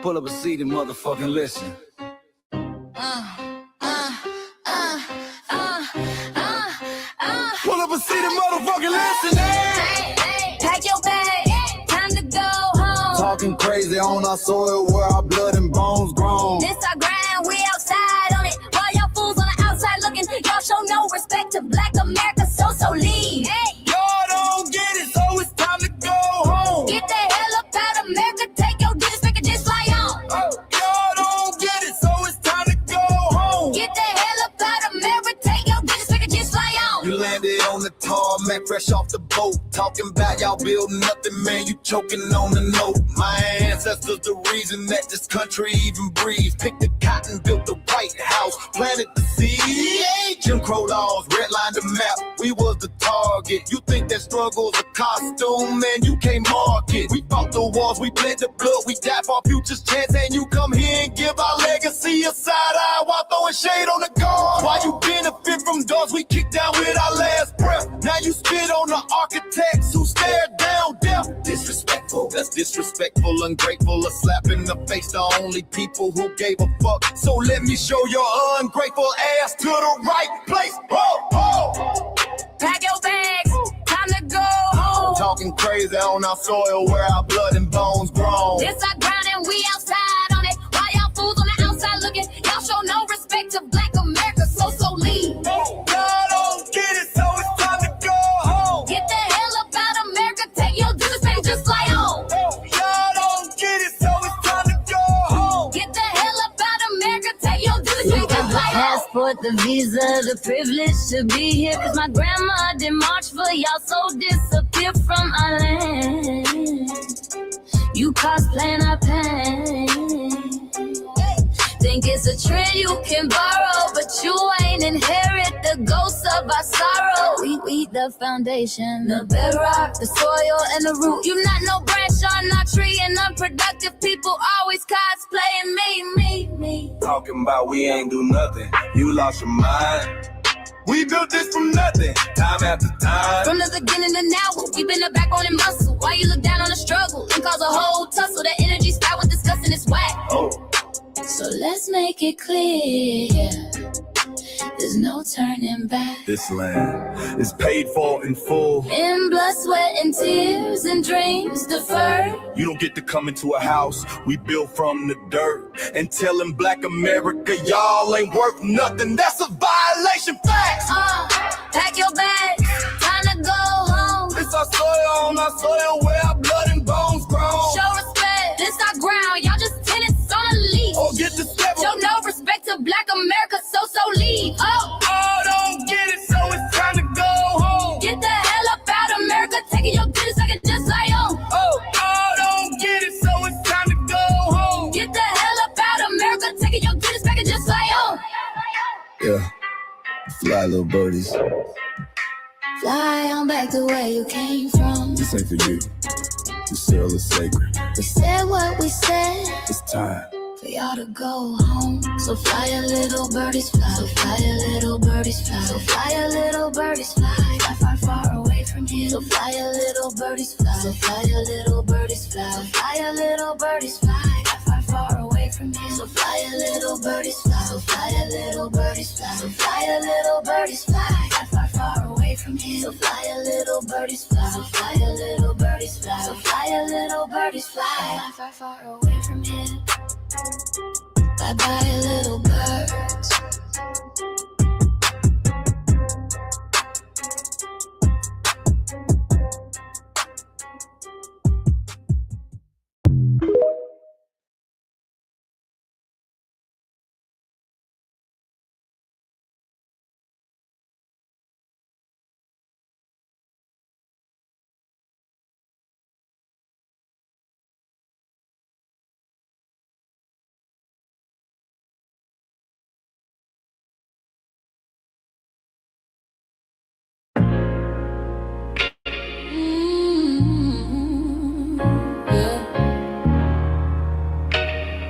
Pull up a seat and motherfucking listen. Pull up a seat and motherfucking listen. Pack your bag, time to go home. Talking crazy on our soil where our blood and bones grown. This our grind, we outside on it. While y'all fools on the outside looking, y'all show no respect to Black America, so leave. Hey. Y'all don't get it, so it's time to go home. Get the hell up out of America, take your disrespect and just fly on. Y'all don't get it, so it's time to go home. Get the hell up out of America, take your disrespect and just fly on. You landed on the tarmac, fresh off the boat. Talking about y'all building nothing, man, you choking on the note. My ancestors the reason that this country even breathes. Picked the cotton, built the White House, planted the seed. Jim Crow laws, redlined the map, we was the target. You think that struggle's a costume, man, you can't mark it. We fought the wars, we bled the blood, we died for our future's chance. And you come here and give our legacy a side eye while throwing shade on the guard. While you benefit from doors we kicked down with our last breath. Now you spit on the architects who stared down death. Disrespectful, that's disrespectful, ungrateful, a slap in the face to only people who gave a fuck. So let me show your ungrateful ass to the right place. Pack your bags, time to go home. Talking crazy on our soil where our blood and bones grown. This our ground and we outside on it. While y'all fools on the outside looking, y'all show no respect to Black America, so leave. Y'all don't get it, so it's time to go home. Get the hell up out of America, take your disrespect and just fly on. Y'all don't get it, so it's time to go home. Get the hell up out of America, take your disrespect and just fly on. Passport, the visa, the privilege to be here. Cause my grandma didn't march for y'all, so disappear from our land. You cosplaying our pain. Think it's a trend you can borrow, but you ain't inherit the ghosts of our sorrow. We the foundation, the bedrock, the soil, and the root. You not no branch on our tree, and unproductive people always cosplaying me. Talking about we ain't do nothing, you lost your mind. We built this from nothing, time after time. From the beginning to now, we've been the backbone and muscle. Why you look down on the struggle and cause a whole tussle? That energy start with discussing it's whack. So let's make it clear, there's no turning back. This land is paid for in full. In blood, sweat, and tears, and dreams deferred. You don't get to come into a house we built from the dirt and telling Black America y'all ain't worth nothing. That's a violation, facts. Pack your bags, time to go home. It's our soil on our soil where our blood and bones grown. Show respect, this our ground, y'all just tenants on a leash. Oh, get the step. Show no respect to Black America, so leave. Don't get it, so it's time to go home. Get the hell up out of America, taking your business like it's just like on. Don't get it, so it's time to go home. Get the hell up out of America, taking your business back and just like on. Yeah, fly little birdies. Fly on back to where you came from. This ain't for you. This cell is sacred. We said what we said. It's time for y'all to go home. So fly a little birdies fly. So fly a little birdies fly. So fly a little birdies fly. Fly far, far away from here. So fly a little birdies fly. So fly a little birdies fly. So fly a little birdies fly. Fly far, far away from here. So fly a little birdies fly. So fly a little birdies fly. So fly a little birdies fly. Fly far, far away from here. So fly a little birdies fly. So fly a little birdies fly. So fly a little birdies fly. Fly far, far away from here. Bye bye, little birds.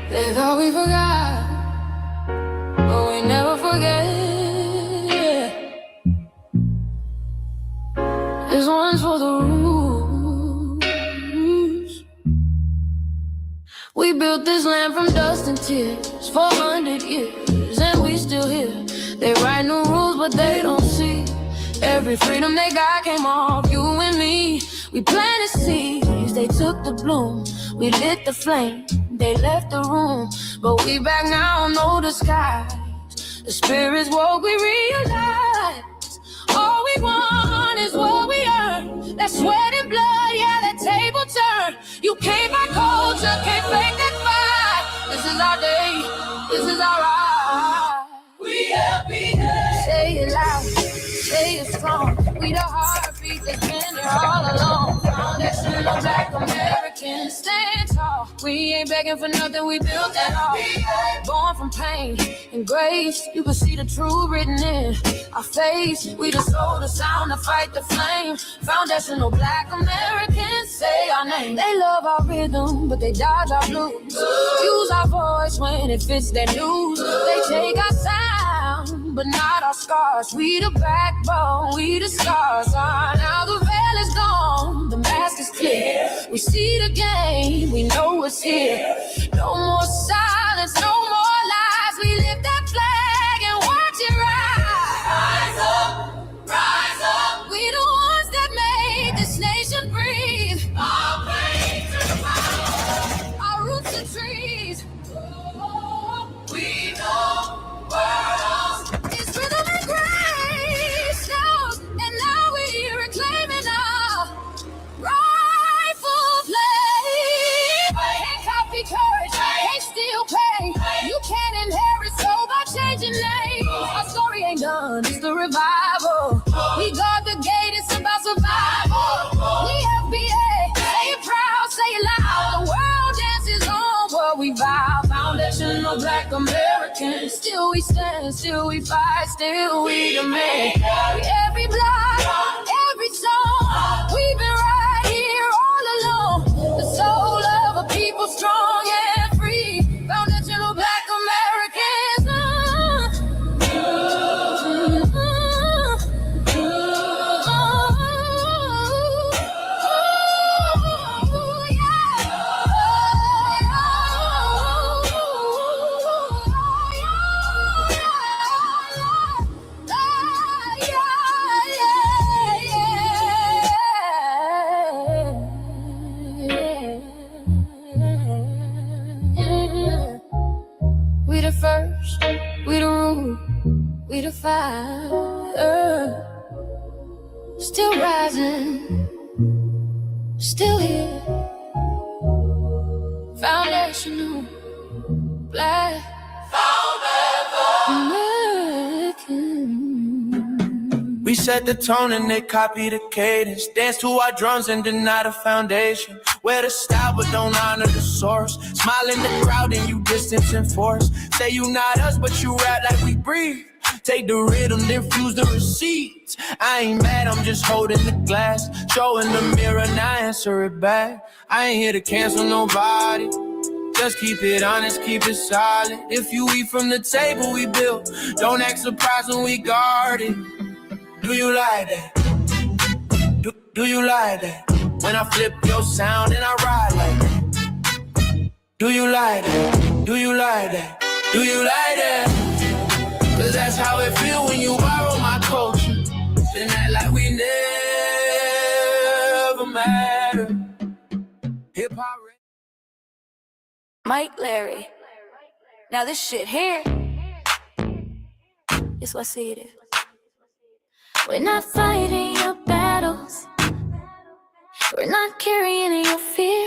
They thought we forgot, but we never forget. This one's for the rules. We We built this land from dust and tears, 400 years, and we still here. They write new rules, but they don't see every freedom they got came off you and me. We planted seeds, they took the bloom. We lit the flame, they left the room. But we back now, no disguise. The spirits woke, we realize all we want is what we earn. That sweat and blood, yeah, that table turn. You can't buy culture, can't fake that fight. This is our day, this is our right. We happiness. Say it loud, say it strong. We the heartbeat that's been there all along. Foundational Black Americans, stand tall. We ain't begging for nothing, we built that all. Born from pain and grace, you can see the truth written in our face. We the soul, the sound, to fight the flame. Foundational Black Americans, say our name. They love our rhythm, but they dodge our blues. Use our voice when it fits their news. They take our sound, but not our scars. We the backbone, we the stars. Now the veil is gone, the mask is clear. We see the game, we know it's here. No more silence, no more lies. We lift that flag and watch it rise. Rise up, rise up. We the ones that made this nation breathe. Our plains are power, our roots are trees. We know worlds. It's rhythm and grace now, and now we're reclaiming our rightful place. Can't copy courage, can't steal pain. You can't inherit soul by changing names. Our story ain't done, it's the revival. We guard the gate, it's about survival. We FBA, say it proud, say it loud. The world dances on what we vow. Foundational Black Americans, still we stand, still we fight, still we demand. Every block, every song, we've been right here all along. The soul of a people strong and free. Foundational Black Americans. We the first, we the root, we the fire. Still rising, still here. Foundational Black American. We set the tone and they copy the cadence. Dance to our drums and deny the foundation. Wear the style but don't honor the source. Smile in the crowd and you distance and force. Say you not us but you rap like we breathe. Take the rhythm, then fuse the receipts. I ain't mad, I'm just holding the glass. Showing the mirror, now answer it back. I ain't here to cancel nobody. Just keep it honest, keep it solid. If you eat from the table we built, don't act surprised when we guard it. Do you like that? Do you like that? When I flip your sound and I ride like that. Do you like that? Do you like that? Do you like that? Cause that's how it feel when you borrow my culture. Then act like we never matter. Hip-hop. Mike Larry. Now this shit here, it's what I see it is. We're not fighting your battles. We're not carrying your fear.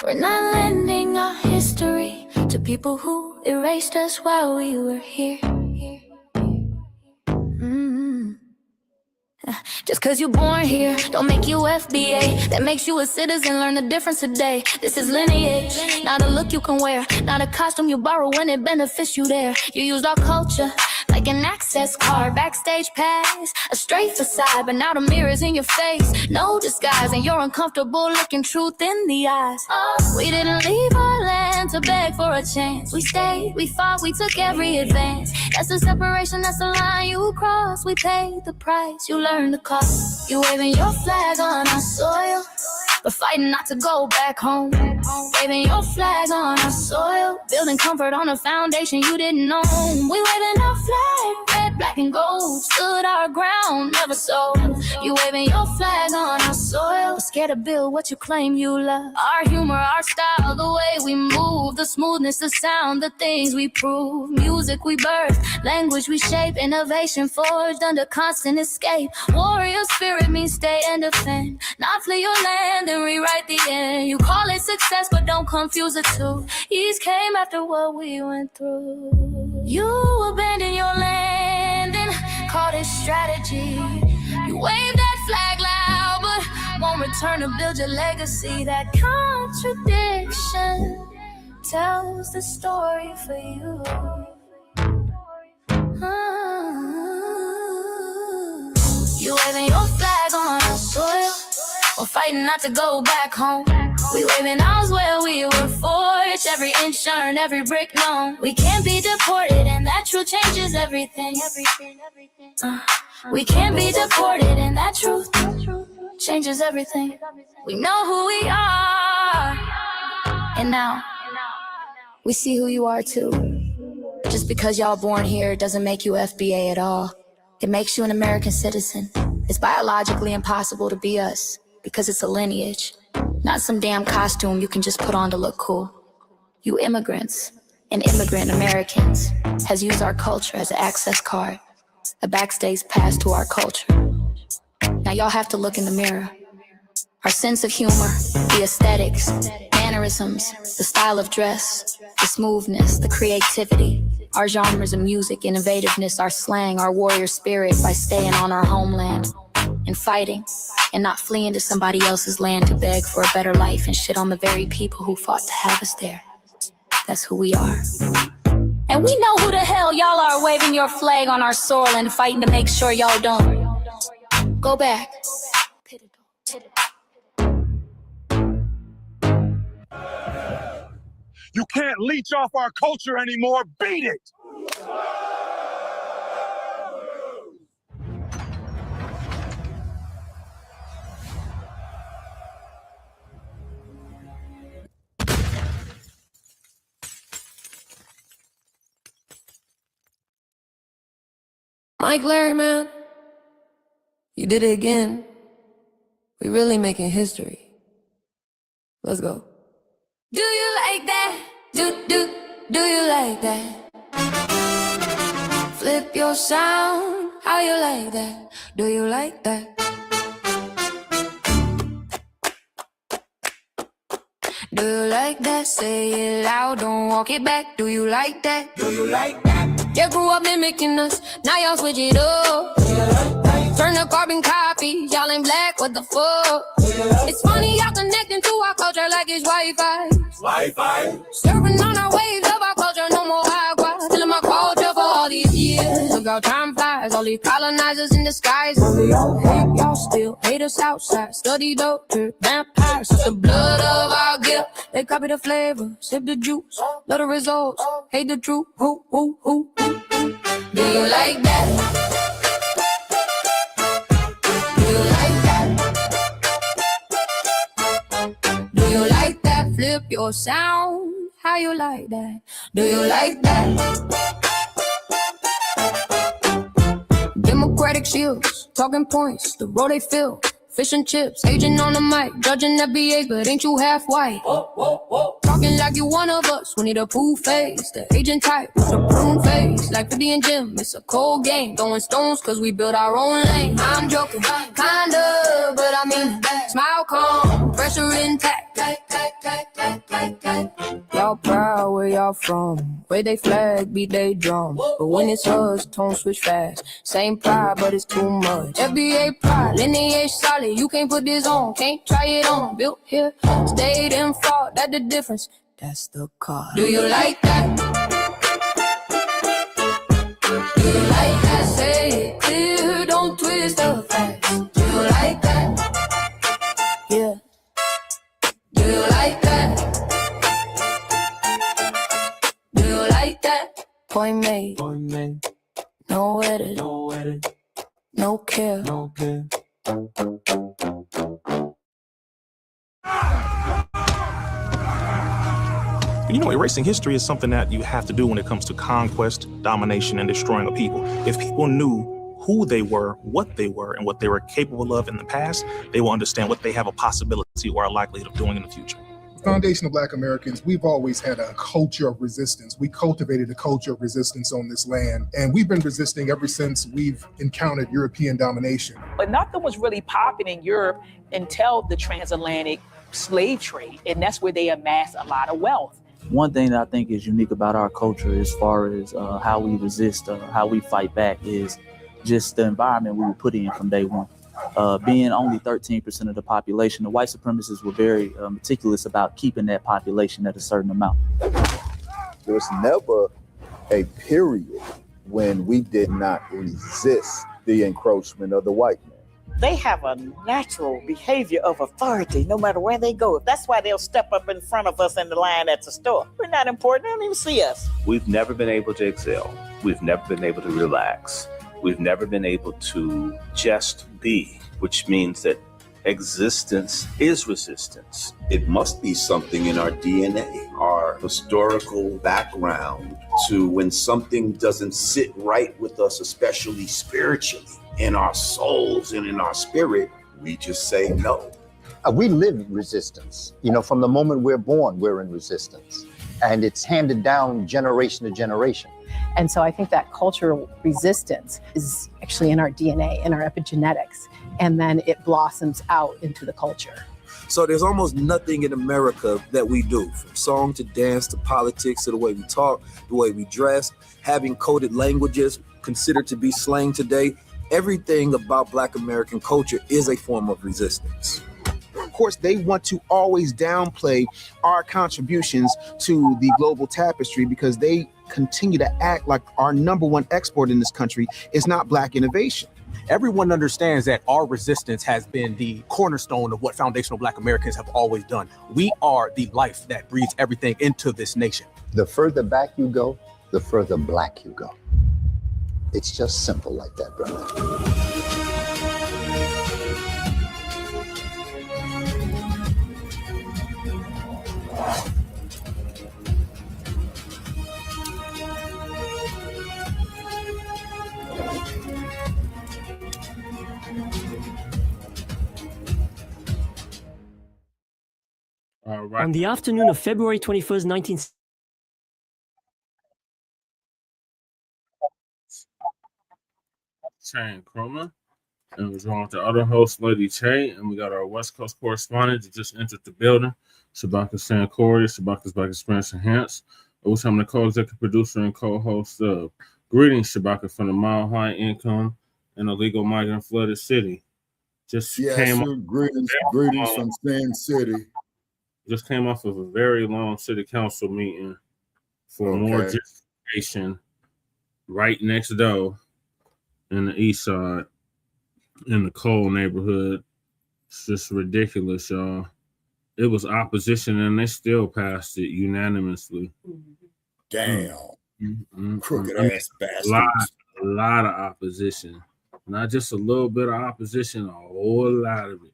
We're not lending our history to people who erased us while we were here. Just cause you're born here, don't make you FBA. That makes you a citizen, learn the difference today. This is lineage, not a look you can wear. Not a costume you borrow when it benefits you there. You used our culture like an access card, backstage pass, a straight facade, but now the mirror's in your face. No disguise, and you're uncomfortable looking truth in the eyes. We didn't leave our land to beg for a chance. We stayed, we fought, we took every advance. That's the separation, that's the line you cross. We paid the price, you learned the cost. You waving your flag on our soil. We're fighting not to go back home. Waving your flag on our soil, building comfort on a foundation you didn't know. We waving our flag, red, black, and gold. Stood our ground, never sold. You waving your flag on our soil, scared to build what you claim you love. Our humor, our style, the way we move, the smoothness, the sound, the things we prove. Music we birth, language we shape, innovation forged under constant escape. Warrior spirit means stay and defend, not flee your land and rewrite the end. You call it success, but don't confuse the two. Ease came after what we went through. You abandoned your land and called it strategy. You waved that flag loud, but won't return to build your legacy. That contradiction tells the story for you. You waving your flag on our soil, we're fighting not to go back home. We waving ours where we were forged, every inch earned, every brick known. We can't be deported, and that truth changes everything. We can't be deported, and that truth changes everything. We know who we are, and now we see who you are too. Just because y'all born here doesn't make you FBA at all. It makes you an American citizen. It's biologically impossible to be us because it's a lineage, not some damn costume you can just put on to look cool. You immigrants and immigrant Americans has used our culture as an access card, a backstage pass to our culture. Now y'all have to look in the mirror. Our sense of humor, the aesthetics, mannerisms, the style of dress, the smoothness, the creativity, our genres of music, innovativeness, our slang, our warrior spirit by staying on our homeland and fighting and not fleeing to somebody else's land to beg for a better life and shit on the very people who fought to have us there. That's who we are. And we know who the hell y'all are waving your flag on our soil and fighting to make sure y'all don't go back. You can't leech off our culture anymore. Beat it! Mike Larry, man, you did it again. We really making history. Let's go. Do you like that? Do you like that? Flip your sound, how you like that? Do you like that? Do you like that? Say it loud, don't walk it back. Do you like that? Do you like that? You grew up mimicking us, now y'all switch it up. Turn the carbon copies, y'all in black, what the fuck? It's funny y'all connecting to our culture like it's Wi-Fi. Surfing on our waves of our culture, no more agua. Telling my culture for all these years. Look how time flies, all these colonizers in disguise. Hate y'all still, hate us outside. Study doctor, vampires, it's the blood of our guilt. They copy the flavor, sip the juice. Love the results, hate the truth. Who? Do you like that? Do you like that? Flip your sound, how you like that? Do you like that? Democratic shields, talking points, the road they fill. Fish and chips, agent on the mic, judging FBA, but ain't you half white? Talking like you one of us, we need a proof face. The agent type with a prune face, like 50 and Jim, it's a cold game. Throwing stones cause we build our own lane. I'm joking, kinda, but I mean that. Smile calm, pressure intact. Y'all proud where y'all from, where they flag, beat they drum. But when it's us, tone switch fast. Same pride, but it's too much. FBA pride, lineage solid. You can't put this on, can't try it on. Built here, stayed and fought, that's the difference. That's the car. Do you like that? Do you like that? Say it clear, don't twist the facts. Do you like that? Yeah. Do you like that? Do you like that? Point made. No edit. No care. You know, erasing history is something that you have to do when it comes to conquest, domination, and destroying a people. If people knew who they were, and what they were capable of in the past, they will understand what they have a possibility or a likelihood of doing in the future. Foundational Black Americans, we've always had a culture of resistance. We cultivated a culture of resistance on this land, and we've been resisting ever since we've encountered European domination. But nothing was really popping in Europe until the transatlantic slave trade, and that's where they amassed a lot of wealth. One thing that I think is unique about our culture as far as how we resist, how we fight back, is just the environment we were put in from day one. Being only 13% of the population, the white supremacists were very meticulous about keeping that population at a certain amount. There was never a period when we did not resist the encroachment of the white man. They have a natural behavior of authority no matter where they go. That's why they'll step up in front of us in the line at the store. We're not important. They don't even see us. We've never been able to excel. We've never been able to relax. We've never been able to just be, which means that existence is resistance. It must be something in our DNA, our historical background, to when something doesn't sit right with us, especially spiritually, in our souls and in our spirit, we just say no. We live in resistance. You know, from the moment we're born, we're in resistance. And it's handed down generation to generation. And so I think that cultural resistance is actually in our DNA, in our epigenetics, and then it blossoms out into the culture. So there's almost nothing in America that we do, from song to dance to politics to the way we talk, the way we dress, having coded languages considered to be slang today. Everything about Black American culture is a form of resistance. Of course, they want to always downplay our contributions to the global tapestry because they continue to act like our number one export in this country is not Black innovation. Everyone understands that our resistance has been the cornerstone of what foundational Black Americans have always done. We are the life that breathes everything into this nation. The further back you go, the further Black you go. It's just simple like that, brother. All right. On the afternoon of February 21st, 19... Chain Chroma, and we're joined with the other host, Lady Che, and we got our West Coast correspondent that just entered the building, Shabaka Sankori, Shabaka's Black Experience Enhanced, which I'm the co-executive producer and co-host of. Greetings, Shabaka, from the Mile High Income and Illegal Migrant Flooded City. Greetings from Sand City. Just came off of a very long city council meeting for more gentrification right next door in the east side in the Cole neighborhood. It's just ridiculous, y'all. It was opposition and they still passed it unanimously. Damn. Crooked ass bastards. A lot of opposition. Not just a little bit of opposition, a whole lot of it.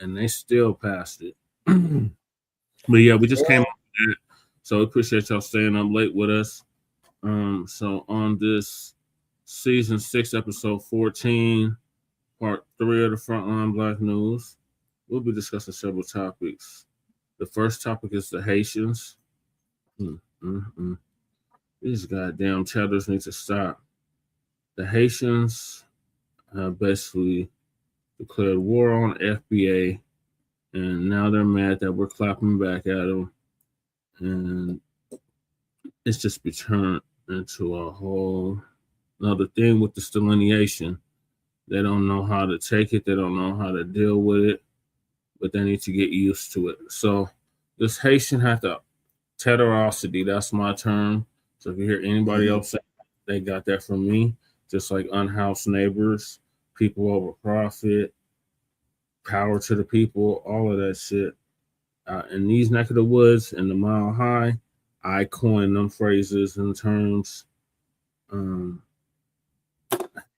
And they still passed it. But yeah, we just came up with that. So we appreciate y'all staying up late with us. So on this season 6, episode 14, part 3 of the Frontline Black News, we'll be discussing several topics. The first topic is the Haitians. These goddamn tethers need to stop. The Haitians basically declared war on FBA, and now they're mad that we're clapping back at them. And it's just been turned into a whole another thing with this delineation. They don't know how to take it. They don't know how to deal with it, but they need to get used to it. So this Haitian had the tetherosity. That's my term. So if you hear anybody else say they got that from me, just like unhoused neighbors, people over profit, power to the people, all of that shit. In these neck of the woods, in the Mile High, I coined them phrases and terms.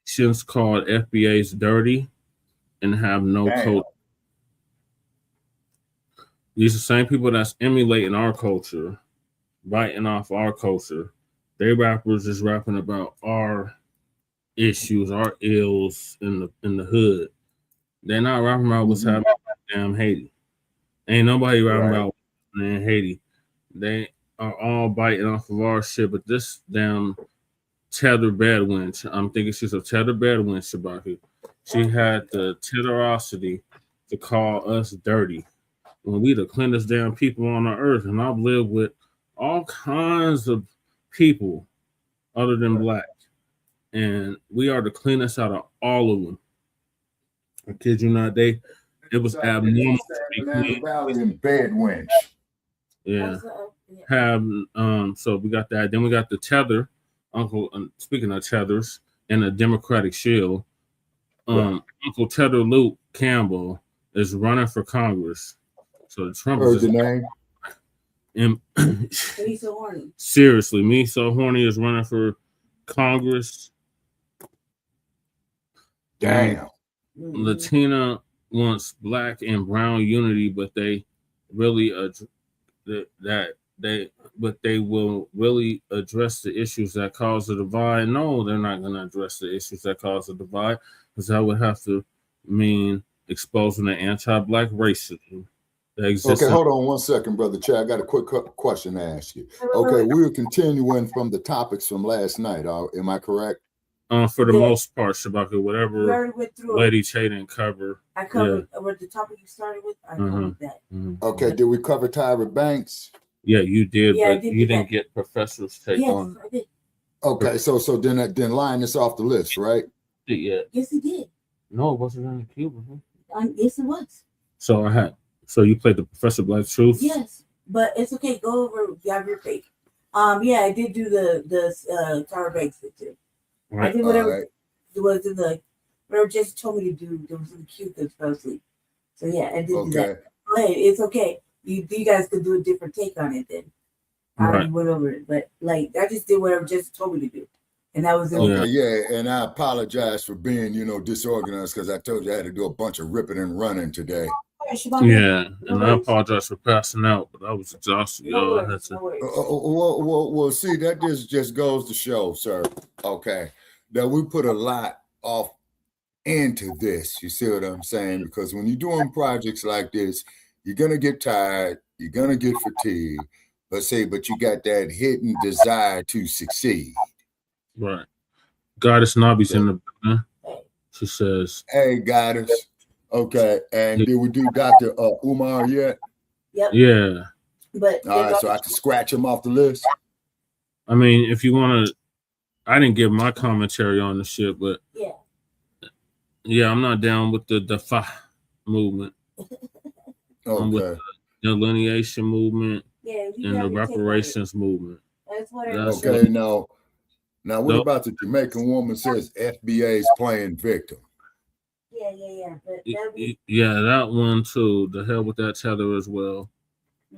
Haitians called FBAs dirty and have no code. These are the same people that's emulating our culture biting off our culture. They rappers is rapping about our issues, our ills in the hood. They're not rapping about what's happening in damn Haiti. Ain't nobody rapping about what's happening in Haiti. They are all biting off of our shit, but this damn Tether Bad Winch, I'm thinking she's a Tether Bad Winch about it. She had the tetherosity to call us dirty when we the cleanest damn people on the earth. And I've lived with all kinds of people other than Black. And we are the cleanest out of all of them. I kid you not, it was abnormal to be clean. Bad Winch. Yeah. So we got that. Then we got the Tether, speaking of Tethers, and the Democratic Shield. Uncle Tether Luke Campbell is running for Congress. So Trump Heard the name. And Me So Horny. Seriously, Me So Horny is running for Congress. Damn. Latina wants Black and brown unity, but they really they will really address the issues that cause the divide. No, they're not going to address the issues that cause the divide, because that would have to mean exposing the anti-Black racism that exists. Okay, hold on 1 second, Brother Chad. I got a quick question to ask you. Okay, we were continuing from the topics from last night. Am I correct? For the most part, Shabaka, whatever Lady Che didn't cover. I covered what the topic you started with. I covered that. Okay, did we cover Tyra Banks? Yeah, you did, Yeah, I but did you do didn't that. get Professor's take on I did. Okay, so then line this off the list, right? it yet. Yes, he did. No, it wasn't on the Cuba. Yes, it was. So you played the Professor Black Truth? Yes, but it's okay. Go over. You have your take. Yeah, I did do the Tyra Banks thing too. Right. I did whatever was in the whatever Jesse told me to do. There was in the queue that fell asleep. So yeah, I did do that. But hey, it's okay. You guys could do a different take on it then. I already went over it, but like I just did whatever Jesse told me to do, and that was it. Okay, yeah, and I apologize for being, disorganized, because I told you I had to do a bunch of ripping and running today. Yeah, and I apologize for passing out, but I was exhausted. Y'all. I had to. Well, see, that just goes to show, sir, okay, that we put a lot off into this. You see what I'm saying? Because when you're doing projects like this, you're going to get tired, you're going to get fatigued, but you got that hidden desire to succeed. Right. Goddess Nobby's in the back. She says, "Hey, Goddess." Okay, and did we do Dr. Umar yet? Yep. Yeah. But all right, so I can scratch him off the list. I mean, if you want to, I didn't give my commentary on the shit, but yeah, I'm not down with the Dafa movement. I'm with the delineation movement and the reparations movement. That's Now what about the Jamaican woman says FBA's playing victim? Yeah. But Yeah, that one too. The hell with that tether as well.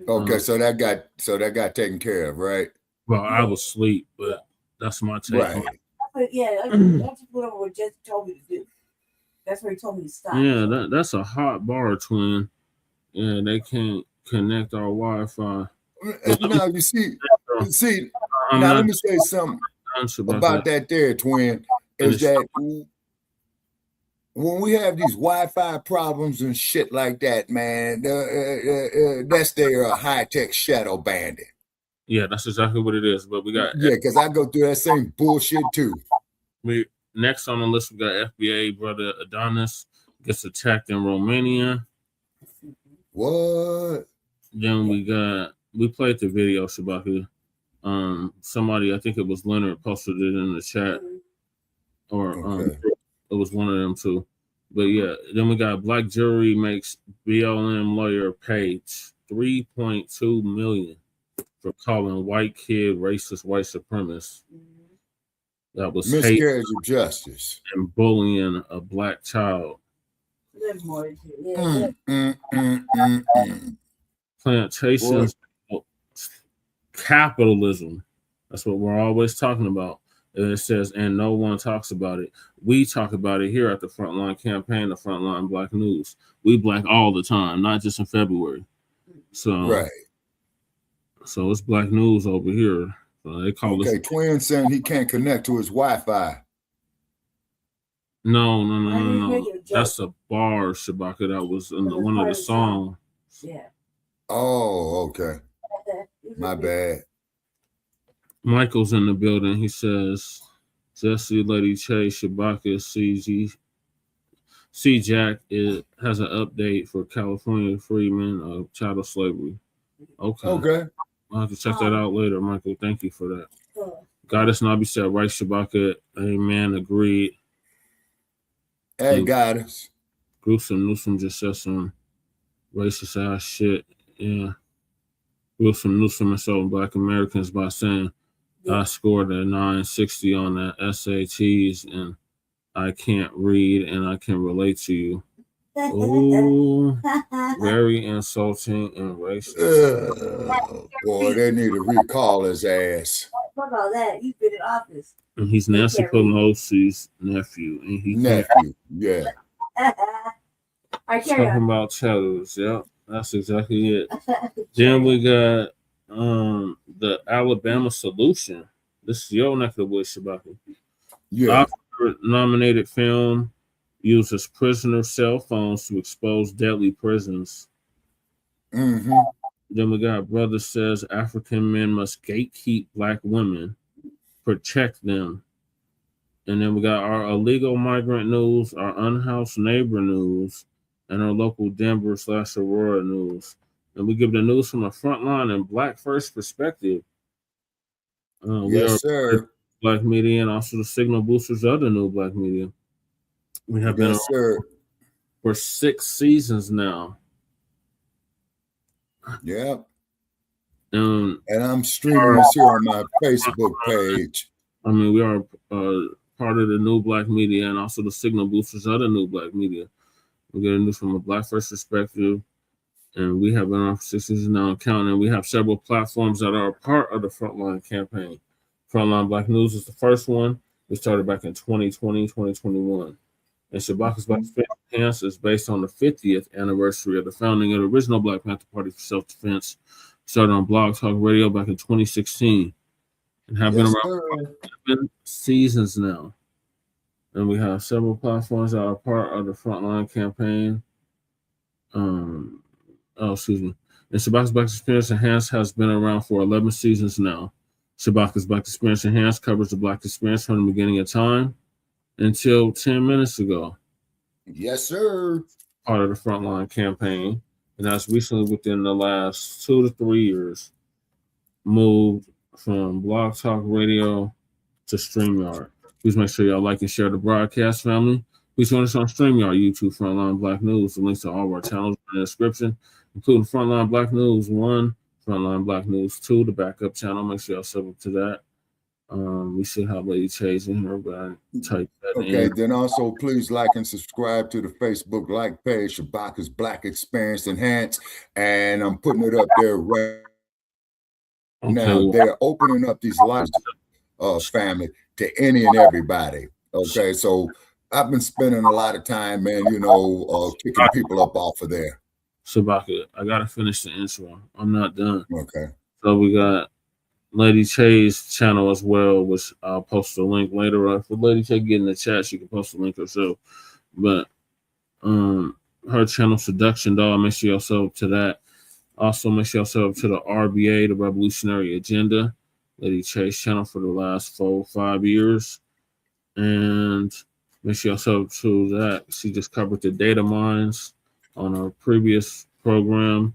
Okay, so that got taken care of, right? Well, I was asleep, but that's my take. Right. But yeah, that's whatever what Jesse told me to do. That's where he told me to stop. Yeah, that's a hot bar, twin. Yeah, they can't connect our Wi-Fi. Now you see. Now let me say something about that there, twin. Is that when we have these Wi-Fi problems and shit like that, man, that's their high-tech shadow bandit. Yeah, that's exactly what it is. But we got because I go through that same bullshit too. We next on the list we got FBA brother Adonis gets attacked in Romania. What? Then we played the video, Shabaka. Somebody, I think it was Leonard, posted it in the chat, or it was one of them too. But yeah, then we got Black jury makes BLM lawyer paid $3.2 million for calling white kid racist white supremacist. That was miscarriage of justice and bullying a Black child. Plantations, capitalism. That's what we're always talking about. And it says, and no one talks about it. We talk about it here at the Frontline Campaign, the Frontline Black News. We Black all the time, not just in February. So, right. So it's Black News over here. So they call Okay, us. Twin saying he can't connect to his Wi-Fi. No. That's a bar, Shabaka. That was in one of the songs. Yeah. Oh, okay. My bad. Michael's in the building. He says, Jesse, Lady Chase, Shabaka, C-Jack has an update for California freedmen of chattel slavery. Okay. I'll have to check that out later, Michael. Thank you for that. Goddess Nabi said, right, Shabaka. Amen. Agreed. Hey, Goddess. Gruesome Newsom just said some racist ass shit. Yeah. Gruesome Newsom insulting Black Americans by saying, I scored a 960 on the SATs and I can't read and I can relate to you. Ooh, very insulting and racist. Boy, they need to recall his ass. Fuck all that. He's been in office. And he's Nancy Pelosi's nephew. And he yeah. Talking about chattels. Yeah, that's exactly it. Then we got the Alabama Solution. This is your neck of the woods, Shabaka. Yeah. Oscar-nominated film uses prisoner cell phones to expose deadly prisons. Mm-hmm. Then we got Brotha says African men must gatekeep Black women, protect them. And then we got our illegal migrant news, our unhoused neighbor news, and our local Denver/Aurora news. And we give the news from a frontline and Black first perspective. Yes, sir. Blacc Media and also the signal boosters of the new Blacc Media. We have been for 6 seasons now. Yeah. And I'm streaming this here on my Facebook page. I mean, we are part of the new Blacc Media and also the signal boosters of the new Blacc Media. We're getting news from a Black first perspective. And we have been on for 6 seasons now counting. We have several platforms that are a part of the Frontline campaign. Frontline Black News is the first one. We started back in 2020, 2021. And Shabaka's Black Defense is based on the 50th anniversary of the founding of the original Black Panther Party for Self-Defense. Started on Blog Talk Radio back in 2016. And have been around for 7 seasons now. And we have several platforms that are part of the Frontline campaign. And Shabaka's Black Experience Enhanced has been around for 11 seasons now. Shabaka's Black Experience Enhanced covers the Black experience from the beginning of time until 10 minutes ago. Yes, sir. Part of the Frontline campaign. And that's recently within the last 2 to 3 years moved from Blog Talk Radio to StreamYard. Please make sure y'all like and share the broadcast, family. Please join us on StreamYard, YouTube, Frontline Black News. The links to all of our channels are in the description, including Frontline Black News 1, Frontline Black News 2, the backup channel. Make sure y'all sub up to that. We should have Lady Chase in here, but I typed that in. Okay, then also please like and subscribe to the Facebook like page, Shabaka's Black Experience Enhanced, and I'm putting it up there right now. They're opening up these lines, family, to any and everybody. Okay, so I've been spending a lot of time, man, kicking people up off of there. Shabaka, I gotta finish the intro. I'm not done. Okay. So we got Lady Che's channel as well, which I'll post a link later on. For Lady Che get in the chat, she can post a link herself. But her channel Seduction Doll, make sure y'all sub up to that. Also, make sure y'all sub up to the RBA, the Revolutionary Agenda, Lady Che's channel for the last 4 or 5 years. And make sure y'all sub up to that. She just covered the data mines on our previous program.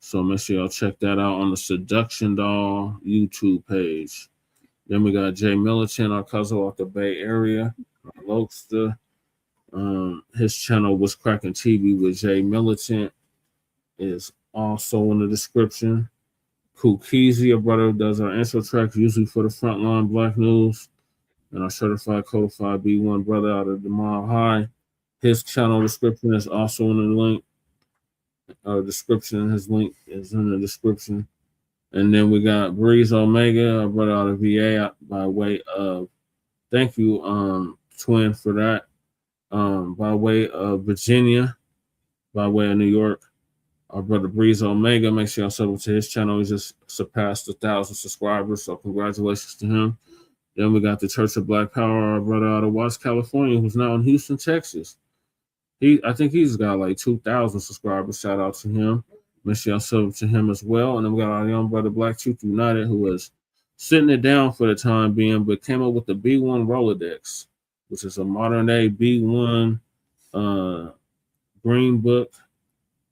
So make sure y'all check that out on the Seduction Doll YouTube page. Then we got Jay Militant, our cousin out the Bay Area, Lokester. His channel was Cracking TV with Jay Militant is also in the description. Kukizi, a brother, does our intro track usually for the Frontline Black News. And our certified codified B1 brother out of the Mile High. His channel description is also in the link. His link is in the description. And then we got Breeze Omega, a brother out of VA, by way of, thank you, Twin, for that. By way of Virginia, by way of New York. Our brother Breeze Omega, make sure y'all sub to his channel. He just surpassed 1,000 subscribers, so congratulations to him. Then we got the Church of Black Power, our brother out of Watts, California, who's now in Houston, Texas. I think he's got like 2,000 subscribers. Shout out to him. Make sure y'all sub to him as well. And then we got our young brother Black Truth United, who was sitting it down for the time being, but came up with the B1 Rolodex, which is a modern day B1 Green Book.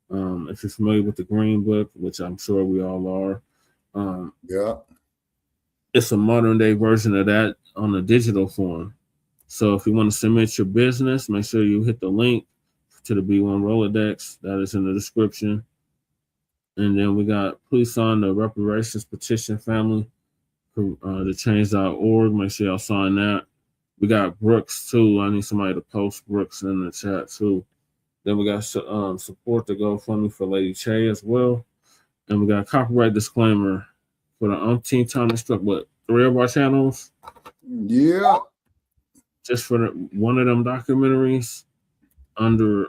If you're familiar with the Green Book, which I'm sure we all are, it's a modern day version of that on a digital form. So if you want to submit your business, make sure you hit the link to the B1 Rolodex that is in the description. And then we got please sign the reparations petition family to change.org. Make sure y'all sign that. We got Brooks too. I need somebody to post Brooks in the chat too. Then we got support the GoFundMe for Lady Che as well. And we got a copyright disclaimer for the umpteenth time to struck, 3 of our channels? Yeah. Just for one of them documentaries under,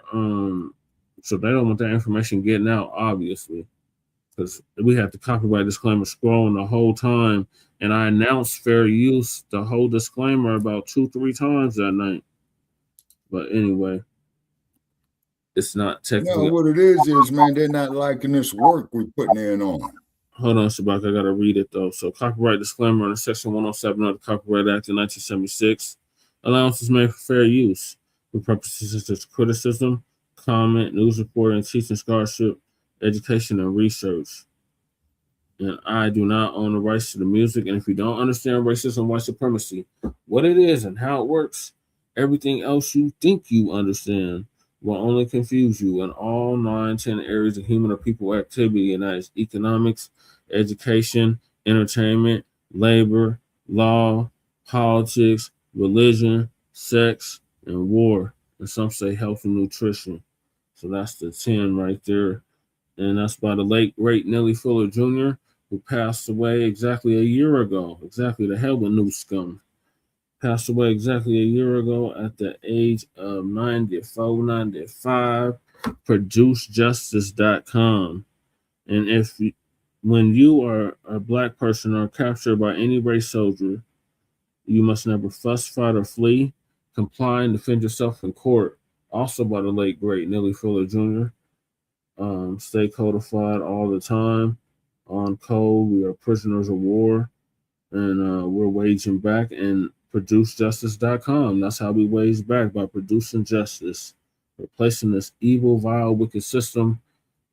so they don't want that information getting out, obviously. Because we have the copyright disclaimer scrolling the whole time. And I announced fair use, the whole disclaimer, about 2-3 times that night. But anyway. It's not technically. No, what it is, man, they're not liking this work we're putting in on. Hold on, Shabak, I got to read it, though. So, copyright disclaimer under Section 107 of the Copyright Act of 1976. Allowance is made for fair use for purposes such as criticism, comment, news reporting, teaching, scholarship, education, and research. And I do not own the rights to the music. And if you don't understand racism, white supremacy, what it is and how it works, everything else you think you understand will only confuse you in all 9-10 areas of human or people activity, and that is economics, education, entertainment, labor, law, politics, religion, sex, and war. And some say health and nutrition. So that's the 10 right there. And that's by the late, great Nellie Fuller Jr., who passed away exactly a year ago. Exactly, the hell with new scum. Passed away exactly a year ago at the age of 94, 95. ProduceJustice.com. And when you are a Black person or captured by any race soldier, you must never fuss, fight, or flee. Comply and defend yourself in court. Also by the late, great Nellie Fuller Jr. Stay codified all the time. On code, we are prisoners of war. And we're waging back. And ProduceJustice.com. That's how we wage back, by producing justice, replacing this evil, vile, wicked system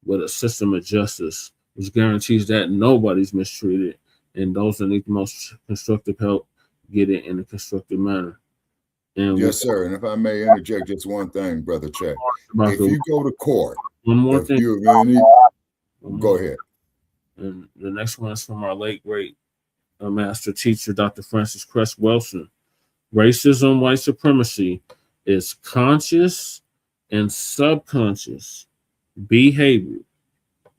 with a system of justice, which guarantees that nobody's mistreated, and those that need the most constructive help get it in a constructive manner. And yes, sir. And if I may interject just one thing, Brother Chet, if you go to court, one more thing. Go ahead. And the next one is from our late, great master teacher, Dr. Francis Cress Wilson. Racism, white supremacy is conscious and subconscious behavior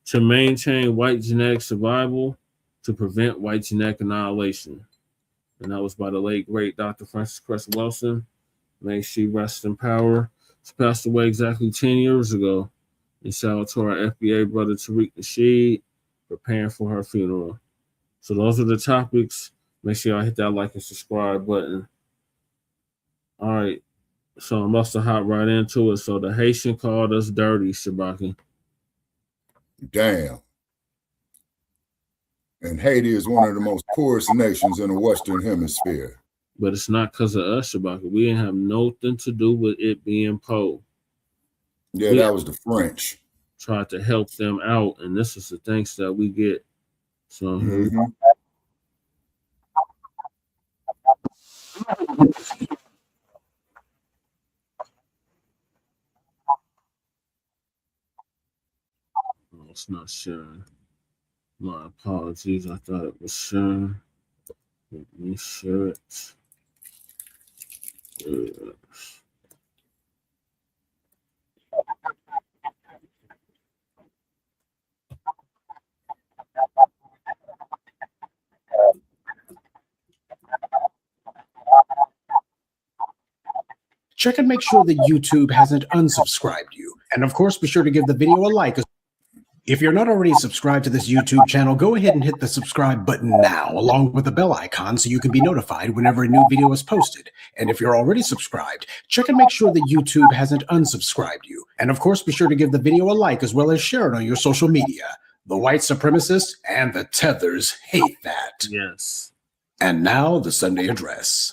to maintain white genetic survival, to prevent white genetic annihilation. And that was by the late, great Dr. Francis Cress Wilson. May she rest in power. She passed away exactly 10 years ago. And shout out to our FBA brother, Tariq Nasheed, preparing for her funeral. So those are the topics. Make sure y'all hit that like and subscribe button. All right. So I'm about to hop right into it. So the Haitian called us dirty, Shabaki. Damn. And Haiti is one of the most poorest nations in the Western Hemisphere. But it's not because of us, Shabaki. We didn't have nothing to do with it being poor. Yeah, that was the French. Tried to help them out, and this is the thanks that we get. So it's not sharing. My apologies. I thought it was sharing. Let me share it. Check and make sure that YouTube hasn't unsubscribed you. And of course, be sure to give the video a like. If you're not already subscribed to this YouTube channel, go ahead and hit the subscribe button now, along with the bell icon so you can be notified whenever a new video is posted. And if you're already subscribed, check and make sure that YouTube hasn't unsubscribed you. And of course, be sure to give the video a like as well as share it on your social media. The white supremacists and the tethers hate that. Yes. And now, the Sunday address.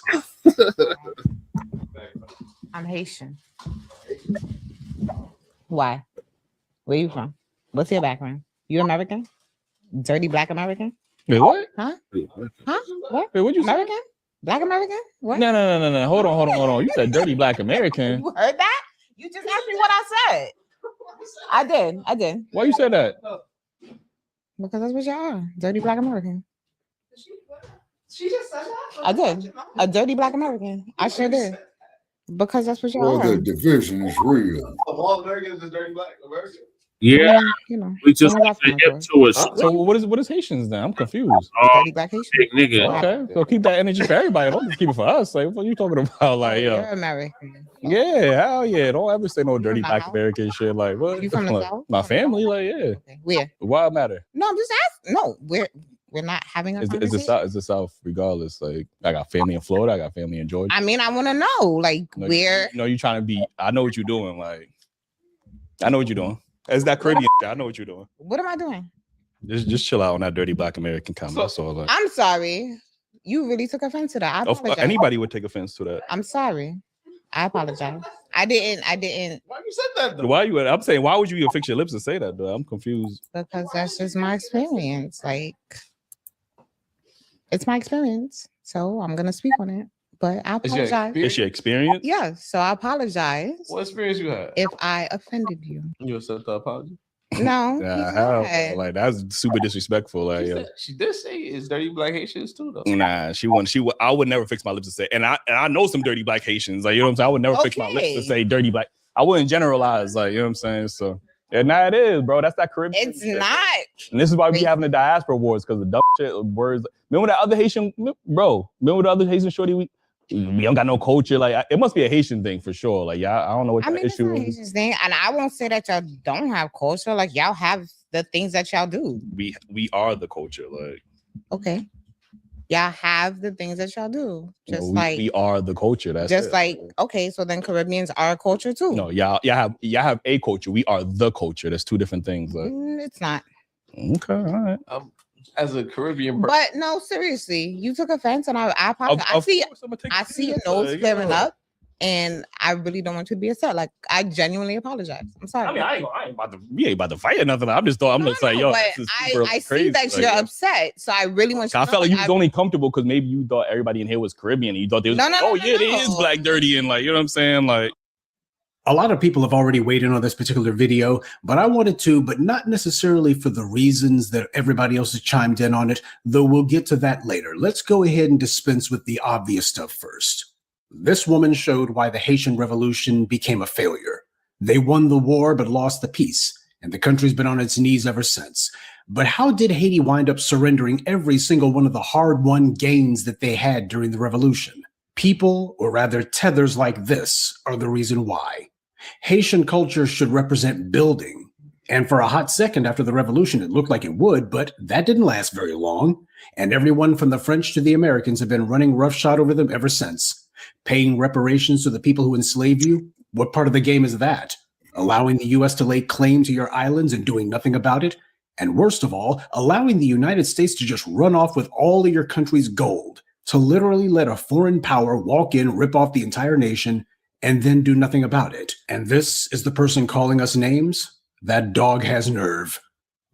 I'm Haitian. Why? Where you from? What's your background? You American? Dirty Black American? Wait, what? Huh? Huh? What? Wait, what'd you say? American? Black American? What? No. Hold on. You said dirty Black American. You heard that? You just asked me what I said. I did. Why you said that? Because that's what y'all are. Dirty Black American. She just said that? I did. A dirty Black American. I sure did. Because that's what y'all Well, are. the division is real. Of all Americans is dirty Black American. Yeah, you know, we just hip to it. So what is Haitians then? I'm confused. Dirty Black Haitian. Big nigga. Okay, so keep that energy for everybody. Don't just keep it for us. Like, what are you talking about? Like, You're American. yeah, hell yeah. Don't ever say no dirty Black American shit. Like, what? You from the Like, South? my family, like, yeah. Where? Why it matter? No, I'm just asking. No, we're not having a It's conversation. the South. It's the South, regardless. Like, I got family in Florida. I got family in Georgia. I mean, I want to know, like, No, where. you trying to be. I know what you're doing. Like, I know what you're doing. It's that Caribbean shit. I know what you're doing. What am I doing? Just chill out on that dirty Black American comment. That's all. Like, I'm sorry. You really took offense to that. I apologize. anybody would take offense to that. I'm sorry. I apologize. I didn't. Why you said that though? Why you? I'm saying, why would you even fix your lips and say that? Though I'm confused. Because that's just my experience. Like, it's my experience. So I'm gonna speak on it. But I apologize. It's your experience. Yeah. So I apologize What experience you had? if I offended you. You accept the apology? No. Nah, he's hell, not. like that's super disrespectful. Like, She did say it's dirty Black Haitians too, though. nah, I would never fix my lips to say, and I know some dirty Black Haitians. Like, you know what I'm saying? I would never fix my lips to Okay. say dirty Black. I wouldn't generalize. Like, you know what I'm saying? So, yeah, nah, it is, bro. That's that Caribbean. It's shit. not. And this is why we be having the diaspora wars, because the dumb shit words. Remember that other Haitian, bro? Remember the other Haitian shorty? We don't got no culture. Like, it must be a Haitian thing for sure. Like, y'all, I don't know what I the mean, it's issue not a is. Haitian thing, and I won't say that y'all don't have culture. Like, y'all have the things that y'all do. We are the culture. Like, Okay. Y'all have the things that y'all do. you know, Just we, like, we are the culture. That's just it. like, okay, so then Caribbeans are a culture too. No, y'all have a culture. We are the culture. That's two different things. Like, It's not. okay, all right. As a Caribbean person. But no, seriously, you took offense, and I apologize. Of I see your nose flaring up, and I really don't want you to be upset. Like, I genuinely apologize. I'm sorry. I mean, I ain't about to. We ain't about to fight or nothing. I'm just like, yo, but this is super I see crazy. that Like, you're upset, so I really want you I to felt like you was I- only comfortable because maybe you thought everybody in here was Caribbean. And you thought they was, No, no, oh no, yeah, no, they is no. Black dirty and like, you know what I'm saying? Like, A lot of people have already weighed in on this particular video, but I wanted to, but not necessarily for the reasons that everybody else has chimed in on it, though we'll get to that later. Let's go ahead and dispense with the obvious stuff first. This woman showed why the Haitian Revolution became a failure. They won the war but lost the peace, and the country's been on its knees ever since. But how did Haiti wind up surrendering every single one of the hard-won gains that they had during the revolution? People, or rather tethers like this, are the reason why. Haitian culture should represent building. And for a hot second after the revolution, it looked like it would, but that didn't last very long. And everyone from the French to the Americans have been running roughshod over them ever since. Paying reparations to the people who enslaved you? What part of the game is that? Allowing the U.S. to lay claim to your islands and doing nothing about it? And worst of all, allowing the United States to just run off with all of your country's gold, to literally let a foreign power walk in, rip off the entire nation, and then do nothing about it. And this is the person calling us names? That dog has nerve.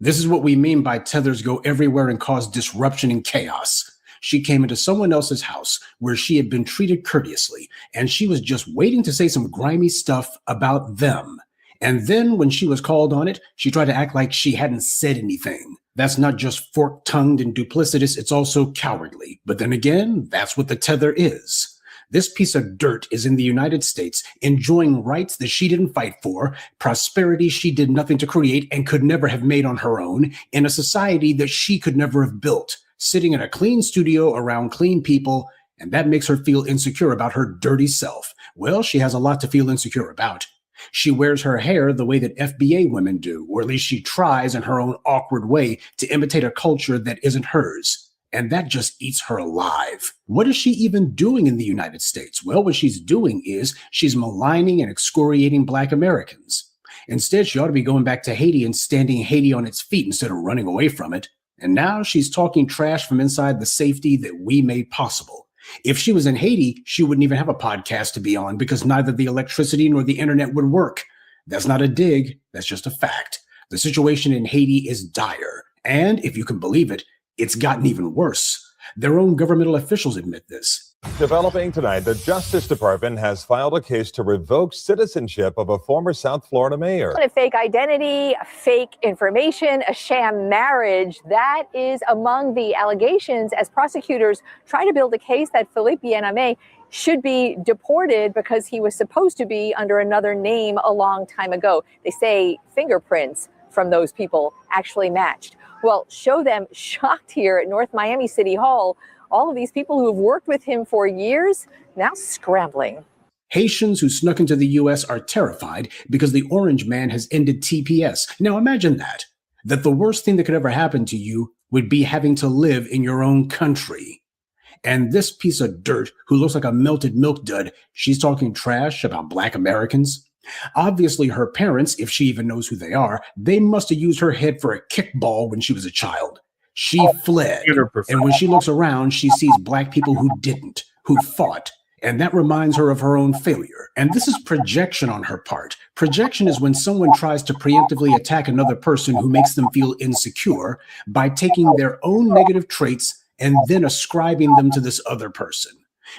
This is what we mean by tethers go everywhere and cause disruption and chaos. She came into someone else's house where she had been treated courteously, and she was just waiting to say some grimy stuff about them. And then when she was called on it, she tried to act like she hadn't said anything. That's not just fork-tongued and duplicitous, it's also cowardly. But then again, that's what the tether is. This piece of dirt is in the United States, enjoying rights that she didn't fight for, prosperity she did nothing to create and could never have made on her own, in a society that she could never have built, sitting in a clean studio around clean people, and that makes her feel insecure about her dirty self. Well, she has a lot to feel insecure about. She wears her hair the way that FBA women do, or at least she tries in her own awkward way to imitate a culture that isn't hers. And that just eats her alive. What is she even doing in the United States? Well, what she's doing is she's maligning and excoriating Black Americans. Instead, she ought to be going back to Haiti and standing Haiti on its feet instead of running away from it. And now she's talking trash from inside the safety that we made possible. If she was in Haiti, she wouldn't even have a podcast to be on because neither the electricity nor the internet would work. That's not a dig. That's just a fact. The situation in Haiti is dire. And if you can believe it, it's gotten even worse. Their own governmental officials admit this. Developing tonight, the Justice Department has filed a case to revoke citizenship of a former South Florida mayor. A fake identity, fake information, a sham marriage. That is among the allegations as prosecutors try to build a case that Philippe Bien-Aimé should be deported because he was supposed to be under another name a long time ago. They say fingerprints from those people actually matched. Well, show them shocked here at North Miami City Hall. All of these people who have worked with him for years now scrambling. Haitians who snuck into the U.S. are terrified because the Orange Man has ended TPS. Now imagine that the worst thing that could ever happen to you would be having to live in your own country. And this piece of dirt who looks like a melted milk dud, she's talking trash about Black Americans. Obviously, her parents, if she even knows who they are, they must have used her head for a kickball when she was a child. She fled. And when she looks around, she sees Black people who didn't, who fought. And that reminds her of her own failure. And this is projection on her part. Projection is when someone tries to preemptively attack another person who makes them feel insecure by taking their own negative traits and then ascribing them to this other person.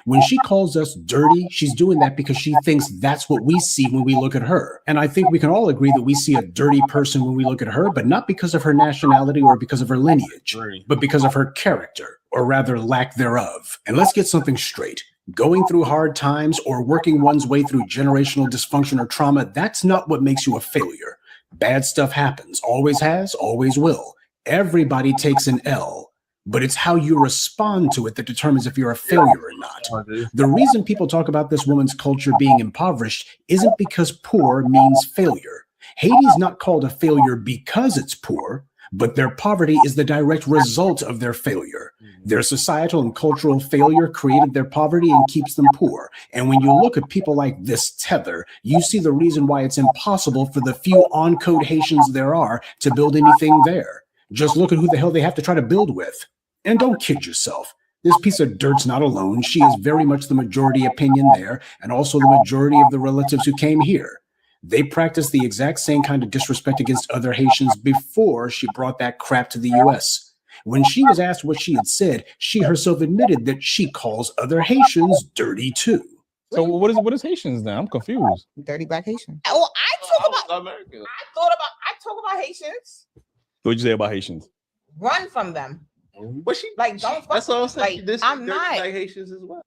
When she calls us dirty, she's doing that because she thinks that's what we see when we look at her. And I think we can all agree that we see a dirty person when we look at her, but not because of her nationality or because of her lineage, but because of her character, or rather lack thereof. And let's get something straight. Going through hard times or working one's way through generational dysfunction or trauma, that's not what makes you a failure. Bad stuff happens, always has, always will. Everybody takes an L. But it's how you respond to it that determines if you're a failure or not. The reason people talk about this woman's culture being impoverished isn't because poor means failure. Haiti's not called a failure because it's poor, but their poverty is the direct result of their failure. Their societal and cultural failure created their poverty and keeps them poor. And when you look at people like this tether, you see the reason why it's impossible for the few on-code Haitians there are to build anything there. Just look at who the hell they have to try to build with. And don't kid yourself. This piece of dirt's not alone. She is very much the majority opinion there, and also the majority of the relatives who came here. They practiced the exact same kind of disrespect against other Haitians before she brought that crap to the U.S. When she was asked what she had said, she herself admitted that she calls other Haitians dirty too. So what is Haitians now? I'm confused. Dirty Black Haitian. Oh, I talk about Haitians. What'd you say about Haitians? Run from them. But she like don't. That's what I'm saying. Like, this I'm not. Like Haitians as well.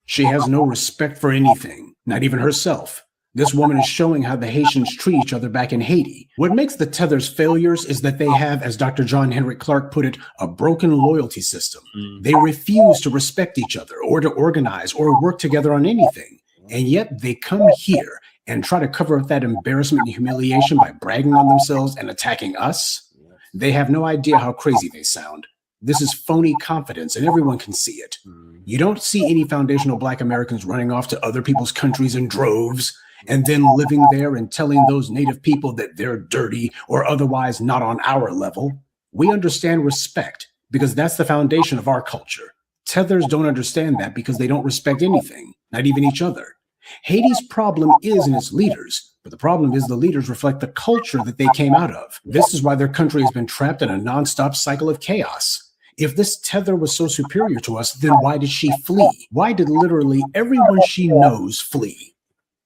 She has no respect for anything, not even herself. This woman is showing how the Haitians treat each other back in Haiti. What makes the Tethers failures is that they have, as Dr. John Henrik Clarke put it, a broken loyalty system. They refuse to respect each other or to organize or work together on anything. And yet they come here and try to cover up that embarrassment and humiliation by bragging on themselves and attacking us. They have no idea how crazy they sound. This is phony confidence, and everyone can see it. You don't see any foundational Black Americans running off to other people's countries in droves and then living there and telling those native people that they're dirty or otherwise not on our level. We understand respect because that's the foundation of our culture. Tethers don't understand that because they don't respect anything, not even each other. Haiti's problem is in its leaders, but the problem is the leaders reflect the culture that they came out of. This is why their country has been trapped in a nonstop cycle of chaos. If this tether was so superior to us, then why did she flee? Why did literally everyone she knows flee?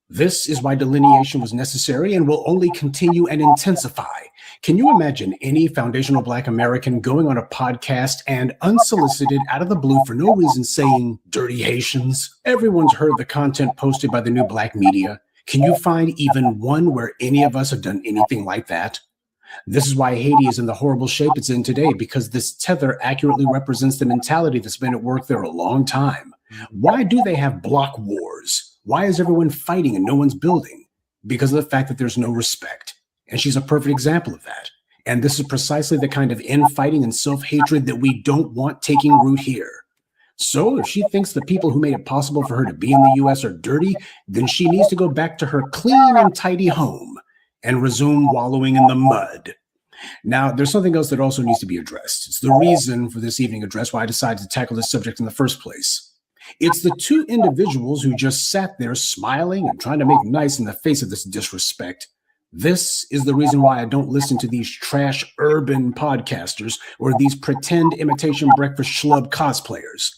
This is why delineation was necessary and will only continue and intensify. Can you imagine any foundational Black American going on a podcast and unsolicited out of the blue for no reason saying dirty Haitians? Everyone's heard the content posted by the new Blacc Media. Can you find even one where any of us have done anything like that? This is why Haiti is in the horrible shape it's in today, because this tether accurately represents the mentality that's been at work there a long time. Why do they have block wars? Why is everyone fighting and no one's building? because of the fact that there's no respect. And she's a perfect example of that. And this is precisely the kind of infighting and self-hatred that we don't want taking root here. So if she thinks the people who made it possible for her to be in the US are dirty, then she needs to go back to her clean and tidy home and resume wallowing in the mud. Now, there's something else that also needs to be addressed. It's the reason for this evening address, why I decided to tackle this subject in the first place. It's the two individuals who just sat there smiling and trying to make nice in the face of this disrespect. This is the reason why I don't listen to these trash urban podcasters or these pretend imitation breakfast schlub cosplayers.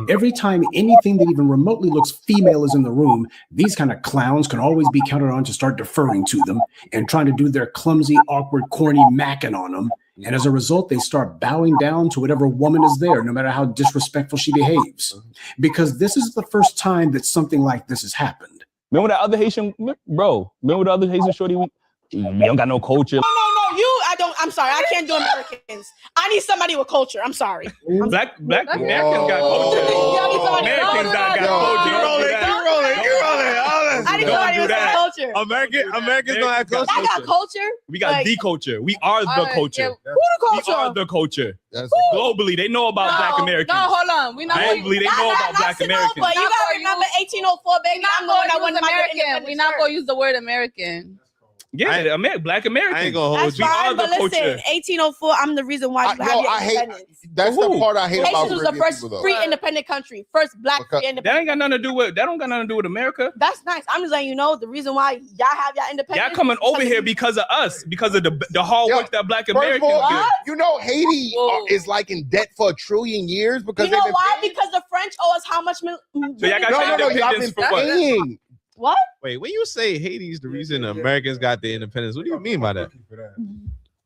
Every time anything that even remotely looks female is in the room, these kind of clowns can always be counted on to start deferring to them and trying to do their clumsy, awkward, corny macking on them. And as a result, they start bowing down to whatever woman is there, no matter how disrespectful she behaves. Because this is the first time that something like this has happened. Remember that other Haitian, bro? Remember the other Haitian shorty? We don't got no culture. No, I'm sorry. I can't do Americans. I need somebody with culture. I'm sorry. Black Americans got culture. Americans got culture. You're rolling. I need somebody with culture. Americans don't have culture. I got culture. We got the culture. We are the culture. Who the culture? We are the culture. Globally, they know about Black Americans. No, hold on. We not globally, they know about Black Americans. But you gotta remember 1804, baby. I'm the one that won American. We're not gonna use the word American. Yeah, Black Americans. I ain't gonna hold we are the listen, culture. 1804, I'm the reason why you have your independence. That's the part I hate about Haitians was the first free independent country. First Black free independent. That ain't got nothing to do with, that don't got nothing to do with America. That's nice. I'm just letting you know the reason why y'all have y'all independence. Y'all coming over here because of us, because of the hard work that Black Americans do. You know Haiti is like in debt for 1 trillion years because you know why? Because the French owe us how much? So y'all got your independence for what? paying. What? Wait, when you say Haiti's the reason Americans got their independence, what do you mean by that?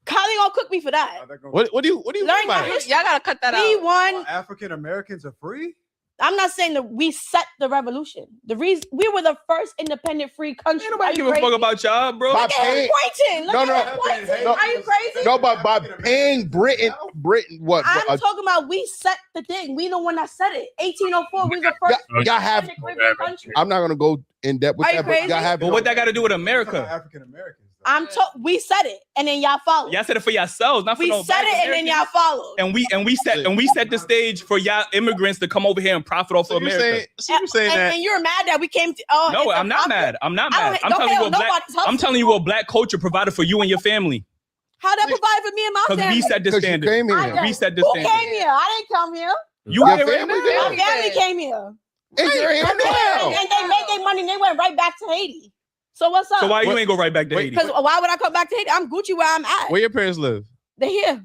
How they gonna cook me for that? What do you mean by that? Y'all gotta cut that out. We won. African Americans are free? I'm not saying that we set the revolution. The reason we were the first independent free country. Ain't nobody give a fuck about y'all, bro. Look at him pointing. Look at him pointing. Are you crazy? No, but by paying Britain, what? I'm talking about we set the thing. We the one that set it. 1804. We the first y'all have. Caribbean country. I'm not gonna go in depth with Are you that, crazy? but y'all have. But what that got to do with America? African Americans. We said it, and then y'all followed. Y'all said it for yourselves, not for no We said Black it, and then y'all followed. And we set the stage for y'all immigrants to come over here and profit off of America. And you're mad that we came to. Oh, No, I'm not mad. I'm not mad. I'm telling you what Black culture provided for you and your family. How that provided for me and my family? Because we set the standard. We set the Who standard. came here? I didn't come here. You here right now. My family came here. And you're here now. And they made their money and they went right back to Haiti. So what's up? So why you ain't go right back to Haiti? Because why would I come back to Haiti? I'm Gucci where I'm at. Where your parents live? They're here.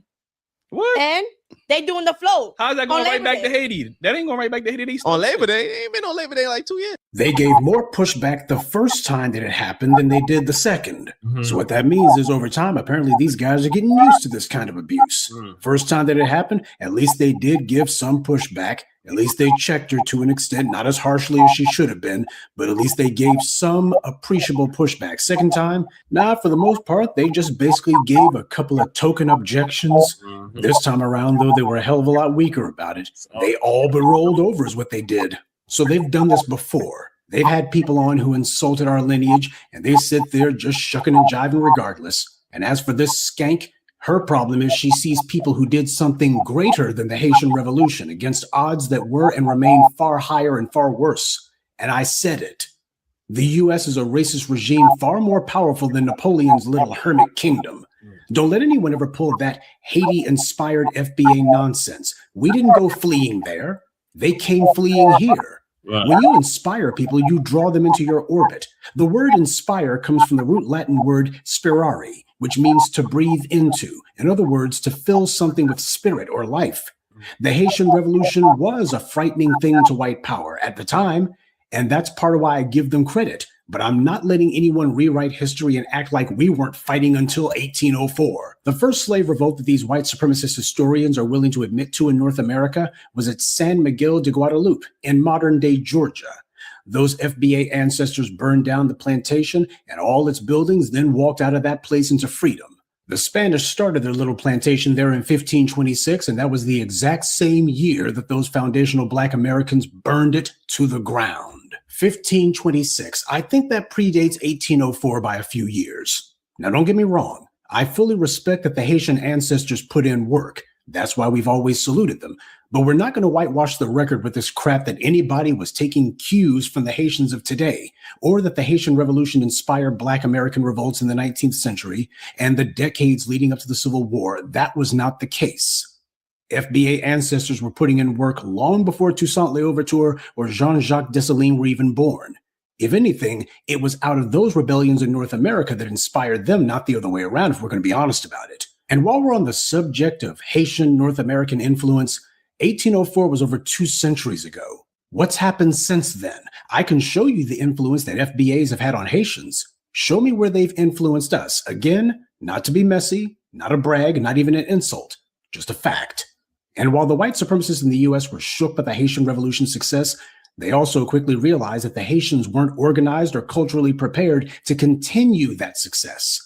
What? And they doing the float. How's that going right back to Haiti? That ain't going right back to Haiti. On Labor Day. They ain't been on Labor Day like 2 years. They gave more pushback the first time that it happened than they did the second. So what that means is over time, apparently these guys are getting used to this kind of abuse. First time that it happened, at least they did give some pushback. At least they checked her to an extent, not as harshly as she should have been, but at least they gave some appreciable pushback. Second time, for the most part, they just basically gave a couple of token objections. This time around, though, they were a hell of a lot weaker about it. They all but rolled over is what they did. So they've done this before. They've had people on who insulted our lineage, and they sit there just shucking and jiving regardless. And as for this skank, her problem is she sees people who did something greater than the Haitian Revolution against odds that were and remain far higher and far worse. And I said it. The U.S. is a racist regime far more powerful than Napoleon's little hermit kingdom. Don't let anyone ever pull that Haiti-inspired FBA nonsense. We didn't go fleeing there. They came fleeing here. When you inspire people, you draw them into your orbit. The word inspire comes from the root Latin word spirare, which means to breathe into. In other words, to fill something with spirit or life. The Haitian Revolution was a frightening thing to white power at the time, and that's part of why I give them credit. But I'm not letting anyone rewrite history and act like we weren't fighting until 1804. The first slave revolt that these white supremacist historians are willing to admit to in North America was at San Miguel de Guadalupe in modern-day Georgia. Those FBA ancestors burned down the plantation and all its buildings, then walked out of that place into freedom. The Spanish started their little plantation there in 1526, and that was the exact same year that those foundational Black Americans burned it to the ground. 1526. I think that predates 1804 by a few years. Now, don't get me wrong. I fully respect that the Haitian ancestors put in work. That's why we've always saluted them. But we're not going to whitewash the record with this crap that anybody was taking cues from the Haitians of today, or that the Haitian Revolution inspired Black American revolts in the 19th century and the decades leading up to the Civil War. That was not the case. FBA ancestors were putting in work long before Toussaint Louverture or Jean-Jacques Dessalines were even born. If anything, it was out of those rebellions in North America that inspired them, not the other way around, if we're going to be honest about it. And while we're on the subject of Haitian North American influence, 1804 was over 2 centuries ago. What's happened since then? I can show you the influence that FBAs have had on Haitians. Show me where they've influenced us. Again, not to be messy, not a brag, not even an insult, just a fact. And while the white supremacists in the US were shook by the Haitian Revolution's success, they also quickly realized that the Haitians weren't organized or culturally prepared to continue that success.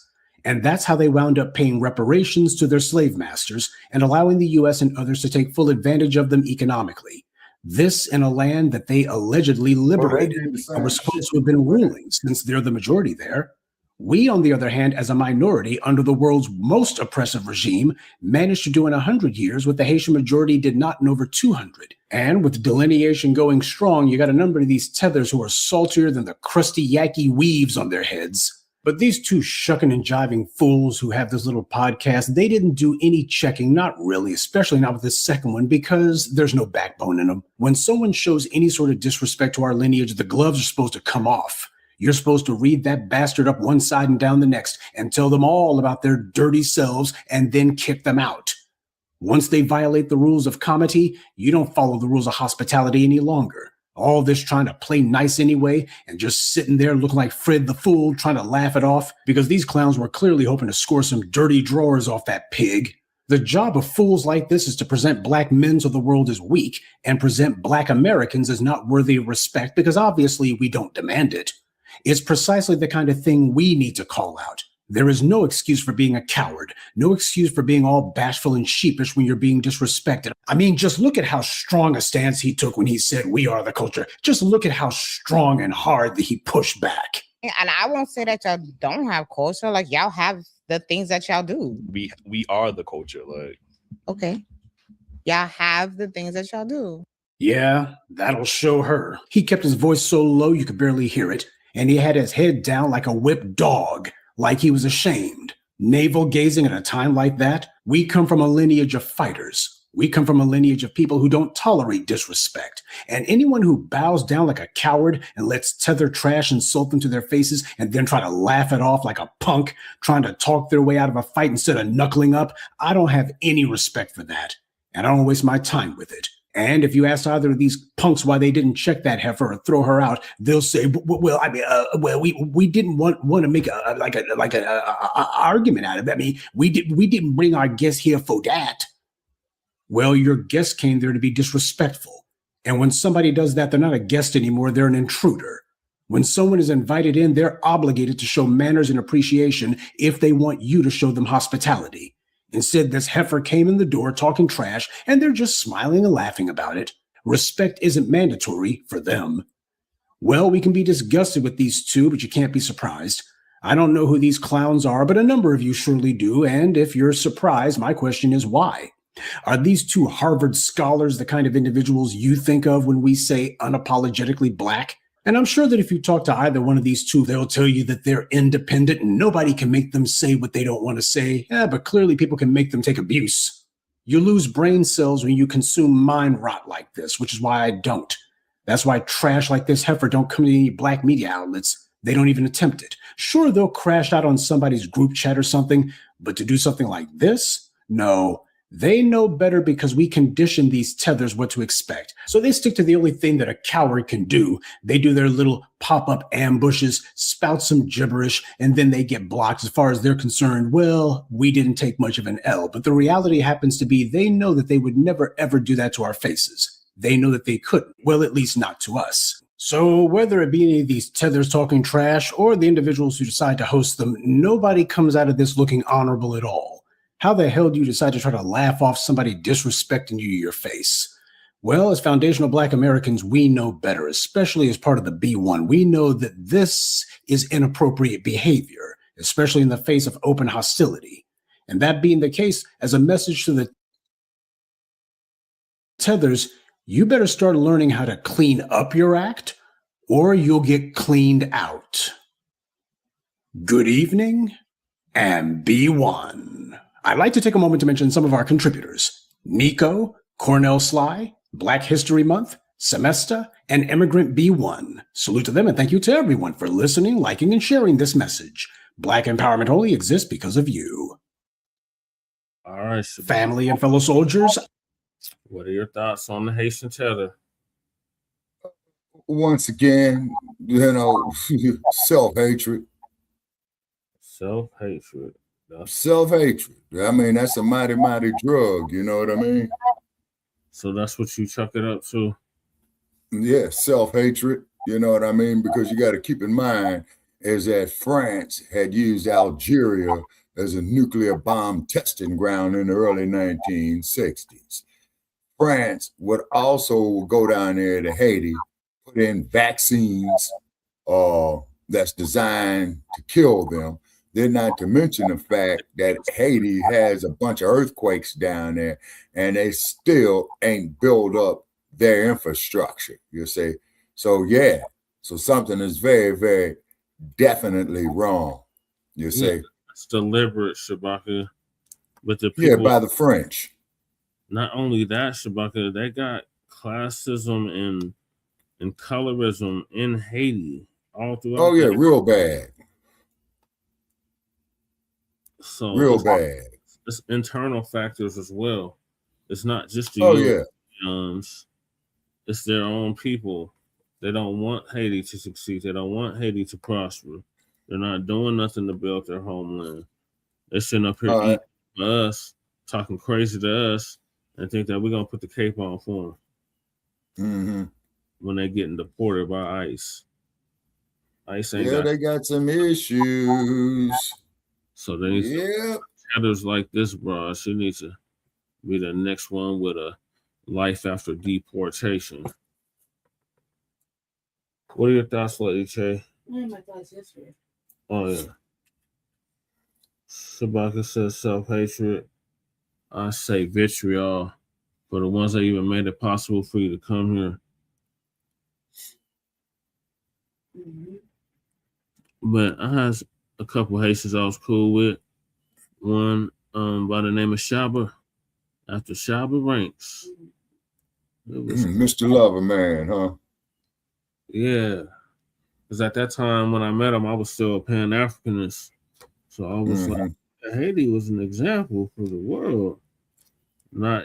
And that's how they wound up paying reparations to their slave masters and allowing the US and others to take full advantage of them economically. This in a land that they allegedly liberated and were supposed to have been ruling, since they're the majority there. We, on the other hand, as a minority under the world's most oppressive regime, managed to do in 100 years what the Haitian majority did not in over 200. And with delineation going strong, you got a number of these tethers who are saltier than the crusty Yaki weaves on their heads. But these two shucking and jiving fools who have this little podcast, they didn't do any checking, not really, especially not with this second one, because there's no backbone in them. When someone shows any sort of disrespect to our lineage, the gloves are supposed to come off. You're supposed to read that bastard up one side and down the next and tell them all about their dirty selves and then kick them out. Once they violate the rules of comity, you don't follow the rules of hospitality any longer. All this trying to play nice anyway and just sitting there looking like Fred the Fool trying to laugh it off because these clowns were clearly hoping to score some dirty drawers off that pig. The job of fools like this is to present Black men to the world as weak and present Black Americans as not worthy of respect because obviously we don't demand it. It's precisely the kind of thing we need to call out. There is no excuse for being a coward, no excuse for being all bashful and sheepish when you're being disrespected. I mean, just look at how strong a stance he took when he said, "We are the culture." Just look at how strong and hard that he pushed back. And I won't say that y'all don't have culture. Like, y'all have the things that y'all do. We are the culture. Like, okay. Y'all have the things that y'all do. Yeah, that'll show her. He kept his voice so low you could barely hear it. And he had his head down like a whipped dog, like he was ashamed. Navel gazing at a time like that. We come from a lineage of fighters. We come from a lineage of people who don't tolerate disrespect. And anyone who bows down like a coward and lets tether trash insult them to their faces and then try to laugh it off like a punk, trying to talk their way out of a fight instead of knuckling up, I don't have any respect for that. And I don't waste my time with it. And if you ask either of these punks why they didn't check that heifer or throw her out, they'll say, "Well, I mean, we didn't want to make a argument out of it. I mean, we didn't bring our guests here for that." Well, your guest came there to be disrespectful, and when somebody does that, they're not a guest anymore; they're an intruder. When someone is invited in, they're obligated to show manners and appreciation if they want you to show them hospitality. Instead, this heifer came in the door talking trash, and they're just smiling and laughing about it. Respect isn't mandatory for them. Well, we can be disgusted with these two, but you can't be surprised. I don't know who these clowns are, but a number of you surely do, and if you're surprised, my question is why? Are these two Harvard scholars the kind of individuals you think of when we say unapologetically Black? And I'm sure that if you talk to either one of these two, they'll tell you that they're independent and nobody can make them say what they don't want to say. Yeah, but clearly people can make them take abuse. You lose brain cells when you consume mind rot like this, which is why I don't. That's why trash like this heifer don't come to any Blacc Media outlets. They don't even attempt it. Sure, they'll crash out on somebody's group chat or something, but to do something like this? No. They know better because we condition these tethers what to expect. So they stick to the only thing that a coward can do. They do their little pop-up ambushes, spout some gibberish, and then they get blocked. As far as they're concerned, well, we didn't take much of an L. But the reality happens to be they know that they would never, ever do that to our faces. They know that they couldn't. Well, at least not to us. So whether it be any of these tethers talking trash or the individuals who decide to host them, nobody comes out of this looking honorable at all. How the hell do you decide to try to laugh off somebody disrespecting you to your face? Well, as foundational Black Americans, we know better, especially as part of the B1. We know that this is inappropriate behavior, especially in the face of open hostility. And that being the case, as a message to the tethers, you better start learning how to clean up your act, or you'll get cleaned out. Good evening, and B1. I'd like to take a moment to mention some of our contributors: Nico, Cornell Sly, Black History Month, Semester, and Immigrant B1. Salute to them, and thank you to everyone for listening, liking, and sharing this message. Black empowerment only exists because of you. All right, family and fellow soldiers. What are your thoughts on the Haitian tether? Once again, self-hatred. Self-hatred. Self-hatred. I mean, that's a mighty, mighty drug. You know what I mean? So that's what you chuck it up to? Yeah, self-hatred. You know what I mean? Because you got to keep in mind is that France had used Algeria as a nuclear bomb testing ground in the early 1960s. France would also go down there to Haiti, put in vaccines that's designed to kill them. Then not to mention the fact that Haiti has a bunch of earthquakes down there and they still ain't built up their infrastructure, you see. So yeah, so something is very, very definitely wrong, you see. Yeah, it's deliberate, Shabaka. But the people, yeah, by the French. Not only that, Shabaka, they got classism and colorism in Haiti all throughout. Oh yeah, real bad. So real bad. It's internal factors as well. It's not just the Europeans. It's their own people. They don't want Haiti to succeed. They don't want Haiti to prosper. They're not doing nothing to build their homeland. They're sitting up here eating for us, talking crazy to us, and think that we're gonna put the cape on for them when they're getting deported by ICE. ICE ain't they got some issues. So they need others like this, bro. She needs to be the next one with a life after deportation. What are your thoughts, Lady Che? My thoughts yesterday. Oh yeah. Shabaka says self-hatred. I say vitriol for the ones that even made it possible for you to come here. But I had a couple Haitians I was cool with. One by the name of Shaba, after Shaba Ranks. Mr. Lover Man, huh? Yeah. Because at that time when I met him, I was still a Pan-Africanist. So I was like, Haiti was an example for the world. Not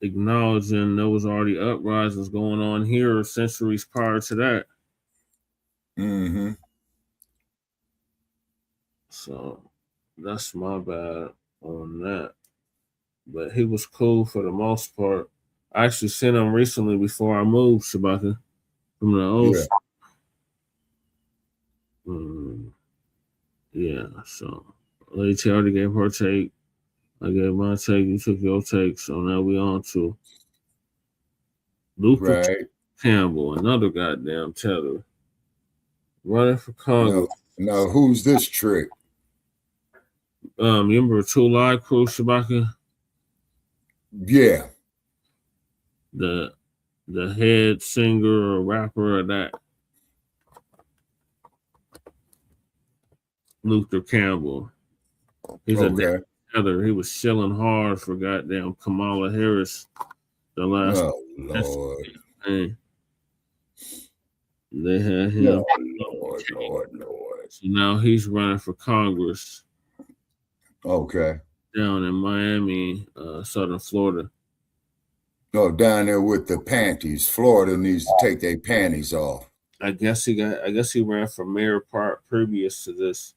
acknowledging there was already uprisings going on here centuries prior to that. So that's my bad on that. But he was cool for the most part. I actually seen him recently before I moved, Shabaka, from the ocean. Yeah, so Lady T already gave her take. I gave my take. You took your take. So now we on to Luther Campbell, another goddamn tether, running for Congress. Now who's this trick? You remember Two Live Crew, Shabaka? Yeah. The head singer or rapper of that. Luther Campbell. He's a tether. He was shilling hard for goddamn Kamala Harris the last. Oh Lord. They had him. Lord. So now he's running for Congress. Okay. Down in Miami, southern Florida. No, down there with the panties. Florida needs to take their panties off. I guess he ran for mayor part previous to this.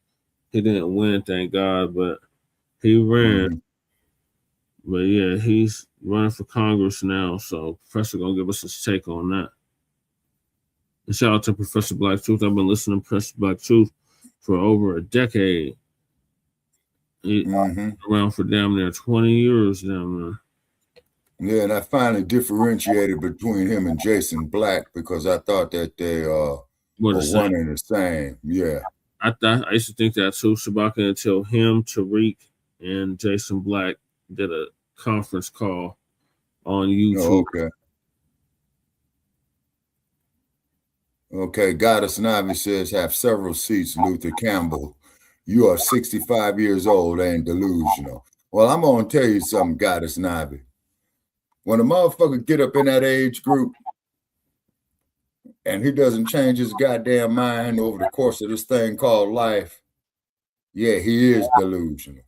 He didn't win, thank God, but he ran. But yeah, he's running for Congress now. So Professor gonna give us his take on that. And shout out to Professor Black Truth. I've been listening to Professor Black Truth for over a decade. He's around for damn near 20 years down there. Yeah, and I finally differentiated between him and Jason Blacc because I thought that they were one and the same. Yeah. I used to think that too, Shabaka, until him, Tariq, and Jason Blacc did a conference call on YouTube. Oh, okay. Okay, Goddess Navi says, have several seats, Luther Campbell. You are 65 years old and delusional. Well, I'm going to tell you something, Goddess Navi. When a motherfucker get up in that age group and he doesn't change his goddamn mind over the course of this thing called life, yeah, he is delusional.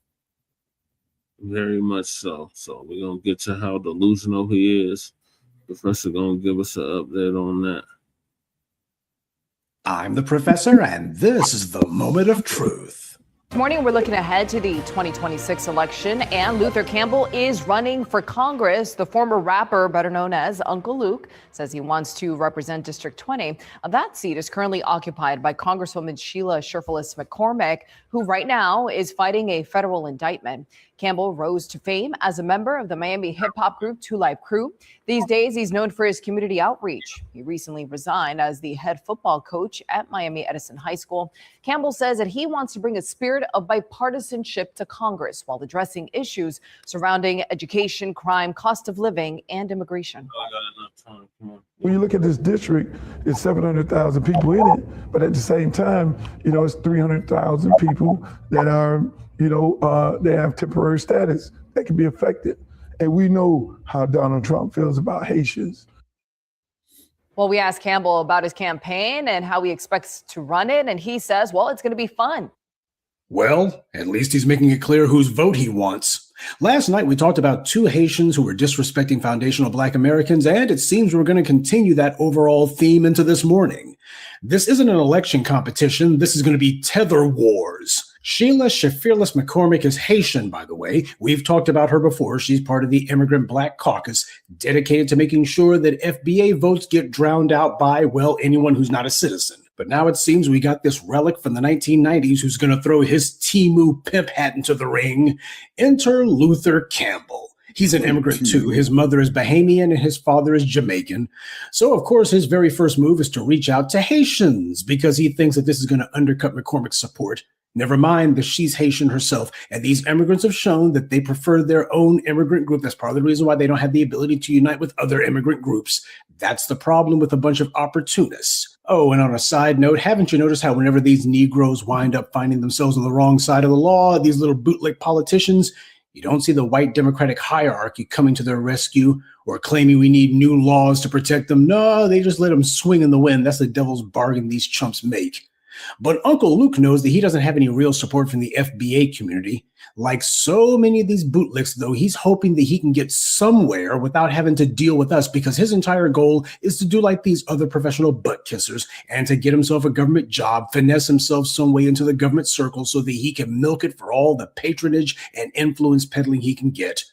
Very much so. So we're going to get to how delusional he is. Professor going to give us an update on that. I'm the professor, and this is the moment of truth. This morning, we're looking ahead to the 2026 election, and Luther Campbell is running for Congress. The former rapper, better known as Uncle Luke, says he wants to represent District 20. That seat is currently occupied by Congresswoman Sheila Sherfilis McCormick, who right now is fighting a federal indictment. Campbell rose to fame as a member of the Miami hip-hop group 2 Live Crew. These days, he's known for his community outreach. He recently resigned as the head football coach at Miami Edison High School. Campbell says that he wants to bring a spirit of bipartisanship to Congress while addressing issues surrounding education, crime, cost of living, and immigration. When you look at this district, it's 700,000 people in it, but at the same time, it's 300,000 people that are, they have temporary status that can be affected. And we know how Donald Trump feels about Haitians. Well, we asked Campbell about his campaign and how he expects to run it, and he says, well, it's going to be fun. Well, at least he's making it clear whose vote he wants. Last night, we talked about 2 Haitians who were disrespecting foundational Black Americans, and it seems we're going to continue that overall theme into this morning. This isn't an election competition. This is going to be tether wars. Sheila Sherfilis McCormick is Haitian, by the way. We've talked about her before. She's part of the Immigrant Black Caucus, dedicated to making sure that FBA votes get drowned out by, well, anyone who's not a citizen. But now it seems we got this relic from the 1990s who's going to throw his Timu pimp hat into the ring. Enter Luther Campbell. He's an immigrant too. His mother is Bahamian and his father is Jamaican. So, of course, his very first move is to reach out to Haitians because he thinks that this is going to undercut McCormick's support. Never mind that she's Haitian herself, and these immigrants have shown that they prefer their own immigrant group. That's part of the reason why they don't have the ability to unite with other immigrant groups. That's the problem with a bunch of opportunists. Oh, and on a side note, haven't you noticed how whenever these Negroes wind up finding themselves on the wrong side of the law, these little bootleg politicians, you don't see the white Democratic hierarchy coming to their rescue or claiming we need new laws to protect them. No, they just let them swing in the wind. That's the devil's bargain these chumps make. But Uncle Luke knows that he doesn't have any real support from the FBA community. Like so many of these bootlicks, though, he's hoping that he can get somewhere without having to deal with us because his entire goal is to do like these other professional butt kissers and to get himself a government job, finesse himself some way into the government circle so that he can milk it for all the patronage and influence peddling he can get.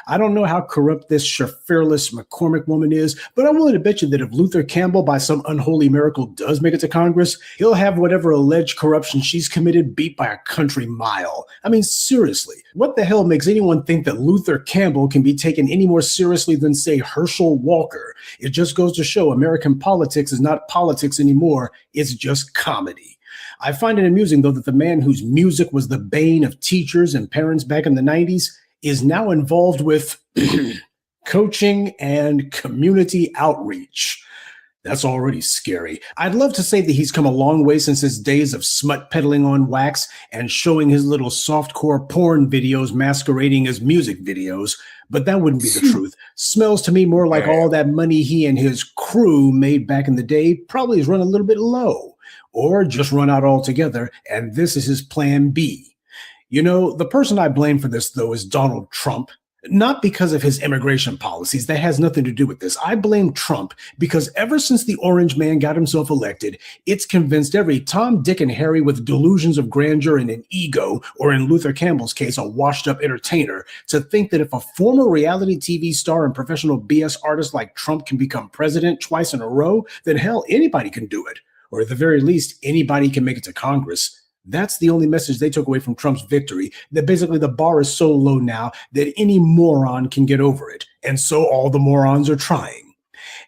I don't know how corrupt this Sherfilis McCormick woman is, but I'm willing to bet you that if Luther Campbell, by some unholy miracle, does make it to Congress, he'll have whatever alleged corruption she's committed beat by a country mile. I mean, seriously, what the hell makes anyone think that Luther Campbell can be taken any more seriously than, say, Herschel Walker? It just goes to show American politics is not politics anymore. It's just comedy. I find it amusing, though, that the man whose music was the bane of teachers and parents back in the 90s is now involved with coaching and community outreach. That's already scary. I'd love to say that he's come a long way since his days of smut peddling on wax and showing his little softcore porn videos masquerading as music videos, but that wouldn't be the truth. Smells to me more like all that money he and his crew made back in the day probably has run a little bit low, or just run out altogether, and this is his plan B. You know, the person I blame for this, though, is Donald Trump. Not because of his immigration policies. That has nothing to do with this. I blame Trump because ever since the orange man got himself elected, it's convinced every Tom, Dick, and Harry with delusions of grandeur and an ego, or in Luther Campbell's case, a washed-up entertainer, to think that if a former reality TV star and professional BS artist like Trump can become president twice in a row, then hell, anybody can do it. Or at the very least, anybody can make it to Congress. That's the only message they took away from Trump's victory, that basically the bar is so low now that any moron can get over it. And so all the morons are trying.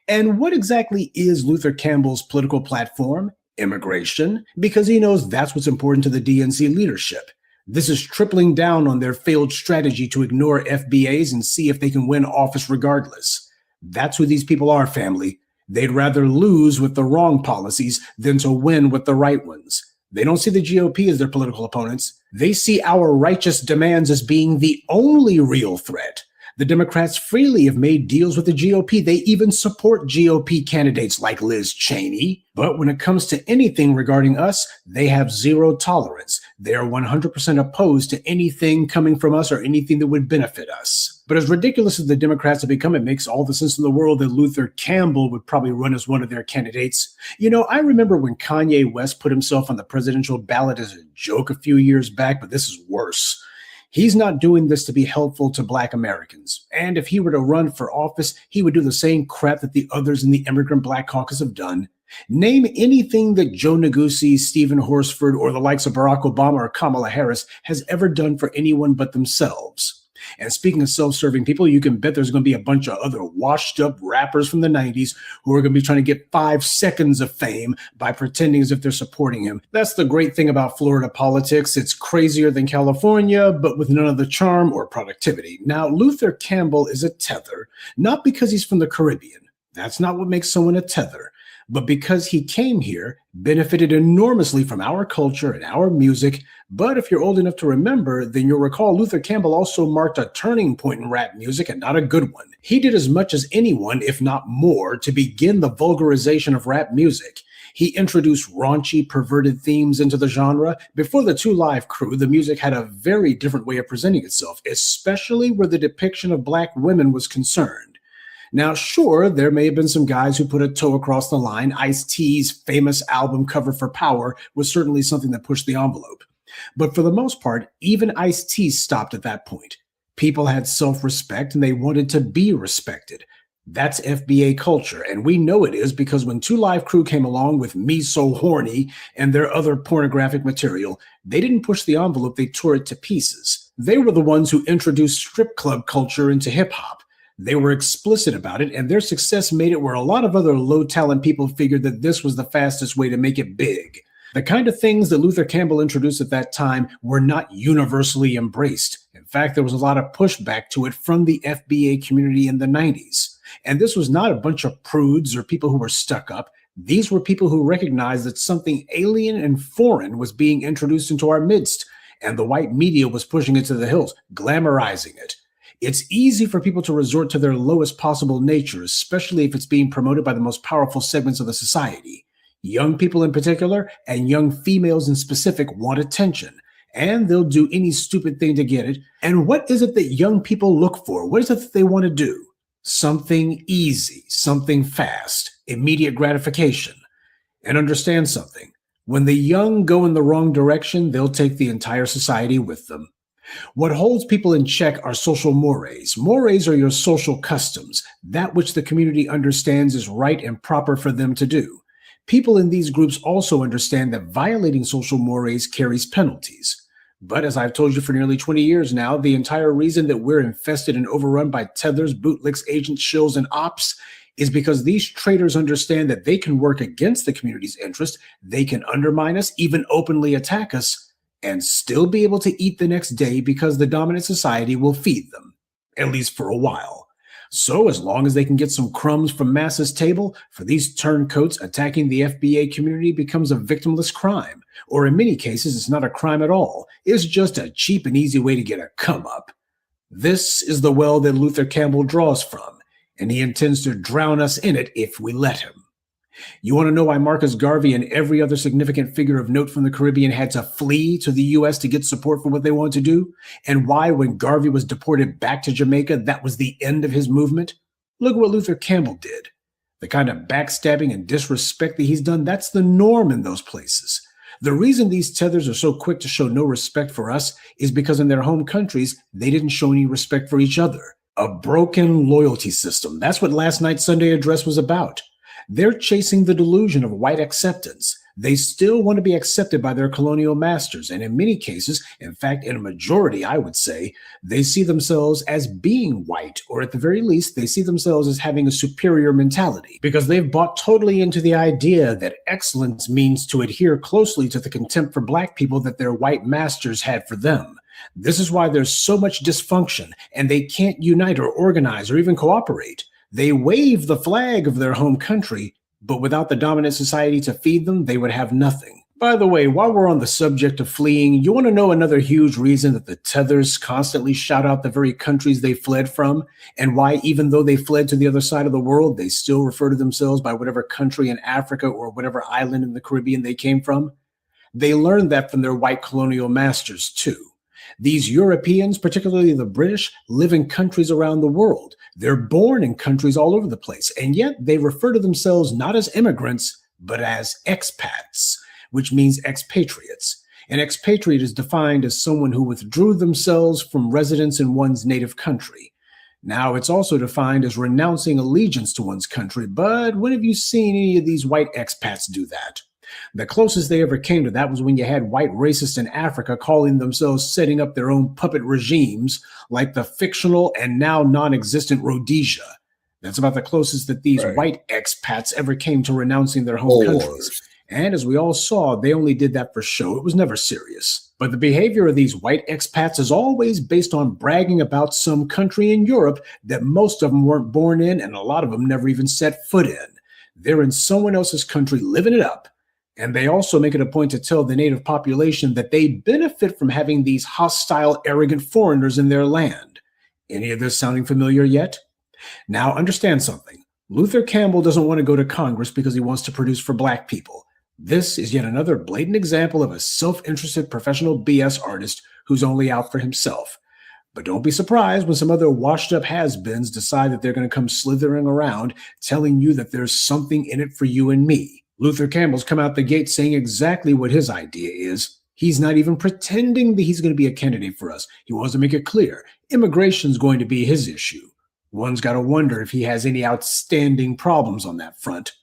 And what exactly is Luther Campbell's political platform? Immigration, because he knows that's what's important to the DNC leadership. This is tripling down on their failed strategy to ignore FBAs and see if they can win office regardless. That's who these people are, family. They'd rather lose with the wrong policies than to win with the right ones. They don't see the GOP as their political opponents. They see our righteous demands as being the only real threat. The Democrats freely have made deals with the GOP. They even support GOP candidates like Liz Cheney. But when it comes to anything regarding us, they have zero tolerance. They are 100% opposed to anything coming from us or anything that would benefit us. But as ridiculous as the Democrats have become, it makes all the sense in the world that Luther Campbell would probably run as one of their candidates. You know, I remember when Kanye West put himself on the presidential ballot as a joke a few years back, but this is worse. He's not doing this to be helpful to Black Americans. And if he were to run for office, he would do the same crap that the others in the Immigrant Black Caucus have done. Name anything that Joe Neguse, Stephen Horsford, or the likes of Barack Obama or Kamala Harris has ever done for anyone but themselves. And speaking of self-serving people, you can bet there's going to be a bunch of other washed-up rappers from the 90s who are going to be trying to get 5 seconds of fame by pretending as if they're supporting him. That's the great thing about Florida politics. It's crazier than California, but with none of the charm or productivity. Now, Luther Campbell is a tether, not because he's from the Caribbean. That's not what makes someone a tether. But because he came here, benefited enormously from our culture and our music. But if you're old enough to remember, then you'll recall Luther Campbell also marked a turning point in rap music, and not a good one. He did as much as anyone, if not more, to begin the vulgarization of rap music. He introduced raunchy, perverted themes into the genre. Before the Two Live Crew, the music had a very different way of presenting itself, especially where the depiction of Black women was concerned. Now, sure, there may have been some guys who put a toe across the line. Ice-T's famous album cover for Power was certainly something that pushed the envelope. But for the most part, even Ice-T stopped at that point. People had self-respect and they wanted to be respected. That's FBA culture, and we know it is because when Two Live Crew came along with Me So Horny and their other pornographic material, they didn't push the envelope, they tore it to pieces. They were the ones who introduced strip club culture into hip-hop. They were explicit about it, and their success made it where a lot of other low-talent people figured that this was the fastest way to make it big. The kind of things that Luther Campbell introduced at that time were not universally embraced. In fact, there was a lot of pushback to it from the FBA community in the 90s. And this was not a bunch of prudes or people who were stuck up. These were people who recognized that something alien and foreign was being introduced into our midst, and the white media was pushing it to the hills, glamorizing it. It's easy for people to resort to their lowest possible nature, especially if it's being promoted by the most powerful segments of the society. Young people in particular, and young females in specific, want attention, and they'll do any stupid thing to get it. And what is it that young people look for? What is it that they want to do? Something easy, something fast, immediate gratification. And understand something. When the young go in the wrong direction, they'll take the entire society with them. What holds people in check are social mores. Mores are your social customs, that which the community understands is right and proper for them to do. People in these groups also understand that violating social mores carries penalties. But as I've told you for nearly 20 years now, the entire reason that we're infested and overrun by tethers, bootlicks, agents, shills, and ops is because these traitors understand that they can work against the community's interest, they can undermine us, even openly attack us, and still be able to eat the next day because the dominant society will feed them, at least for a while. So as long as they can get some crumbs from Massa's table, for these turncoats, attacking the FBA community becomes a victimless crime. Or in many cases, it's not a crime at all. It's just a cheap and easy way to get a come-up. This is the well that Luther Campbell draws from, and he intends to drown us in it if we let him. You want to know why Marcus Garvey and every other significant figure of note from the Caribbean had to flee to the U.S. to get support for what they wanted to do? And why, when Garvey was deported back to Jamaica, that was the end of his movement? Look at what Luther Campbell did. The kind of backstabbing and disrespect that he's done, that's the norm in those places. The reason these tethers are so quick to show no respect for us is because in their home countries, they didn't show any respect for each other. A broken loyalty system. That's what last night's Sunday address was about. They're chasing the delusion of white acceptance. They still want to be accepted by their colonial masters. And in many cases, in fact, in a majority, I would say, they see themselves as being white, or at the very least, they see themselves as having a superior mentality because they've bought totally into the idea that excellence means to adhere closely to the contempt for Black people that their white masters had for them. This is why there's so much dysfunction, and they can't unite or organize or even cooperate. They wave the flag of their home country, but without the dominant society to feed them, they would have nothing. By the way, while we're on the subject of fleeing, you want to know another huge reason that the tethers constantly shout out the very countries they fled from, and why even though they fled to the other side of the world, they still refer to themselves by whatever country in Africa or whatever island in the Caribbean they came from? They learned that from their white colonial masters too. These Europeans, particularly the British, live in countries around the world. They're born in countries all over the place, and yet they refer to themselves not as immigrants, but as expats, which means expatriates. An expatriate is defined as someone who withdrew themselves from residence in one's native country. Now, it's also defined as renouncing allegiance to one's country, but when have you seen any of these white expats do that? The closest they ever came to that was when you had white racists in Africa calling themselves setting up their own puppet regimes, like the fictional and now non-existent Rhodesia. That's about the closest that these white expats ever came to renouncing their home countries. And as we all saw, they only did that for show. It was never serious. But the behavior of these white expats is always based on bragging about some country in Europe that most of them weren't born in, and a lot of them never even set foot in. They're in someone else's country living it up. And they also make it a point to tell the native population that they benefit from having these hostile, arrogant foreigners in their land. Any of this sounding familiar yet? Now understand something. Luther Campbell doesn't want to go to Congress because he wants to produce for Black people. This is yet another blatant example of a self-interested professional BS artist who's only out for himself. But don't be surprised when some other washed-up has-beens decide that they're going to come slithering around telling you that there's something in it for you and me. Luther Campbell's come out the gate saying exactly what his idea is. He's not even pretending that he's going to be a candidate for us. He wants to make it clear. Immigration's going to be his issue. One's got to wonder if he has any outstanding problems on that front.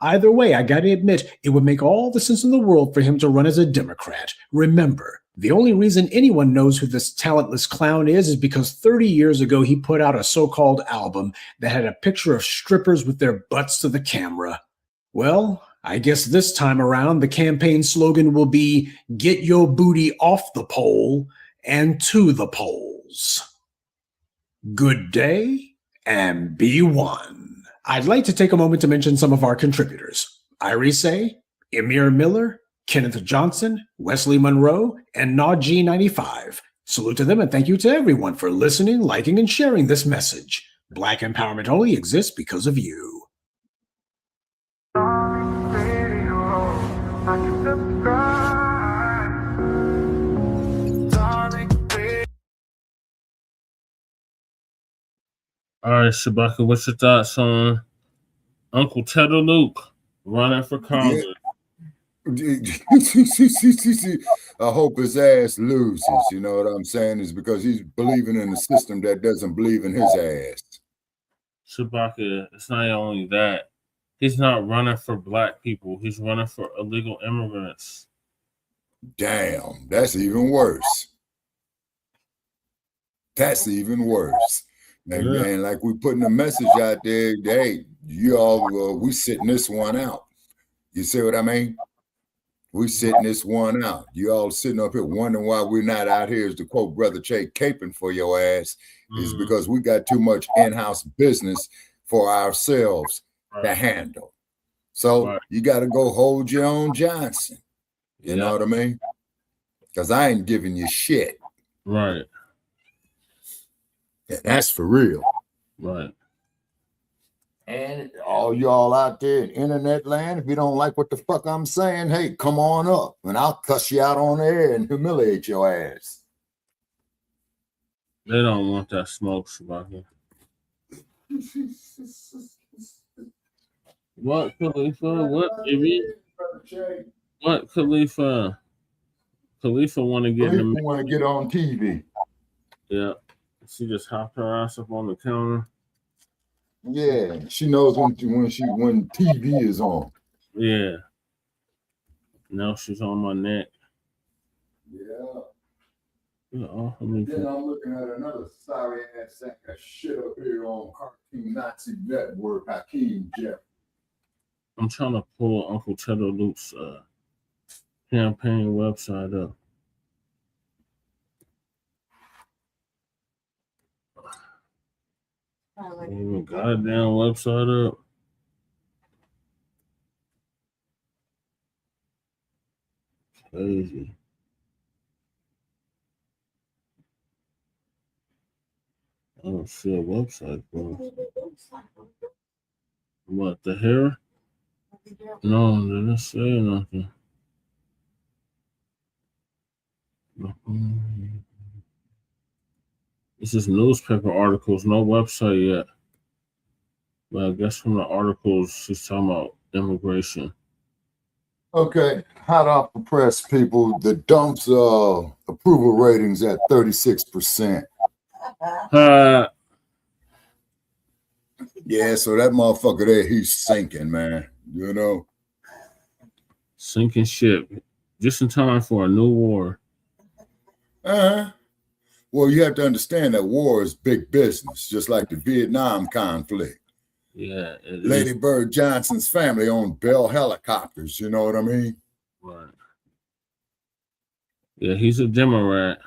Either way, I got to admit, it would make all the sense in the world for him to run as a Democrat. Remember, the only reason anyone knows who this talentless clown is because 30 years ago he put out a so-called album that had a picture of strippers with their butts to the camera. Well, I guess this time around the campaign slogan will be, "Get your booty off the pole and to the polls." Good day and be one. I'd like to take a moment to mention some of our contributors. Irise, Emir Miller, Kenneth Johnson, Wesley Monroe, and Naji95. Salute to them and thank you to everyone for listening, liking, and sharing this message. Black empowerment only exists because of you. All right, Shabaka, what's your thoughts on Uncle Ted or Luke running for Congress? I hope his ass loses. You know what I'm saying? Is because he's believing in a system that doesn't believe in his ass. Shabaka, it's not only that. He's not running for Black people. He's running for illegal immigrants. Damn, that's even worse. That's even worse. And like we putting a message out there, hey, you all, we sitting this one out. You see what I mean? We sitting this one out. You all sitting up here wondering why we're not out here, is to quote Brother Che, caping for your ass, is because we got too much in-house business for ourselves to handle. So you got to go hold your own Johnson. You know what I mean? Because I ain't giving you shit. Right. Yeah, that's for real. Right. And all y'all out there in internet land, if you don't like what the fuck I'm saying, hey, come on up and I'll cuss you out on air and humiliate your ass. They don't want that smoke, Shabaka. What, Khalifa? What, baby? What, Khalifa? Khalifa want to get Khalifa want to get on TV. Yeah. She just hopped her ass up on the counter. Yeah, she knows when TV is on. Yeah. Now she's on my neck. Yeah. Oh, Then I'm looking at another sorry ass sack of shit up here on Cartoon Nazi Network, Hakeem Jeff. I'm trying to pull Uncle Cheddar Luke's campaign website up. Even goddamn website up. Crazy. I don't see a website, bro. What, the hair? No, they didn't say nothing. This is newspaper articles, no website yet. But I guess from the articles, she's talking about immigration. Okay, hot off the press, people. The dumps approval ratings at 36%. Yeah, so that motherfucker there, he's sinking, man. You know, Sinking ship, just in time for a new war. Well, you have to understand that war is big business, just like the Vietnam conflict. Yeah, Lady Bird Johnson's family owned Bell helicopters. You know what I mean? Right. Yeah, he's a Democrat.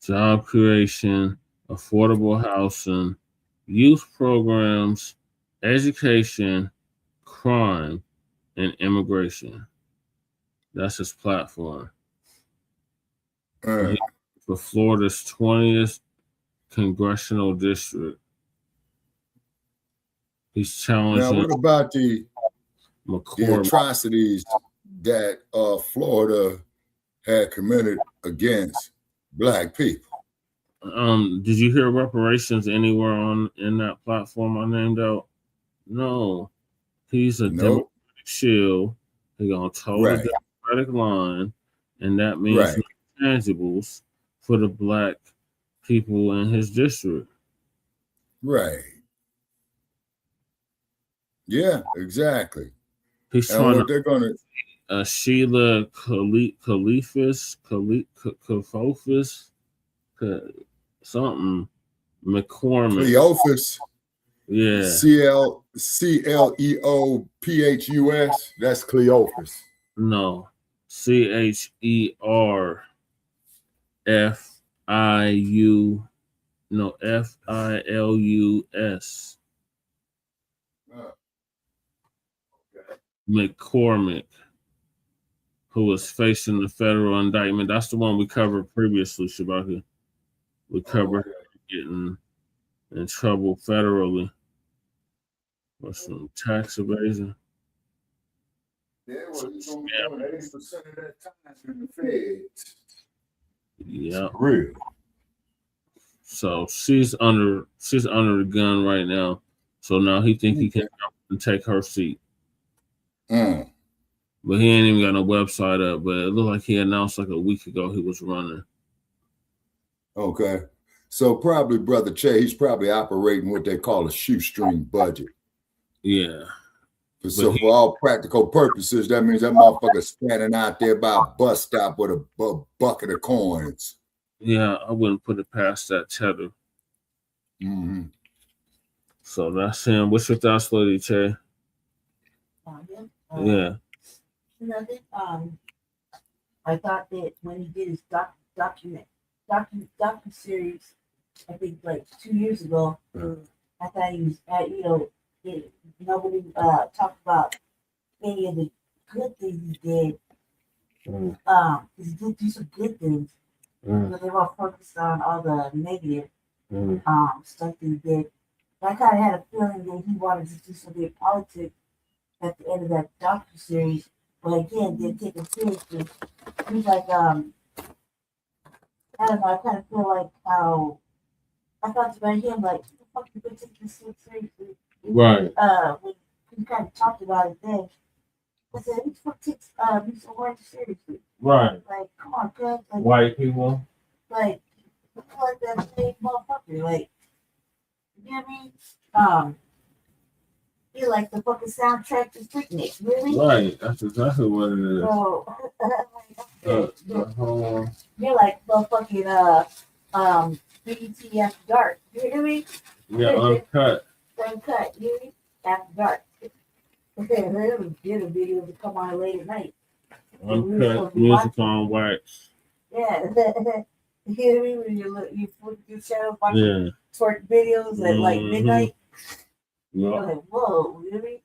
Job creation, affordable housing, youth programs, education, crime, and immigration. That's his platform. For Florida's 20th congressional district. He's challenging. Now, what about the atrocities that Florida had committed against Black people? Did you hear reparations anywhere in that platform I named out? No. He's a Democratic shield. He's gonna toe the Democratic line, and that means no tangibles for the Black people in his district. Right. Yeah, exactly. He's and trying what they're gonna Sheila Khalifis, something McCormick. Cleophas. Yeah. Cleophus. That's Cleophas. No. Filus. McCormick, who was facing the federal indictment. That's the one we covered previously, Shabaka. We covered getting in trouble federally for some tax evasion. Yeah, well, he's only doing 80% of that time in the feds. Yeah. Real. So she's under the gun right now. So now he think he can come and take her seat. But he ain't even got no website up. But it looked like he announced like a week ago he was running. Okay. So probably Brother Che, he's probably operating what they call a shoestring budget. Yeah. So for all practical purposes, that means that motherfucker's standing out there by a bus stop with a bucket of coins. Yeah, I wouldn't put it past that cheddar. So that's him. What's your thoughts, Lady Che? Yeah. Nothing. I thought that when he did his docu-series, I think like 2 years ago, I thought he was, nobody talked about any of the good things he did. He did do some good things, but they were focused on all the negative stuff that he did. I kind of had a feeling that he wanted to do something politics at the end of that docu-series, but again, didn't take it seriously. He's like, I don't know, I kind of feel like how I thought about him, like, the fuck you gonna take this so seriously? Right. When he kind of talked about it then, I said, who the fuck takes these awards seriously? Right. Like, come on, cuz. Like, White people. Like that same motherfucker, like, you know what I mean? You're like the fucking soundtrack to picnic, really? Right. That's exactly what it is. So, you're like the fucking BET After Dark. You hear me? Yeah, uncut. Uncut, you hear me? After Dark. Okay, they're the video to come on late at night. Uncut music on wax. Yeah. You hear me? When you flip your channel, watching Yeah. twerk videos at like midnight. Yeah. You're like, whoa, you hear me?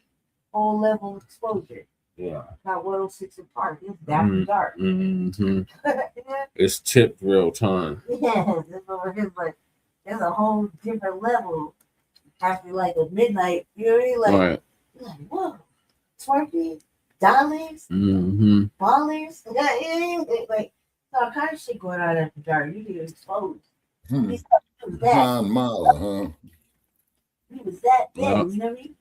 Whole level exposure. Yeah. Not 106 in Park. It's After Dark. Mm-hmm. Yeah. It's tipped real time. Yeah, it's like there's a whole different level after like a midnight. You know what I mean? Like, Right. you're like, whoa, twerking, dollars, Mm-hmm. ballers. Like, all kind of shit going on after dark. You get exposed. He was that. John Mahler, huh? He was that bad, Yeah. you know what I mean?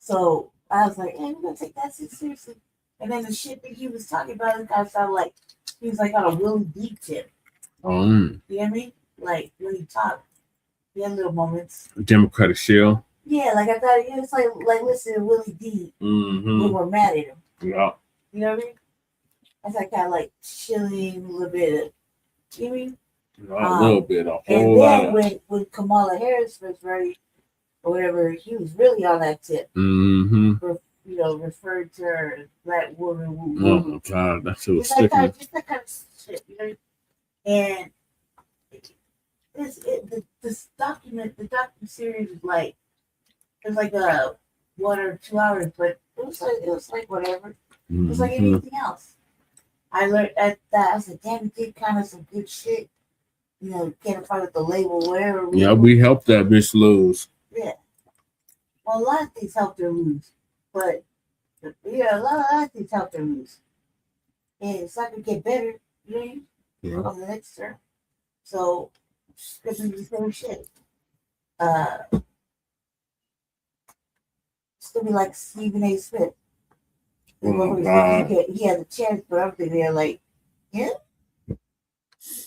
So I was like, hey, we're gonna take that shit seriously. And then the shit that he was talking about, it kind of sounded like he was like on a Willie D tip. You know what I mean? Like when he talked, he had little moments. Democratic Shield. Yeah, like I thought it was like listen to Willie D Mm-hmm. when we're mad at him. Yeah. You know what I mean? That's like kind of like chilling a little bit. You know what I mean? A little bit, a And whole lot. then when Kamala Harris was very, or whatever, he was really on that tip. Mm-hmm. You know, referred to her as Black woman. Oh my God, that shit was Just that kind sickening. of shit, you know. And this document, the document series is like, it was like 1 or 2 hours, but it was like whatever. It was like anything else. I learned at that. I was like, damn, it did kind of some good shit. You know, can't find with the label, whatever. Yeah, we helped that bitch lose. Yeah. Well, a lot of things helped her lose, but yeah, a lot of things helped her lose. And it's not gonna get better, you know what I mean? Yeah. On the next term. So this is the same shit. It's gonna be like Stephen A. Smith. Oh my God. He had a chance, but I'm thinking they're like, yeah.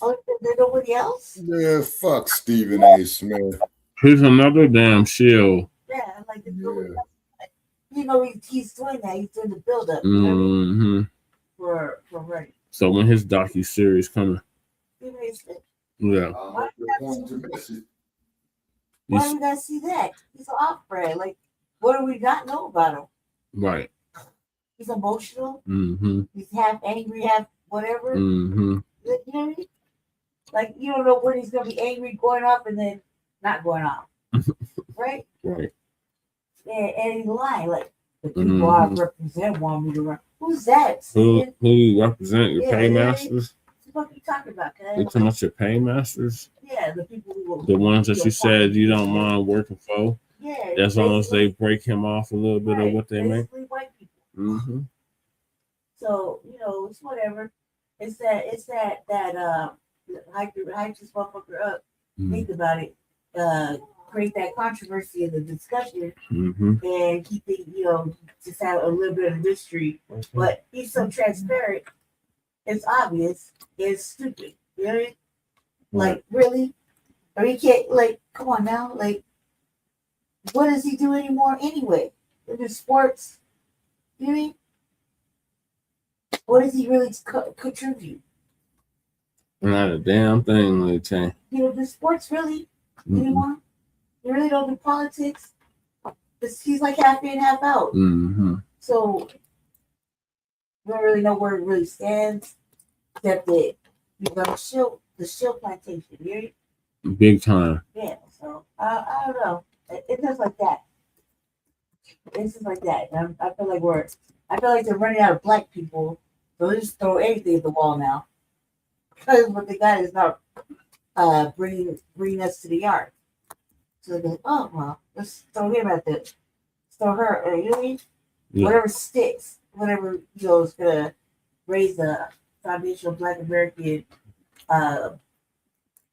Oh, there's nobody else? Yeah, fuck Stephen A. Smith. Here's another damn shield. Yeah, like the you know, he's doing that. He's doing the build up Mm-hmm. for running. So when his docu-series coming? Stephen A. Smith. Yeah. Why do we gotta see that? He's an off-brand. Like, what do we not know about him? Right. He's emotional. Mm-hmm. He's half angry, half whatever. Mm-hmm. You know what I mean? Like, you don't know when he's gonna be angry, going off, and then not going off. Right? Right. Yeah, and he's lying. Like, the people I represent want me to run. Who's that? Who you represent? Your Yeah, paymasters? What the fuck you talking about? You talking about your paymasters? Yeah, the people who The ones that you said you don't mind working for? Yeah. As long as they break him off a little bit of what they make? basically white people. Mm-hmm. So, you know, it's whatever. It's that hype this motherfucker up. Think about it. Create that controversy in the discussion and keep it, you know, just have a little bit of mystery. But he's so transparent, it's obvious, it's stupid. You know what I mean? Like, really? Or he can't, like, come on now. Like, what does he do anymore anyway? In the sports, you know what I mean? What does he really contribute? Not a damn thing, Lil Tay. You know, the sports really anymore? You really don't do politics? He's like half in, half out. Mm-hmm. So, we don't really know where it really stands. Except that you got the shill plantation, you know? Big time. Yeah, so I don't know. It's just like that. It's just like that. And I feel like they're running out of black people, so they just throw anything at the wall now. Because what they got is not bringing us to the yard. So they're like, oh well, let's throw him at this. Throw her, you know what I mean? Yeah. Whatever sticks, whatever you know is gonna raise the foundational Black American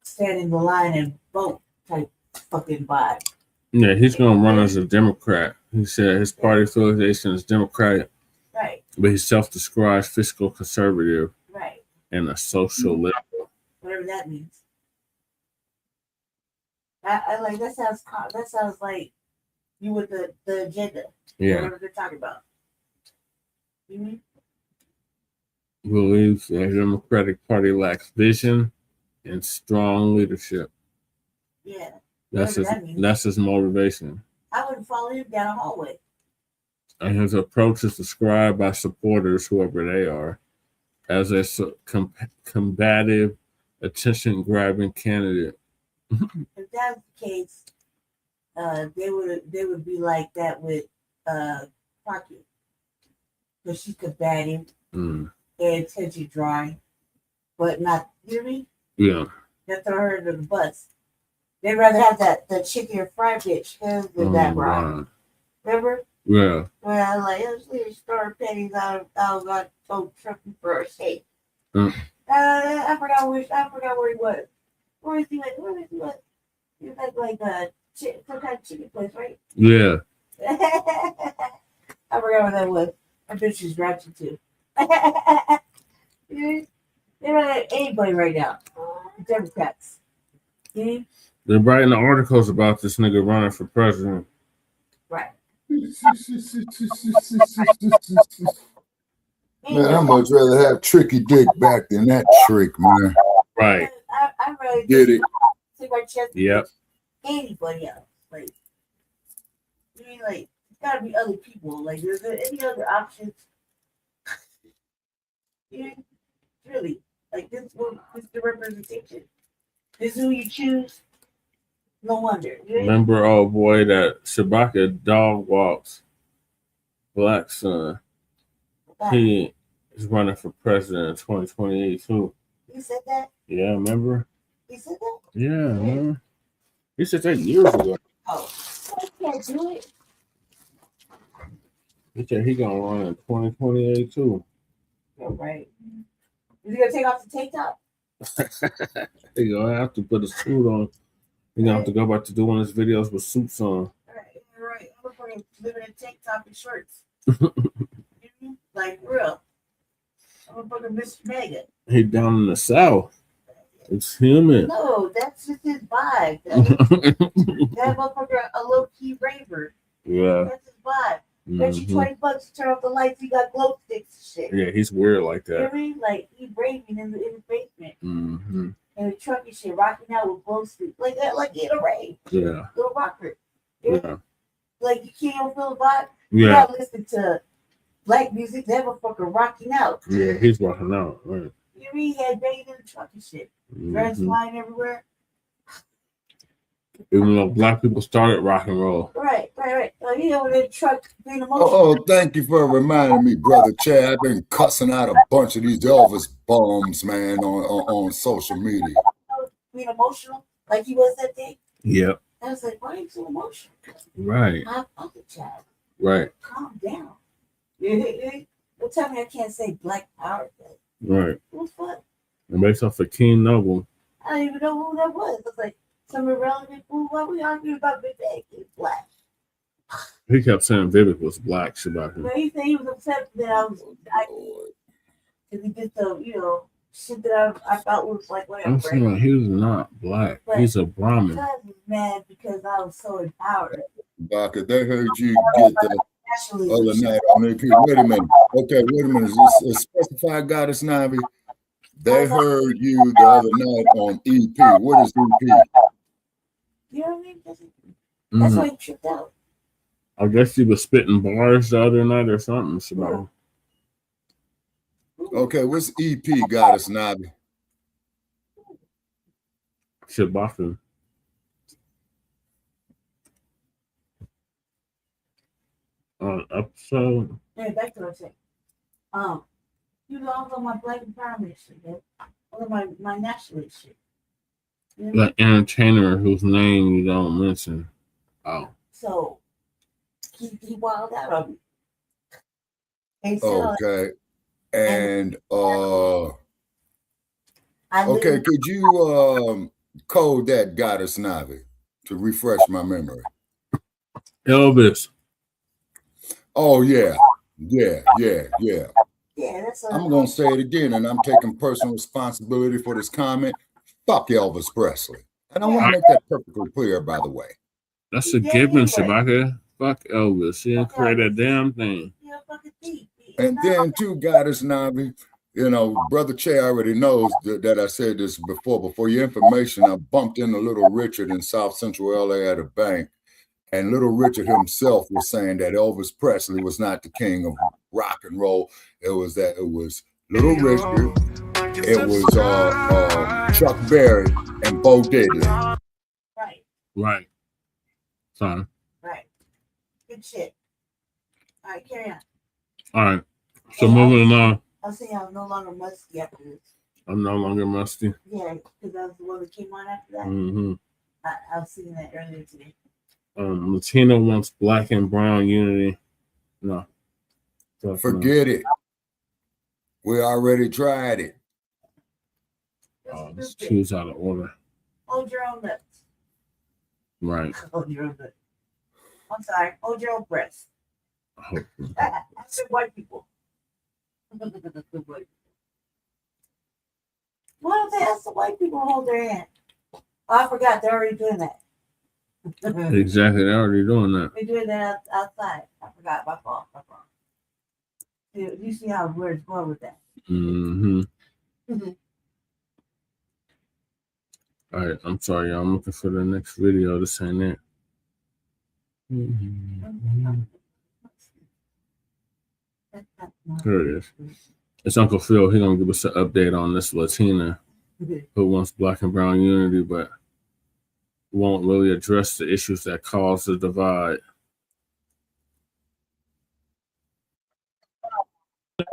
stand in the line and vote type fucking vibe. Yeah, he's gonna run as a Democrat. He said his party affiliation is Democratic. Right. But he self-describes fiscal conservative. Right. And a social liberal. Whatever that means. I like that sounds like You with the agenda. Yeah. Whatever they're talking about. Mm-hmm. Believes the Democratic Party lacks vision and strong leadership. Yeah. That's his motivation. I wouldn't follow him down a hallway. And his approach is described by supporters, whoever they are, as a combative, attention-grabbing candidate. If that's the case, they would be like that with Crockett, because she's combative and attention drawing, but not, you know what I mean? Yeah. They throw her under the bus. They'd rather have that chicken and fry bitch than that rock. Remember? Yeah. Well, like, let's leave store pennies out of trucking for a steak. I forgot where he was. Where is he? What? He was like some kind of chicken place, right? Yeah. I forgot what that was. I bet she's ratchet too. They're not at anybody right now. Democrats. Mm-hmm. They're writing the articles about this nigga running for president. Right. Man, I'd much rather have Tricky Dick back than that trick, man. Right. I really Get it. See my chest. Yep. Anybody else. Like, I mean, like, it's gotta be other people. Like, is there any other options? Yeah, really. Like, this is the representation. This is who you choose. No wonder. Remember, oh boy, that Shabaka dog walks Black son. He is running for president in 2028 too. You said that? Yeah, remember? You said that? Yeah, remember? He said that years ago. Oh, I can't do it. He said he gonna run in 2028 too. All right. Is he gonna take off the tank top? He gonna have to put a suit on. He gonna have to go back to doing his videos with suits on. Right. I'm gonna live in a tank top and shorts. Like real. I'm gonna Mr. Mega. He down in the South. It's humid. No, that's just his vibe. That motherfucker a low key raver. Yeah. That's his vibe. Bet you $20 to turn off the lights. He got glow sticks and shit. Yeah, he's weird like You know that. what I mean? Like he raving in the basement. Mm-hmm. And the truck and shit, rocking out with glow sticks. Like that, like in a rave. Yeah. Little rocker. You know? Yeah. Like you can't feel the vibe. Yeah. You gotta listen to black music, that motherfucker rocking out. Yeah, he's walking out. Right. You know, he had banging in the truck and shit. Friends flying everywhere. Even though black people started rock and roll. Right. He over there truck being emotional. Oh, thank you for reminding me, brother Chad. I've been cussing out a bunch of these Elvis bums, man, on social media. Being emotional, like he was that day. Yep. I was like, why are you so emotional? Right. I'm the child. Right. Calm down. Don't tell me I can't say Black Power. Right. Who's what? And based off of King Noble. I don't even know who that was. I was like, some irrelevant fool. Why we arguing about Big Bang? He's black. He kept saying Vivek was black, Shabaka. But he said he was upset that because he did the, shit that I thought was like whatever. I'm saying he was not black. But He's a Brahmin. I was mad because I was so empowered. Baka, they heard you get the other night on AP. Wait a minute. Okay, wait a minute. Is this a specified goddess Navi? They heard you the other night on EP. What is EP? You know what I mean? That's why he tripped out. I guess he was spitting bars the other night or something, Shabaka. Okay, what's EP goddess Navi? Shabaka. Episode. Hey, back to what I'm saying. You lost on my black empowerment shit, man. All of my nationalist shit. You know? The entertainer whose name you don't mention. Oh. So he wild out on me. Okay. And okay, could you code that goddess Navi to refresh my memory? Elvis. Oh yeah. Yeah, that's I'm gonna say it again, and I'm taking personal responsibility for this comment. Fuck Elvis Presley. And I want to make that perfectly clear, by the way. That's a given, Shabaka. Fuck Elvis. He didn't create a damn thing. And then too, Goddess Navi, you know, Brother Che already knows that I said this before. Before your information, I bumped into Little Richard in South Central LA at a bank. And Little Richard himself was saying that Elvis Presley was not the king of rock and roll. It was Little Richard, it was Chuck Berry and Bo Diddley. Right. Sorry. Right. Good shit. All right, carry on. All right. So moving along. I'll say I'm no longer musty after this. I'm no longer musty. Yeah, because that was the one that came on after that. Mm-hmm. I was seeing that earlier today. Latina wants black and brown unity. No. Forget it. We already tried it. Oh, this two's out of order. Hold your own lips. Right. Hold your own lips. I'm sorry. Hold your own breath. Oh. That's the white people. Why don't they ask the white people to hold their hand? Oh, I forgot. They're already doing that. Exactly. They're already doing that. They're doing that outside. I forgot. My fault. You see how words go with that. Mm-hmm. All right. I'm sorry, y'all. I'm looking for the next video. This ain't it. Here it is. It's Uncle Phil. He's going to give us an update on this Latina who wants black and brown unity, but won't really address the issues that cause the divide.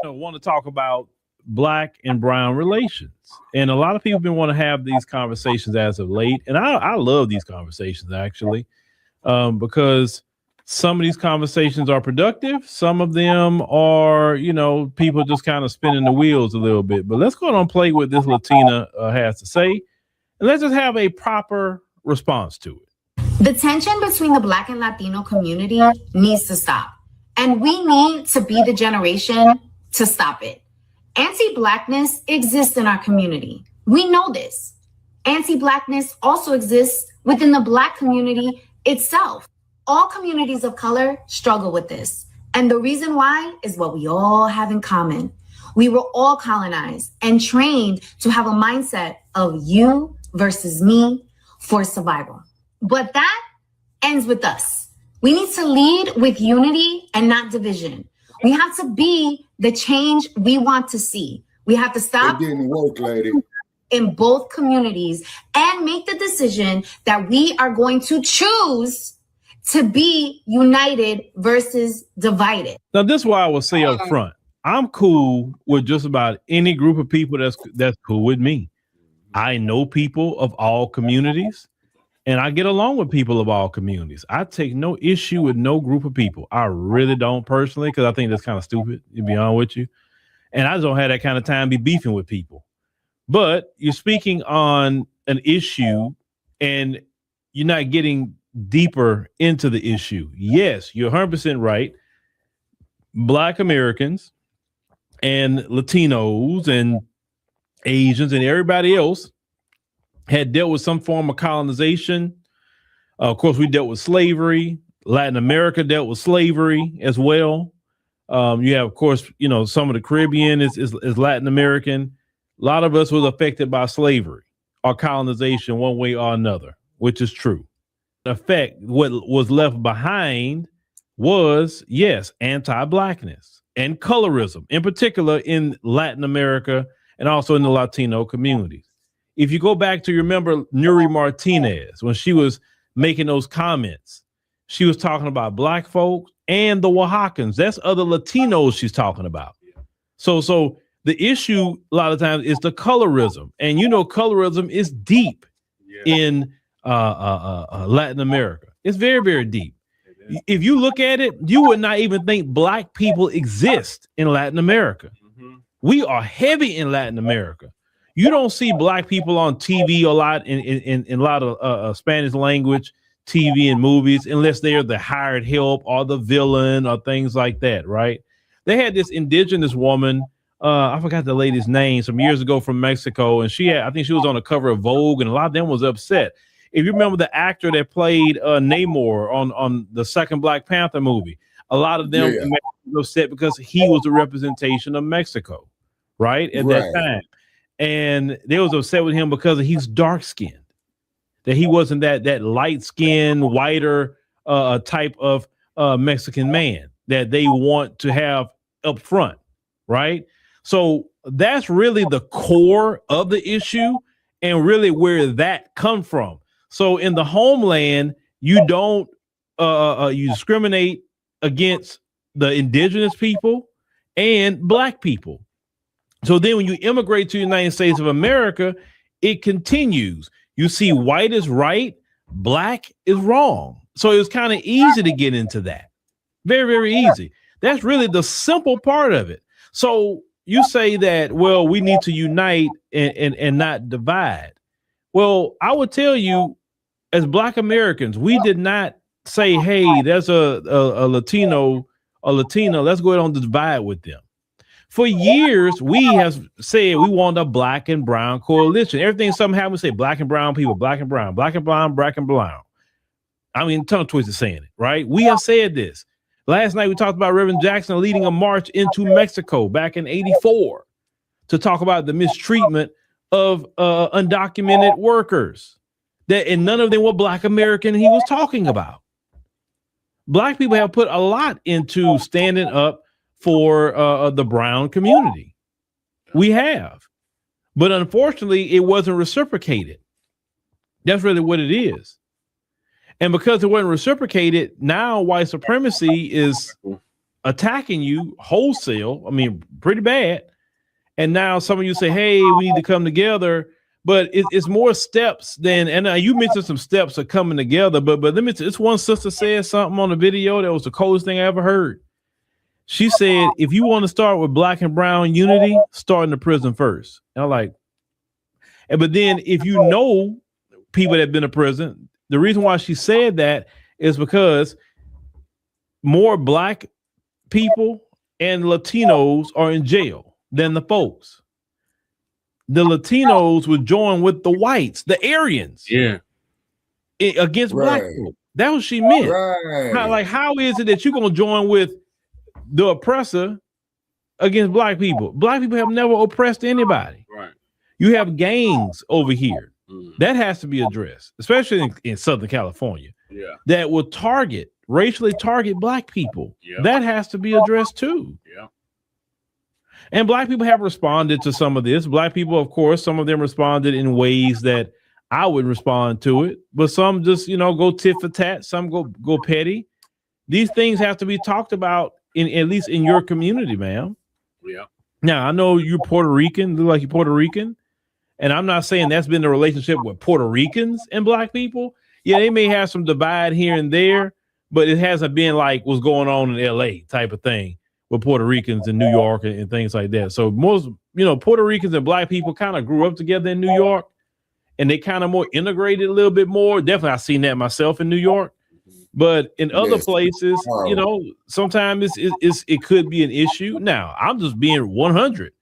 I want to talk about black and brown relations, and a lot of people been want to have these conversations as of late, and I love these conversations actually, because some of these conversations are productive, some of them are, you know, people just kind of spinning the wheels a little bit. But let's go on and play what this Latina has to say, and let's just have a proper response to it. The tension between the Black and Latino community needs to stop, and we need to be the generation to stop it. Anti-Blackness exists in our community. We know this. Anti-Blackness also exists within the Black community itself. All communities of color struggle with this. And the reason why is what we all have in common. We were all colonized and trained to have a mindset of you versus me for survival. But that ends with us. We need to lead with unity and not division. We have to be the change we want to see. We have to stop It didn't work, lady. in both communities and make the decision that we are going to choose to be united versus divided. Now, this is why I will say up front, I'm cool with just about any group of people that's cool with me. I know people of all communities, and I get along with people of all communities. I take no issue with no group of people. I really don't personally, because I think that's kind of stupid, to be honest with you. And I just don't have that kind of time to be beefing with people. But you're speaking on an issue and you're not getting deeper into the issue. Yes, you're 100% right. Black Americans and Latinos and Asians and everybody else had dealt with some form of colonization. Of course, we dealt with slavery. Latin America dealt with slavery as well. You have, of course, you know, some of the Caribbean is Latin American. A lot of us was affected by slavery or colonization one way or another, which is true. In effect, what was left behind was, yes, anti-Blackness and colorism, in particular in Latin America and also in the Latino communities. If you go back to remember Nuri Martinez, when she was making those comments, she was talking about Black folks and the Oaxacans. That's other Latinos she's talking about. So the issue a lot of times is the colorism. And you know, colorism is deep in Latin America. It's very, very deep. If you look at it, you would not even think Black people exist in Latin America. We are heavy in Latin America. You don't see Black people on TV a lot in a lot of Spanish language TV and movies unless they're the hired help or the villain or things like that, right? They had this indigenous woman, I forgot the lady's name, some years ago from Mexico, and I think she was on the cover of Vogue, and a lot of them was upset. if you remember the actor that played Namor on the second Black Panther movie, a lot of them were upset because he was a representation of Mexico, right? At that time. And they was upset with him because he's dark skinned, that he wasn't that light skinned, whiter type of Mexican man that they want to have up front, right? So that's really the core of the issue and really where that comes from. So in the homeland, you don't you discriminate against the indigenous people and Black people. So then when you immigrate to the United States of America, it continues. You see white is right, Black is wrong. So it's kind of easy to get into that. Very, very easy. That's really the simple part of it. So you say that, well, we need to unite and not divide. Well, I would tell you, as Black Americans, we did not say, hey, there's a Latino, a Latina, let's go ahead and divide with them. For years, we have said we want a Black and brown coalition. Everything something happens, we say Black and brown people, Black and brown, Black and brown, Black and brown. I mean, tongue twister saying it, right? We have said this. Last night, we talked about Reverend Jackson leading a march into Mexico back in '84 to talk about the mistreatment of undocumented workers. And none of them were Black American he was talking about. Black people have put a lot into standing up for the brown community. We have. But unfortunately, it wasn't reciprocated. That's really what it is. And because it wasn't reciprocated, now white supremacy is attacking you wholesale. I mean, pretty bad. And now some of you say, hey, we need to come together. But it's more steps than, and you mentioned some steps are coming together. But let me, it's one sister said something on the video that was the coolest thing I ever heard. She said, if you want to start with Black and brown unity, start in the prison first. And I'm like, but then if you know people that have been in prison, the reason why she said that is because more Black people and Latinos are in jail than the folks. The Latinos would join with the whites, the Aryans, against Black people. That's what she meant. How is it that you're going to join with the oppressor against Black people? Black people have never oppressed anybody. Right. You have gangs over here. That has to be addressed, especially in Southern California. Yeah. That will racially target Black people. That has to be addressed too. Yeah. And Black people have responded to some of this. Black people, of course, some of them responded in ways that I would respond to it, but some just, go tit for tat. Some go petty. These things have to be talked about at least in your community, ma'am. Yeah. Now I know you're Puerto Rican, look like you're Puerto Rican. And I'm not saying that's been the relationship with Puerto Ricans and Black people. Yeah, they may have some divide here and there, but it hasn't been like what's going on in LA type of thing with Puerto Ricans in New York and things like that. So most, Puerto Ricans and Black people kind of grew up together in New York, and they kind of more integrated a little bit more. Definitely, I've seen that myself in New York. But in other places, sometimes it could be an issue. Now, I'm just being 100.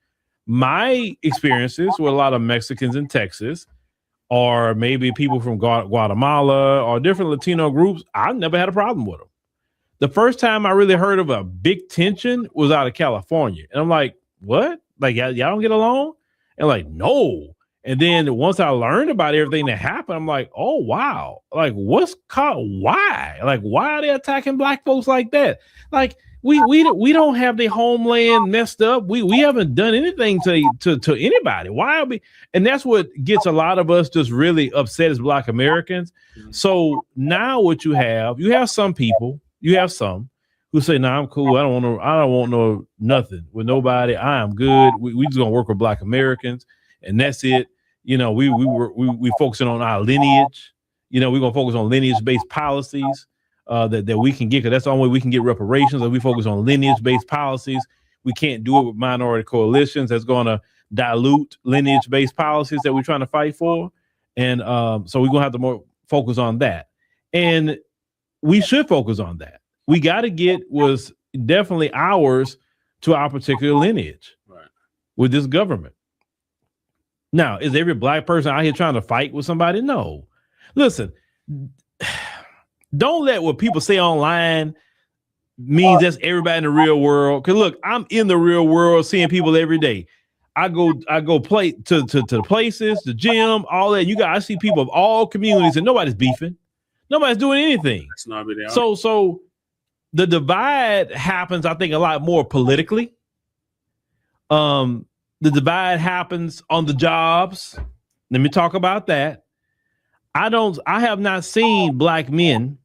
My experiences with a lot of Mexicans in Texas, or maybe people from Guatemala or different Latino groups, I've never had a problem with them. The first time I really heard of a big tension was out of California. And I'm like, what? Like, y'all don't get along? And like, no. And then once I learned about everything that happened, I'm like, oh, wow. Like, why? Like, why are they attacking Black folks like that? Like, we don't have the homeland messed up. We haven't done anything to anybody. Why are we? And that's what gets a lot of us just really upset as Black Americans. So now what you have some people, who say, "Nah, I'm cool. I don't want no nothing with nobody. I am good. We just gonna work with Black Americans, and that's it." We focusing on our lineage. We're gonna focus on lineage-based policies that we can get, because that's the only way we can get reparations. If we focus on lineage-based policies, we can't do it with minority coalitions. That's gonna dilute lineage-based policies that we're trying to fight for. And so we're gonna have to more focus on that. And we should focus on that. We got to get was definitely ours to our particular lineage with this government. Now, is every Black person out here trying to fight with somebody? No. Listen, don't let what people say online means that's everybody in the real world. Because look, I'm in the real world seeing people every day. I go play to the places, the gym, all that. I see people of all communities and nobody's beefing. Nobody's doing anything. So the divide happens, I think, a lot more politically. The divide happens on the jobs. Let me talk about that. I have not seen Black men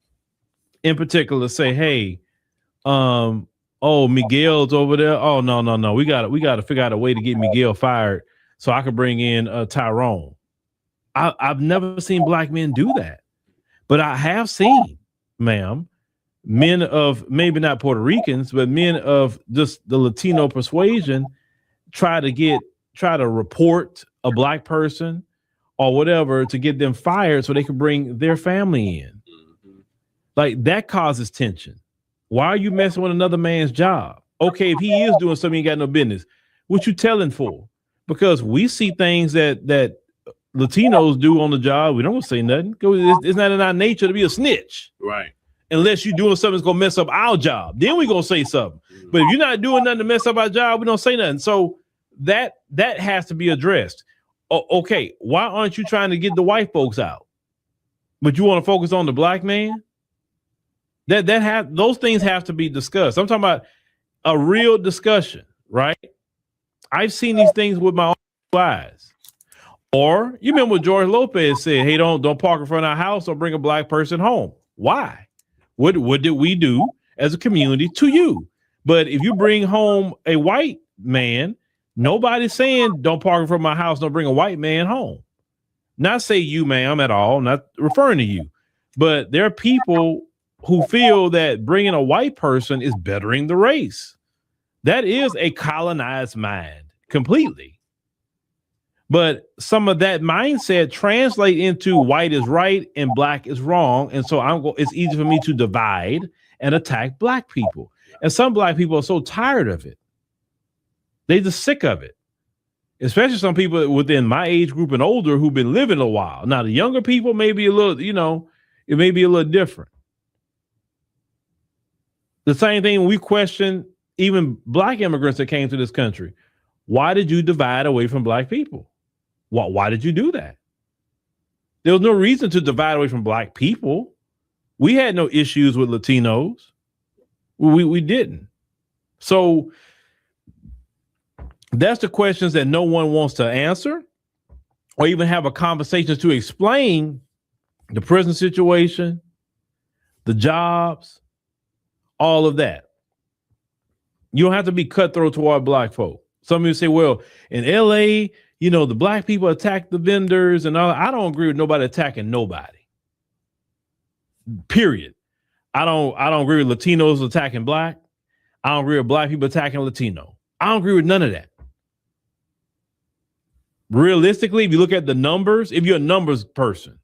in particular say, hey, oh, Miguel's over there. Oh, no. We gotta figure out a way to get Miguel fired so I can bring in Tyrone. I've never seen Black men do that. But I have seen, ma'am, men of maybe not Puerto Ricans, but men of just the Latino persuasion try to report a Black person or whatever to get them fired so they can bring their family in. Like, that causes tension. Why are you messing with another man's job? Okay, if he is doing something, he got no business. What you telling for? Because we see things that Latinos do on the job. We don't say nothing. It's not in our nature to be a snitch. Right. Unless you're doing something that's going to mess up our job. Then we're going to say something. But if you're not doing nothing to mess up our job, we don't say nothing. So that has to be addressed. Okay, why aren't you trying to get the white folks out? But you want to focus on the Black man? Those things have to be discussed. I'm talking about a real discussion, right? I've seen these things with my own eyes. Or you remember what George Lopez said, hey, don't park in front of our house or bring a Black person home. Why? What did we do as a community to you? But if you bring home a white man, nobody's saying don't park in front of my house, don't bring a white man home. Not say you, ma'am, at all, not referring to you. But there are people who feel that bringing a white person is bettering the race. That is a colonized mind completely. But some of that mindset translate into white is right and Black is wrong. And so it's easy for me to divide and attack Black people. And some Black people are so tired of it. They're just sick of it. Especially some people within my age group and older who've been living a while. Now, the younger people may be a little, it may be a little different. The same thing we question even Black immigrants that came to this country. Why did you divide away from Black people? Why did you do that? There was no reason to divide away from Black people. We had no issues with Latinos. We didn't. So that's the questions that no one wants to answer or even have a conversation to explain the prison situation, the jobs, all of that. You don't have to be cutthroat toward Black folk. Some of you say, well, in LA, the Black people attack the vendors and all. I don't agree with nobody attacking nobody. Period. I don't agree with Latinos attacking Black. I don't agree with Black people attacking Latino. I don't agree with none of that. Realistically, if you look at the numbers, if you're a numbers person,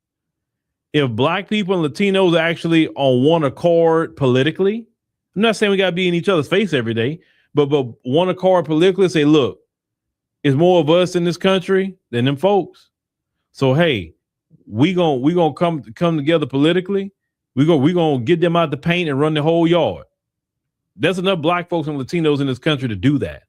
if Black people and Latinos are actually on one accord politically, I'm not saying we got to be in each other's face every day, but one accord politically, say, look, it's more of us in this country than them folks. So, hey, we gonna come together politically. We gonna get them out the paint and run the whole yard. There's enough Black folks and Latinos in this country to do that.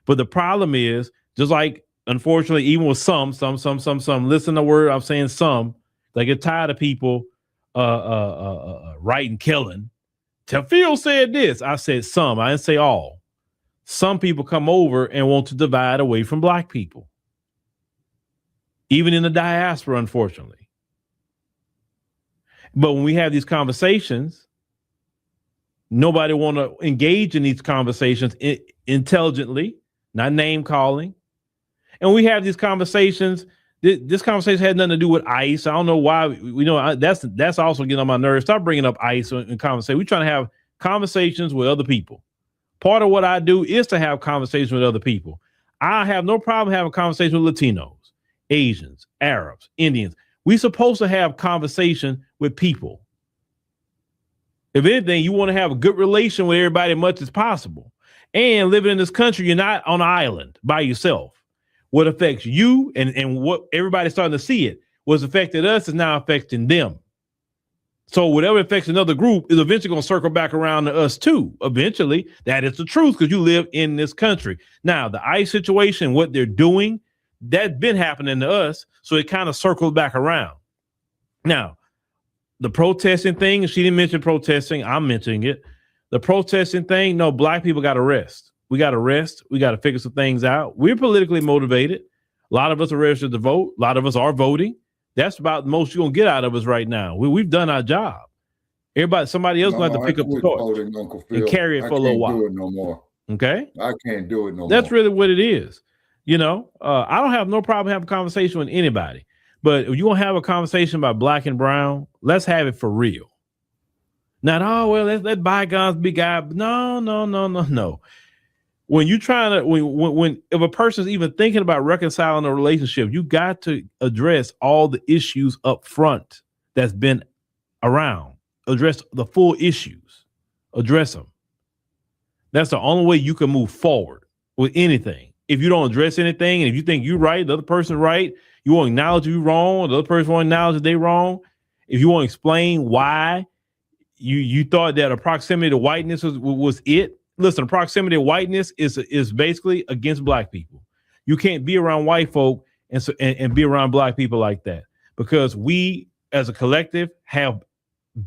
But the problem is, just like, unfortunately, even with some, listen to the word I'm saying, some, they get tired of people writing killing. Phil said this. I said some. I didn't say all. Some people come over and want to divide away from Black people. Even in the diaspora, unfortunately. But when we have these conversations, nobody want to engage in these conversations intelligently, not name calling. And we have these conversations. This conversation had nothing to do with ICE. I don't know why. That's also getting on my nerves. Stop bringing up ICE in conversation. We're trying to have conversations with other people. Part of what I do is to have conversations with other people. I have no problem having conversations with Latinos, Asians, Arabs, Indians. We're supposed to have conversation with people. If anything, you want to have a good relation with everybody as much as possible. And living in this country, you're not on an island by yourself. What affects you and what everybody's starting to see it. what's affected us is now affecting them. So whatever affects another group is eventually going to circle back around to us too. Eventually, that is the truth because you live in this country. Now, the ICE situation, what they're doing, that's been happening to us. So it kind of circles back around. Now, the protesting thing, she didn't mention protesting. I'm mentioning it. The protesting thing, no, Black people got to rest. We got to rest. We got to figure some things out. We're politically motivated. A lot of us are registered to vote. A lot of us are voting. That's about the most you're going to get out of us right now. We've done our job. Somebody else going to have to pick up the torch and carry it for a little while. I can't do it no more. Okay? I can't do it no more. That's really what it is. You know, I don't have no problem having a conversation with anybody. But if you want to have a conversation about Black and brown, let's have it for real. Not, oh, well, let bygones be guys. No. When you're trying to, when if a person's even thinking about reconciling a relationship, you got to address all the issues up front that's been around. Address the full issues. Address them. That's the only way you can move forward with anything. If you don't address anything, and if you think you're right, the other person right, you won't acknowledge you're wrong, the other person won't acknowledge that they're wrong. If you won't explain why you thought that a proximity to whiteness was it. Listen, proximity to whiteness is basically against Black people. You can't be around white folk and be around Black people like that, because we as a collective have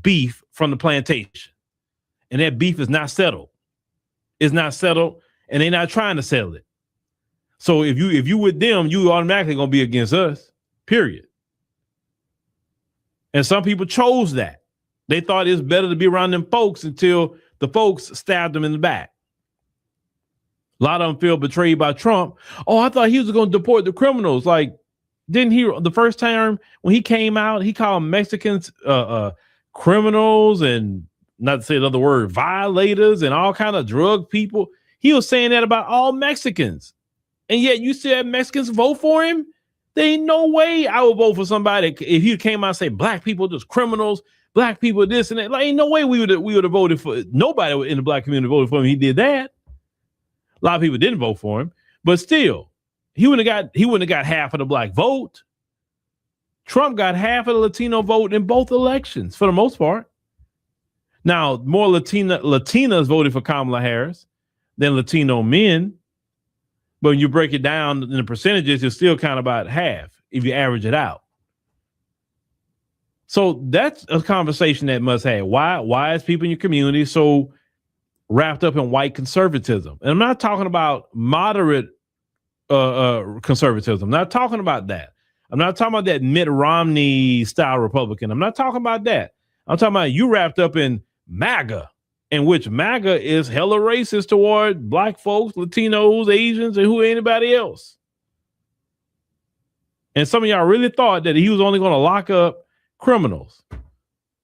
beef from the plantation, and that beef is not settled. It's not settled, and they're not trying to settle it. So if you with them, you automatically gonna be against us. Period. And some people chose that. They thought it was better to be around them folks until the folks stabbed them in the back. A lot of them feel betrayed by Trump. Oh, I thought he was going to deport the criminals. Like, didn't he, the first time when he came out, he called Mexicans criminals, and not to say the other word, violators, and all kind of drug people. He was saying that about all Mexicans. And yet you still have Mexicans vote for him? There ain't no way I would vote for somebody if he came out and say Black people just criminals, Black people this and that. Like, ain't no way we would have voted for. Nobody in the Black community voted for him. He did that. A lot of people didn't vote for him, but still, he wouldn't have got half of the Black vote. Trump got half of the Latino vote in both elections for the most part. Now, more Latinas voted for Kamala Harris than Latino men. But when you break it down in the percentages, it's still kind of about half if you average it out. So that's a conversation that must have. Why is people in your community so wrapped up in white conservatism? And I'm not talking about moderate conservatism. I'm not talking about that. I'm not talking about that Mitt Romney style Republican. I'm not talking about that. I'm talking about you wrapped up in MAGA, in which MAGA is hella racist toward Black folks, Latinos, Asians, and anybody else. And some of y'all really thought that he was only going to lock up criminals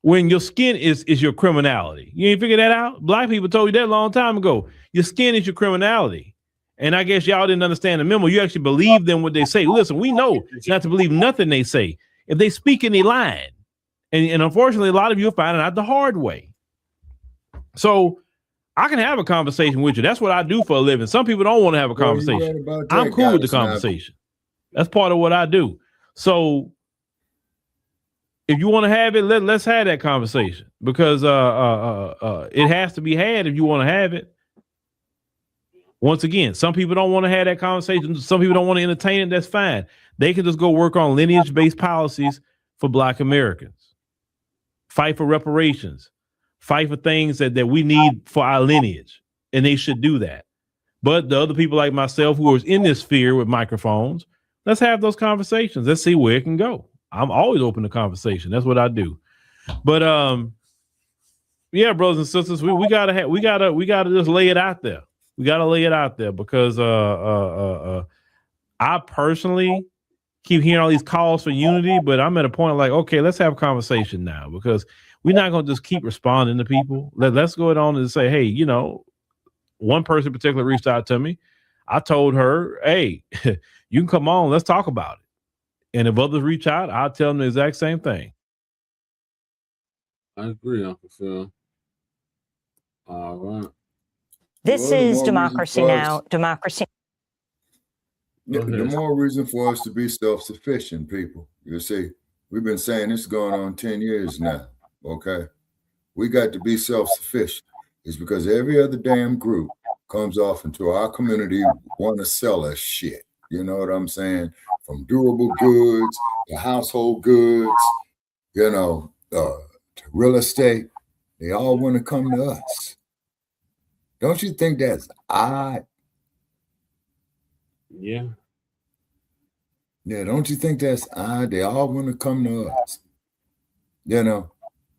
when your skin is your criminality. You ain't figured that out? Black people told you that a long time ago. Your skin is your criminality. And I guess y'all didn't understand the memo. You actually believe them what they say. Listen, we know not to believe nothing they say. If they speak in, they lying. And unfortunately, a lot of you are finding out the hard way. So I can have a conversation with you. That's what I do for a living. Some people don't want to have a conversation. I'm cool with the conversation. That's part of what I do. So if you want to have it, let's have that conversation, because it has to be had if you want to have it. Once again, some people don't want to have that conversation. Some people don't want to entertain it. That's fine. They can just go work on lineage-based policies for Black Americans. Fight for reparations. Fight for things that we need for our lineage. And they should do that. But the other people like myself who are in this sphere with microphones, let's have those conversations. Let's see where it can go. I'm always open to conversation. That's what I do. But yeah, brothers and sisters, we gotta just lay it out there. We gotta lay it out there, because I personally keep hearing all these calls for unity, but I'm at a point like, okay, let's have a conversation now, because we're not gonna just keep responding to people. Let's go on and say, hey, you know, one person in particular reached out to me. I told her, hey, you can come on, let's talk about it. And if others reach out, I'll tell them the exact same thing. I agree, Uncle Phil. All right. This is Democracy Now! Democracy. The more reason for us to be self-sufficient, people. You see, We've been saying this going on 10 years now. Okay. We got to be self-sufficient. It's because every other damn group comes off into our community, want to sell us shit. You know what I'm saying? From durable goods to household goods, you know, to real estate. They all want to come to us. Don't you think that's odd? Yeah. Yeah, don't you think that's odd? They all want to come to us. You know,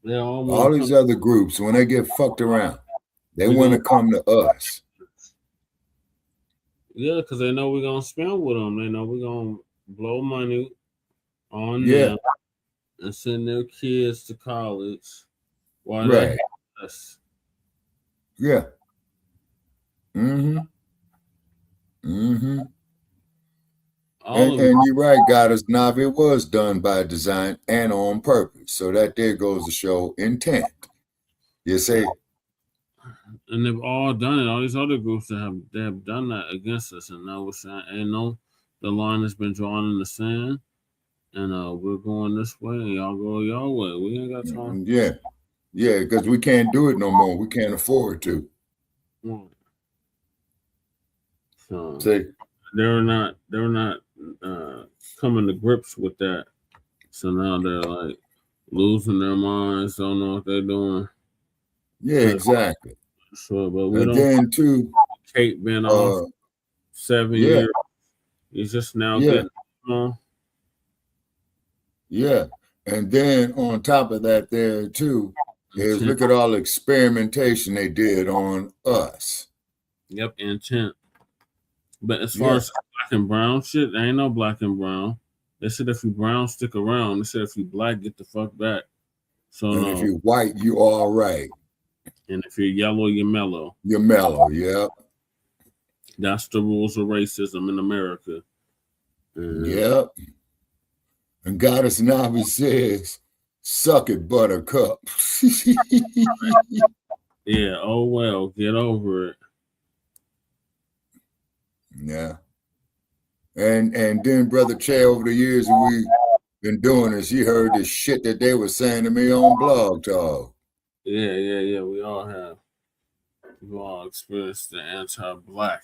all these other groups, when they get fucked around, they want to come to us. Yeah, because they know we're going to spend with them. They know we're going to blow money on them and send their kids to college while they hate us. Yeah. Mm-hmm. Mm-hmm. And you're right, Goddess Nav, it was done by design and on purpose. So that there goes to show intent. You see? And they've all done it. All these other groups that have done that against us. And now we're saying, and no, the line has been drawn in the sand. And we're going this way, and y'all go y'all way. We ain't got time. Yeah. Yeah, because we can't do it no more. We can't afford to. So see? They're not coming to grips with that. So now they're like losing their minds, don't know what they're doing. Yeah, exactly. So, but we and don't. Then too, Kate been off 7 years. He's just now getting on. Yeah, and then on top of that, there too is look at all the experimentation they did on us. Yep, intent. But as far as black and brown shit, there ain't no black and brown. They said if you brown, stick around. They said if you black, get the fuck back. So and if you're white, you all right. And if you're yellow, you're mellow. You're mellow, yeah. That's the rules of racism in America. Yep. And Goddess Navi says, suck it, buttercup. Yeah, oh well, get over it. Yeah. And then Brother Che, over the years we've been doing this, you heard the shit that they were saying to me on Blog Talk. Yeah, we all have. We've all experienced the anti-black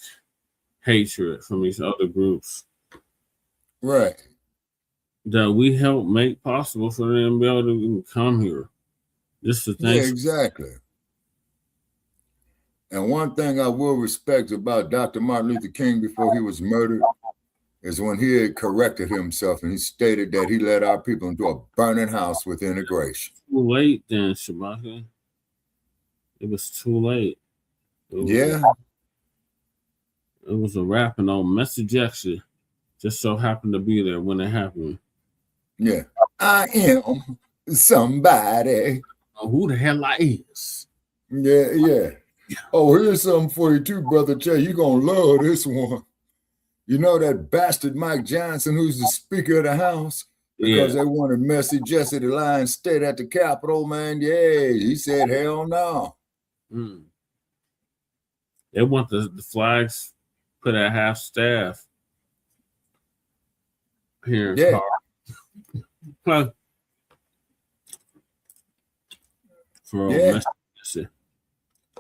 hatred from these other groups. Right. That we help make possible for them to be able to even come here. This is the thing. Yeah, exactly. And one thing I will respect about Dr. Martin Luther King before he was murdered is when he had corrected himself and he stated that he led our people into a burning house with integration. Too late then, Shabaka. It was too late. It was a rapping on message exit. Just so happened to be there when it happened. Yeah. I am somebody. Oh, who the hell I is? Yeah. Oh, here's something for you too, Brother Che. You're going to love this one. You know that bastard Mike Johnson, who's the Speaker of the House? Because they wanted Messy Jesse to lie and stay at the Capitol, man. Yeah, he said, hell no. They want the flags put at half staff here in Car. For Messy.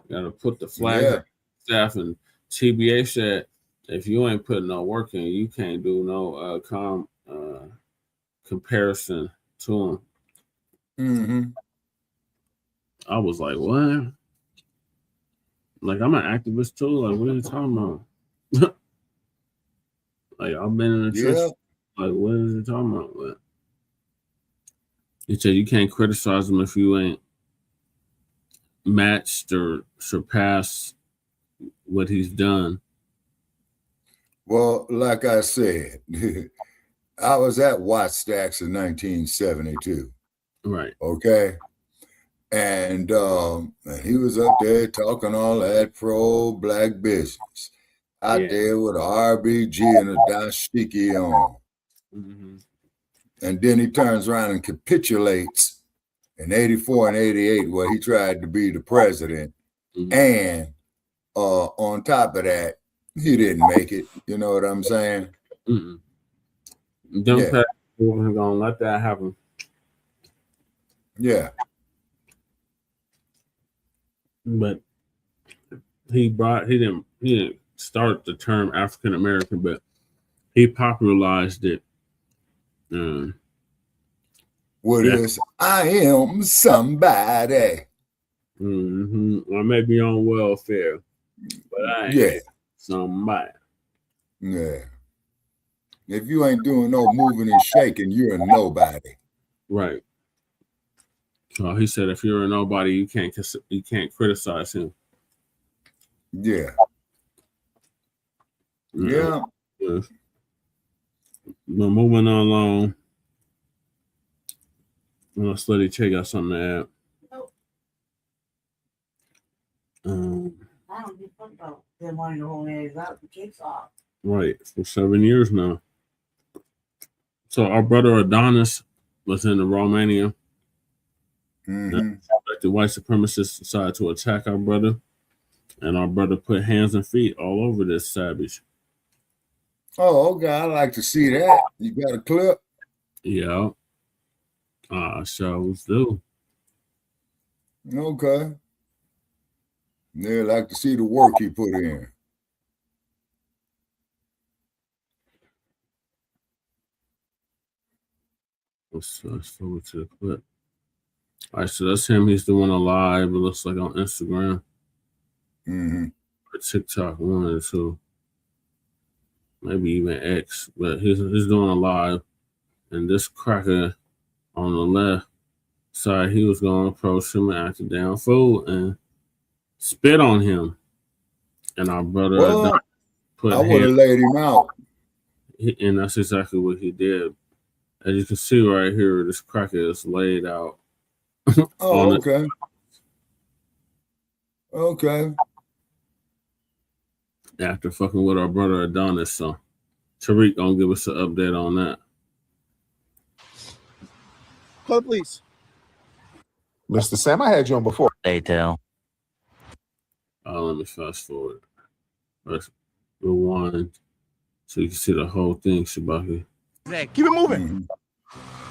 Gotta put the flag at staff, and TBA said, if you ain't putting no work in, you can't do no comparison to them. I was like, what? Like, I'm an activist too. Like, what are you talking about? Like, I've been in the church. Like, what is he talking about? What? He said you can't criticize him if you ain't matched or surpassed what he's done. Well, like I said, I was at Wattstacks in 1972. Right. Okay. And he was up there talking all that pro-black business. Out there with a RBG and a dashiki on. And then he turns around and capitulates in 84 and 88 where he tried to be the president. And on top of that, he didn't make it. You know what I'm saying? Democrats weren't gonna let that happen. Yeah. But he didn't start the term African American, but he popularized it. What is I am somebody. I may be on welfare, but I ain't somebody. Yeah. If you ain't doing no moving and shaking, you're a nobody. Right. So he said, if you're a nobody, you can't criticize him. Yeah. Yeah. But moving on along. Slutty Che got something to add. I don't give a fuck about them wanting to hold eggs out. The cake's off. Right, for 7 years now. So our brother Adonis was in Romania. The white supremacists decided to attack our brother, and our brother put hands and feet all over this savage. Oh, okay. I like to see that. You got a clip? Yeah. Shows do. Okay. They like to see the work he put in. Let's forward to the clip. All right, so that's him. He's doing a live. It looks like on Instagram. Or TikTok, one or two. Maybe even X. But he's doing a live. And this cracker on the left side, he was going to approach him and act a damn fool and spit on him. And our brother put I would have laid him out. And that's exactly what he did. As you can see right here, this cracker is laid out. Oh, okay. Okay. After fucking with our brother Adonis. So Tariq gonna give us an update on that. Call the police. Mr. Sam, I had you on before. Later. Let me fast forward. Let's rewind so you can see the whole thing, Shabaki. Keep it moving.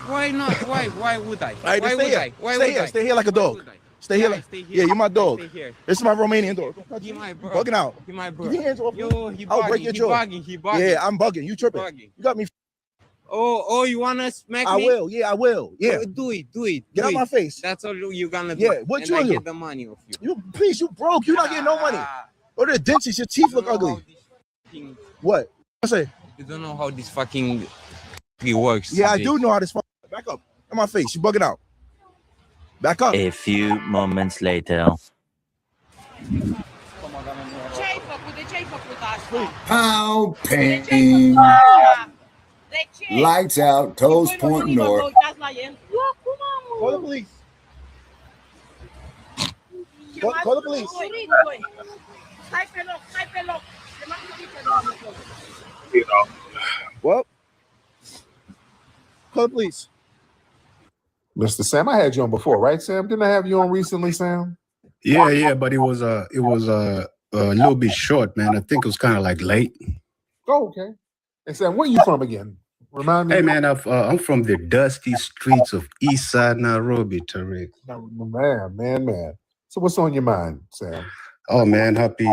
Why not? Why would I? All right, Why stay would here. I? Why Stay would here. I? Stay here like a dog. Stay here. Yeah, you're my dog. Stay here. This is my Romanian dog. He my bro. Bugging out. He my bro. Keep your hands off me. Yo, he I'll bugging. break your He jaw. bugging. Yeah, I'm bugging. You tripping. You got me. Oh, you wanna smack I me? will. Yeah, I will. Yeah. Do it. Get out my face. That's all you gonna do. Yeah, what and you I do? get the money off you. Please, you broke. You're not getting no money. Go to the dentist. Your teeth look ugly. What? I say. You don't know how this fucking works. Yeah, I do know how this fucking. Back up. In my face. You bugging out. Back up. A few moments later. Pound pain. Lights out. Toes pointing north. Call the police. Call the police. Well, call the police. Mr. Sam, I had you on before, right, Sam? Didn't I have you on recently, Sam? Yeah, but it was a little bit short, man. I think it was kind of like late. Oh, okay. And Sam, where you from again? Remind me. Hey, man, I'm from the dusty streets of East Side Nairobi, Tariq. Man. So what's on your mind, Sam? Oh, man, happy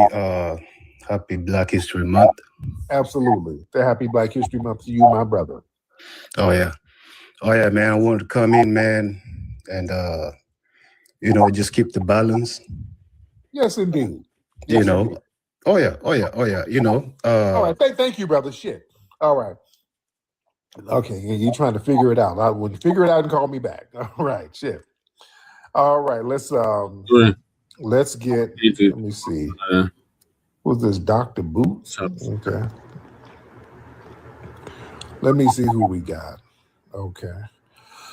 Black History Month. Absolutely. The happy Black History Month to you, my brother. Oh, yeah, man. I wanted to come in, man, and just keep the balance. Yes, indeed. Yes, indeed. Oh yeah. All right. Thank you, brother. Shit. All right. Okay, you're trying to figure it out. I would figure it out and call me back. All right, shit. All right, let's get. Let me see. Who's this? Dr. Boots? Okay. Let me see who we got. Okay.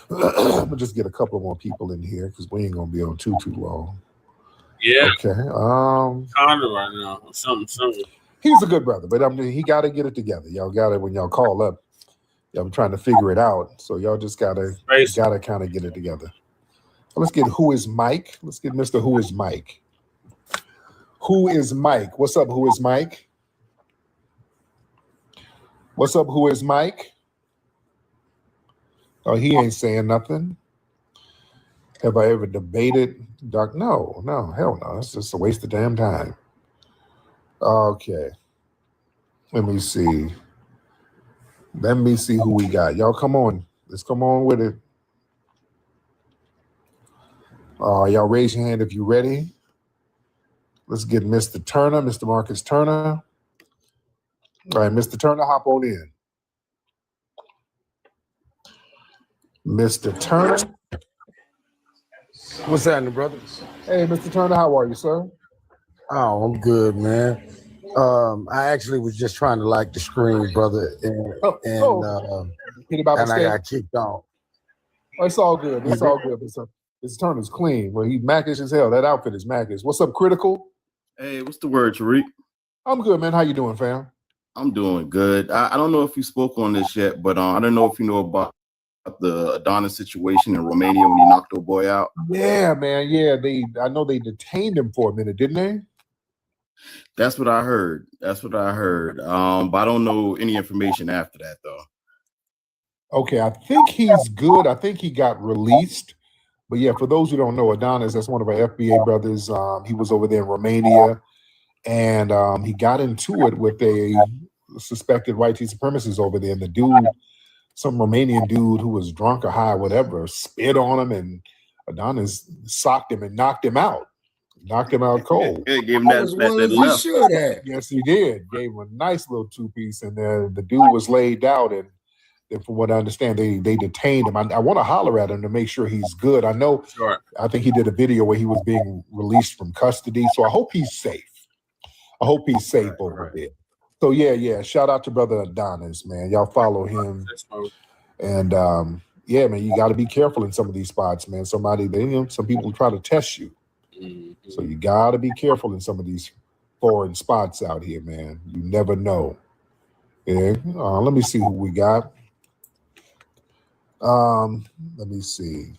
We'll just get a couple more people in here because we ain't gonna be on too long. Yeah. Okay. Connor right now. Something. He's a good brother, but he got to get it together. Y'all got it when y'all call up. Y'all trying to figure it out, so y'all just gotta kind of get it together. Let's get Who Is Mike. Let's get Mr. Who Is Mike. Who is Mike? What's up? Who is Mike? What's up? Who is Mike? Oh, he ain't saying nothing. Have I ever debated? Doc? No, hell no. It's just a waste of damn time. Okay. Let me see. Let me see who we got. Y'all come on. Let's come on with it. Y'all raise your hand if you're ready. Let's get Mr. Turner, Mr. Marcus Turner. All right, Mr. Turner, hop on in. Mr. Turner. What's happening, brothers? Hey, Mr. Turner, how are you, sir? Oh, I'm good, man. I actually was just trying to like the screen, brother, and I got kicked off. Oh, it's all good. It's all good. Mr. Turner's clean. Well, he's Mackish as hell. That outfit is Mackish. What's up, Critical? Hey, what's the word, Tariq? I'm good, man. How you doing, fam? I'm doing good. I don't know if you spoke on this yet, but I don't know if you know about the Adonis situation in Romania when he knocked old boy out. Yeah, man. Yeah, I know they detained him for a minute, didn't they? That's what I heard. But I don't know any information after that, though. Okay, I think he's good. I think he got released. But yeah, for those who don't know, Adonis, that's one of our FBA brothers. He was over there in Romania, and he got into it with a suspected white supremacist over there. And the dude, some Romanian dude who was drunk or high, whatever, spit on him, and Adonis socked him and knocked him out. Knocked him out cold. Gave him that should have. Yes, he did. Gave him a nice little two-piece, and then the dude was laid out, and from what I understand, they detained him. I want to holler at him to make sure he's good. I know. Sure. I think he did a video where he was being released from custody, so I hope he's safe. Over there. So yeah. Shout out to brother Adonis, man. Y'all follow him, and yeah, man, you got to be careful in some of these spots, man. Some people try to test you, so you got to be careful in some of these foreign spots out here, man. You never know. Yeah. Let me see who we got. Let me see.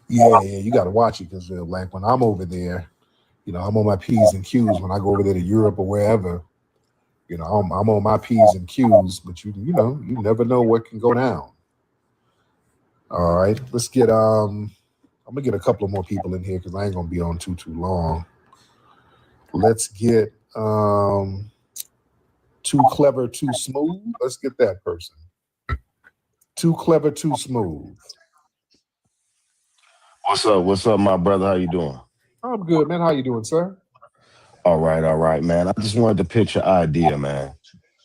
Yeah, you got to watch it because like when I'm over there, I'm on my P's and Q's when I go over there to Europe or wherever. I'm on my P's and Q's, but you never know what can go down. All right, let's get I'm gonna get a couple of more people in here because I ain't gonna be on too long. Let's get Too Clever, Too Smooth. Let's get that person. Too Clever, Too Smooth. What's up, my brother? How you doing? I'm good, man. How you doing, sir? All right, man. I just wanted to pitch an idea, man.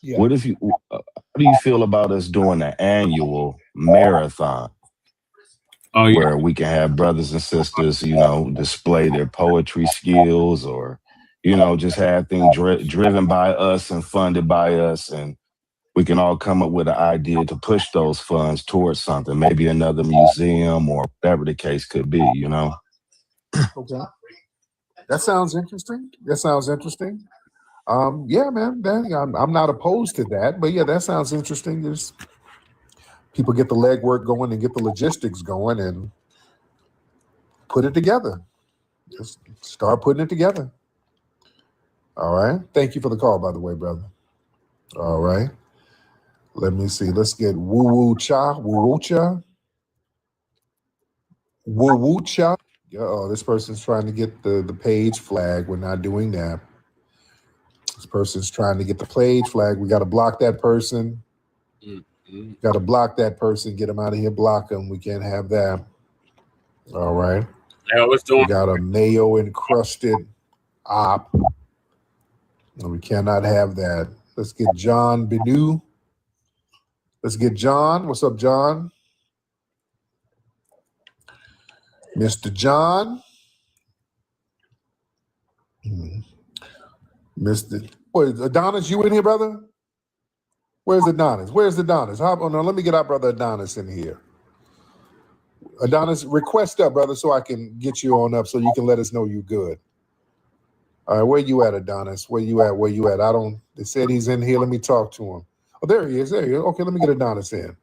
Yeah. What if how do you feel about us doing an annual marathon? Where we can have brothers and sisters, display their poetry skills, or just have things driven by us and funded by us, and we can all come up with an idea to push those funds towards something, maybe another museum or whatever the case could be, Okay. That sounds interesting. Yeah, man. I'm not opposed to that, but yeah, that sounds interesting. There's people get the legwork going and get the logistics going and put it together. Just start putting it together. All right. Thank you for the call, by the way, brother. All right. Let me see. Let's get Woo Cha. Yeah, this person's trying to get the page flag. We're not doing that. This person's trying to get the page flag. We got to block that person. Got to block that person. Get them out of here. Block them. We can't have that. All right. Yeah, what's doing? We got a mayo encrusted op. And we cannot have that. Let's get John Binu. Let's get John. What's up, John? Mr. John. Wait, Adonis, you in here, brother? Where's Adonis? No, let me get our brother Adonis in here. Adonis, request up, brother, so I can get you on up so you can let us know you're good. All right, where you at, Adonis? Where you at? They said he's in here. Let me talk to him. Oh, there he is. Okay, let me get Adonis in.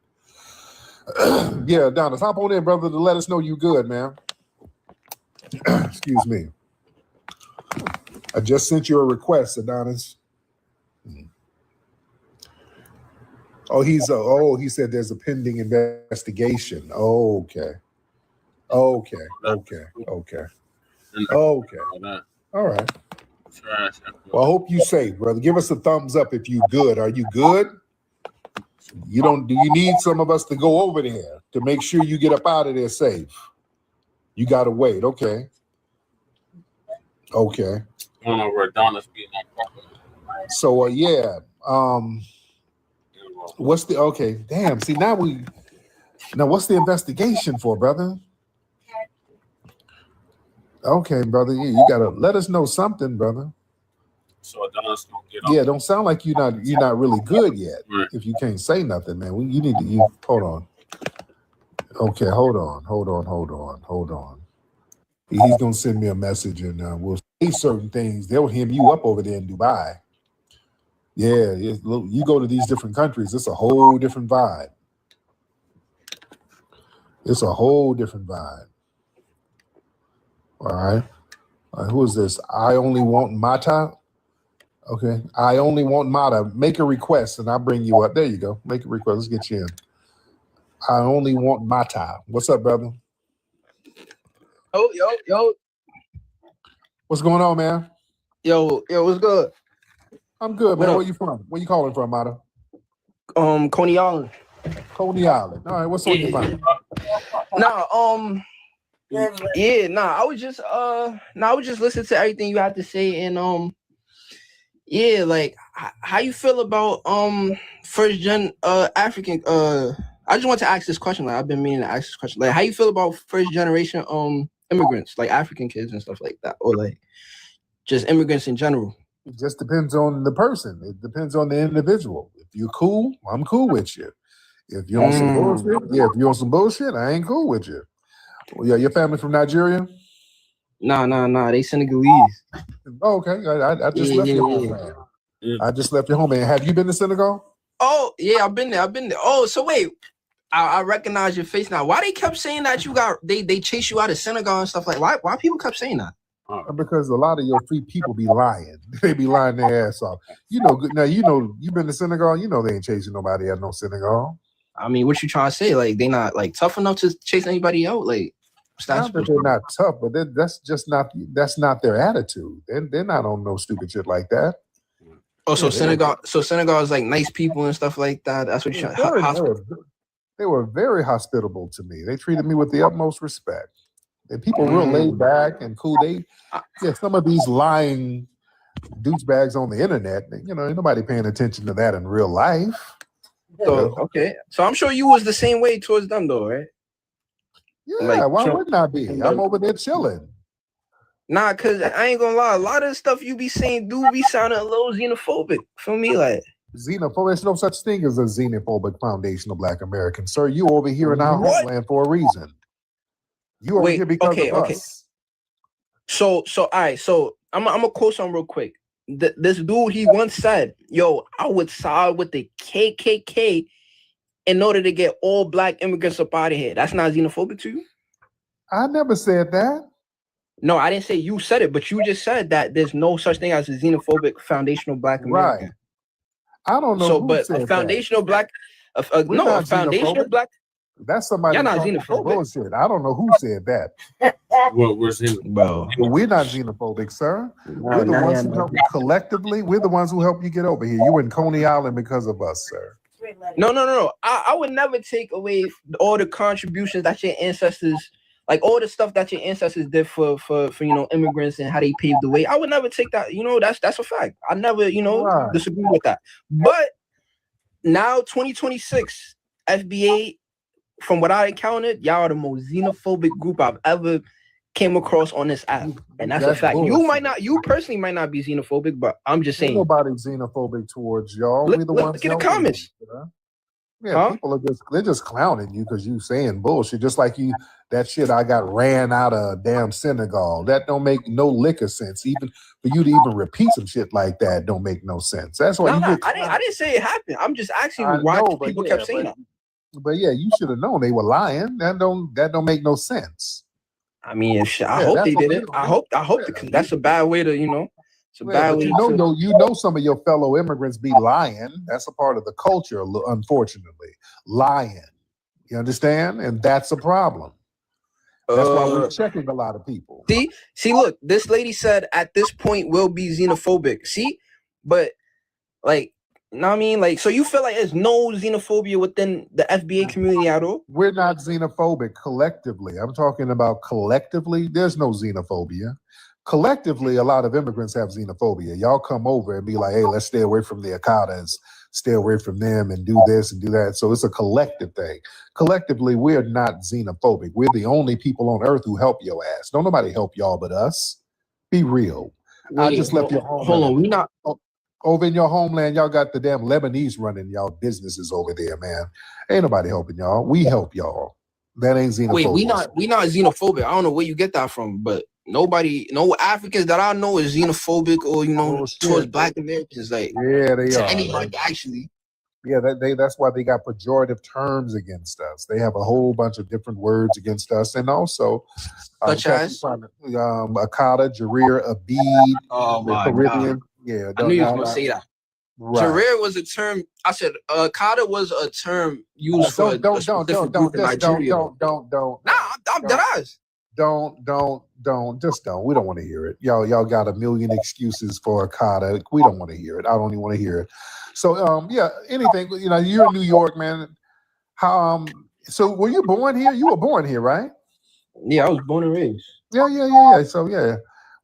Yeah, Adonis, hop on in, brother, to let us know you good, man. Excuse me. I just sent you a request, Adonis. Oh, he said there's a pending investigation. Okay. All right. Well, I hope you safe, brother. Give us a thumbs up if you good. Are you good? Do you need some of us to go over there to make sure you get up out of there safe? You gotta wait. Okay. I don't know where Adonis being that. So what's the damn, see now what's the investigation for, brother? Okay, brother, you gotta let us know something, brother. So Adonis don't get on. Yeah, don't sound like you're not really good yet. Right. If you can't say nothing, man. You need to hold on. Okay, hold on. He's gonna send me a message and we'll say certain things. They'll hem you up over there in Dubai. Yeah, you go to these different countries, it's a whole different vibe. All right. Who is this? I only want Mata. Okay. I only want Mata. Make a request and I'll bring you up. There you go. Make a request. Let's get you in. I only want Mata. What's up, brother? Yo. What's going on, man? Yo, what's good? I'm good, man. Where you from? Where you calling from, Mata? Coney Island. Coney Island. All right. What's on your mind? I was just listening to everything you had to say, and like how you feel about first gen African. I just want to ask this question. Like I've been meaning to ask this question. Like how you feel about first generation immigrants, like African kids and stuff like that, or like just immigrants in general? It just depends on the person. It depends on the individual. If you're cool, I'm cool with you. If you're on some bullshit, I ain't cool with you. Well, yeah, your family from Nigeria? Nah. They Senegalese. Oh, okay. I just left your home, man. I just left your home, man. Have you been to Senegal? Oh, yeah, I've been there. Oh, so wait. I recognize your face now. Why they kept saying that they chase you out of Senegal and stuff like why people kept saying that? Because a lot of your free people be lying. They be lying their ass off. Now you've been to Senegal, they ain't chasing nobody out no Senegal. I mean, what you trying to say? Like they not like tough enough to chase anybody out? Like not that they're not tough, but that's not their attitude. They're not on no stupid shit like that. Oh, so Senegal is like nice people and stuff like that. That's what you're trying. They were very hospitable to me. They treated me with the utmost respect. And people real laid back and cool. Some of these lying douchebags on the internet, ain't nobody paying attention to that in real life. So okay, so I'm sure you was the same way towards them, though, right? Yeah, why wouldn't I be? I'm over there chilling. Nah, cause I ain't gonna lie, a lot of the stuff you be saying do be sounding a little xenophobic for me, like. Xenophobic. There's no such thing as a xenophobic foundational Black American, sir. You over here in our homeland for a reason. You over here because of us. So all right. So I'm gonna quote something real quick. This dude, he once said, "Yo, I would side with the KKK in order to get all Black immigrants up out of here." That's not xenophobic to you? I never said that. No, I didn't say you said it, but you just said that there's no such thing as a xenophobic foundational Black American. Right. I don't know. So, but a foundational Black, a foundational Black. That's somebody. You're not xenophobic. Bullshit. I don't know who said that. Well, we're xenophobic. Bro. We're not xenophobic, sir. We're the ones who help you collectively. We're the ones who help you get over here. You in Coney Island because of us, sir. No. I would never take away all the contributions that your ancestors, like all the stuff that your ancestors did for immigrants and how they paved the way. I would never take that. That's a fact. I never disagree with that. But now 2026 FBA. From what I encountered, y'all are the most xenophobic group I've ever came across on this app, and that's a fact. Bullshit. You personally might not be xenophobic, but I'm just saying. Nobody's xenophobic towards y'all. We're the ones. Look at the comments. People they're just clowning you because you saying bullshit. Just like that shit I got ran out of damn Senegal. That don't make no lick of sense. Even for you to even repeat some shit like that don't make no sense. That's why I didn't say it happened. I'm just asking you why people kept saying that. But yeah, you should have known they were lying. That don't make no sense. I mean, I hope they did it. I hope that's a bad way to It's a bad but way you know some of your fellow immigrants be lying. That's a part of the culture, unfortunately. Lying. You understand? And that's a problem. That's why we're checking a lot of people. See, look, this lady said at this point we'll be xenophobic. See, but like, you know what I mean? Like, so you feel like there's no xenophobia within the FBA community at all? We're not xenophobic collectively. I'm talking about collectively. There's no xenophobia. Collectively, a lot of immigrants have xenophobia. Y'all come over and be like, hey, let's stay away from the Akadas, stay away from them and do this and do that. So it's a collective thing. Collectively, we're not xenophobic. We're the only people on earth who help your ass. Don't nobody help y'all but us. Be real. I just left your homeland. Hold on, we not over in your homeland. Y'all got the damn Lebanese running y'all businesses over there, man. Ain't nobody helping y'all. We help y'all. That ain't xenophobic. Wait, we not xenophobic. I don't know where you get that from, but no Africans that I know is xenophobic or towards Black Americans. Like, yeah, they are. Anybody actually. Yeah, that's why they got pejorative terms against us. They have a whole bunch of different words against us, and also such as Akata, Jareer, Abid, oh my Caribbean. God. Yeah, I knew you was gonna say that. Right. Jareer was a term. I said Akata was a term used for a specific group in Nigeria. Don't. Nah, I'm dead eyes. Don't. We don't want to hear it. Y'all got a million excuses for Akata. We don't want to hear it. I don't even want to hear it. So yeah, anything. You know, you're in New York, man. How so were you born here? You were born here, right? Yeah, I was born and raised. Yeah. So yeah.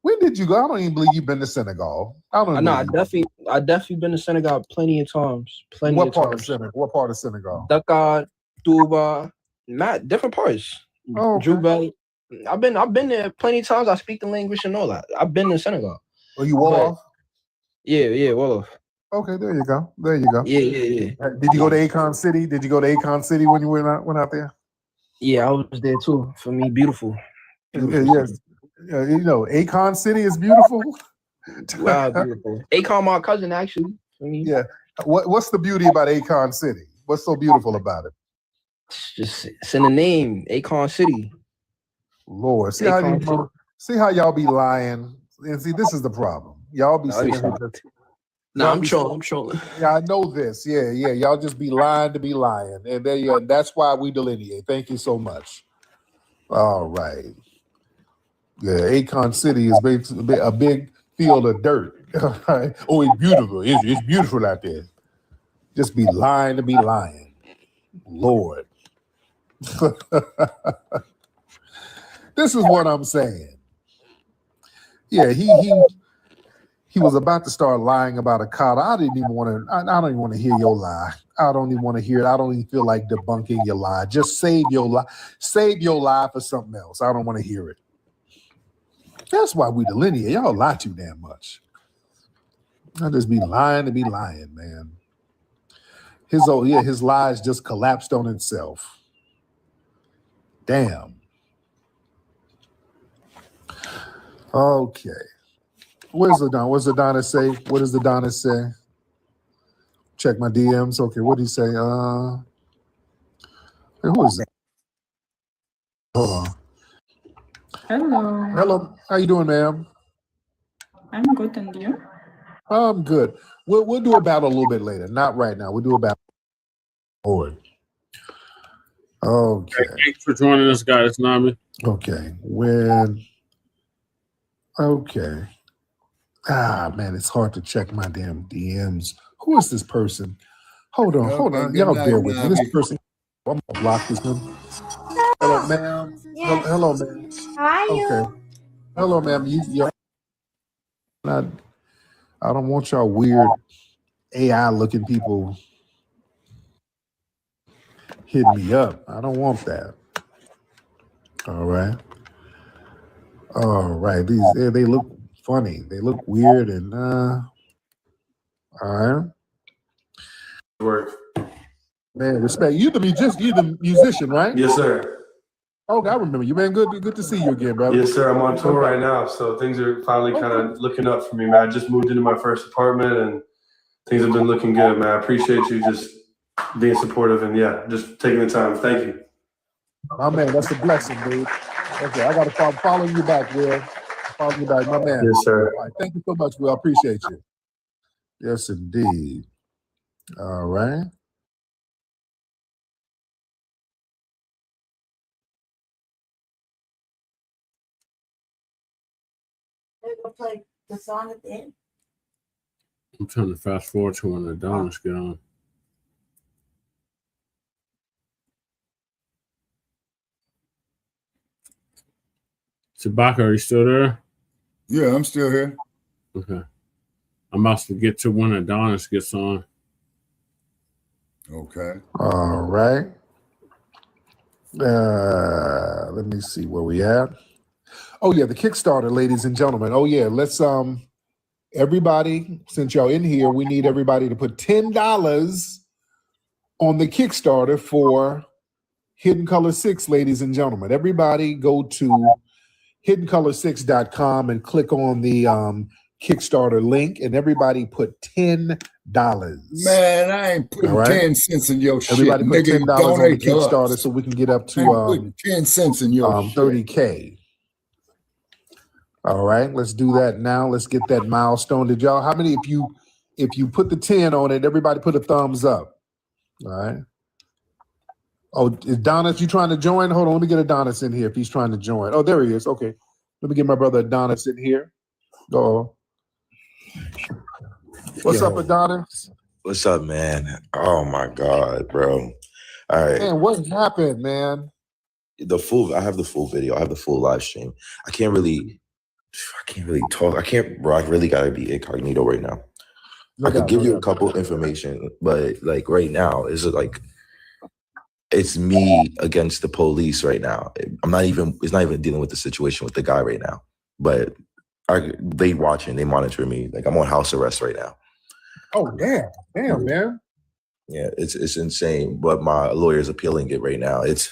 When did you go? I don't even believe you've been to Senegal. I definitely been to Senegal plenty of times. What part of Senegal? Dakar, Touba, different parts. Oh, okay. Juba. I've been there plenty of times. I speak the language and all that. I've been to Senegal. Oh, you Wolof? Yeah, Wolof. Okay, there you go. Yeah. Did you go to Akon City? Did you go to Akon City when you went out there? Yeah, I was there too. For me, beautiful. Yes. You know, Akon City is beautiful. Wow, beautiful. Akon, my cousin, actually. For me. Yeah. What's the beauty about Akon City? What's so beautiful about it? It's in the name, Akon City. Lord, see how y'all be lying. And see, this is the problem. Y'all be saying I'm trolling. Yeah, I know this. Yeah. Y'all just be lying to be lying. And that's why we delineate. Thank you so much. All right. Yeah, Akon City is basically a big field of dirt. All right. Oh, it's beautiful. It's beautiful out there. Just be lying to be lying. Lord. This is what I'm saying. Yeah, he was about to start lying about Akata. I don't even want to hear your lie. I don't even want to hear it. I don't even feel like debunking your lie. Just save your lie. Save your lie for something else. I don't want to hear it. That's why we delineate. Y'all lie too damn much. I just be lying to be lying, man. His lies just collapsed on itself. Damn. Okay. What's Adonis say? What does Adonis say? Check my DMs. Okay, what did he say? Who is it? Hold on. Hello. How you doing, ma'am? I'm good, and you? I'm good. We'll do a battle a little bit later. Not right now. We'll do a battle. Forward. Okay. Thanks for joining us, guys. Nami. Okay. Okay. Man, it's hard to check my damn DMs. Who is this person? Hold on. Y'all bear with me. This person, I'm gonna block this one. Hello, ma'am. Yes. Hello, ma'am. How are you? Okay. Hello, ma'am. I don't want y'all weird AI looking people hitting me up. I don't want that. All right. They look funny. They look weird and all right. Work. Man, respect. You the musician, right? Yes, sir. Okay, I remember you, man. Good to see you again, brother. Yes, sir. I'm on tour right now, so things are finally kind of looking up for me, man. I just moved into my first apartment, and things have been looking good, man. I appreciate you just being supportive and just taking the time. Thank you. My man, that's a blessing, dude. Okay, I gotta follow you back, Will. Call you back, my man. Yes, sir. All right, thank you so much, Will. I appreciate you. Yes, indeed. All right. They're gonna play the song at the end. I'm trying to fast forward to when Adonis get on. Bacc, are you still there? Yeah, I'm still here. Okay. I'm about to get to when Adonis gets on. Okay. All right. Let me see where we at. Oh yeah, the Kickstarter, ladies and gentlemen. Oh yeah, let's everybody, since y'all in here, we need everybody to put $10 on the Kickstarter for Hidden Color 6, ladies and gentlemen. Everybody go to hiddencolor6.com and click on the Kickstarter link, and everybody put $10. Man, I ain't putting 10 cents in your everybody shit. Everybody put $10 on the Kickstarter us. so we can get up to putting 10 cents in your 30K. All right, let's do that now. Let's get that milestone. Did y'all, how many, if you put the 10 on it, everybody put a thumbs up. All right. Oh, is Adonis, you trying to join? Hold on, let me get Adonis in here if he's trying to join. Oh, there he is. Okay. Let me get my brother Adonis in here. Oh. What's up, Adonis? What's up, man? Oh my God, bro. All right. Man, what happened, man? I have the full video. I have the full live stream. I can't really talk. I really gotta be incognito right now. I could give you a couple information, but like right now, it's me against the police right now. It's not even dealing with the situation with the guy right now. But they watching, they monitor me. Like I'm on house arrest right now. Oh damn, man. Yeah, it's insane. But my lawyer is appealing it right now. It's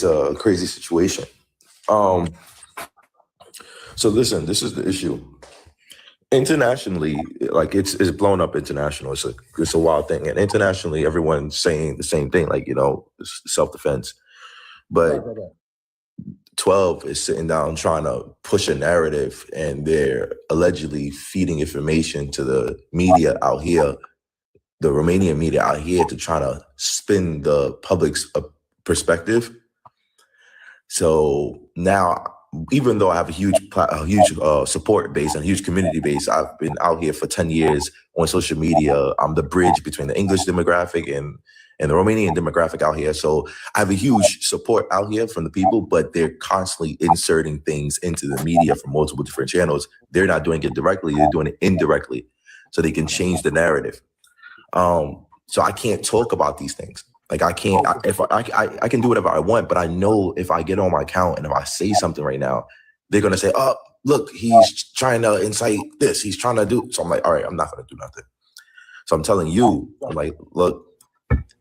a crazy situation. So listen, this is the issue. Internationally, like it's blown up international. It's a wild thing. And internationally, everyone's saying the same thing, like, self-defense. But 12 is sitting down trying to push a narrative, and they're allegedly feeding information to the media out here, the Romanian media out here, to try to spin the public's perspective. So now, even though I have a huge support base and a huge community base, I've been out here for 10 years on social media. I'm the bridge between the English demographic and the Romanian demographic out here. So I have a huge support out here from the people, but they're constantly inserting things into the media from multiple different channels. They're not doing it directly, they're doing it indirectly so they can change the narrative. So I can't talk about these things. Like I can't, I can do whatever I want, but I know if I get on my account and if I say something right now, they're going to say, oh, look, he's trying to incite this. He's trying to do. So I'm like, all right, I'm not going to do nothing. So I'm telling you, I'm like, look,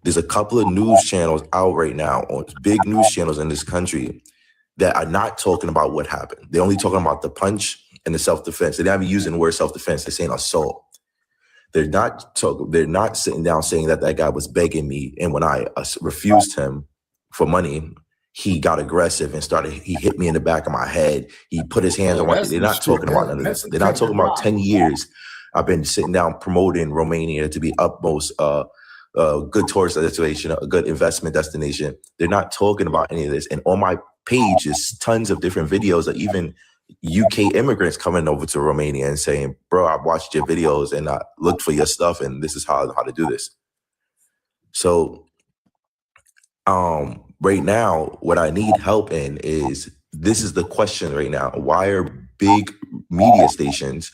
there's a couple of news channels out right now, on big news channels in this country, that are not talking about what happened. They're only talking about the punch and the self-defense. They're not even using the word self-defense. They're saying assault. They're not sitting down saying that guy was begging me, and when I refused him for money, he got aggressive and he hit me in the back of my head. He put his hands on my. They're not talking about none of this. They're not talking about 10 years. I've been sitting down promoting Romania to be utmost good tourist destination, a good investment destination. They're not talking about any of this. And on my page is tons of different videos of even UK immigrants coming over to Romania and saying, bro, I watched your videos and I looked for your stuff, and this is how to do this. So right now, what I need help in is, this is the question right now. Why are big media stations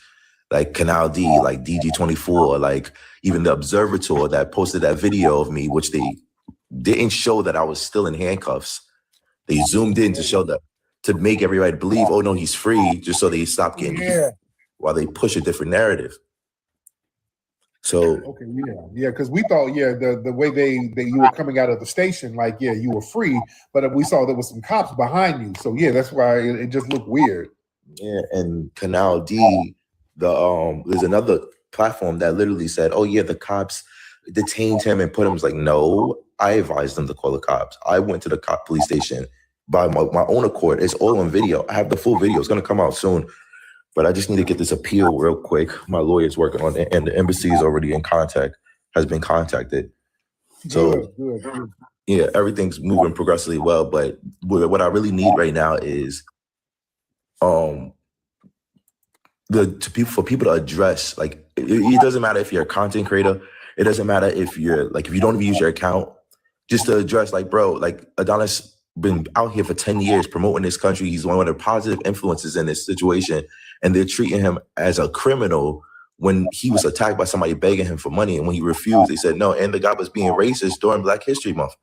like Canal D, like DG24, like even the Observator that posted that video of me, which they didn't show that I was still in handcuffs. They zoomed in to show that, to make everybody believe, oh no, he's free, just so they stop getting while they push a different narrative. So okay, yeah, because we thought, the way you were coming out of the station, like, you were free, but we saw there was some cops behind you. So that's why it just looked weird. Yeah, and Canal D, there's another platform that literally said, oh yeah, the cops detained him and put him. I was like, no, I advised them to call the cops. I went to the police station by my own accord. It's all on video. I have the full video. It's going to come out soon. But I just need to get this appeal real quick. My lawyer's working on it, and the embassy is already has been contacted. So, good. Yeah, everything's moving progressively well. But what I really need right now is for people to address, like, it doesn't matter if you're a content creator. It doesn't matter if you're like, if you don't even use your account, just to address, like, bro, like, Adonis been out here for 10 years promoting this country. He's one of the positive influences in this situation. And they're treating him as a criminal when he was attacked by somebody begging him for money. And when he refused, they said no. And the guy was being racist during Black History Month.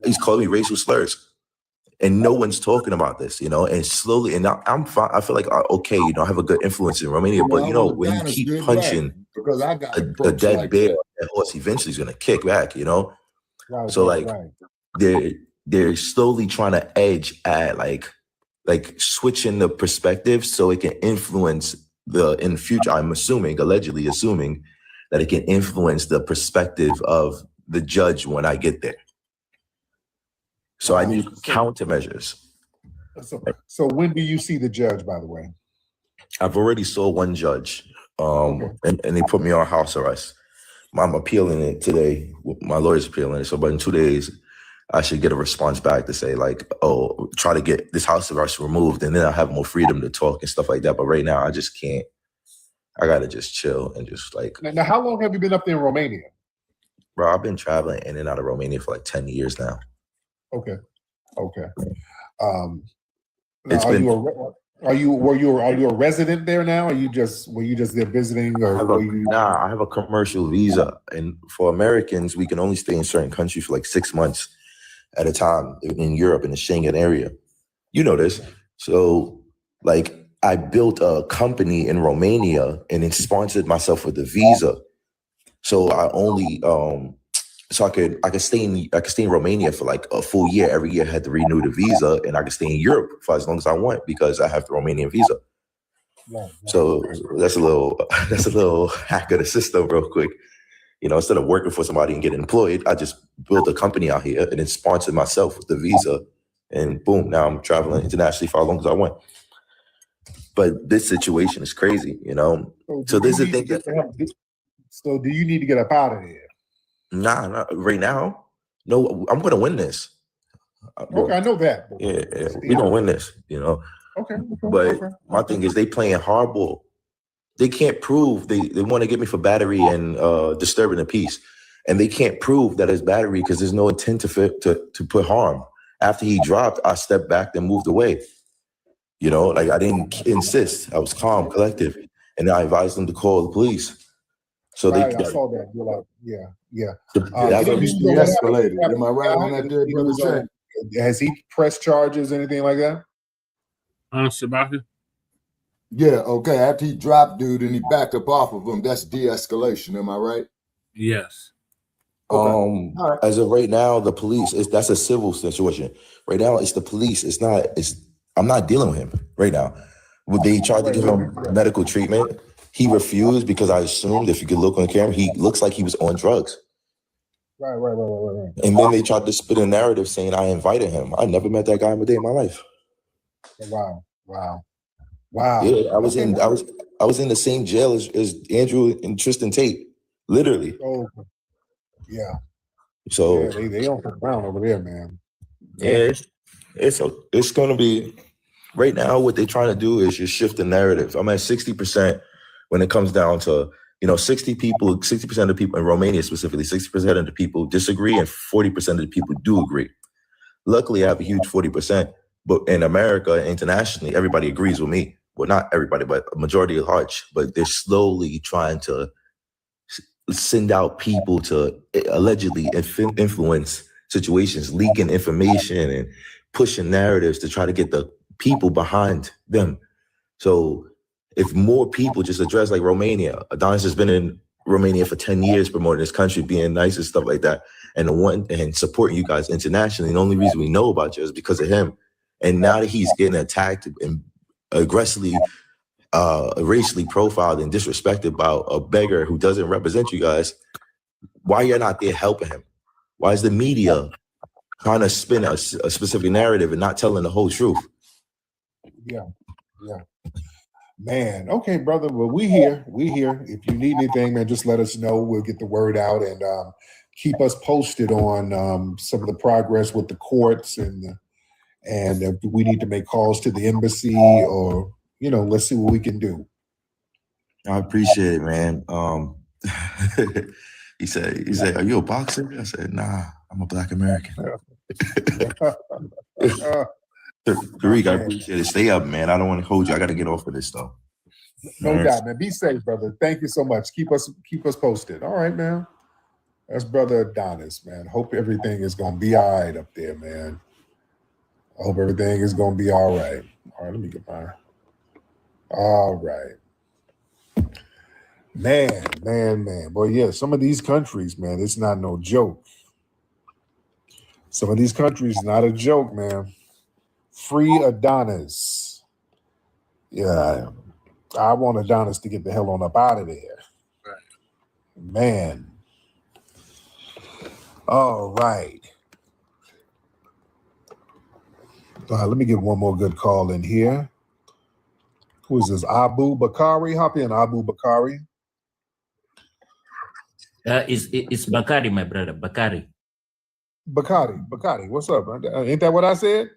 He's calling me racial slurs. And no one's talking about this, and slowly, and I'm fine. I feel like, okay, I have a good influence in Romania, but when you keep punching a dead bear, that horse eventually is going to kick back, they're slowly trying to edge at like switching the perspective so it can influence in the future. I'm allegedly assuming that it can influence the perspective of the judge when I get there. So I need countermeasures. So when do you see the judge, by the way? I've already saw one judge, and they put me on house arrest. I'm appealing it today. My lawyer's appealing it. So, but in 2 days, I should get a response back to say, like, oh, try to get this house arrest removed, and then I'll have more freedom to talk and stuff like that. But right now, I just can't. I got to just chill and just like. Now, how long have you been up there in Romania? Bro, I've been traveling in and out of Romania for like 10 years now. Okay. Were you a resident there now? Or were you just there visiting, or I have a commercial visa, and for Americans, we can only stay in certain countries for like 6 months at a time in Europe, in the Schengen area. You know this. So, like, I built a company in Romania and then sponsored myself with the visa. So I only so I could stay in Romania for like a full year. Every year I had to renew the visa, and I could stay in Europe for as long as I want because I have the Romanian visa. So that's a little hack of the system real quick. Instead of working for somebody and getting employed, I just built a company out here and then sponsored myself with the visa, and boom, now I'm traveling internationally for as long as I want. But this situation is crazy, So this is the thing. So do you need to get up out of there? Nah, not right now. No, I'm gonna win this. Okay, I know that. Yeah, we gonna win this, Okay. But my thing is, they playing hardball. They can't prove they want to get me for battery and disturbing the peace, and they can't prove that it's battery because there's no intent to put harm. After he dropped, I stepped back and moved away. Like, I didn't insist. I was calm, collective, and I advised them to call the police. So I saw that. You're like, yeah. De-escalated. Am I right on that, there, Brother Jay? Has he pressed charges, anything like that? Sebastian? Yeah, okay. After he dropped dude and he backed up off of him, that's de-escalation. Am I right? Yes. Okay. Right. As of right now, the police, that's a civil situation. Right now, it's the police. I'm not dealing with him right now. They tried to give him medical treatment. He refused because I assumed, if you could look on the camera, he looks like he was on drugs. Right. And then they tried to spit a narrative saying I invited him. I never met that guy in a day in my life. Wow. Yeah, I was in the same jail as Andrew and Tristan Tate, literally. Oh, yeah. So they don't come around over there, man. Yeah, it's gonna be. Right now, what they're trying to do is just shift the narrative. I'm at 60% when it comes down to, 60% of the people in Romania specifically, 60% of the people disagree and 40% of the people do agree. Luckily, I have a huge 40%, but in America, internationally, everybody agrees with me. Well, not everybody, but a majority is large. But they're slowly trying to send out people to allegedly influence situations, leaking information and pushing narratives to try to get the people behind them. So if more people just address, like Romania, Adonis has been in Romania for 10 years promoting this country, being nice and stuff like that, and supporting you guys internationally. The only reason we know about you is because of him. And now that he's getting attacked and aggressively, racially profiled and disrespected by a beggar who doesn't represent you guys, why you're not there helping him? Why is the media trying to spin a specific narrative and not telling the whole truth. Yeah. Man, okay, brother. Well, we here. If you need anything, man, just let us know. We'll get the word out and keep us posted on some of the progress with the courts and if we need to make calls to the embassy or let's see what we can do. I appreciate it, man. He said, "Are you a boxer?" I said, "Nah, I'm a Black American." Tariq, I appreciate it. Stay up, man. I don't want to hold you. I got to get off of this stuff. No doubt, man. Be safe, brother. Thank you so much. Keep us posted. All right, man. That's Brother Adonis, man. Hope everything is gonna be all right up there, man. I hope everything is gonna be all right. All right, let me get mine. All right. Man. Boy, yeah, some of these countries, man, it's not no joke. Some of these countries, not a joke, man. Free Adonis. Yeah, I want Adonis to get the hell on up out of there. Right. Man. All right. Let me get one more good call in here. Who is this? Abu Bakari? Hop in, Abu Bakari. It's Bakari, my brother. Bakari. Bakari. What's up? Ain't that what I said?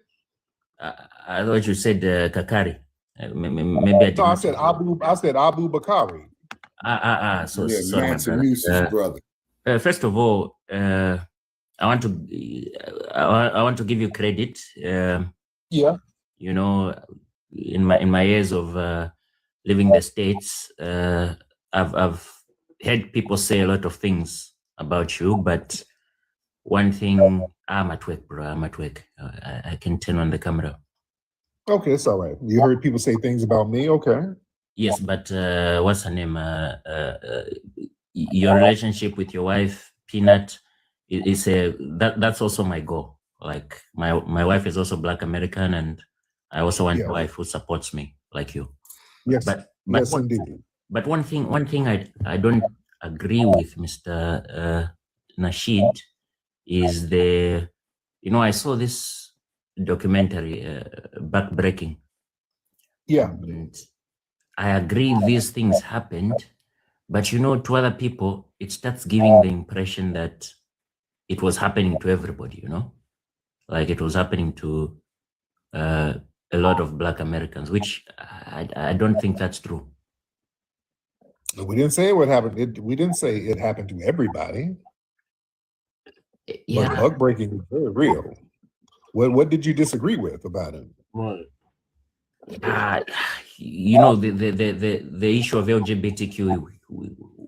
I thought you said Kakari. Maybe I did. No, I said Abu Bakari. So yeah, sorry, my brother. First of all, I want to give you credit. Yeah. In my years of living the States, I've heard people say a lot of things about you, but one thing, I'm at work, bro. I'm at work. I can turn on the camera. Okay, it's all right. You heard people say things about me, okay? Yes, but what's her name? Your relationship with your wife, Peanut, that's also my goal. Like my wife is also Black American, and I also want a wife who supports me like you. Yes, yes, indeed. But one thing I don't agree with, Mr. Nasheed, is I saw this documentary, Backbreaking. Yeah. And I agree these things happened, but to other people, it starts giving the impression that it was happening to everybody, like it was happening to a lot of Black Americans, which I don't think that's true. We didn't say what happened. We didn't say it happened to everybody. Yeah. But backbreaking is very real. What did you disagree with about it? Right. The issue of LGBTQ,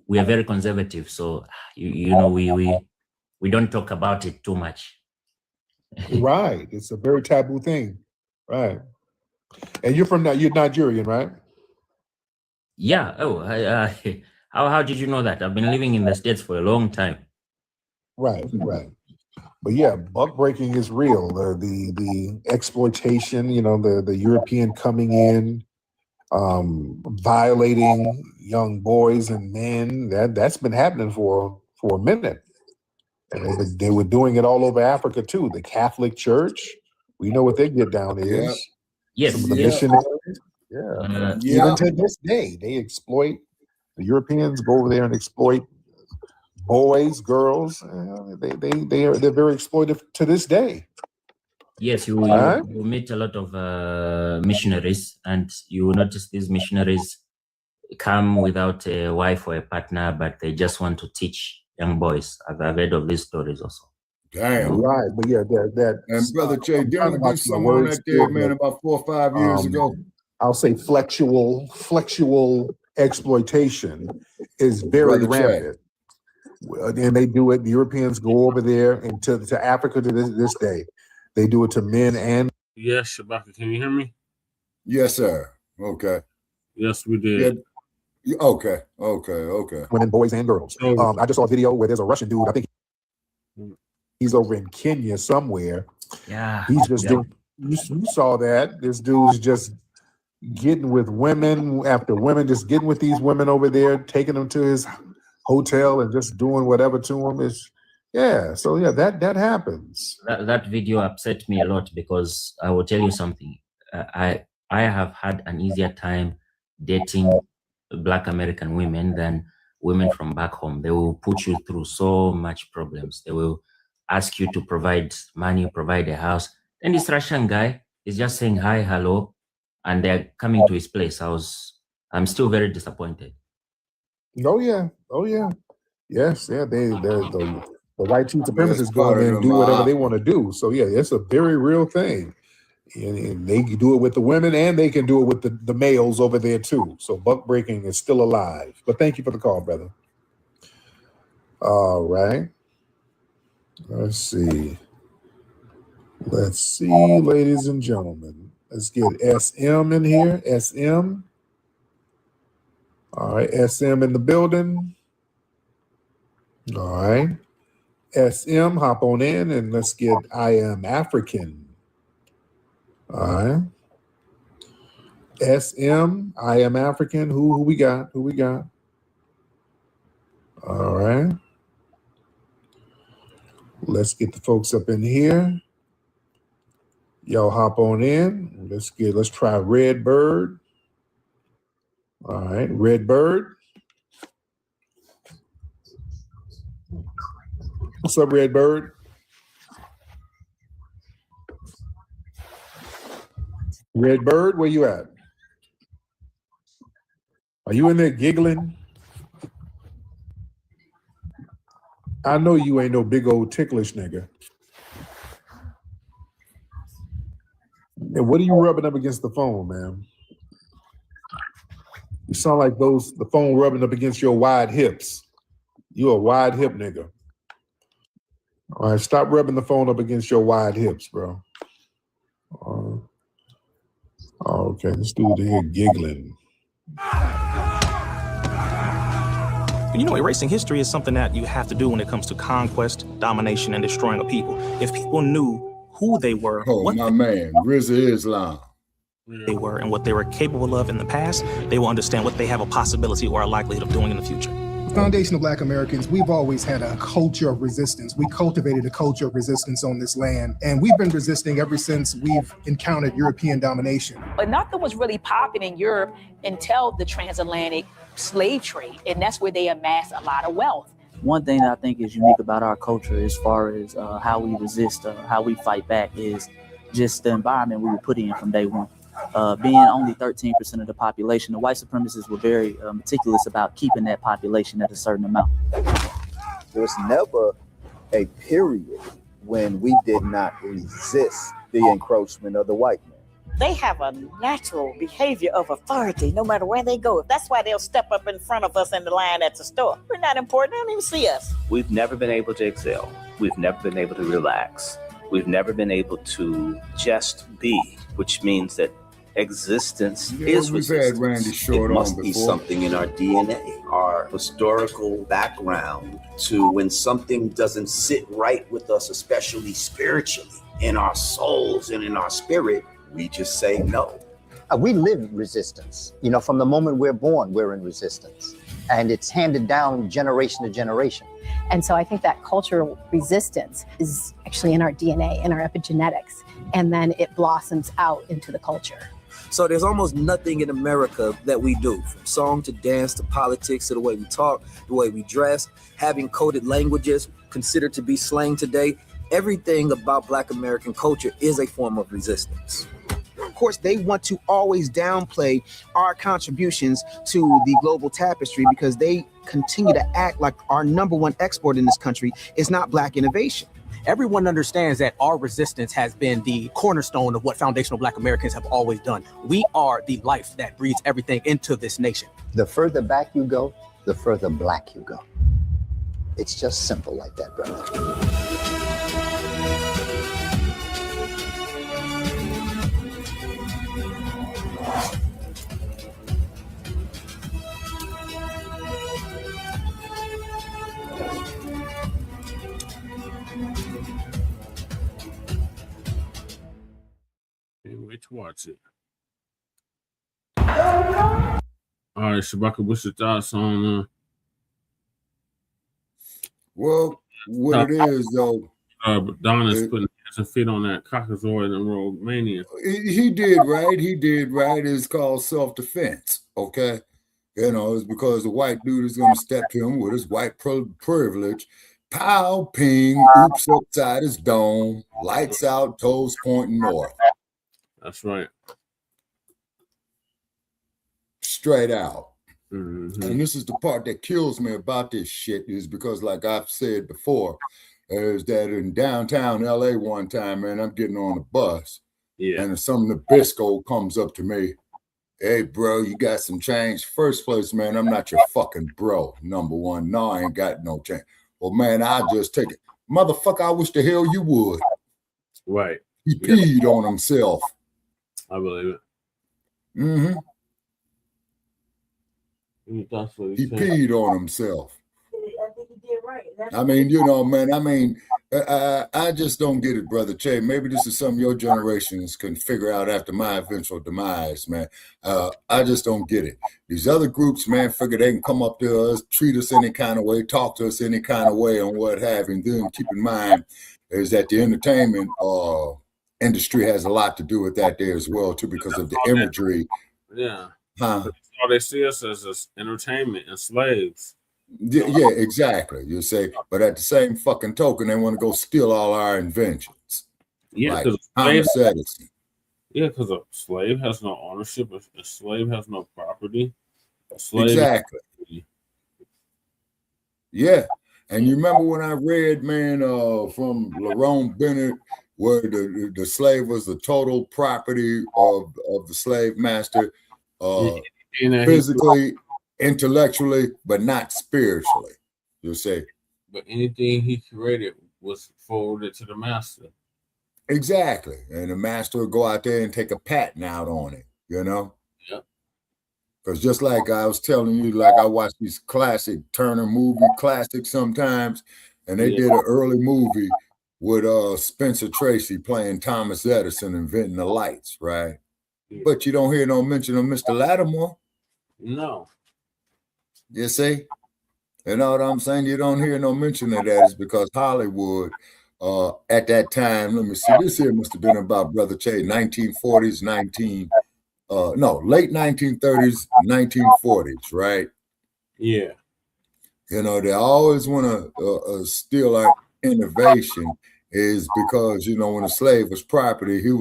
we are very conservative, so we don't talk about it too much. Right. It's a very taboo thing. Right. And you're Nigerian, right? Yeah. Oh, how did you know that? I've been living in the States for a long time. Right. But yeah, buckbreaking is real. The exploitation, the European coming in, violating young boys and men. That's been happening for a minute. And they were doing it all over Africa too. The Catholic Church, we know what their get down is. Yes. Some of the missionaries. Even to this day, they exploit the Europeans. Go over there and exploit boys, girls. They're very exploitive to this day. Yes, you meet a lot of missionaries, and you notice these missionaries come without a wife or a partner, but they just want to teach young boys. I've heard of these stories also. Damn. Right, but yeah, that and Brother Jay, didn't we do something on that there, man, about 4 or 5 years ago? I'll say flexual exploitation is very rampant. And they do it. The Europeans go over there and to Africa to this day. They do it to men and. Yes, Shabaka, can you hear me? Yes, sir. Okay. Yes, we did. Yeah. Okay. Women, boys, and girls. I just saw a video where there's a Russian dude. I think he's over in Kenya somewhere. Yeah. He's just doing. You saw that. This dude's just getting with women after women, just getting with these women over there, taking them to his hotel and just doing whatever to them. Yeah, so yeah, that happens. That video upset me a lot because I will tell you something. I have had an easier time dating Black American women than women from back home. They will put you through so much problems. They will ask you to provide money, provide a house. And this Russian guy is just saying hi, hello, and they're coming to his place. I'm still very disappointed. Oh yeah, yes, yeah. The white team supremacists go in there and do whatever they want to do. So yeah, it's a very real thing, and they can do it with the women, and they can do it with the males over there too. So buck breaking is still alive. But thank you for the call, brother. All right, let's see, ladies and gentlemen. Let's get SM in here. SM. All right, SM in the building. All right. SM, hop on in and let's get I Am African. All right. SM, I Am African. Who we got? Who we got? All right. Let's get the folks up in here. Y'all hop on in. Let's try Red Bird. All right, Red Bird. What's up, Red Bird? Red Bird, where you at? Are you in there giggling? I know you ain't no big old ticklish nigga. And what are you rubbing up against the phone, man? You sound like the phone rubbing up against your wide hips. You a wide hip nigga. All right, stop rubbing the phone up against your wide hips, bro. Okay, this dude here giggling. You know, erasing history is something that you have to do when it comes to conquest, domination, and destroying a people. If people knew who they were, what my man, RZA Islam. They were and what they were capable of in the past, they will understand what they have a possibility or a likelihood of doing in the future. Foundation of Black Americans, we've always had a culture of resistance. We cultivated a culture of resistance on this land, and we've been resisting ever since we've encountered European domination. But nothing was really popping in Europe until the transatlantic slave trade, and that's where they amassed a lot of wealth. One thing that I think is unique about our culture as far as how we resist, how we fight back, is just the environment we were put in from day one. Being only 13% of the population, the white supremacists were very meticulous about keeping that population at a certain amount. There was never a period when we did not resist the encroachment of the white man. They have a natural behavior of authority no matter where they go. That's why they'll step up in front of us in the line at the store. We're not important. They don't even see us. We've never been able to excel. We've never been able to relax. We've never been able to just be, which means that existence is resistance. It must be something in our DNA, our historical background, to when something doesn't sit right with us, especially spiritually, in our souls and in our spirit, we just say no. We live resistance. You know, from the moment we're born, we're in resistance. And it's handed down generation to generation. And so I think that cultural resistance is actually in our DNA, in our epigenetics, and then it blossoms out into the culture. So there's almost nothing in America that we do, from song to dance to politics to the way we talk, the way we dress, having coded languages considered to be slang today. Everything about Black American culture is a form of resistance. Of course, they want to always downplay our contributions to the global tapestry because they continue to act like our number one export in this country is not Black innovation. Everyone understands that our resistance has been the cornerstone of what foundational Black Americans have always done. We are the life that breathes everything into this nation. The further back you go, the further Black you go. It's just simple like that, brother. Wait to watch it. All right, Shabaka, what's your thoughts on Well, what it is though. Adonis putting his feet on that cockazoid in Romania. He did right. He did right. It's called self-defense. Okay. You know, it's because the white dude is going to step to him with his white privilege. Pow, ping, oops upside his dome, lights out, toes pointing north. That's right. Straight out. Mm-hmm. And this is the part that kills me about this shit is because, like I've said before, is that in downtown LA one time, man, I'm getting on a bus. Yeah. And some Nabisco comes up to me. Hey, bro, you got some change? First place, man, I'm not your fucking bro. Number one, no, I ain't got no change. Well, man, I'll just take it. Motherfucker, I wish the hell you would. Right. He peed on himself. I believe it. Mm-hmm. That's what He peed on himself. I think he did right. I mean, you know, man, I just don't get it, Brother Che. Maybe this is something your generations can figure out after my eventual demise, man. I just don't get it. These other groups, man, figure they can come up to us, treat us any kind of way, talk to us any kind of way and what have you. And then keep in mind is that the entertainment industry has a lot to do with that there as well, too, because of the imagery. Yeah. Huh? So they see us as entertainment and slaves. Yeah, exactly. You say, but at the same fucking token, they want to go steal all our inventions. Yeah, like Thomas Edison. Yeah, because a slave has no ownership. A slave has no property. A slave Exactly. Yeah, and you remember when I read, man, from Lerone Bennett, where the slave was the total property of the slave master, physically, intellectually, but not spiritually. You say. But anything he created was forwarded to the master. Exactly, and the master would go out there and take a patent out on it. You know. Yep. Because just like I was telling you, like I watch these classic Turner movie classics sometimes, and they did an early movie with Spencer Tracy playing Thomas Edison inventing the lights, right? Yeah. But you don't hear no mention of Mr. Lattimore. No. You see? You know what I'm saying? You don't hear no mention of that. It's because Hollywood, at that time, let me see, this here must have been about Brother Che, 1940s, late 1930s, 1940s, right? Yeah. You know, they always want to steal our innovation is because, you know, when a slave was property, he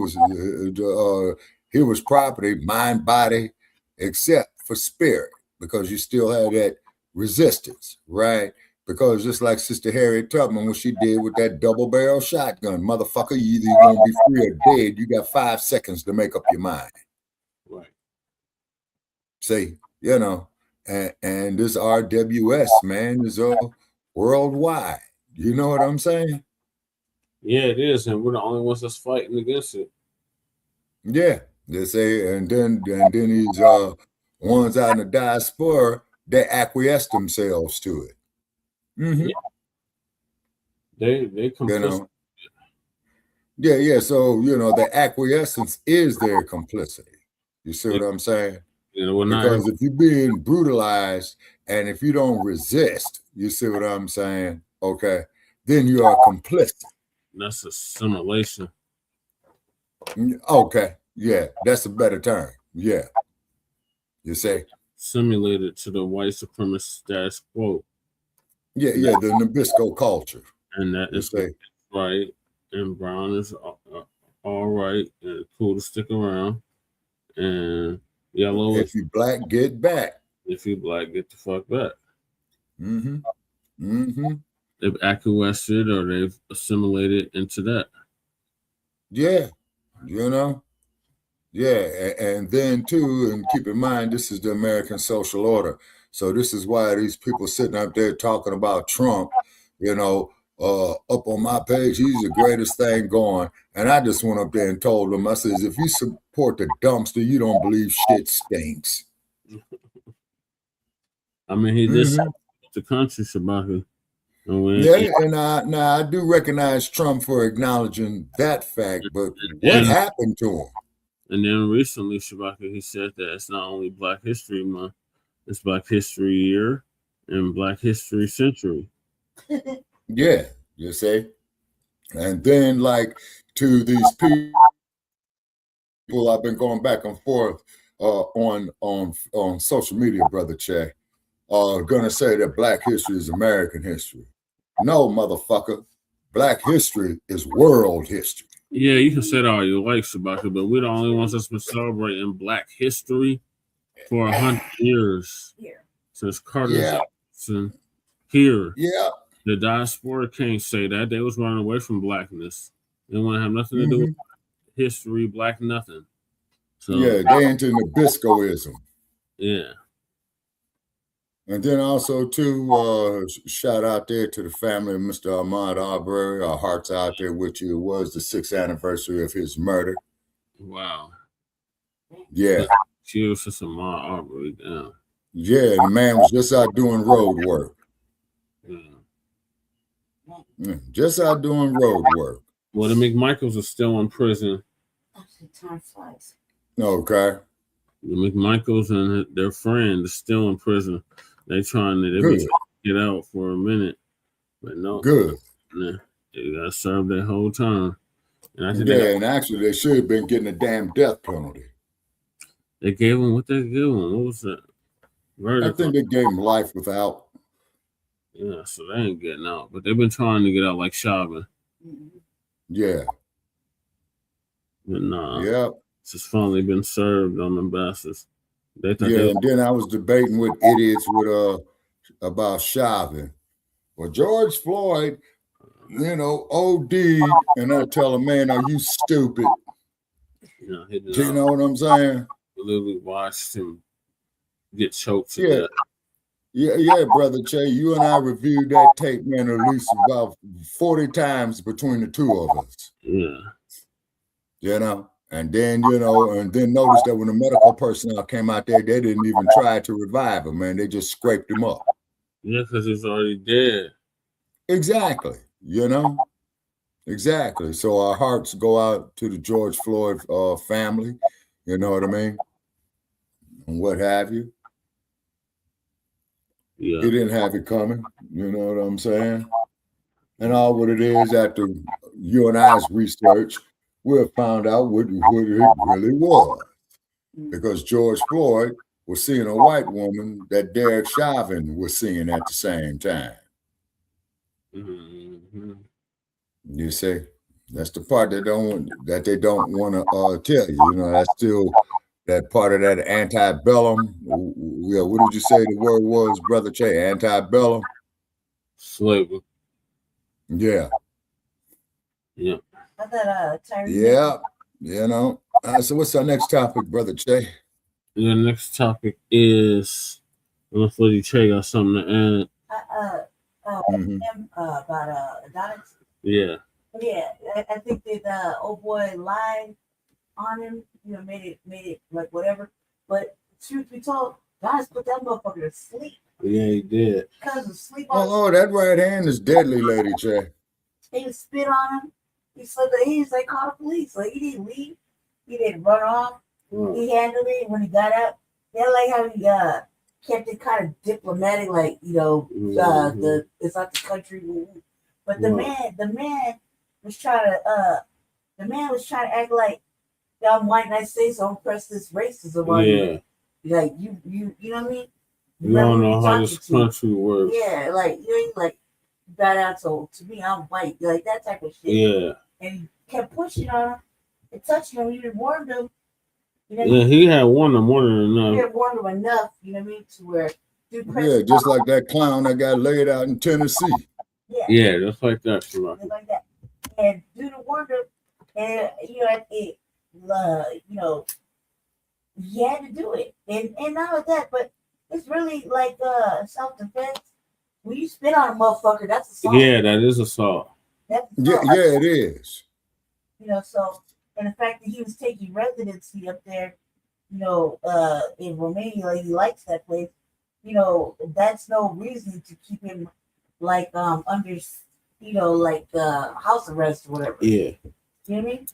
was property, mind, body, except for spirit, because you still have that resistance, right? Because just like Sister Harriet Tubman, what she did with that double barrel shotgun, motherfucker, you either gonna be free or dead. You got 5 seconds to make up your mind. Right. See, you know, and this RWS, man, is worldwide. You know what I'm saying? Yeah, it is, and we're the only ones that's fighting against it. Yeah, they say, and then these ones out in the diaspora, they acquiesce themselves to it. Mm-hmm. Yeah. They complicit. You know? Yeah. So you know, the acquiescence is their complicity. You see what I'm saying? Because if you're being brutalized and if you don't resist, you see what I'm saying? Okay, then you are complicit. That's assimilation. Okay, yeah, that's a better term. Yeah, you say simulated to the white supremacist status quo. Yeah, the Nabisco culture, and that is right. And brown is all right and cool to stick around, and yellow. If you black, get back. If you black, get the fuck back. Mm-hmm. Mm-hmm. They've acquiesced or they've assimilated into that. Yeah, you know. Yeah, and then too, and keep in mind, this is the American social order. So this is why these people sitting up there talking about Trump, you know, up on my page, he's the greatest thing going. And I just went up there and told them, I says, if you support the dumpster, you don't believe shit stinks. I mean, he did the country, Shabaka. Yeah, and now I do recognize Trump for acknowledging that fact, but what happened to him? And then recently, Shabaka, he said that it's not only Black History Month, it's Black History Year and Black History Century. Yeah, you see? And then like to these people I've been going back and forth on social media, Brother Che, gonna say that Black history is American history. No, motherfucker. Black history is world history. Yeah, you can say all you like about it, but we're the only ones that's been celebrating Black history for 100 years since Carter Jackson here. Yeah. The diaspora can't say that. They was running away from Blackness. They want to have nothing to do with history, Black nothing. So yeah, they into Nabiscoism. Yeah. And then also too, shout out there to the family of Mr. Ahmaud Arbery. Our hearts out there with you. It was the 6th anniversary of his murder. Wow. Yeah. Cheers to some Ahmaud Arbery down. Yeah, the man was just out doing road work. Just out doing road work. Well, the McMichaels are still in prison. Time flies. Okay. The McMichaels and their friend are still in prison. They've been get out for a minute, but no. Good. Nah, they got served that whole time. And I think and actually they should have been getting a damn death penalty. They gave them what they gave them. What was that? I think they gave him life without. Yeah, so they ain't getting out, but they've been trying to get out like Chauvin. Yeah. But nah. Yeah. It's just finally been served on them bastards. And then I was debating with idiots about Chauvin. Well, George Floyd, OD'd, and I tell him, man, are you stupid? You know what I'm saying? Literally watched him get choked to death. Yeah, Brother Che, you and I reviewed that tape, man, at least about 40 times between the two of us. Yeah. And then, and then notice that when the medical personnel came out there, they didn't even try to revive him, man. They just scraped him up. Yeah, because he's already dead. Exactly. Exactly. So our hearts go out to the George Floyd family, you know what I mean? And what have you. Yeah. He didn't have it coming, you know what I'm saying? And all what it is after you and I's research, we have found out what it really was. Because George Floyd was seeing a white woman that Derek Chauvin was seeing at the same time. You see, that's the part they don't want to tell you. That's still that part of that antebellum. Yeah, what did you say the word was, Brother Che? Antebellum? Slavery. Yeah. Yeah. I thought yeah. So what's our next topic, Brother Che? The next topic is, unless Lady Che got something to add. About Adonis. Yeah. Yeah, I think that old boy lied on him, made it like whatever. But truth be told, Adonis put that motherfucker to sleep. Yeah, he did. Because of sleep. Oh, that right hand is deadly, Lady Che. He spit on him. He said that he's like called the police. Like he didn't leave. He didn't run off. He handled it when he got out. Yeah, like how he kept it kind of diplomatic, like it's not the country. But the man was trying to act like I'm white and I say so. Don't press this racism on you. Like you know what I mean? You don't know how this country works. Yeah, like you ain't like got out. So to me, I'm white, like that type of shit. Yeah. And he kept pushing on him and touching him. You didn't warn him. He had warned him more than enough. He had warned him enough, you know what I mean, to where just like that clown that got laid out in Tennessee. Yeah, just like that. Just like that. And dude warned him, and he had to do it. And not like that, but it's really like self-defense. When you spit on a motherfucker, that's assault. Yeah, that is assault. Yeah, it is. So, and the fact that he was taking residency up there, in Romania, like he likes that place, that's no reason to keep him like under, house arrest or whatever. Yeah. You know what I mean?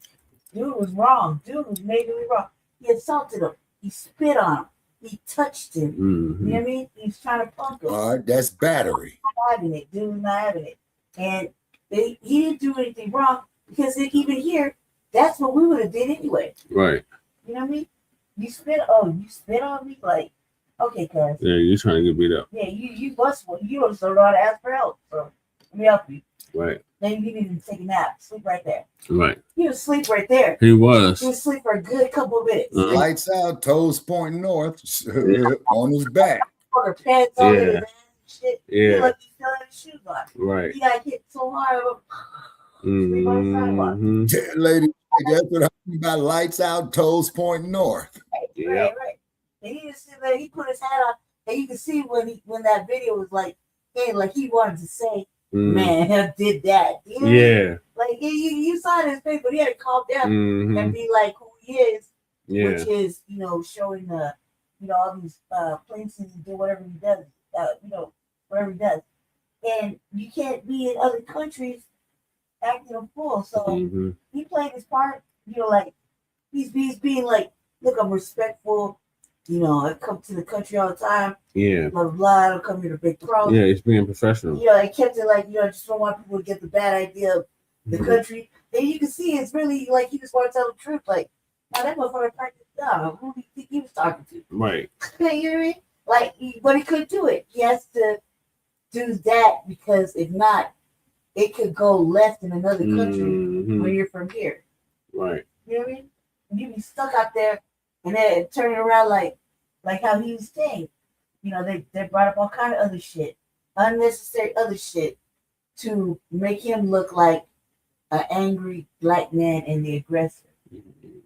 Dude was wrong. Dude was majorly wrong. He assaulted him. He spit on him. He touched him. Mm-hmm. You know what I mean? He was trying to punk him. All right, that's battery. Not having it. Dude was not having it. And he didn't do anything wrong because even here, that's what we would have did anyway. Right. You know what I mean? You spit on me, like, okay, cuz. Yeah, you're trying to get beat up. Yeah, you bust one. You don't know how to ask for help, so let me help you. Right. Then you need to take a nap, sleep right there. Right. He was asleep right there. He was. He was asleep for a good couple of minutes. Lights out, toes pointing north, on his back. Fucker pants on his ass and shit. Yeah. He like he still had his shoes on. Right. He got hit so hard. Sleep on the sidewalk. Yeah, lady, that's what happened by lights out, toes pointing north. Right. And he just sit there, he put his hat on, and you can see when that video was like, hey, like he wanted to say, man, Hemp did that. You know? Yeah. Like you saw it in his face, but he had to calm down and be like who he is, which is, showing the, all these places and do whatever he does, whatever he does. And you can't be in other countries acting a fool. So he played his part, like he's being like, look, I'm respectful. I come to the country all the time. Yeah. Blah, blah, blah. I don't come here to break crowds. Yeah, he's being professional. I kept it like, just don't want people to get the bad idea of the country. And you can see it's really like he just want to tell the truth. Like, now that motherfucker practiced down. Who do you think he was talking to? Right. You know what I mean? Like, but he couldn't do it. He has to do that because if not, it could go left in another country when you're from here. Right. You know what I mean? You be stuck out there and then turning around like how he was saying. They brought up all kind of other shit, unnecessary other shit to make him look like an angry black man and the aggressor.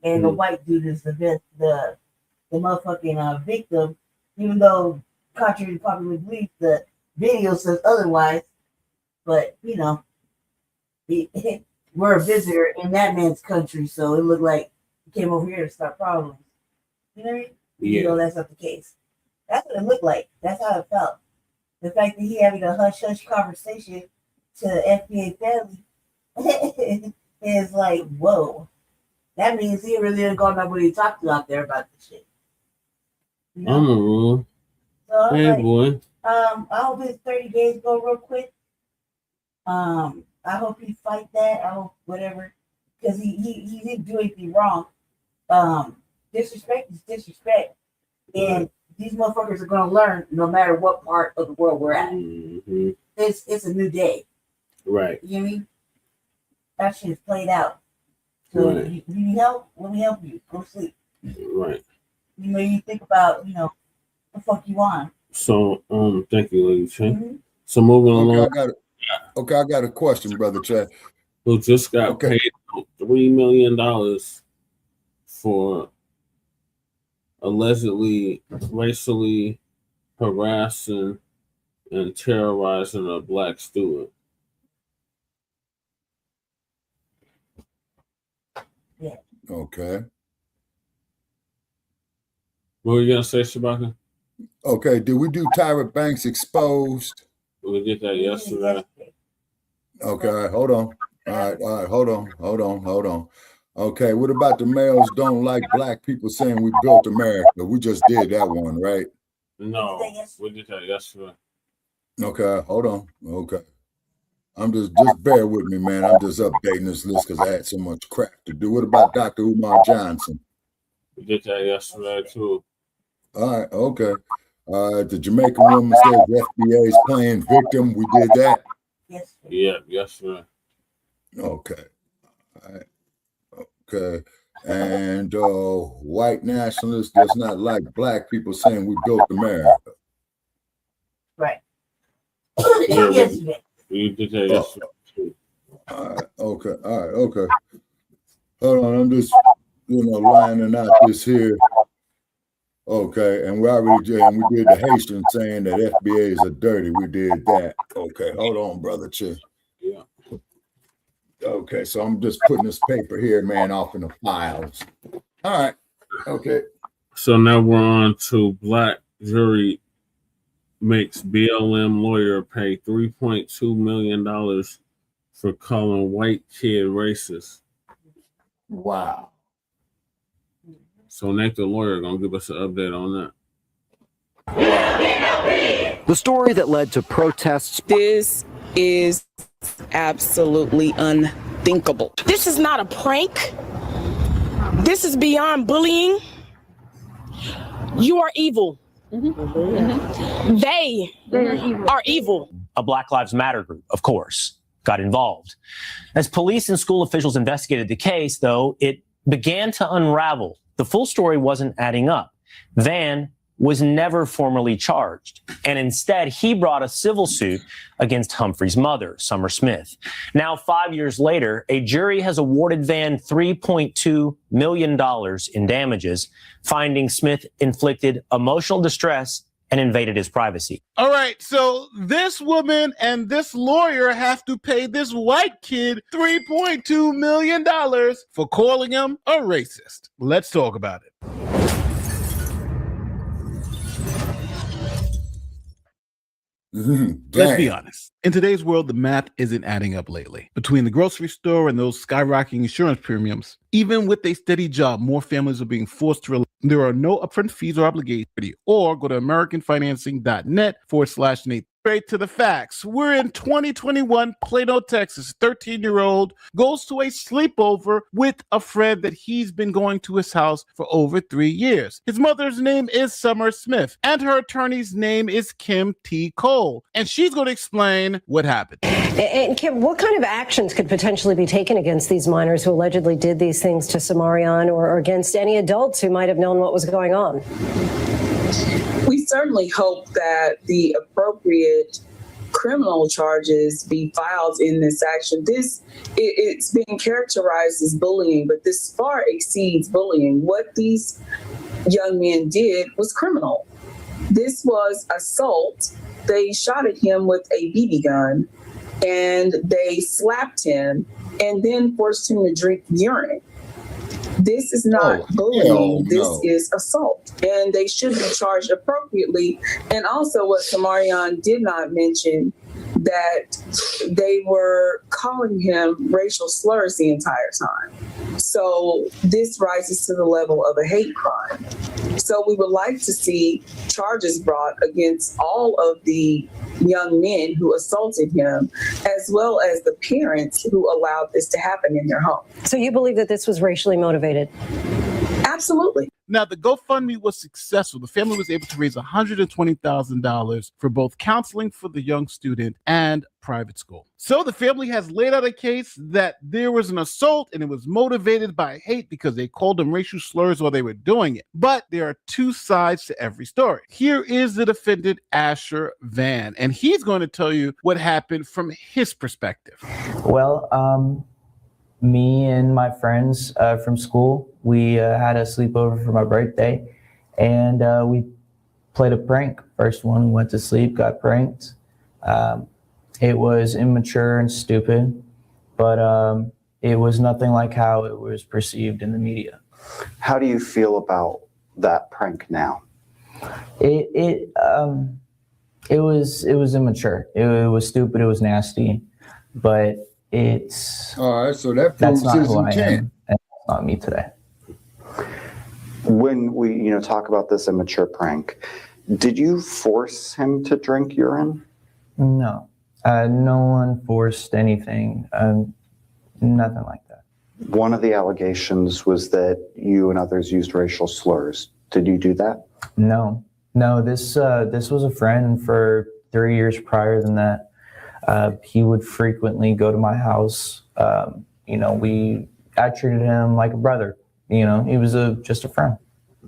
And the white dude is the motherfucking victim, even though contrary to popular belief, the video says otherwise. But we're a visitor in that man's country, so it looked like he came over here to start problems. You know what I mean? Yeah. That's not the case. That's what it looked like. That's how it felt. The fact that he having a hush-hush conversation to the FBA family is like, whoa. That means he really didn't go nobody to talk to out there about this shit. I'm a rule. So Hey, boy. I hope his 30 days go real quick. I hope he fight that. I hope whatever, because he didn't do anything wrong. Disrespect is disrespect, and these motherfuckers are gonna learn no matter what part of the world we're at. It's a new day. Right. You know what I mean? That shit is played out. So Right. you need help? Let me help you. Go sleep. Right. You think about, the fuck you want. So, thank you, Lady Che. So moving along. I got a question, Brother Che. Who just got paid $3 million for allegedly racially harassing and terrorizing a black student. Yeah. Okay. What were you gonna say, Shabaka? Okay. Did we do Tyra Banks exposed? We did that yesterday. Okay. All right, hold on. All right. Hold on. Okay. What about the males don't like black people saying we built America? We just did that one, right? No, we did that yesterday. Okay. Hold on. Okay. I'm just bear with me, man. I'm just updating this list because I had so much crap to do. What about Dr. Umar Johnson? We did that yesterday too. All right. Okay. The Jamaican woman says FBA is playing victim. We did that. Yes. Yeah, yesterday. Okay. All right. Okay. And white nationalists does not like black people saying we built America. Right. Yeah, Yesterday. we did that yesterday too. All right. Okay. Hold on. I'm just, lining out this here. Okay. And we did the Haitians saying that FBAs are dirty. We did that. Okay. Hold on, Brother Che. Yeah. Okay. So I'm just putting this paper here, man, off in the files. All right. Okay. So now we're on to black jury makes BLM lawyer pay $3.2 million for calling white kid racist. Wow. So Nate, the lawyer, gonna give us an update on that. The story that led to protests. This is absolutely unthinkable. This is not a prank. This is beyond bullying. You are evil. They are evil. A Black Lives Matter group, of course, got involved. As police and school officials investigated the case, though, it began to unravel. The full story wasn't adding up. Van was never formally charged, and instead he brought a civil suit against Humphrey's mother, Summer Smith. Now, 5 years later, a jury has awarded Van $3.2 million in damages, finding Smith inflicted emotional distress and invaded his privacy. All right, so this woman and this lawyer have to pay this white kid $3.2 million for calling him a racist. Let's talk about it. Let's be honest. In today's world, the math isn't adding up lately. Between the grocery store and those skyrocketing insurance premiums, even with a steady job, more families are being forced to rely. There are no upfront fees or obligations, or go to AmericanFinancing.net/Nate. Straight to the facts. We're in 2021, Plano, Texas. 13-year-old goes to a sleepover with a friend that he's been going to his house for over 3 years. His mother's name is Summer Smith, and her attorney's name is Kim T. Cole. And she's going to explain what happened. And Kim, what kind of actions could potentially be taken against these minors who allegedly did these things to Samarian, or against any adults who might have known what was going on? We certainly hope that the appropriate criminal charges be filed in this action. It's being characterized as bullying, but this far exceeds bullying. What these young men did was criminal. This was assault. They shot at him with a BB gun, and they slapped him and then forced him to drink urine. This is not bullying. This is assault, and they should be charged appropriately. And also, what Samarian did not mention, that they were calling him racial slurs the entire time. So this rises to the level of a hate crime. So we would like to see charges brought against all of the young men who assaulted him, as well as the parents who allowed this to happen in their home. So you believe that this was racially motivated? Absolutely. Now, the GoFundMe was successful. The family was able to raise $120,000 for both counseling for the young student and private school. So the family has laid out a case that there was an assault and it was motivated by hate because they called them racial slurs while they were doing it. But there are two sides to every story. Here is the defendant, Asher Van, and he's going to tell you what happened from his perspective. Well, me and my friends from school, we had a sleepover for my birthday, and we played a prank. First one, went to sleep, got pranked. It was immature and stupid, but it was nothing like how it was perceived in the media. How do you feel about that prank now? It was immature. It was stupid. It was nasty, but it's all right. So that proves his intent. That's not me today. When we, talk about this immature prank, did you force him to drink urine? No, no one forced anything. Nothing like that. One of the allegations was that you and others used racial slurs. Did you do that? No. This was a friend for 3 years prior than that. He would frequently go to my house. I treated him like a brother. He was just a friend.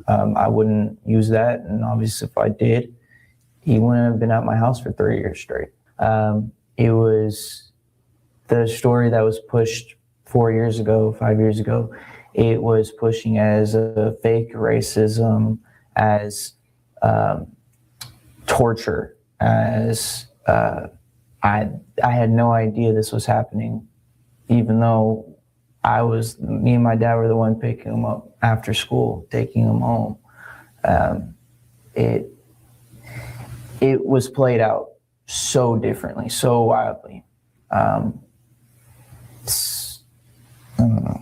I wouldn't use that, and obviously if I did, he wouldn't have been at my house for 3 years straight. It was the story that was pushed 5 years ago. It was pushing as a fake racism, as torture, as I had no idea this was happening, even though me and my dad were the one picking him up after school, taking him home. It was played out so differently, so wildly. I don't know.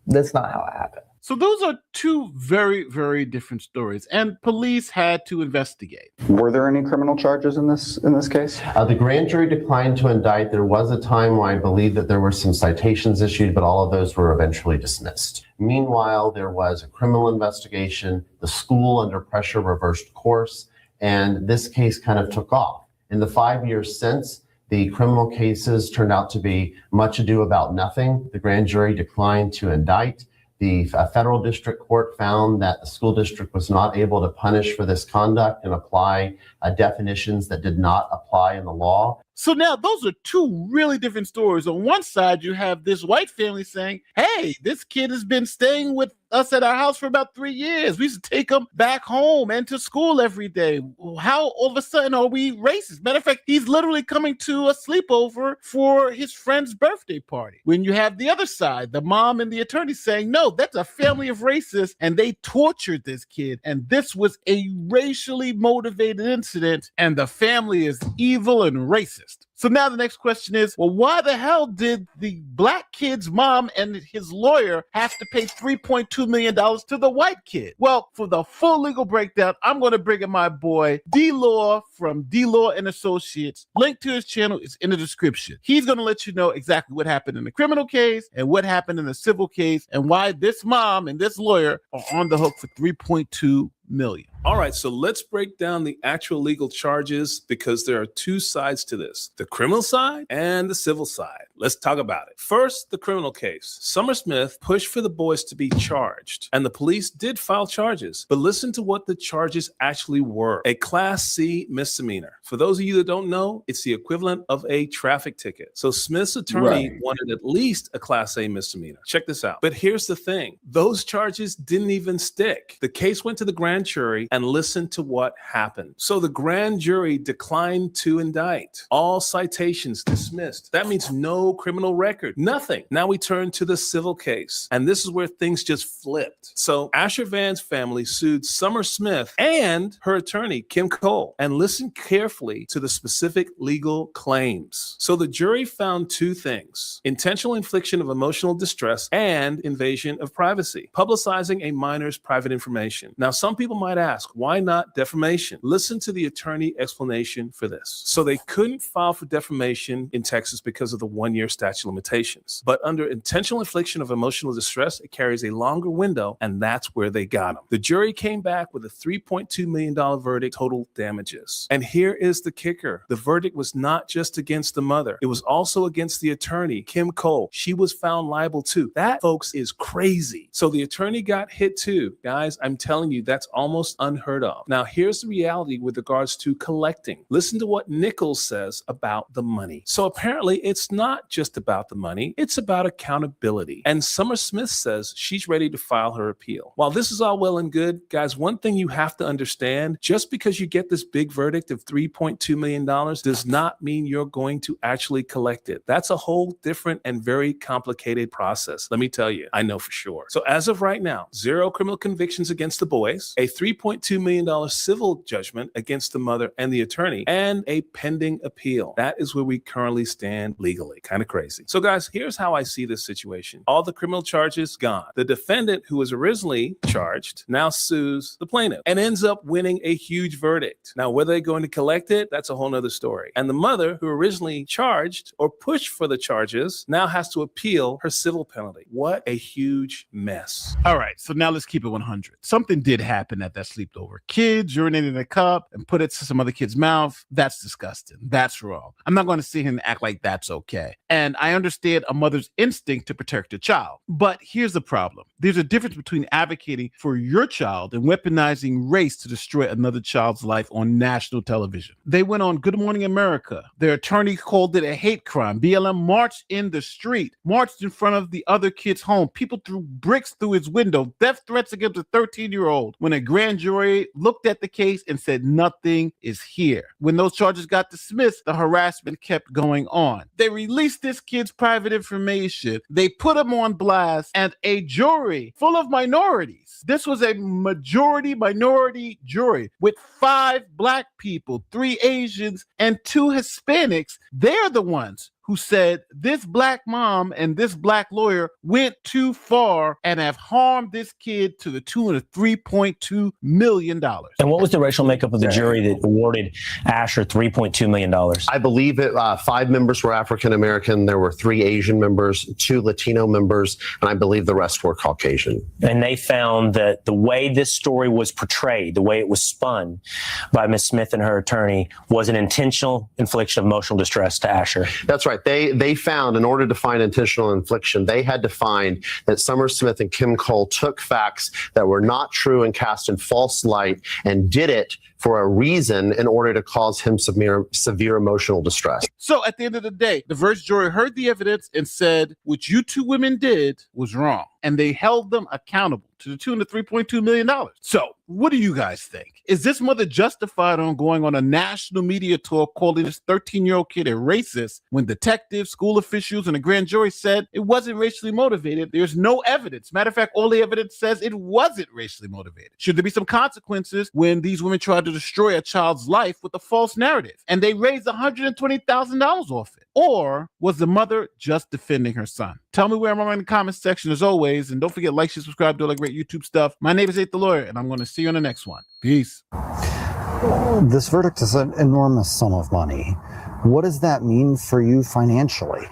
That's not how it happened. So those are two very, very different stories, and police had to investigate. Were there any criminal charges in this case? The grand jury declined to indict. There was a time where I believe that there were some citations issued, but all of those were eventually dismissed. Meanwhile, there was a criminal investigation. The school, under pressure, reversed course, and this case kind of took off. In the 5 years since, the criminal cases turned out to be much ado about nothing. The grand jury declined to indict. The federal district court found that the school district was not able to punish for this conduct and apply definitions that did not apply in the law. So now those are two really different stories. On one side, you have this white family saying, hey, this kid has been staying with us at our house for about 3 years. We used to take him back home and to school every day. How all of a sudden are we racist? Matter of fact, he's literally coming to a sleepover for his friend's birthday party. When you have the other side, the mom and the attorney saying, no, that's a family of racists and they tortured this kid. And this was a racially motivated incident and the family is evil and racist. So now the next question is, well, why the hell did the black kid's mom and his lawyer have to pay $3.2 million to the white kid? Well, for the full legal breakdown, I'm going to bring in my boy, D-Law from D-Law and Associates. Link to his channel is in the description. He's going to let you know exactly what happened in the criminal case and what happened in the civil case and why this mom and this lawyer are on the hook for $3.2 million. All right, so let's break down the actual legal charges because there are two sides to this, the criminal side and the civil side. Let's talk about it. First, the criminal case. Summer Smith pushed for the boys to be charged, and the police did file charges. But listen to what the charges actually were. A Class C misdemeanor. For those of you that don't know, it's the equivalent of a traffic ticket. So Smith's attorney wanted at least a Class A misdemeanor. Check this out. But here's the thing. Those charges didn't even stick. The case went to the grand jury and listen to what happened. So the grand jury declined to indict. All citations dismissed. That means no criminal record, nothing. Now we turn to the civil case, and this is where things just flipped. So Asher Van's family sued Summer Smith and her attorney, Kim Cole, and listen carefully to the specific legal claims. So the jury found two things: intentional infliction of emotional distress and invasion of privacy, publicizing a minor's private information. Now, some people might ask, why not defamation? Listen to the attorney explanation for this. So they couldn't file for defamation in Texas because of the 1-year statute of limitations. But under intentional infliction of emotional distress, it carries a longer window, and that's where they got him. The jury came back with a $3.2 million verdict, total damages. And here is the kicker. The verdict was not just against the mother. It was also against the attorney, Kim Cole. She was found liable too. That, folks, is crazy. So the attorney got hit too. Guys, I'm telling you, that's almost unheard of. Now, here's the reality with regards to collecting. Listen to what Nichols says about the money. So apparently, it's not just about the money. It's about accountability. And Summer Smith says she's ready to file her appeal. While this is all well and good, guys, one thing you have to understand, just because you get this big verdict of $3.2 million does not mean you're going to actually collect it. That's a whole different and very complicated process. Let me tell you, I know for sure. So as of right now, 0 criminal convictions against the boys, a $3.2 million civil judgment against the mother and the attorney, and a pending appeal. That is where we currently stand legally. Kind of crazy. So guys, here's how I see this situation. All the criminal charges gone. The defendant who was originally charged now sues the plaintiff and ends up winning a huge verdict. Now, whether they're going to collect it, that's a whole nother story. And the mother who originally charged or pushed for the charges now has to appeal her civil penalty. What a huge mess. All right, so now let's keep it 100. Something did happen at that sleepover. Kids urinated in a cup and put it to some other kid's mouth. That's disgusting. That's wrong. I'm not going to sit here and act like that's okay. And I understand a mother's instinct to protect a child. But here's the problem. There's a difference between advocating for your child and weaponizing race to destroy another child's life on national television. They went on Good Morning America. Their attorney called it a hate crime. BLM marched in the street, marched in front of the other kid's home. People threw bricks through his window, death threats against a 13-year-old. When a grand jury looked at the case and said nothing is here. When those charges got dismissed, the harassment kept going on. They released this kid's private information. They put him on blast, and a jury full of minorities. This was a majority minority jury with 5 black people, 3 Asians, and 2 Hispanics. They're the ones who who said this black mom and this black lawyer went too far and have harmed this kid to the tune of $3.2 million. And what was the racial makeup of the jury that awarded Asher $3.2 million? I believe it, 5 members were African American. There were 3 Asian members, 2 Latino members, and I believe the rest were Caucasian. And they found that the way this story was portrayed, the way it was spun by Ms. Smith and her attorney, was an intentional infliction of emotional distress to Asher. That's right. They found, in order to find intentional infliction, they had to find that Summer Smith and Kim Cole took facts that were not true and cast in false light and did it for a reason in order to cause him severe emotional distress. So at the end of the day, the verdict jury heard the evidence and said, what you 2 women did was wrong. And they held them accountable to the tune of $3.2 million. So what do you guys think? Is this mother justified on going on a national media tour calling this 13-year-old kid a racist when detectives, school officials, and a grand jury said it wasn't racially motivated? There's no evidence. Matter of fact, all the evidence says it wasn't racially motivated. Should there be some consequences when these women tried to destroy a child's life with a false narrative and they raised $120,000 off it? Or was the mother just defending her son? Tell me where I'm in the comments section as always. And don't forget, like, share, subscribe, do all that great YouTube stuff. My name is Nate the Lawyer, and I'm going to see you on the next one. Peace. This verdict is an enormous sum of money. What does that mean for you financially?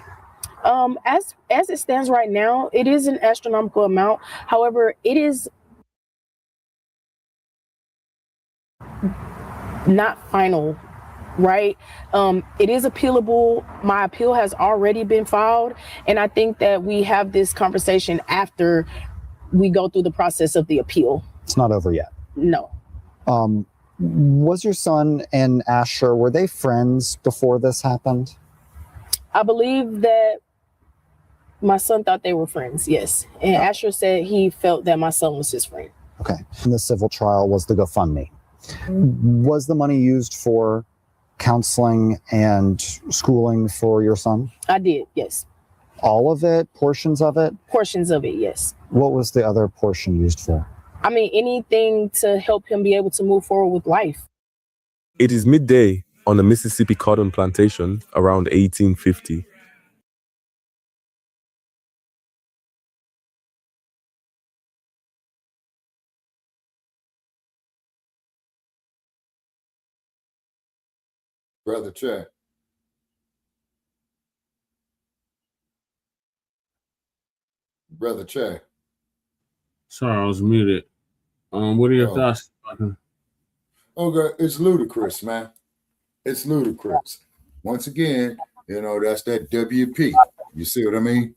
As it stands right now, it is an astronomical amount. However, it is not final. Right. It is appealable. My appeal has already been filed. And I think that we have this conversation after we go through the process of the appeal. It's not over yet. No. Was your son and Asher, were they friends before this happened? I believe that my son thought they were friends. Yes. And Asher said he felt that my son was his friend. Okay. And the civil trial was the GoFundMe. Was the money used for counseling and schooling for your son? I did, yes. All of it? Portions of it? Portions of it, yes. What was the other portion used for? I mean, anything to help him be able to move forward with life. It is midday on the Mississippi cotton plantation around 1850. Brother Che. Brother Che. Sorry, I was muted. What are your thoughts? Okay, it's ludicrous, man. It's ludicrous. Once again, that's that WP. You see what I mean?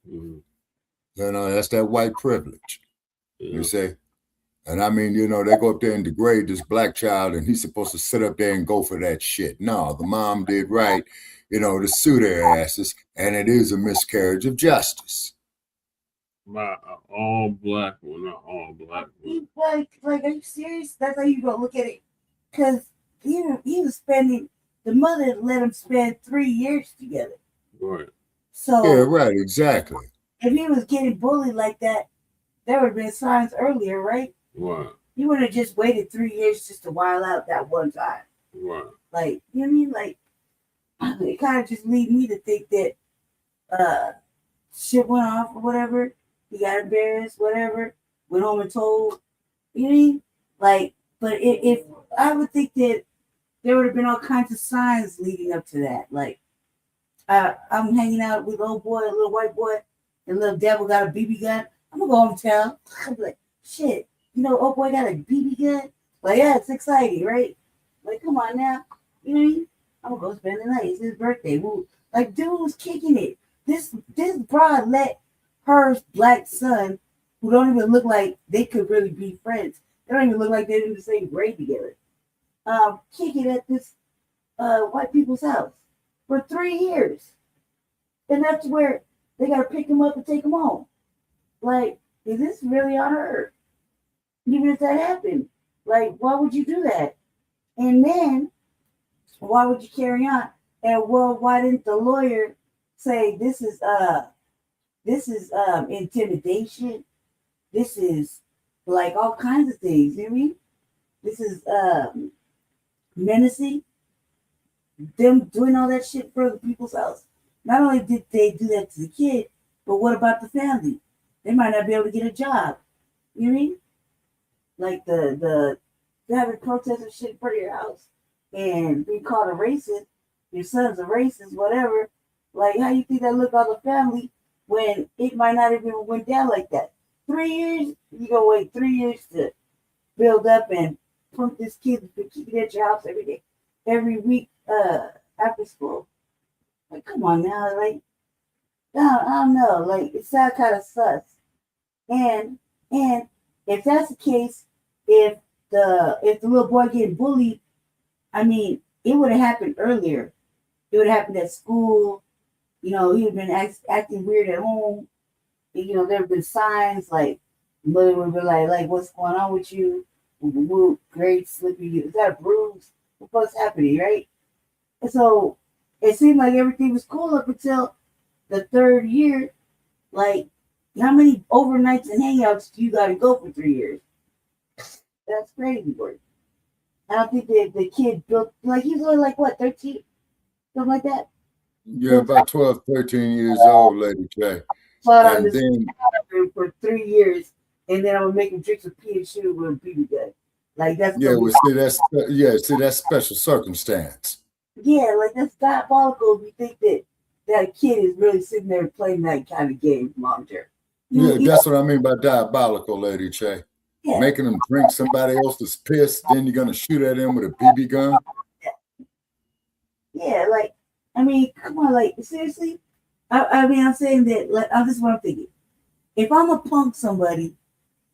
Mm-hmm. That's that white privilege. Yeah. You see? And I mean, they go up there and degrade this black child, and he's supposed to sit up there and go for that shit. No, the mom did right, to sue their asses, and it is a miscarriage of justice. By all black, well, not all black. Like, are you serious? That's how you gonna look at it? Because he was spending, the mother let him spend 3 years together. Right. So yeah, right, exactly. If he was getting bullied like that, there would have been signs earlier, right? Right. You would have just waited 3 years just to while out that one time. Right. Like, you know what I mean? Like, it kind of just lead me to think that shit went off or whatever. He got embarrassed, whatever, went home and told. You know what I mean? Like, but if I would think that there would have been all kinds of signs leading up to that. Like, I'm hanging out with a little white boy, and little devil got a BB gun. I'm gonna go home and tell. I'm like, shit, old boy got a BB gun. Like, yeah, it's exciting, right? Like, come on now. You know what I mean? I'm gonna go spend the night. It's his birthday. Like, dude was kicking it. This broad let her black son, who don't even look like they could really be friends. They don't even look like they're in the same grade together. Kick it at this white people's house for 3 years. And that's where they got to pick him up and take him home. Like, is this really on her? Even if that happened, like, why would you do that? And then, why would you carry on? And why didn't the lawyer say this is intimidation? This is like all kinds of things. You know what I mean? This is menacing. them doing all that shit for the people's house. Not only did they do that to the kid, but what about the family? They might not be able to get a job. You know what I mean? Like the having protests and shit in front of your house and being called a racist, your son's a racist, whatever. Like, how you think that look on the family when it might not even went down like that? 3 years, you gonna wait 3 years to build up and pump this kid to keep it at your house every day, every week, after school. Like, come on now, like, I don't know, like, it sounds kind of sus. And if that's the case, if the little boy getting bullied, I mean, it would have happened earlier. It would have happened at school. You know, he would have been acting weird at home. You know, there have been signs like mother would be like, what's going on with you? Great slippy. Is that a bruise? What's happening, right? And so it seemed like everything was cool up until the third year. Like, how many overnights and hangouts do you got to go for 3 years? That's crazy work. I don't think the kid built, like, he's only like, what, 13? Something like that? Yeah, about 12, 13 years old, Lady J. But And then, for 3 years, and then I'm gonna make him drink some pee and shoot with a BB gun. Like, that's yeah, well, see, that's special circumstance. Yeah, like, that's diabolical if you think that that kid is really sitting there playing that kind of game long term. Yeah, that's what I mean by diabolical, Lady J. Yeah. Making them drink somebody else's piss, then you're gonna shoot at him with a BB gun. Yeah, like, I mean, come on, like, seriously? I mean, I'm saying that, like, this is what I'm thinking. If I'm gonna punk somebody,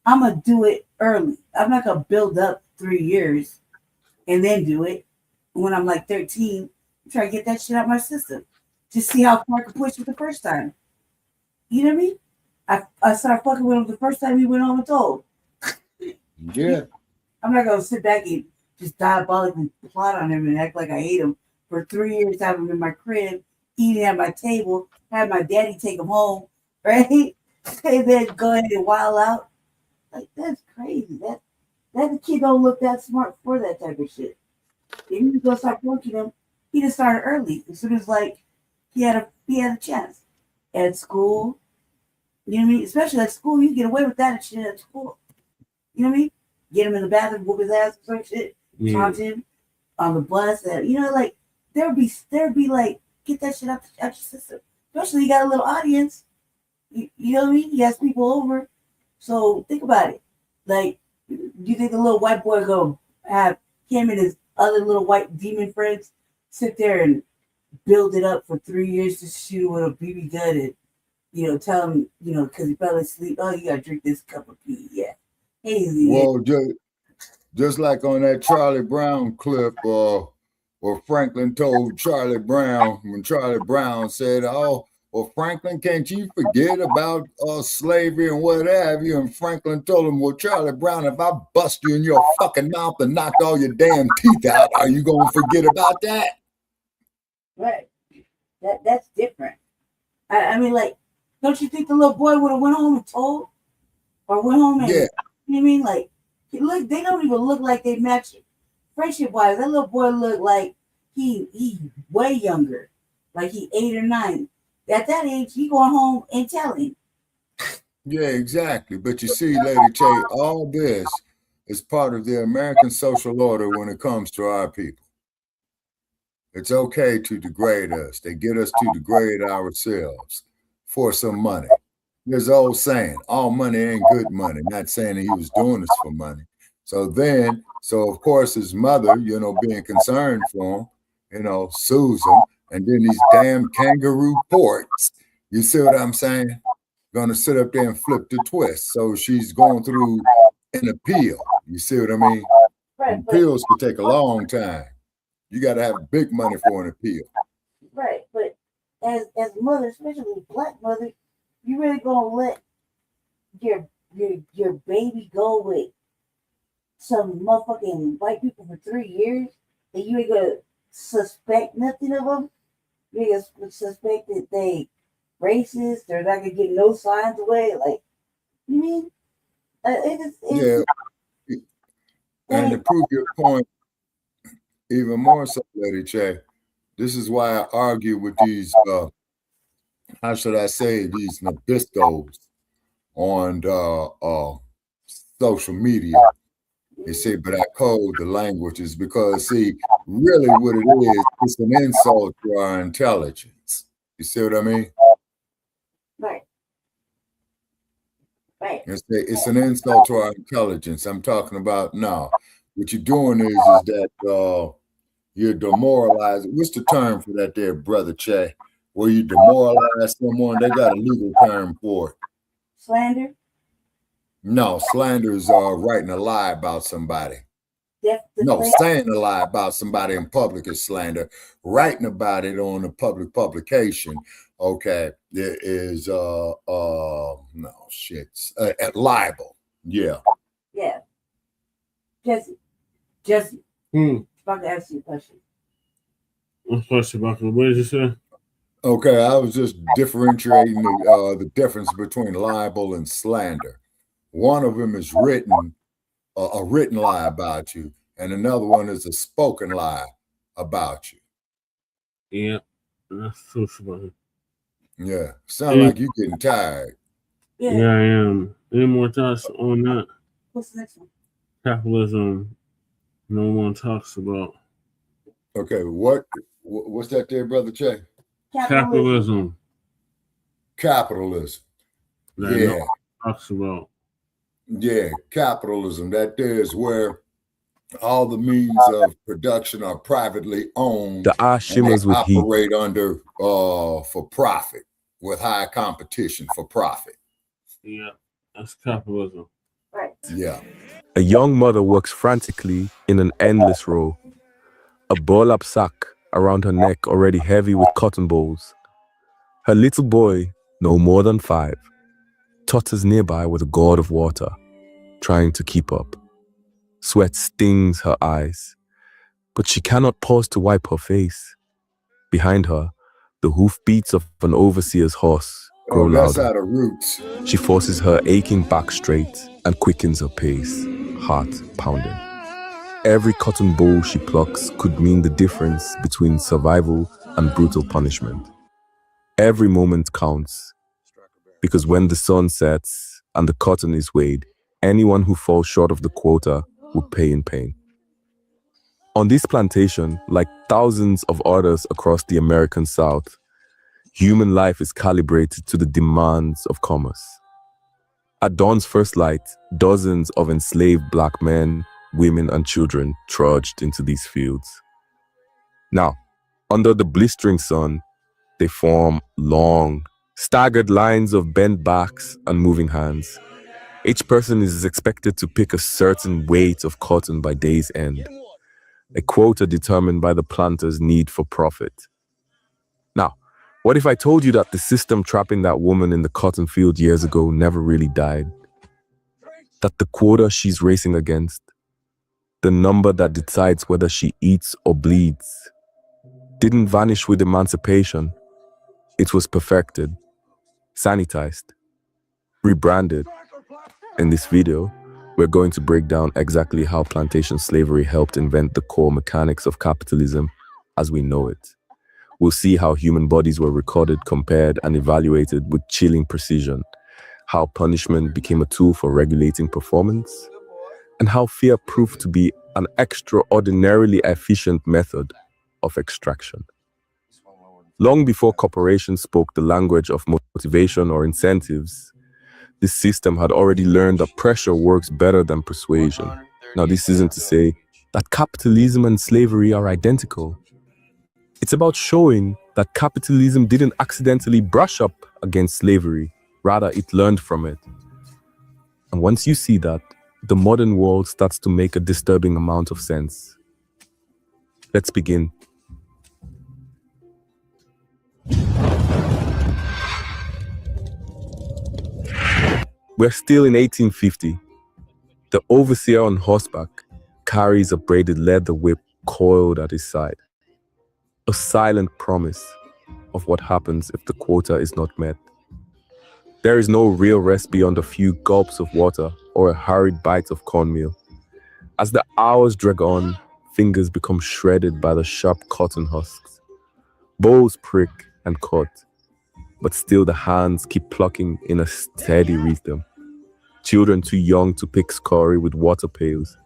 I'm gonna do it early. I'm not gonna build up 3 years and then do it when I'm like 13. Try to get that shit out of my system. Just see how far I can push it the first time. You know what I mean? I started fucking with him the first time he went home and told. Yeah. I'm not gonna sit back and just diabolically plot on him and act like I hate him for 3 years, have him in my crib, eating at my table, have my daddy take him home, right? And then go ahead and wild out. Like, that's crazy. That the kid don't look that smart for that type of shit. If you go start working him, he just started early. As soon as, like, he had a chance. At school, you know what I mean? Especially at school, you get away with that shit at school. You know what I mean? Get him in the bathroom, whoop his ass or some shit, taunt him on the bus. And, you know, like, there'd be like, get that shit out your system. Especially you got a little audience. You know what I mean? He has people over. So think about it. Like, do you think the little white boy gonna have him and his other little white demon friends sit there and build it up for 3 years to shoot with a BB gun and, you know, tell him, you know, because he fell asleep, oh, you gotta drink this cup of pee. Yeah. Easy. Well, just like on that Charlie Brown clip, where Franklin told Charlie Brown, when Charlie Brown said, oh, well, Franklin, can't you forget about slavery and what have you? And Franklin told him, well, Charlie Brown, if I bust you in your fucking mouth and knocked all your damn teeth out, are you going to forget about that? Right. That's different. I mean, like, don't you think the little boy would have went home and told? Or went home and, yeah. You know what I mean? Like, look, they don't even look like they match friendship-wise. That little boy looked like he way younger. Like he 8 or 9. At that age, he going home and telling. Yeah, exactly. But you see, Lady J, all this is part of the American social order when it comes to our people. It's okay to degrade us. They get us to degrade ourselves for some money. There's an old saying, all money ain't good money. Not saying that he was doing this for money. So of course, his mother, you know, being concerned for him, you know, sues him. And then these damn kangaroo courts, you see what I'm saying? Gonna sit up there and flip the twist. So she's going through an appeal. You see what I mean? Right, appeals could take a long time. You got to have big money for an appeal. Right, but as a mother, especially black mother, you really gonna let your baby go with some motherfucking white people for 3 years, and you ain't gonna suspect nothing of them? You ain't gonna suspect that they racist? They're not gonna get no signs away? Like, you mean? And to prove your point even more so, Lady J, This is why I argue with these, how should I say, these Nabiscos on social media. They say, but I code the languages because, see, really what it is, it's an insult to our intelligence. You see what I mean? Right. Right. It's an insult to our intelligence. I'm talking about now. What you're doing is that you're demoralizing. What's the term for that there, Brother Che? Where you demoralize someone, they got a legal term for it. Slander? No, slander is writing a lie about somebody. No, saying a lie about somebody in public is slander. Writing about it on a public publication, okay, there is libel. Yeah. Yeah. Jesse. About to ask you a question. What did you say? Okay, I was just differentiating the difference between libel and slander. One of them is written, a written lie about you, and another one is a spoken lie about you. Yeah, that's so funny. Yeah, sound like you're getting tired. Yeah, I am. Any more thoughts on that? What's the next one? Capitalism, no one talks about. Okay, what's that there, Brother Che? Capitalism. Capitalism. That Yeah. no one talks about. Yeah, capitalism. That there is where all the means of production are privately owned. The eye shimmers with heat. Operate under for profit, with high competition for profit. Yeah, that's capitalism. Right. Yeah. A young mother works frantically in an endless row. A burlap sack around her neck already heavy with cotton balls. Her little boy, no more than 5, totters nearby with a gourd of water, trying to keep up. Sweat stings her eyes, but she cannot pause to wipe her face. Behind her, the hoofbeats of an overseer's horse grow that's louder. out of roots. She forces her aching back straight and quickens her pace, heart pounding. Every cotton boll she plucks could mean the difference between survival and brutal punishment. Every moment counts, because when the sun sets and the cotton is weighed, anyone who falls short of the quota will pay in pain. On this plantation, like thousands of others across the American South, human life is calibrated to the demands of commerce. At dawn's first light, dozens of enslaved black men, women, and children trudged into these fields. Now, under the blistering sun, they form long, staggered lines of bent backs and moving hands. Each person is expected to pick a certain weight of cotton by day's end, a quota determined by the planter's need for profit. Now, what if I told you that the system trapping that woman in the cotton field years ago never really died? That the quota she's racing against, the number that decides whether she eats or bleeds, didn't vanish with emancipation. It was perfected, sanitized, rebranded. In this video, we're going to break down exactly how plantation slavery helped invent the core mechanics of capitalism as we know it. We'll see how human bodies were recorded, compared, and evaluated with chilling precision, how punishment became a tool for regulating performance, and how fear proved to be an extraordinarily efficient method of extraction. Long before corporations spoke the language of motivation or incentives, this system had already learned that pressure works better than persuasion. Now, this isn't to say that capitalism and slavery are identical. It's about showing that capitalism didn't accidentally brush up against slavery, rather it learned from it. And once you see that, the modern world starts to make a disturbing amount of sense. Let's begin. We're still in 1850. The overseer on horseback carries a braided leather whip coiled at his side. A silent promise of what happens if the quota is not met. There is no real rest beyond a few gulps of water or a hurried bite of cornmeal. As the hours drag on, fingers become shredded by the sharp cotton husks. Bows prick and cut, but still the hands keep plucking in a steady rhythm. Children too young to pick scurry with water pails,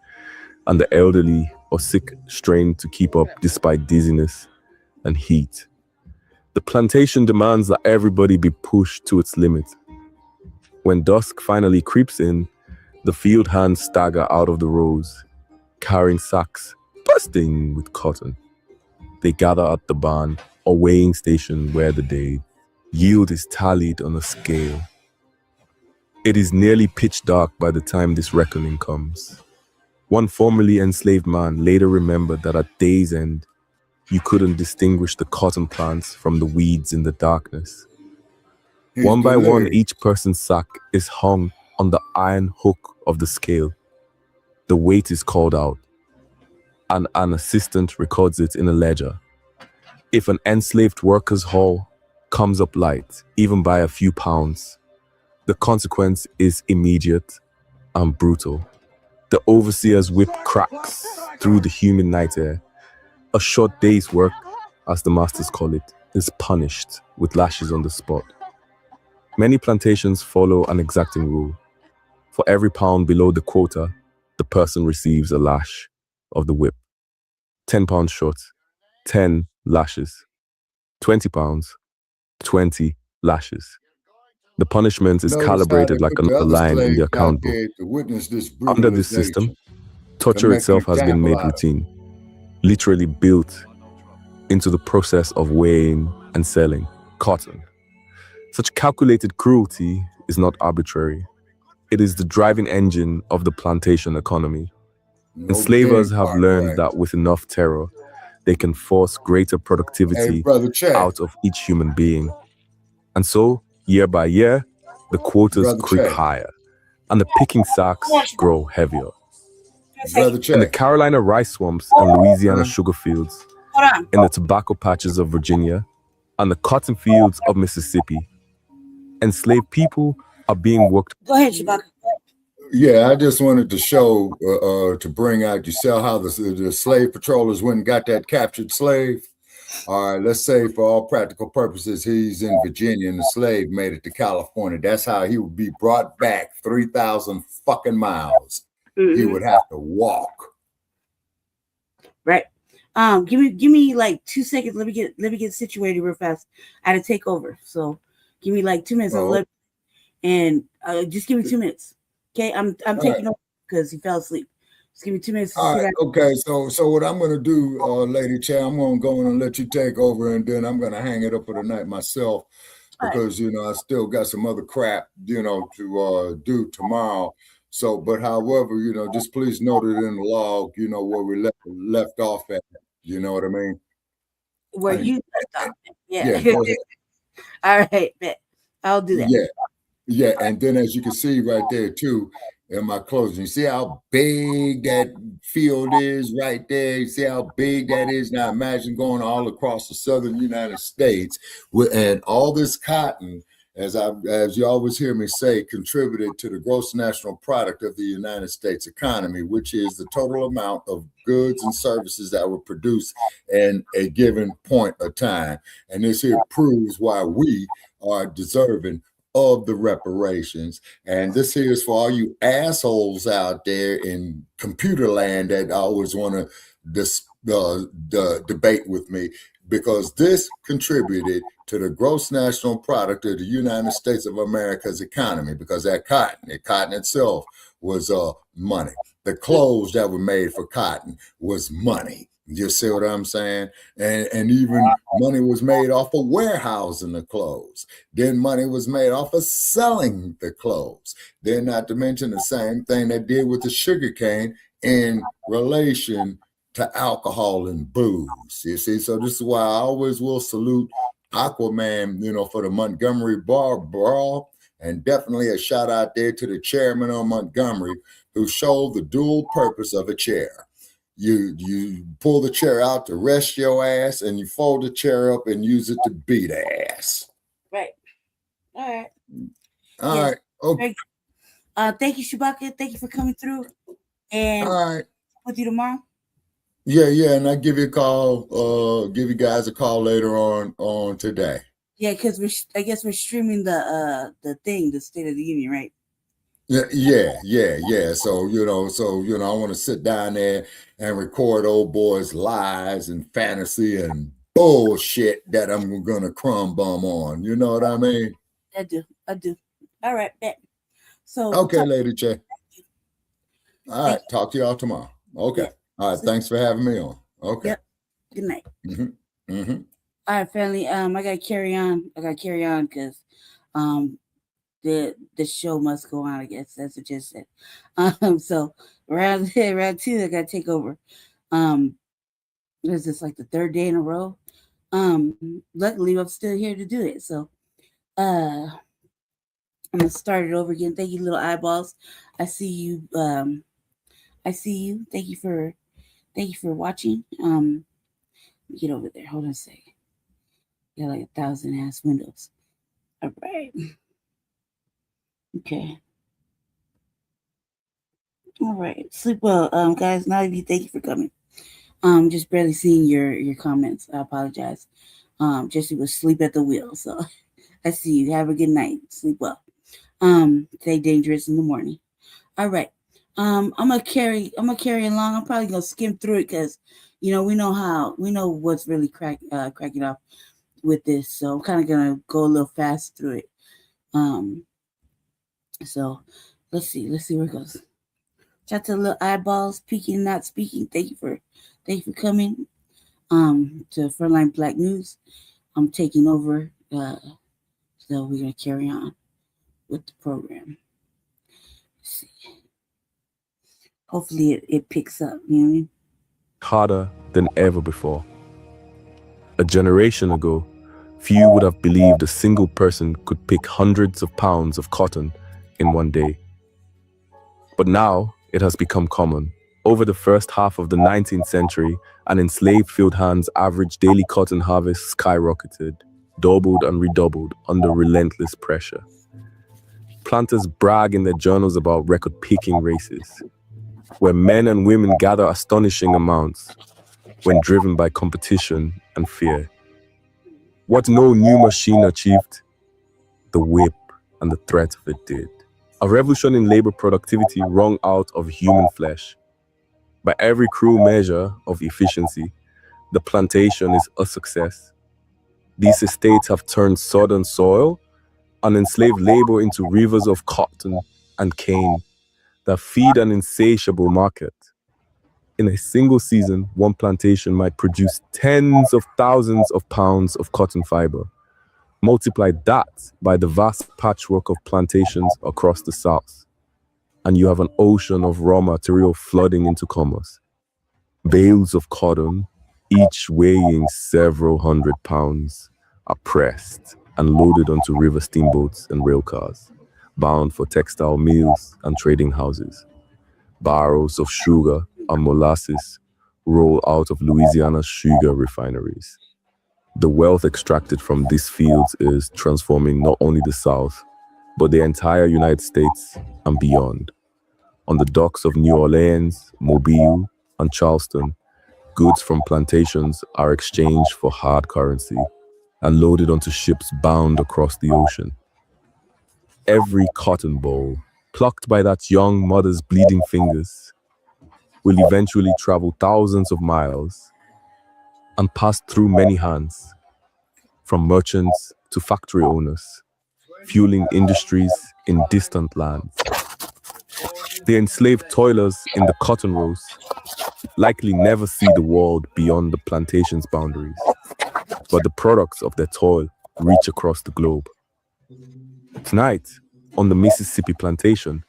and the elderly or sick strained to keep up despite dizziness and heat. The plantation demands that everybody be pushed to its limit. When dusk finally creeps in, the field hands stagger out of the rows, carrying sacks bursting with cotton. They gather at the barn or weighing station where the day yield is tallied on a scale. It is nearly pitch dark by the time this reckoning comes. One formerly enslaved man later remembered that at day's end, you couldn't distinguish the cotton plants from the weeds in the darkness. One by one, each person's sack is hung on the iron hook of the scale. The weight is called out, and an assistant records it in a ledger. If an enslaved worker's haul comes up light, even by a few pounds, the consequence is immediate and brutal. The overseer's whip cracks through the humid night air. A short day's work, as the masters call it, is punished with lashes on the spot. Many plantations follow an exacting rule. For every pound below the quota, the person receives a lash of the whip. 10 pounds short, 10 lashes. 20 pounds, 20 lashes. The punishment is calibrated like a line in the account book. Under this system, torture itself has been made routine, literally built into the process of weighing and selling cotton. Such calculated cruelty is not arbitrary. It is the driving engine of the plantation economy. Enslavers have learned that with enough terror, they can force greater productivity out of each human being. And so, year by year, the quotas creep higher, and the picking sacks grow heavier. In the Carolina rice swamps and Louisiana sugar fields, in the tobacco patches of Virginia, and the cotton fields of Mississippi, enslaved people are being worked. Go ahead, Shabaka. Yeah, I just wanted to show, to bring out, you saw how the slave patrollers went and got that captured slave. All right, let's say for all practical purposes, he's in Virginia and the slave made it to California. That's how he would be brought back 3,000 fucking miles. He would have to walk. Right. Give me like 2 seconds. Let me get situated real fast. I had to take over. So give me like 2 minutes. And just give me 2 minutes. Okay, I'm taking over because he fell asleep. Just give me 2 minutes. All right, okay. So what I'm gonna do, Lady Chair, I'm gonna go in and let you take over, and then I'm gonna hang it up for the night myself because I still got some other crap, to do tomorrow. So, but however, just please note it in the log, where we left off at. You know what I mean? Where you left off. Yeah. Go ahead. All right, bet. I'll do that. Yeah, and then as you can see right there too, in my closing, you see how big that field is right there? You see how big that is? Now imagine going all across the southern United States and all this cotton, as you always hear me say, contributed to the gross national product of the United States economy, which is the total amount of goods and services that were produced in a given point of time. And this here proves why we are deserving of the reparations. And this here is for all you assholes out there in computer land that always want to debate with me, because this contributed to the gross national product of the United States of America's economy, because that cotton itself was money. The clothes that were made for cotton was money. You see what I'm saying? And even money was made off of warehousing the clothes. Then money was made off of selling the clothes. Then not to mention the same thing they did with the sugar cane in relation to alcohol and booze. You see, so this is why I always will salute Aquaman, for the Montgomery Bar Brawl, and definitely a shout out there to the chairman of Montgomery who showed the dual purpose of a chair. You pull the chair out to rest your ass, and you fold the chair up and use it to beat ass. Right. All right. All right. Okay. Thank you, Shabaka. Thank you for coming through. And all right. with you tomorrow. Yeah, and I give you a call, give you guys a call later on today. Yeah, because I guess we're streaming the thing, the State of the Union, right? Yeah. So, I want to sit down there and record old boys' lies and fantasy and bullshit that I'm going to crumb bum on. You know what I mean? I do. All right, bet. So okay, Lady J. All right, talk to y'all tomorrow. Okay. Yeah. All right, thanks for having me on. Okay. Yep. Good night. Mm-hmm. All right, family. I gotta carry on. Because the show must go on, I guess. That's what you said. So round 2, I gotta take over. This is like the 3rd day in a row. Luckily I'm still here to do it. So I'm gonna start it over again. Thank you, little eyeballs. I see you. Thank you for watching. Get over there. Hold on a second. Got like 1,000 ass windows. All right. Okay. All right. Sleep well, guys. Naive, thank you for coming. Just barely seeing your comments. I apologize. Jesse was asleep at the wheel, so I see you. Have a good night. Sleep well. Stay dangerous in the morning. All right. I'm gonna carry along. I'm probably gonna skim through it because we know what's really cracking off with this. So I'm kind of gonna go a little fast through it. So let's see where it goes. Shout out to the little eyeballs, peeking and not speaking. Thank you for coming to Line Blacc News. I'm taking over, so we're gonna carry on with the program. Let's see. Hopefully it picks up. You know what I mean? Harder than ever before. A generation ago, few would have believed a single person could pick hundreds of pounds of cotton in one day. But now it has become common. Over the first half of the 19th century, an enslaved field hand's average daily cotton harvest skyrocketed, doubled and redoubled under relentless pressure. Planters brag in their journals about record-picking races, where men and women gather astonishing amounts when driven by competition and fear. What no new machine achieved, the whip and the threat of it did. A revolution in labor productivity wrung out of human flesh. By every cruel measure of efficiency, the plantation is a success. These estates have turned southern soil and enslaved labor into rivers of cotton and cane that feed an insatiable market. In a single season, one plantation might produce tens of thousands of pounds of cotton fiber. Multiply that by the vast patchwork of plantations across the South, and you have an ocean of raw material flooding into commerce. Bales of cotton, each weighing several hundred pounds, are pressed and loaded onto river steamboats and rail cars, bound for textile mills and trading houses. Barrels of sugar and molasses roll out of Louisiana's sugar refineries. The wealth extracted from these fields is transforming not only the South, but the entire United States and beyond. On the docks of New Orleans, Mobile, and Charleston, goods from plantations are exchanged for hard currency and loaded onto ships bound across the ocean. Every cotton ball, plucked by that young mother's bleeding fingers, will eventually travel thousands of miles and pass through many hands, from merchants to factory owners, fueling industries in distant lands. The enslaved toilers in the cotton rows likely never see the world beyond the plantation's boundaries, but the products of their toil reach across the globe. Tonight, on the Mississippi plantation,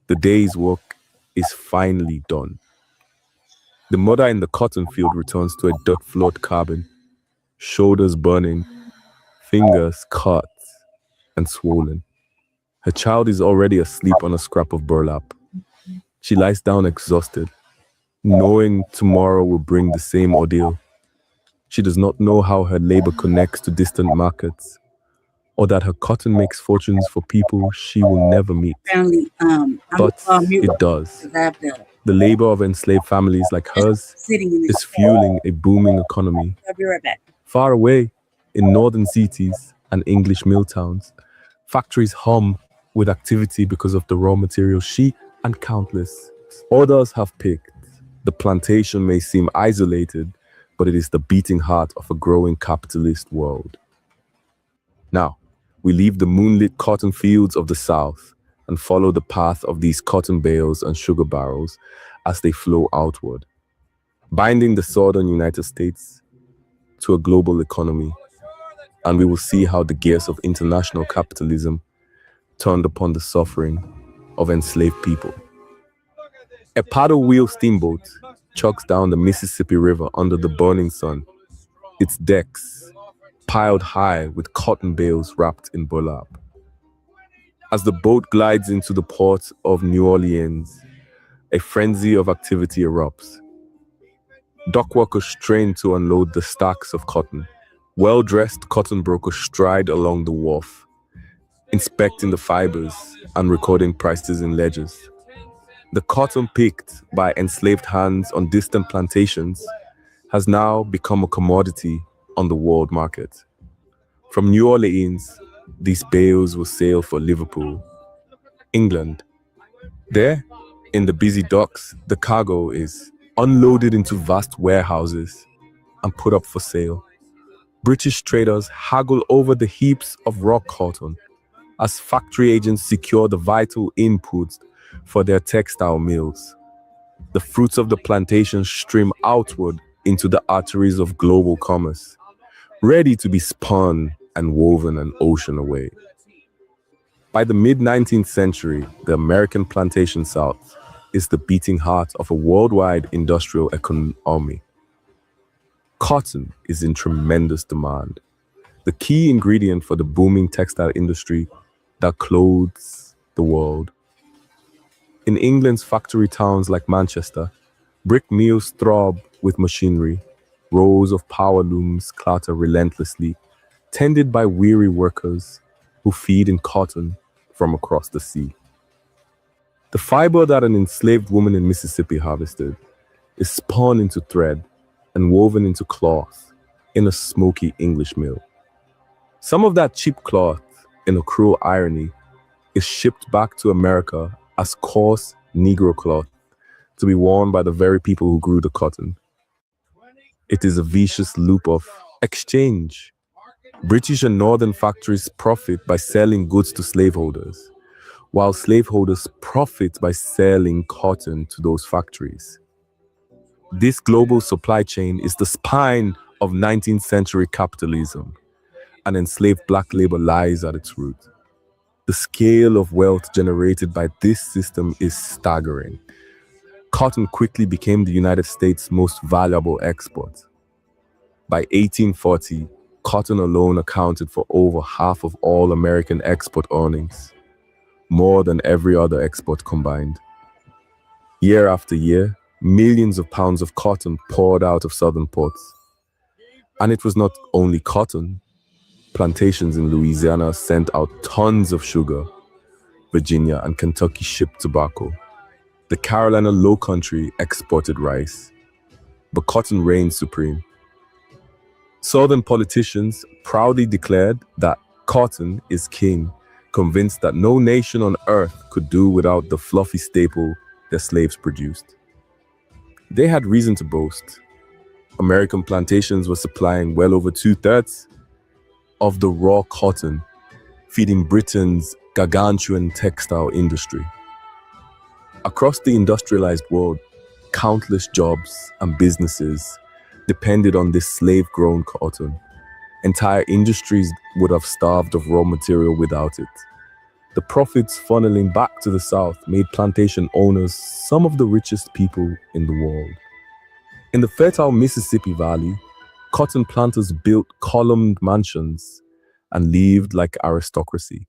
the day's work is finally done. The mother in the cotton field returns to a dirt-floored cabin, shoulders burning, fingers cut and swollen. Her child is already asleep on a scrap of burlap. She lies down exhausted, knowing tomorrow will bring the same ordeal. She does not know how her labor connects to distant markets, or that her cotton makes fortunes for people she will never meet. Apparently, But it does. The labor of enslaved families like hers is fueling a booming economy. I'll be right back. Far away, in northern cities and English mill towns, factories hum with activity because of the raw materials she and countless others have picked. The plantation may seem isolated, but it is the beating heart of a growing capitalist world. Now, we leave the moonlit cotton fields of the South and follow the path of these cotton bales and sugar barrels as they flow outward, binding the southern United States to a global economy. And we will see how the gears of international capitalism turned upon the suffering of enslaved people. A paddle wheel steamboat chugs down the Mississippi River under the burning sun, its decks piled high with cotton bales wrapped in burlap. As the boat glides into the port of New Orleans, a frenzy of activity erupts. Dock workers strain to unload the stacks of cotton. Well-dressed cotton brokers stride along the wharf, inspecting the fibers and recording prices in ledgers. The cotton picked by enslaved hands on distant plantations has now become a commodity on the world market. From New Orleans, these bales will sail for Liverpool, England. There, in the busy docks, the cargo is unloaded into vast warehouses and put up for sale. British traders haggle over the heaps of raw cotton as factory agents secure the vital inputs for their textile mills. The fruits of the plantation stream outward into the arteries of global commerce, ready to be spun and woven an ocean away. By the mid-19th century, the American plantation South is the beating heart of a worldwide industrial economy. Cotton is in tremendous demand, the key ingredient for the booming textile industry that clothes the world. In England's factory towns like Manchester, brick mills throb with machinery, rows of power looms clatter relentlessly, tended by weary workers who feed in cotton from across the sea. The fiber that an enslaved woman in Mississippi harvested is spun into thread and woven into cloth in a smoky English mill. Some of that cheap cloth, in a cruel irony, is shipped back to America as coarse Negro cloth to be worn by the very people who grew the cotton. It is a vicious loop of exchange. British and northern factories profit by selling goods to slaveholders, while slaveholders profit by selling cotton to those factories. This global supply chain is the spine of 19th century capitalism, and enslaved black labor lies at its root. The scale of wealth generated by this system is staggering. Cotton quickly became the United States' most valuable export. By 1840, cotton alone accounted for over half of all American export earnings, more than every other export combined. Year after year, millions of pounds of cotton poured out of southern ports. And it was not only cotton. Plantations in Louisiana sent out tons of sugar. Virginia and Kentucky shipped tobacco. The Carolina Low Country exported rice. But cotton reigned supreme. Southern politicians proudly declared that cotton is king, convinced that no nation on earth could do without the fluffy staple their slaves produced. They had reason to boast. American plantations were supplying well over 2/3 of the raw cotton, feeding Britain's gargantuan textile industry. Across the industrialized world, countless jobs and businesses depended on this slave-grown cotton. Entire industries would have starved of raw material without it. The profits funneling back to the South made plantation owners some of the richest people in the world. In the fertile Mississippi Valley, cotton planters built columned mansions and lived like aristocracy.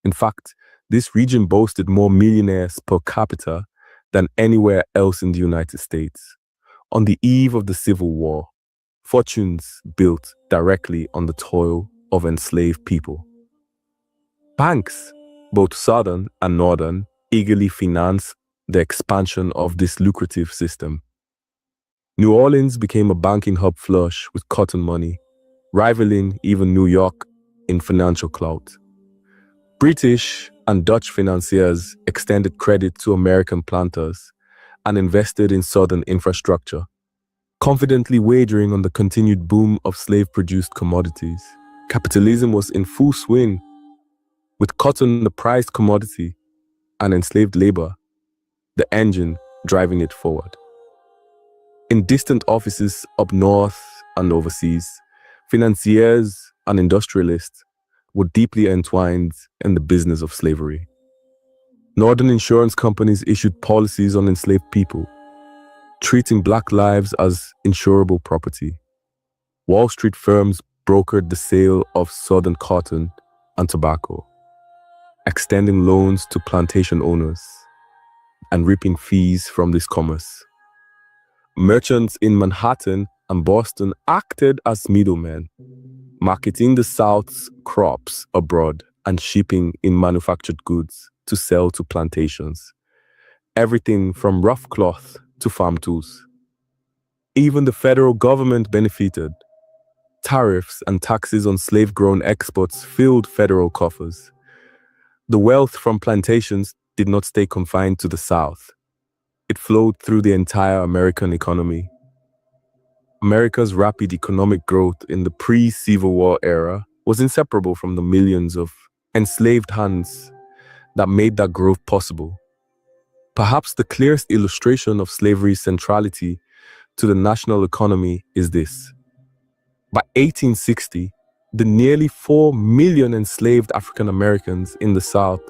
In fact, this region boasted more millionaires per capita than anywhere else in the United States. On the eve of the Civil War, fortunes built directly on the toil of enslaved people. Banks, both southern and northern, eagerly financed the expansion of this lucrative system. New Orleans became a banking hub flush with cotton money, rivaling even New York in financial clout. British and Dutch financiers extended credit to American planters and invested in southern infrastructure, confidently wagering on the continued boom of slave-produced commodities. Capitalism was in full swing, with cotton the prized commodity and enslaved labor the engine driving it forward. In distant offices up north and overseas, financiers and industrialists were deeply entwined in the business of slavery. Northern insurance companies issued policies on enslaved people, treating Black lives as insurable property. Wall Street firms brokered the sale of southern cotton and tobacco, extending loans to plantation owners and reaping fees from this commerce. Merchants in Manhattan and Boston acted as middlemen, marketing the South's crops abroad and shipping in manufactured goods to sell to plantations, everything from rough cloth to farm tools. Even the federal government benefited. Tariffs and taxes on slave-grown exports filled federal coffers. The wealth from plantations did not stay confined to the South. It flowed through the entire American economy. America's rapid economic growth in the pre-Civil War era was inseparable from the millions of enslaved hands that made that growth possible. Perhaps the clearest illustration of slavery's centrality to the national economy is this. By 1860, the nearly 4 million enslaved African Americans in the South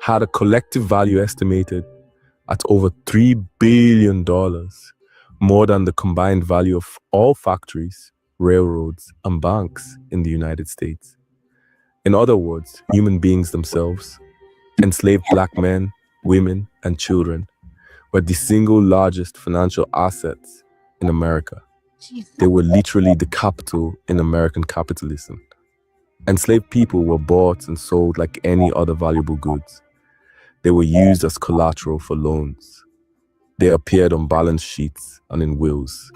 had a collective value estimated at over $3 billion, more than the combined value of all factories, railroads, and banks in the United States. In other words, human beings themselves, enslaved Black men, women, and children, were the single largest financial assets in America. They were literally the capital in American capitalism. Enslaved people were bought and sold like any other valuable goods. They were used as collateral for loans. They appeared on balance sheets and in wills.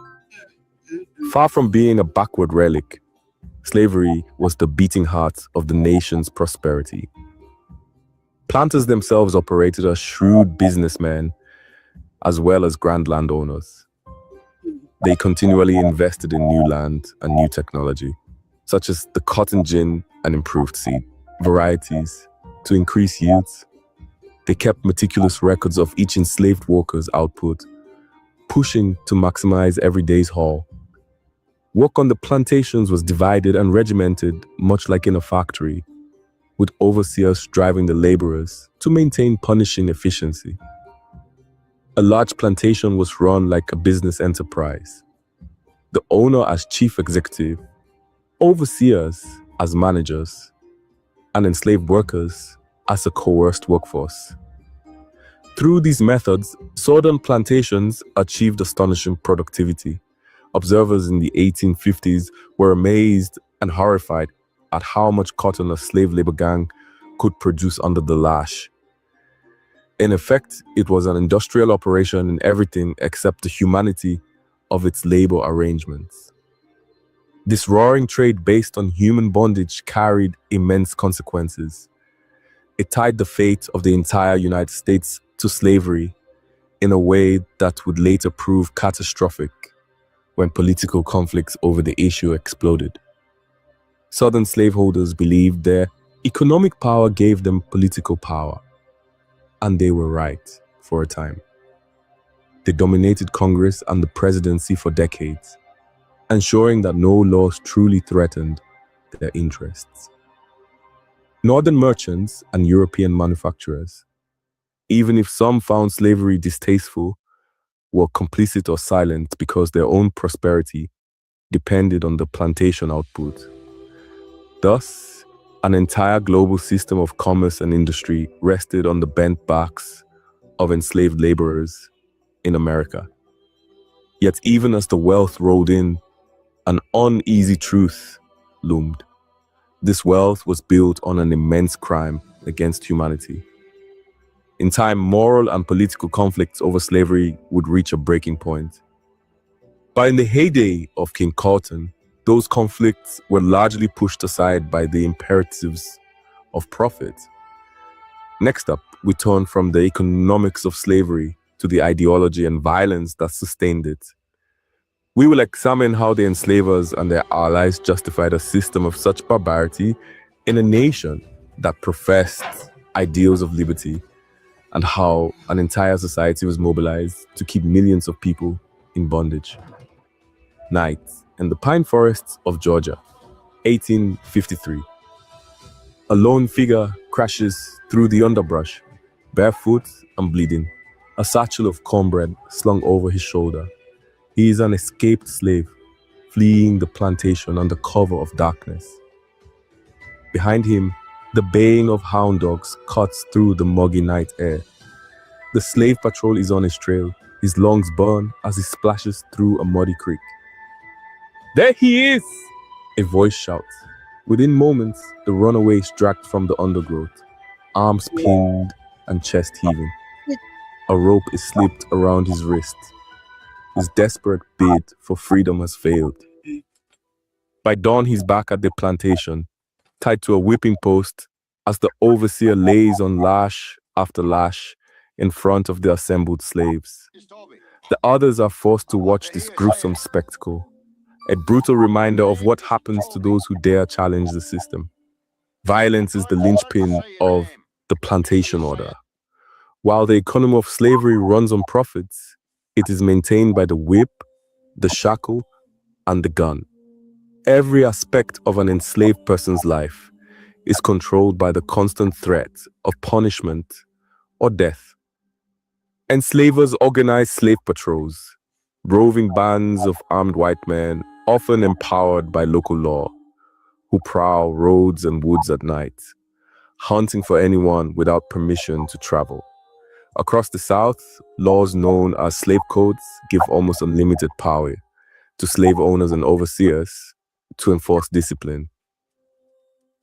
Far from being a backward relic, slavery was the beating heart of the nation's prosperity. Planters themselves operated as shrewd businessmen as well as grand landowners. They continually invested in new land and new technology, such as the cotton gin and improved seed varieties to increase yields. They kept meticulous records of each enslaved worker's output, pushing to maximize every day's haul. Work on the plantations was divided and regimented, much like in a factory, with overseers driving the laborers to maintain punishing efficiency. A large plantation was run like a business enterprise. The owner as chief executive, overseers as managers, and enslaved workers as a coerced workforce. Through these methods, southern plantations achieved astonishing productivity. Observers in the 1850s were amazed and horrified at how much cotton a slave labor gang could produce under the lash. In effect, it was an industrial operation in everything except the humanity of its labor arrangements. This roaring trade based on human bondage carried immense consequences. It tied the fate of the entire United States to slavery in a way that would later prove catastrophic when political conflicts over the issue exploded. Southern slaveholders believed their economic power gave them political power, and they were right for a time. They dominated Congress and the presidency for decades, ensuring that no laws truly threatened their interests. Northern merchants and European manufacturers, even if some found slavery distasteful, were complicit or silent because their own prosperity depended on the plantation output. Thus, an entire global system of commerce and industry rested on the bent backs of enslaved laborers in America. Yet even as the wealth rolled in, an uneasy truth loomed. This wealth was built on an immense crime against humanity. In time, moral and political conflicts over slavery would reach a breaking point. But in the heyday of King Cotton, those conflicts were largely pushed aside by the imperatives of profit. Next up, we turn from the economics of slavery to the ideology and violence that sustained it. We will examine how the enslavers and their allies justified a system of such barbarity in a nation that professed ideals of liberty, and how an entire society was mobilized to keep millions of people in bondage. Night in the pine forests of Georgia, 1853. A lone figure crashes through the underbrush, barefoot and bleeding, a satchel of cornbread slung over his shoulder. He is an escaped slave, fleeing the plantation under cover of darkness. Behind him, the baying of hound dogs cuts through the muggy night air. The slave patrol is on his trail, his lungs burn as he splashes through a muddy creek. "There he is!" a voice shouts. Within moments, the runaway is dragged from the undergrowth, arms pinned and chest heaving. A rope is slipped around his wrist. His desperate bid for freedom has failed. By dawn, he's back at the plantation, tied to a whipping post as the overseer lays on lash after lash in front of the assembled slaves. The others are forced to watch this gruesome spectacle, a brutal reminder of what happens to those who dare challenge the system. Violence is the linchpin of the plantation order. While the economy of slavery runs on profits, it is maintained by the whip, the shackle, and the gun. Every aspect of an enslaved person's life is controlled by the constant threat of punishment or death. Enslavers organize slave patrols, roving bands of armed white men, often empowered by local law, who prowl roads and woods at night, hunting for anyone without permission to travel. Across the South, laws known as slave codes give almost unlimited power to slave owners and overseers to enforce discipline.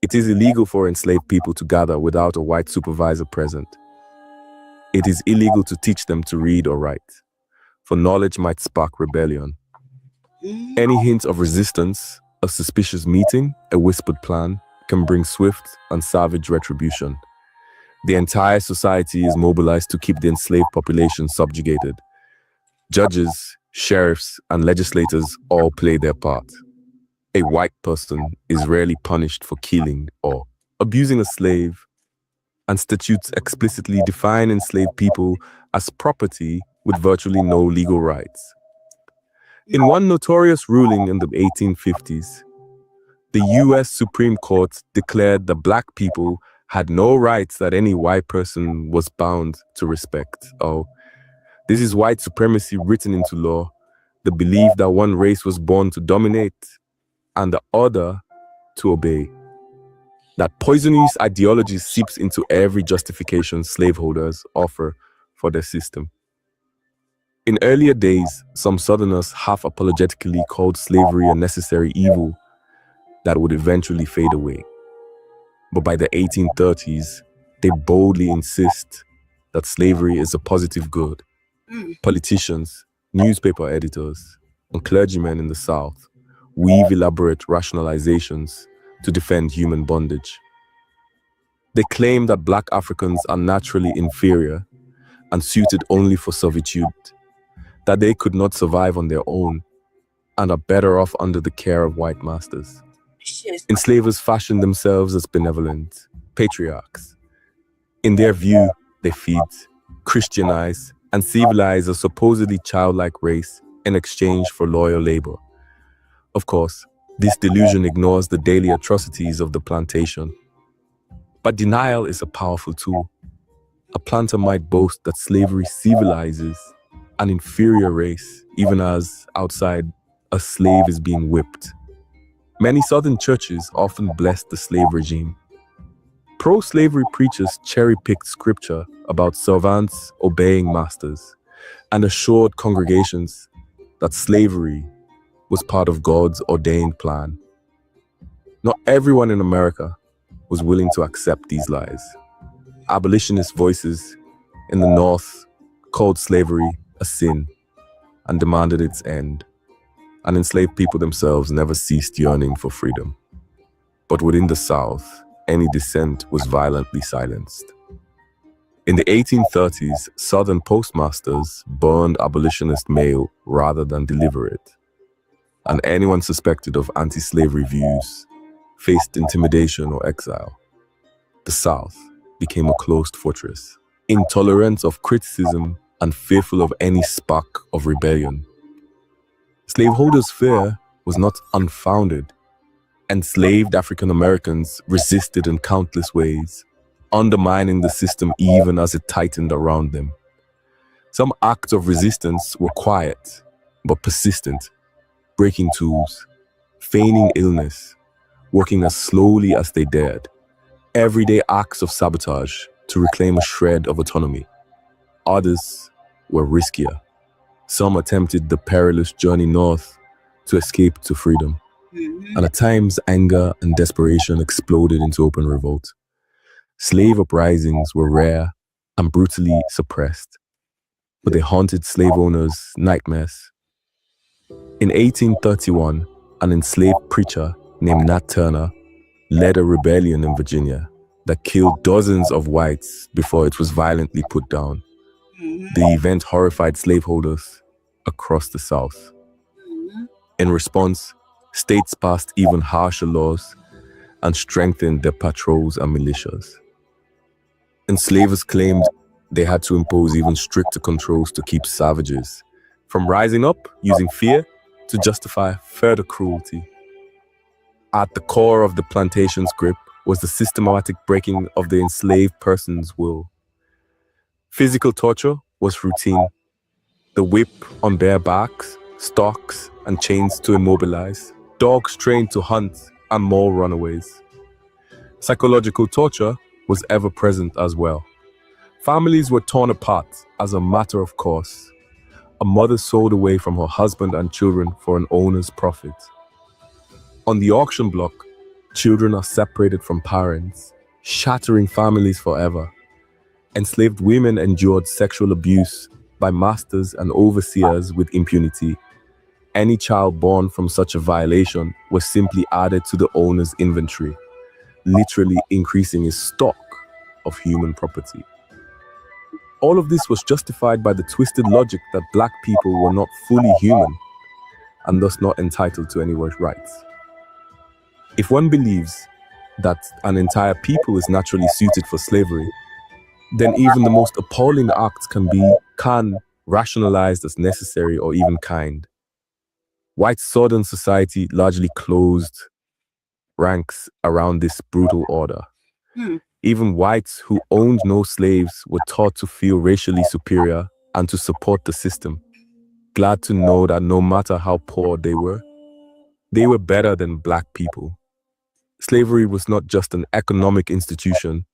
It is illegal for enslaved people to gather without a white supervisor present. It is illegal to teach them to read or write, for knowledge might spark rebellion. Any hint of resistance, a suspicious meeting, a whispered plan, can bring swift and savage retribution. The entire society is mobilized to keep the enslaved population subjugated. Judges, sheriffs, and legislators all play their part. A white person is rarely punished for killing or abusing a slave, and statutes explicitly define enslaved people as property with virtually no legal rights. In one notorious ruling in the 1850s, the US Supreme Court declared that black people had no rights that any white person was bound to respect. Oh, this is white supremacy written into law, the belief that one race was born to dominate and the other to obey. That poisonous ideology seeps into every justification slaveholders offer for their system. In earlier days, some Southerners half apologetically called slavery a necessary evil that would eventually fade away. But by the 1830s, they boldly insist that slavery is a positive good. Politicians, newspaper editors, and clergymen in the South weave elaborate rationalizations to defend human bondage. They claim that black Africans are naturally inferior and suited only for servitude, that they could not survive on their own and are better off under the care of white masters. Enslavers fashion themselves as benevolent patriarchs. In their view, they feed, Christianize, and civilize a supposedly childlike race in exchange for loyal labor. Of course, this delusion ignores the daily atrocities of the plantation. But denial is a powerful tool. A planter might boast that slavery civilizes an inferior race, even as outside a slave is being whipped. Many Southern churches often bless the slave regime. Pro-slavery preachers cherry-picked scripture about servants obeying masters and assured congregations that slavery was part of God's ordained plan. Not everyone in America was willing to accept these lies. Abolitionist voices in the North called slavery a sin and demanded its end, and enslaved people themselves never ceased yearning for freedom. But within the South, any dissent was violently silenced. In the 1830s, Southern postmasters burned abolitionist mail rather than deliver it, and anyone suspected of anti-slavery views faced intimidation or exile. The South became a closed fortress, intolerant of criticism and fearful of any spark of rebellion. Slaveholders' fear was not unfounded. Enslaved African Americans resisted in countless ways, undermining the system even as it tightened around them. Some acts of resistance were quiet but persistent, breaking tools, feigning illness, working as slowly as they dared. Everyday acts of sabotage to reclaim a shred of autonomy. Others were riskier. Some attempted the perilous journey north to escape to freedom. And at times, anger and desperation exploded into open revolt. Slave uprisings were rare and brutally suppressed, but they haunted slave owners' nightmares. In 1831, an enslaved preacher named Nat Turner led a rebellion in Virginia that killed dozens of whites before it was violently put down. The event horrified slaveholders across the South. In response, states passed even harsher laws and strengthened their patrols and militias. Enslavers claimed they had to impose even stricter controls to keep savages from rising up using fear to justify further cruelty. At the core of the plantation's grip was the systematic breaking of the enslaved person's will. Physical torture was routine. The whip on bare backs, stocks, and chains to immobilize, dogs trained to hunt, and more runaways. Psychological torture was ever present as well. Families were torn apart as a matter of course. A mother sold away from her husband and children for an owner's profit. On the auction block, children are separated from parents, shattering families forever. Enslaved women endured sexual abuse by masters and overseers with impunity. Any child born from such a violation was simply added to the owner's inventory, literally increasing his stock of human property. All of this was justified by the twisted logic that Black people were not fully human and thus not entitled to any rights. If one believes that an entire people is naturally suited for slavery, then even the most appalling acts can be rationalized as necessary or even kind. White Southern society largely closed ranks around this brutal order. Even whites who owned no slaves were taught to feel racially superior and to support the system, glad to know that no matter how poor they were better than Black people. Slavery was not just an economic institution,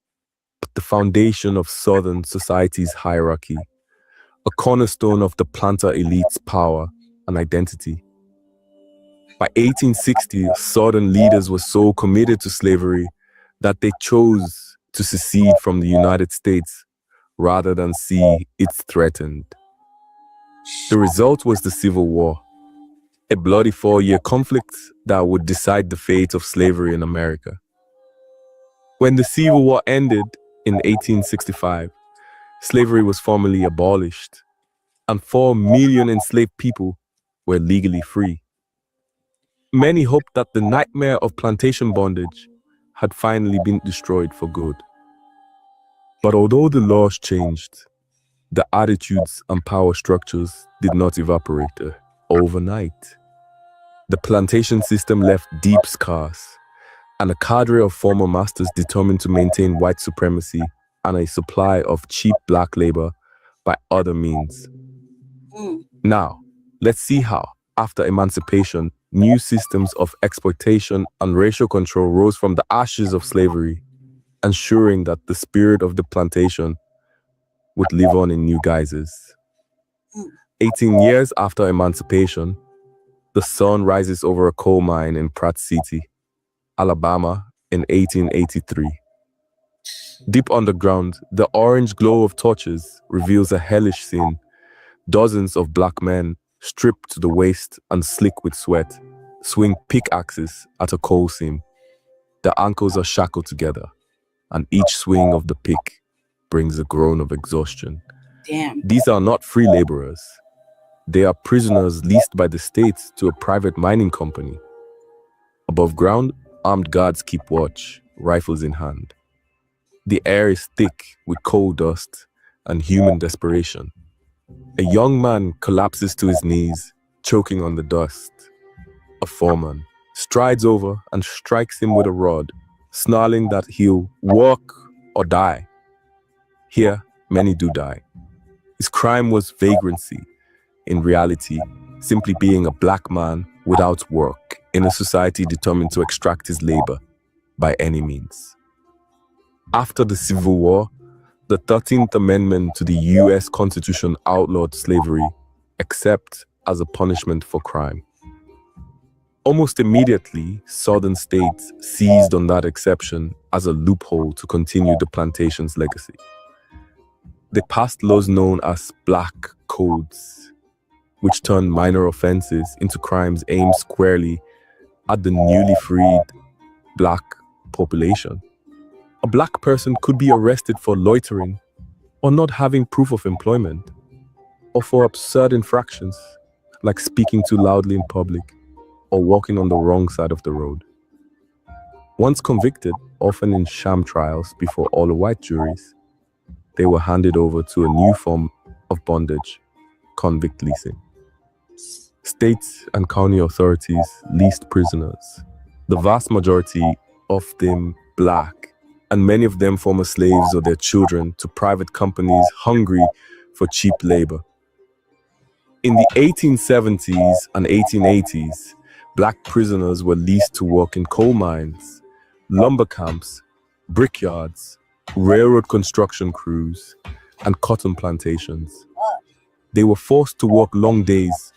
but the foundation of Southern society's hierarchy, a cornerstone of the planter elite's power and identity. By 1860, Southern leaders were so committed to slavery that they chose to secede from the United States rather than see it threatened. The result was the Civil War, a bloody 4-year conflict that would decide the fate of slavery in America. When the Civil War ended in 1865, slavery was formally abolished, and 4 million enslaved people were legally free. Many hoped that the nightmare of plantation bondage had finally been destroyed for good. But although the laws changed, the attitudes and power structures did not evaporate overnight. The plantation system left deep scars, and a cadre of former masters determined to maintain white supremacy and a supply of cheap Black labor by other means. Now, let's see how, after emancipation, new systems of exploitation and racial control rose from the ashes of slavery, ensuring that the spirit of the plantation would live on in new guises. 18 years after emancipation, the sun rises over a coal mine in Pratt City, Alabama in 1883. Deep underground, the orange glow of torches reveals a hellish scene. Dozens of black men, stripped to the waist and slick with sweat, swing pickaxes at a coal seam. The ankles are shackled together, and each swing of the pick brings a groan of exhaustion. Damn. These are not free laborers. They are prisoners leased by the state to a private mining company. Above ground, armed guards keep watch, rifles in hand. The air is thick with coal dust and human desperation. A young man collapses to his knees, choking on the dust. A foreman strides over and strikes him with a rod, snarling that he'll work or die. Here, many do die. His crime was vagrancy. In reality, simply being a black man without work in a society determined to extract his labor by any means. After the Civil War, the 13th Amendment to the US Constitution outlawed slavery, except as a punishment for crime. Almost immediately, southern states seized on that exception as a loophole to continue the plantations' legacy. They passed laws known as Blacc codes, which turned minor offenses into crimes aimed squarely at the newly freed black population. A black person could be arrested for loitering or not having proof of employment, or for absurd infractions like speaking too loudly in public or walking on the wrong side of the road. Once convicted, often in sham trials before all-white juries, they were handed over to a new form of bondage, convict leasing. States and county authorities leased prisoners, the vast majority of them black, and many of them former slaves or their children, to private companies hungry for cheap labor. In the 1870s and 1880s, black prisoners were leased to work in coal mines, lumber camps, brickyards, railroad construction crews, and cotton plantations. They were forced to work long days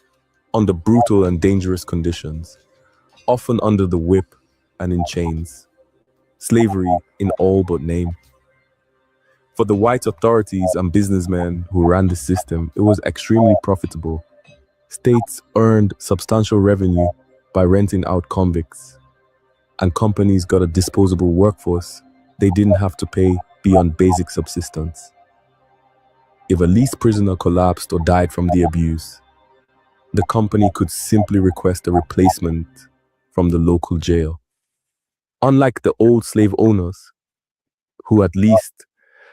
under brutal and dangerous conditions, often under the whip and in chains. Slavery in all but name. For the white authorities and businessmen who ran the system, it was extremely profitable. States earned substantial revenue by renting out convicts, and companies got a disposable workforce they didn't have to pay beyond basic subsistence. If a leased prisoner collapsed or died from the abuse, the company could simply request a replacement from the local jail. Unlike the old slave owners, who at least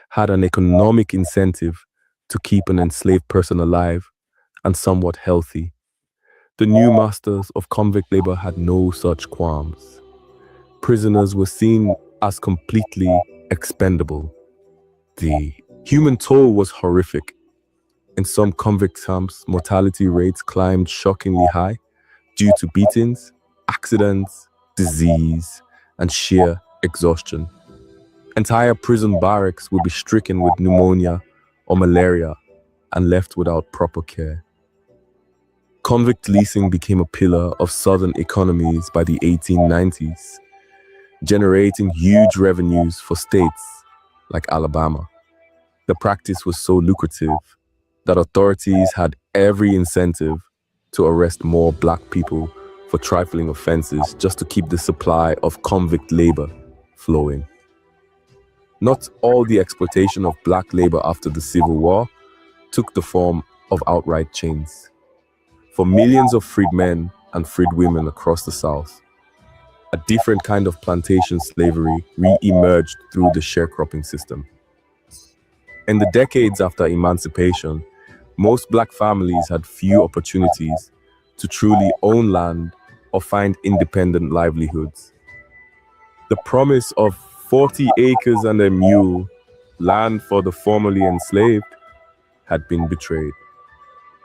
had an economic incentive to keep an enslaved person alive and somewhat healthy, the new masters of convict labor had no such qualms. Prisoners were seen as completely expendable. The human toll was horrific. In some convict camps, mortality rates climbed shockingly high due to beatings, accidents, disease, and sheer exhaustion. Entire prison barracks would be stricken with pneumonia or malaria and left without proper care. Convict leasing became a pillar of southern economies by the 1890s, generating huge revenues for states like Alabama. The practice was so lucrative that authorities had every incentive to arrest more black people for trifling offenses just to keep the supply of convict labor flowing. Not all the exploitation of black labor after the Civil War took the form of outright chains. For millions of freed men and freed women across the South, a different kind of plantation slavery re-emerged through the sharecropping system. In the decades after emancipation, most black families had few opportunities to truly own land or find independent livelihoods. The promise of 40 acres and a mule, land for the formerly enslaved, had been betrayed.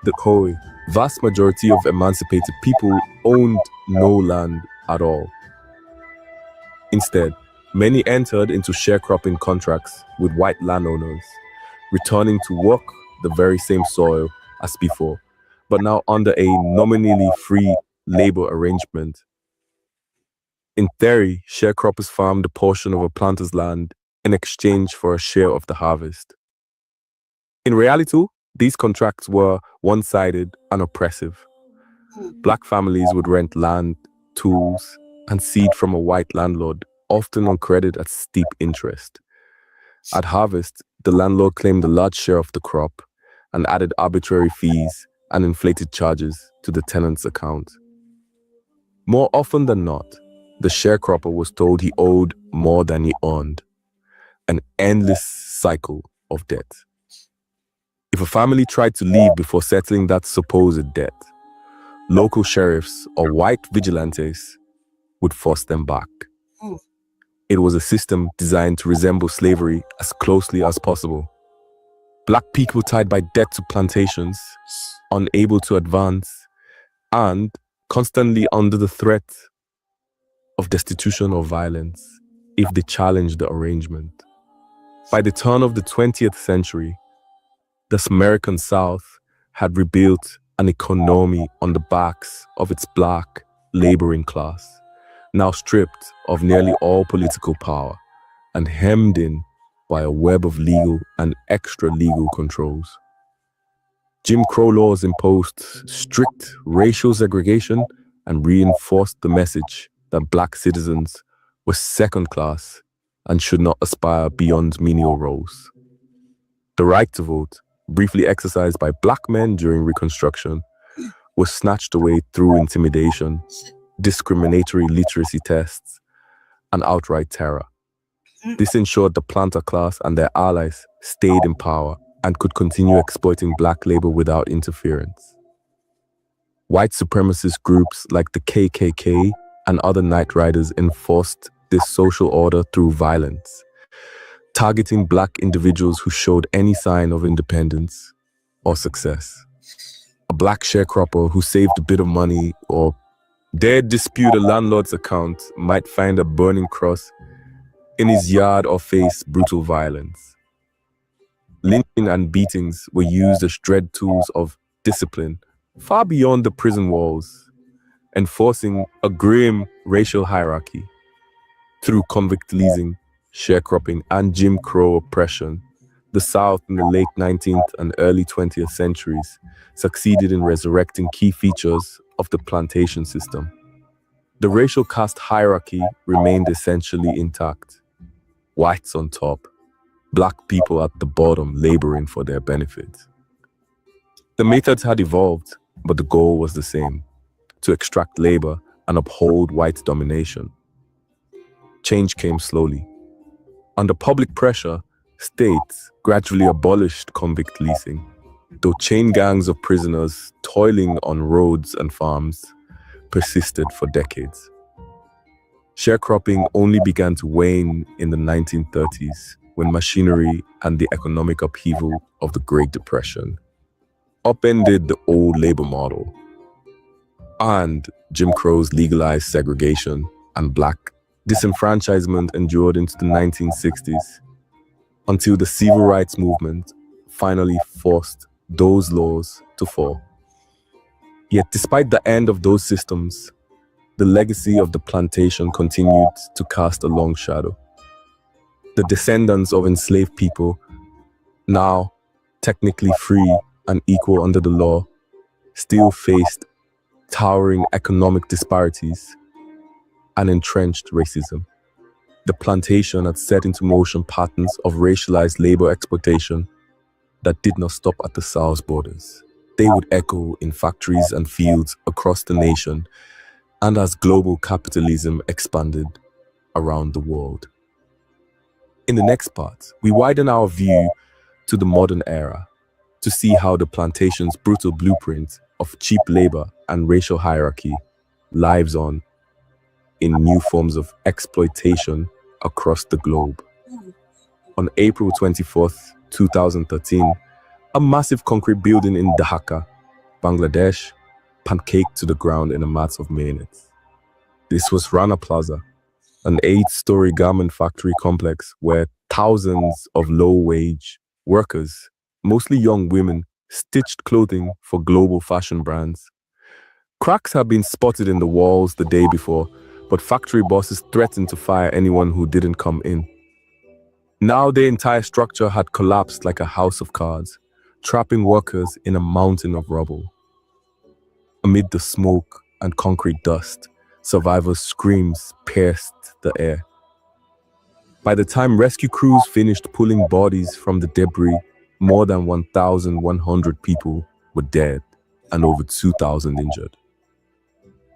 The vast majority of emancipated people owned no land at all. Instead, many entered into sharecropping contracts with white landowners, returning to work the very same soil as before, but now under a nominally free labor arrangement. In theory, sharecroppers farmed a portion of a planter's land in exchange for a share of the harvest. In reality, these contracts were one-sided and oppressive. Black families would rent land, tools, and seed from a white landlord, often on credit at steep interest. At harvest, the landlord claimed a large share of the crop and added arbitrary fees and inflated charges to the tenant's account. More often than not, the sharecropper was told he owed more than he earned, an endless cycle of debt. If a family tried to leave before settling that supposed debt, local sheriffs or white vigilantes would force them back. It was a system designed to resemble slavery as closely as possible. Black people tied by debt to plantations, unable to advance, and constantly under the threat of destitution or violence if they challenged the arrangement. By the turn of the 20th century, the American South had rebuilt an economy on the backs of its black laboring class, now stripped of nearly all political power and hemmed in by a web of legal and extra-legal controls. Jim Crow laws imposed strict racial segregation and reinforced the message that black citizens were second class and should not aspire beyond menial roles. The right to vote, briefly exercised by black men during Reconstruction, was snatched away through intimidation, discriminatory literacy tests, and outright terror. This ensured the planter class and their allies stayed in power and could continue exploiting black labor without interference. White supremacist groups like the KKK and other Night Riders enforced this social order through violence, targeting black individuals who showed any sign of independence or success. A black sharecropper who saved a bit of money or dared dispute a landlord's account might find a burning cross in his yard or face brutal violence. Lynching and beatings were used as dread tools of discipline far beyond the prison walls, enforcing a grim racial hierarchy. Through convict leasing, sharecropping, and Jim Crow oppression, the South in the late 19th and early 20th centuries succeeded in resurrecting key features of the plantation system. The racial caste hierarchy remained essentially intact. Whites on top, black people at the bottom laboring for their benefit. The methods had evolved, but the goal was the same: to extract labor and uphold white domination. Change came slowly. Under public pressure, states gradually abolished convict leasing, though chain gangs of prisoners toiling on roads and farms persisted for decades. Sharecropping only began to wane in the 1930s when machinery and the economic upheaval of the Great Depression upended the old labor model, and Jim Crow's legalized segregation and black disenfranchisement endured into the 1960s until the civil rights movement finally forced those laws to fall. Yet despite the end of those systems, the legacy of the plantation continued to cast a long shadow. The descendants of enslaved people, now technically free and equal under the law, still faced towering economic disparities and entrenched racism. The plantation had set into motion patterns of racialized labor exploitation that did not stop at the South's borders. They would echo in factories and fields across the nation, and as global capitalism expanded around the world. In the next part, we widen our view to the modern era to see how the plantation's brutal blueprint of cheap labor and racial hierarchy lives on in new forms of exploitation across the globe. On April 24th, 2013, a massive concrete building in Dhaka, Bangladesh, pancaked to the ground in a mass of minutes. This was Rana Plaza, an 8-story garment factory complex where thousands of low-wage workers, mostly young women, stitched clothing for global fashion brands. Cracks had been spotted in the walls the day before, but factory bosses threatened to fire anyone who didn't come in. Now the entire structure had collapsed like a house of cards, trapping workers in a mountain of rubble. Amid the smoke and concrete dust, survivors' screams pierced the air. By the time rescue crews finished pulling bodies from the debris, more than 1,100 people were dead and over 2,000 injured.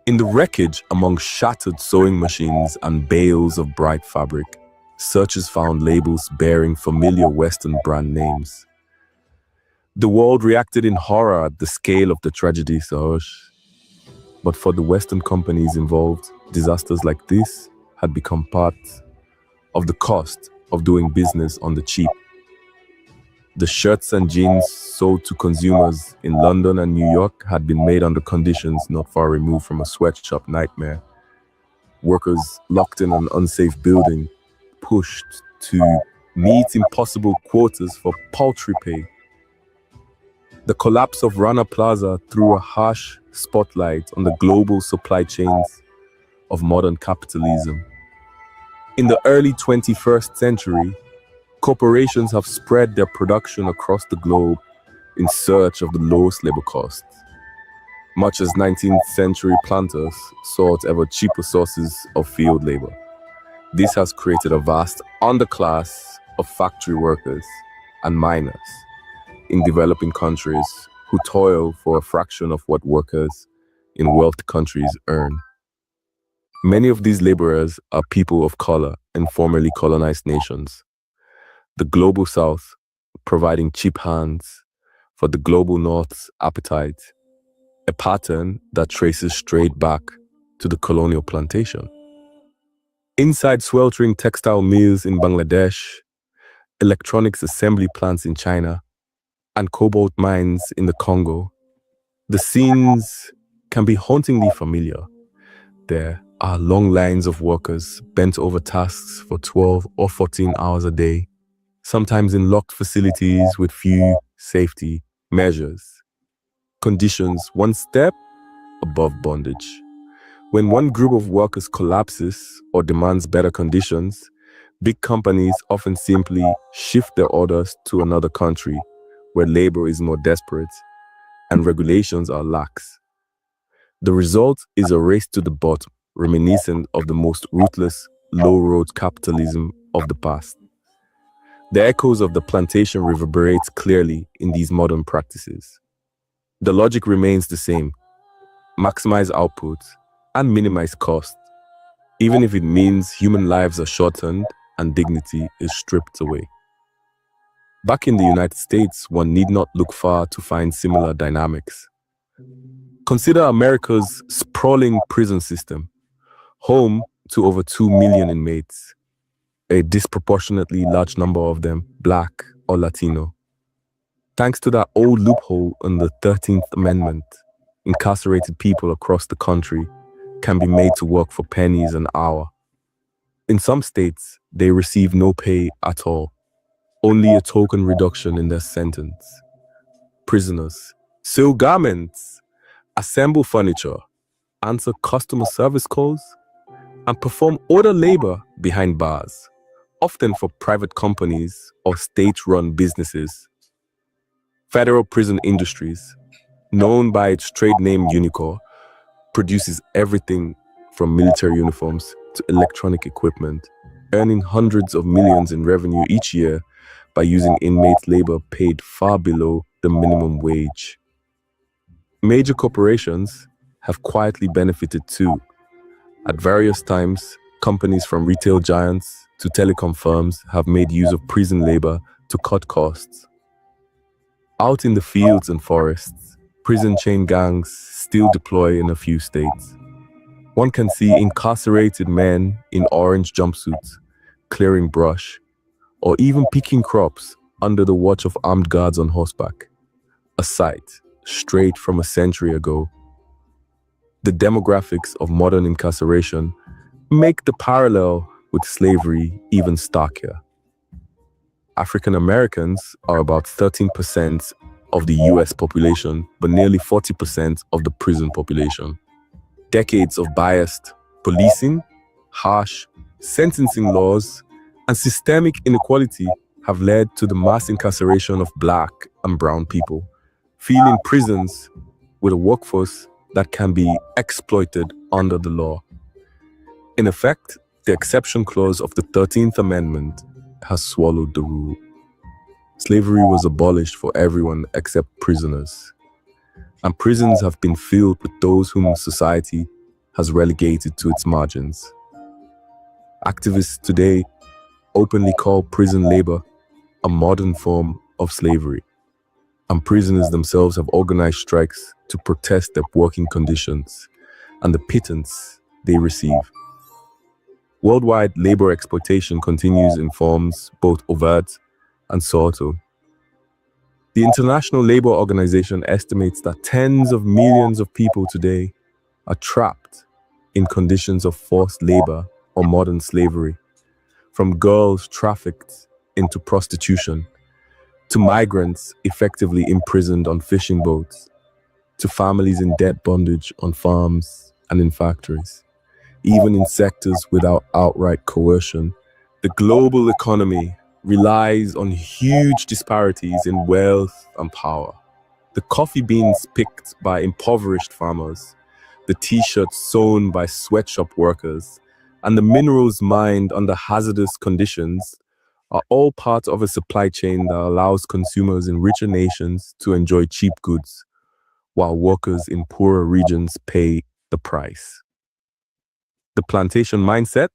In the wreckage, among shattered sewing machines and bales of bright fabric, searchers found labels bearing familiar Western brand names. The world reacted in horror at the scale of the tragedy, Saosh. But for the Western companies involved, disasters like this had become part of the cost of doing business on the cheap. The shirts and jeans sold to consumers in London and New York had been made under conditions not far removed from a sweatshop nightmare. Workers locked in an unsafe building, pushed to meet impossible quotas for paltry pay. The collapse of Rana Plaza threw a harsh spotlight on the global supply chains of modern capitalism. In the early 21st century, corporations have spread their production across the globe in search of the lowest labor costs. Much as 19th century planters sought ever cheaper sources of field labor. This has created a vast underclass of factory workers and miners in developing countries who toil for a fraction of what workers in wealthy countries earn. Many of these laborers are people of color in formerly colonized nations. The global South providing cheap hands for the global North's appetite, a pattern that traces straight back to the colonial plantation. Inside sweltering textile mills in Bangladesh, electronics assembly plants in China, and cobalt mines in the Congo, the scenes can be hauntingly familiar. There are long lines of workers bent over tasks for 12 or 14 hours a day, sometimes in locked facilities with few safety measures. Conditions one step above bondage. When one group of workers collapses or demands better conditions, big companies often simply shift their orders to another country where labor is more desperate and regulations are lax. The result is a race to the bottom, reminiscent of the most ruthless, low-road capitalism of the past. The echoes of the plantation reverberate clearly in these modern practices. The logic remains the same: maximize output and minimize cost, even if it means human lives are shortened and dignity is stripped away. Back in the United States, one need not look far to find similar dynamics. Consider America's sprawling prison system, home to over 2 million inmates, a disproportionately large number of them Black or Latino. Thanks to that old loophole in the 13th Amendment, incarcerated people across the country can be made to work for pennies an hour. In some states, they receive no pay at all, only a token reduction in their sentence. Prisoners sew garments, assemble furniture, answer customer service calls, and perform order labor behind bars, often for private companies or state-run businesses. Federal Prison Industries, known by its trade name Unicor, produces everything from military uniforms to electronic equipment, earning hundreds of millions in revenue each year by using inmate labor paid far below the minimum wage. Major corporations have quietly benefited too. At various times, companies from retail giants to telecom firms have made use of prison labor to cut costs. Out in the fields and forests, prison chain gangs still deploy in a few states. One can see incarcerated men in orange jumpsuits, clearing brush, or even picking crops under the watch of armed guards on horseback. A sight straight from a century ago. The demographics of modern incarceration make the parallel with slavery even starker. African Americans are about 13% of the US population, but nearly 40% of the prison population. Decades of biased policing, harsh sentencing laws, and systemic inequality have led to the mass incarceration of Black and brown people, filling prisons with a workforce that can be exploited under the law. In effect, the exception clause of the 13th Amendment has swallowed the rule. Slavery was abolished for everyone except prisoners, and prisons have been filled with those whom society has relegated to its margins. Activists today openly call prison labor a modern form of slavery, and prisoners themselves have organized strikes to protest their working conditions and the pittance they receive. Worldwide labor exploitation continues in forms both overt and subtle. The International Labour Organization estimates that tens of millions of people today are trapped in conditions of forced labor or modern slavery, from girls trafficked into prostitution, to migrants effectively imprisoned on fishing boats, to families in debt bondage on farms and in factories. Even in sectors without outright coercion, the global economy relies on huge disparities in wealth and power. The coffee beans picked by impoverished farmers, the t-shirts sewn by sweatshop workers, and the minerals mined under hazardous conditions are all part of a supply chain that allows consumers in richer nations to enjoy cheap goods, while workers in poorer regions pay the price. The plantation mindset,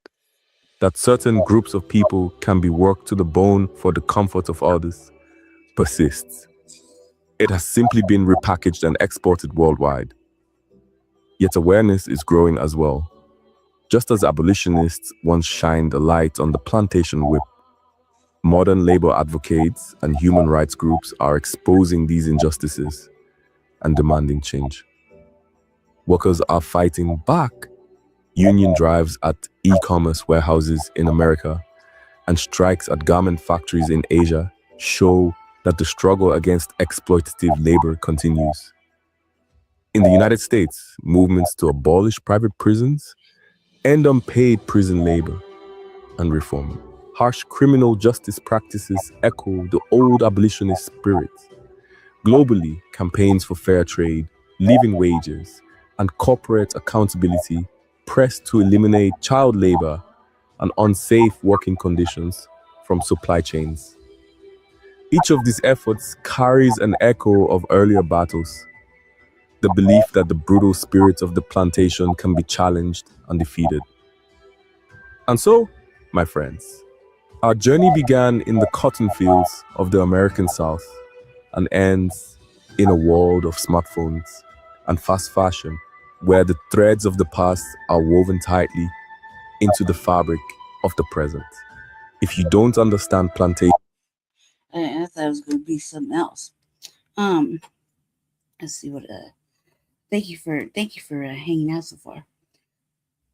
that certain groups of people can be worked to the bone for the comfort of others, persists. It has simply been repackaged and exported worldwide. Yet awareness is growing as well. Just as abolitionists once shined a light on the plantation whip, modern labor advocates and human rights groups are exposing these injustices and demanding change. Workers are fighting back. Union drives at e-commerce warehouses in America and strikes at garment factories in Asia show that the struggle against exploitative labor continues. In the United States, movements to abolish private prisons, end unpaid prison labor, and reform harsh criminal justice practices echo the old abolitionist spirit. Globally, campaigns for fair trade, living wages, and corporate accountability press to eliminate child labor and unsafe working conditions from supply chains. Each of these efforts carries an echo of earlier battles, the belief that the brutal spirit of the plantation can be challenged and defeated. And so, my friends, our journey began in the cotton fields of the American South and ends in a world of smartphones and fast fashion, where the threads of the past are woven tightly into the fabric of the present. If you don't understand plantation, I thought it was going to be something else. Let's see what. Thank you for hanging out so far.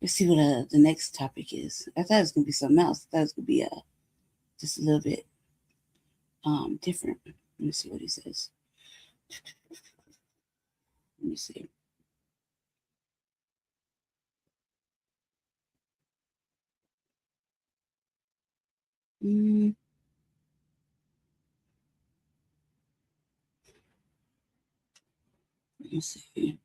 Let's see what the next topic is. I thought it was going to be something else. I thought it was going to be just a little bit different. Let me see what he says. Let me see. Let me see.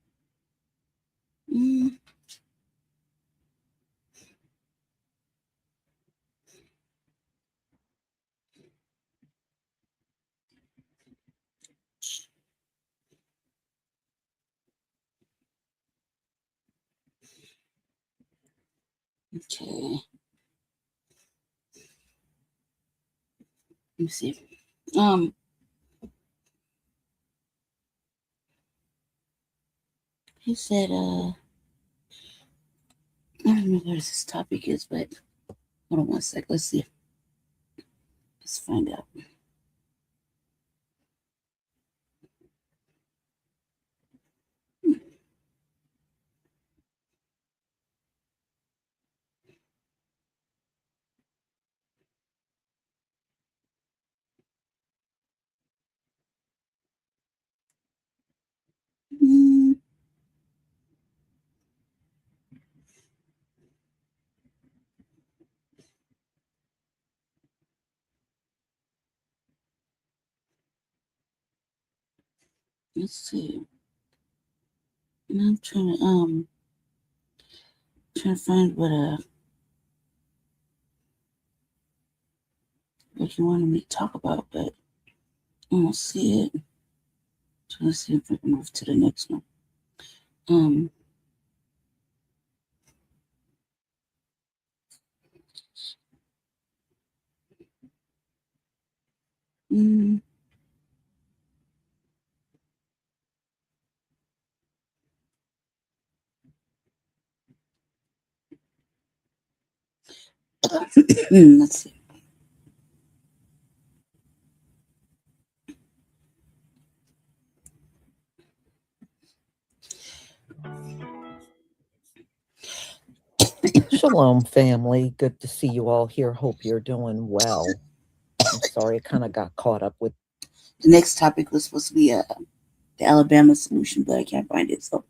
Okay. Let me see. He said, I don't know what this topic is, but hold on one sec. Let's see. Let's find out. let's see. And I'm trying to find what you wanted me to talk about, but I don't see it. So let's see if I can move to the next one. Let's see. Shalom, family. Good to see you all here. Hope you're doing well. I'm sorry, I kind of got caught up with. The next topic was supposed to be the Alabama solution, but I can't find it. So,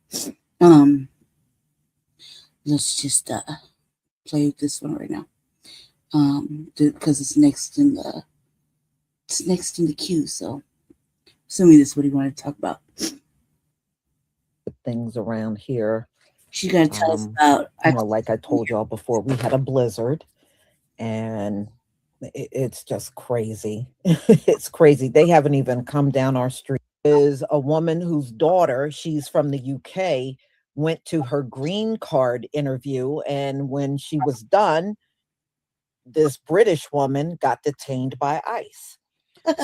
let's just play with this one right now. Because it's next in the queue. So, assuming this is what he wanted to talk about. Things around here. She's gonna tell us about. Like I told y'all before, we had a blizzard, and it's just crazy. It's crazy. They haven't even come down our street. Is a woman whose daughter, she's from the UK, went to her green card interview, and when she was done, this British woman got detained by ICE.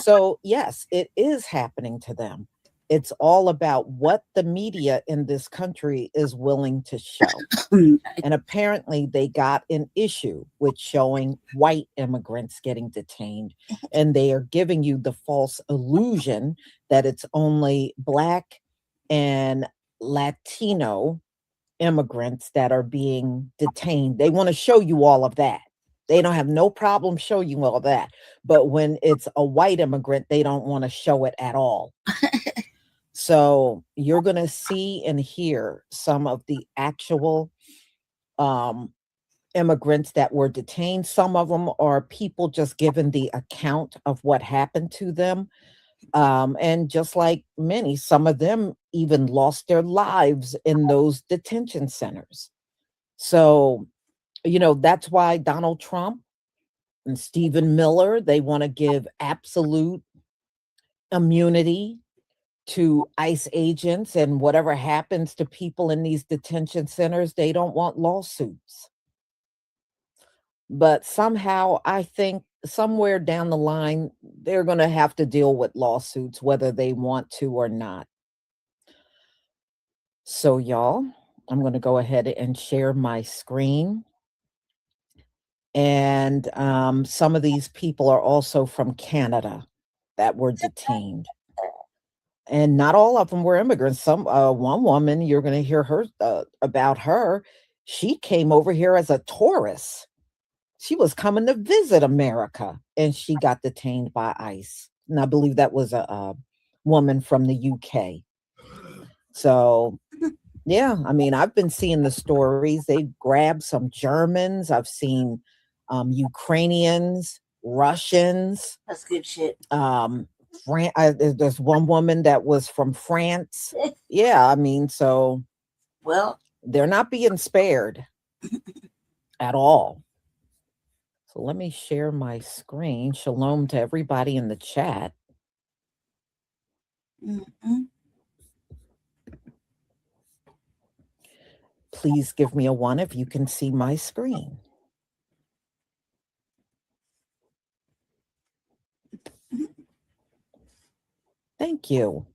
So yes, it is happening to them. It's all about what the media in this country is willing to show. And apparently they got an issue with showing white immigrants getting detained. And they are giving you the false illusion that it's only Black and Latino immigrants that are being detained. They want to show you all of that. They don't have no problem showing you all that. But when it's a white immigrant, they don't want to show it at all. So you're going to see and hear some of the actual immigrants that were detained. Some of them are people just giving the account of what happened to them. And just like many, some of them even lost their lives in those detention centers. So, that's why Donald Trump and Stephen Miller, they want to give absolute immunity to ICE agents, and whatever happens to people in these detention centers, they don't want lawsuits. But somehow I think somewhere down the line, they're going to have to deal with lawsuits, whether they want to or not. So y'all, I'm going to go ahead and share my screen. And some of these people are also from Canada that were detained. And not all of them were immigrants. One woman, you're going to hear her about her. She came over here as a tourist. She was coming to visit America, and she got detained by ICE. And I believe that was a woman from the UK. So, yeah, I mean, I've been seeing the stories. They grabbed some Germans. I've seen Ukrainians, Russians. That's good shit. There's one woman that was from France. Yeah, I mean, so well, they're not being spared at all. So let me share my screen. Shalom to everybody in the chat. Please give me a 1 if you can see my screen. Thank you.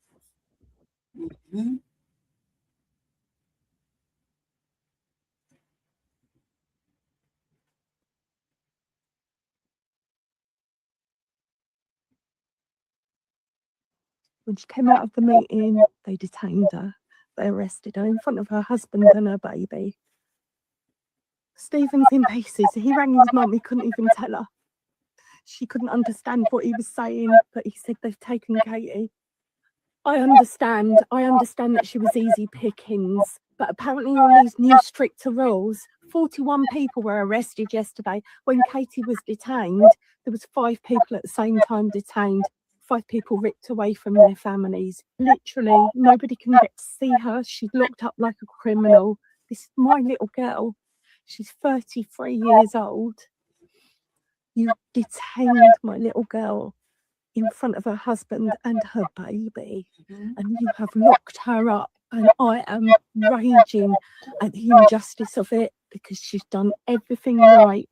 When she came out of the meeting, they detained her. They arrested her in front of her husband and her baby. Stephen's in pieces. He rang his mum. He couldn't even tell her. She couldn't understand what he was saying, but he said they've taken Katie. I understand that she was easy pickings, but apparently all these new stricter rules, 41 people were arrested yesterday. When Katie was detained, there was 5 people at the same time detained. 5 people ripped away from their families. Literally, nobody can get to see her. She's locked up like a criminal. This is my little girl. She's 33 years old. You detained my little girl in front of her husband and her baby, and you have locked her up. And I am raging at the injustice of it because she's done everything right.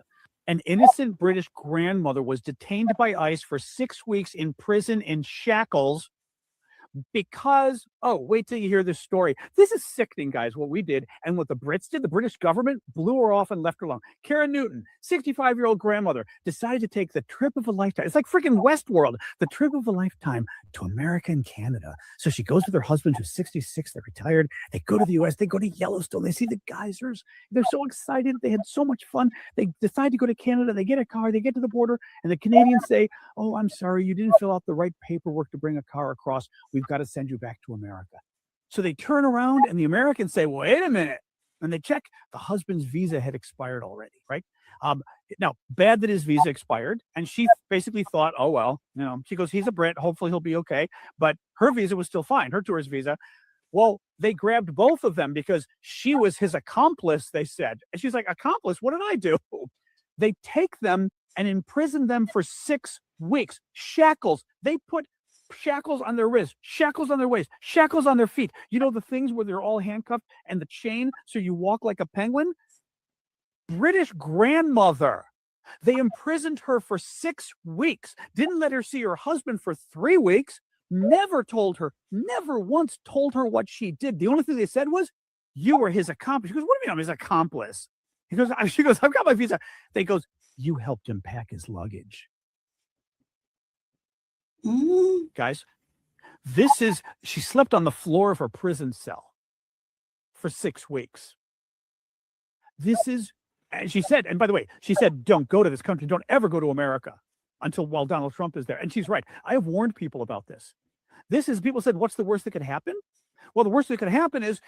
An innocent British grandmother was detained by ICE for 6 weeks in prison in shackles because, oh, wait till you hear this story. This is sickening, guys, what we did and what the Brits did. The British government blew her off and left her alone. Karen Newton, 65-year-old grandmother, decided to take the trip of a lifetime. It's like freaking Westworld, the trip of a lifetime to America and Canada. So she goes with her husband, who's 66. They're retired. They go to the U.S. They go to Yellowstone. They see the geysers. They're so excited. They had so much fun. They decide to go to Canada. They get a car. They get to the border, and the Canadians say, "Oh, I'm sorry, you didn't fill out the right paperwork to bring a car across. We've got to send you back to America." So they turn around and the Americans say, "Wait a minute." And they check the husband's visa had expired already, right? Now, bad that his visa expired. And she basically thought, oh, well, she goes, he's a Brit. Hopefully he'll be okay. But her visa was still fine, her tourist visa. Well, they grabbed both of them because she was his accomplice, they said. And she's like, accomplice? What did I do? They take them and imprison them for 6 weeks. Shackles. They put shackles on their wrists, shackles on their waist, shackles on their feet. You know, the things where they're all handcuffed and the chain so you walk like a penguin? British grandmother. They imprisoned her for 6 weeks, didn't let her see her husband for 3 weeks, never told her, never once told her what she did. The only thing they said was, you were his accomplice. She goes, what do you mean I'm his accomplice? She goes, I've got my visa. They goes, you helped him pack his luggage. Guys, she slept on the floor of her prison cell for 6 weeks. And she said, and by the way, she said, don't go to this country. Don't ever go to America while Donald Trump is there. And she's right. I have warned people about this. People said, what's the worst that could happen? Well, the worst that could happen is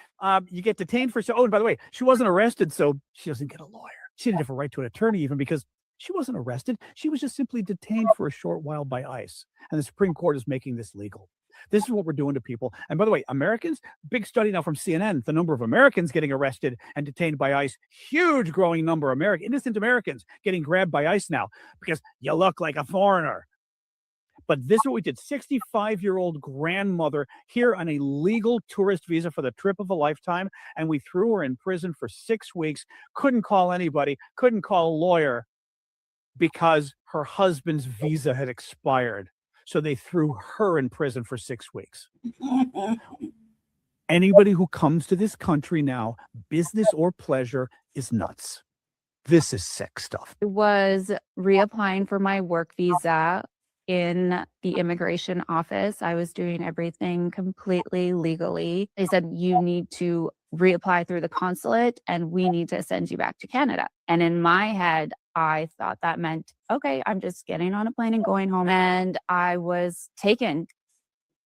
you get detained for, and by the way, she wasn't arrested, so she doesn't get a lawyer. She didn't have a right to an attorney even because she wasn't arrested. She was just simply detained for a short while by ICE. And the Supreme Court is making this legal. This is what we're doing to people. And by the way, Americans, big study now from CNN, the number of Americans getting arrested and detained by ICE, huge growing number of innocent Americans getting grabbed by ICE now because you look like a foreigner. But this is what we did. 65-year-old grandmother here on a legal tourist visa for the trip of a lifetime. And we threw her in prison for 6 weeks. Couldn't call anybody, couldn't call a lawyer because her husband's visa had expired. So they threw her in prison for 6 weeks. Anybody who comes to this country now, business or pleasure, is nuts. This is sick stuff. I was reapplying for my work visa in the immigration office. I was doing everything completely legally. They said, you need to reapply through the consulate and we need to send you back to Canada. And in my head, I thought that meant, okay, I'm just getting on a plane and going home. And I was taken.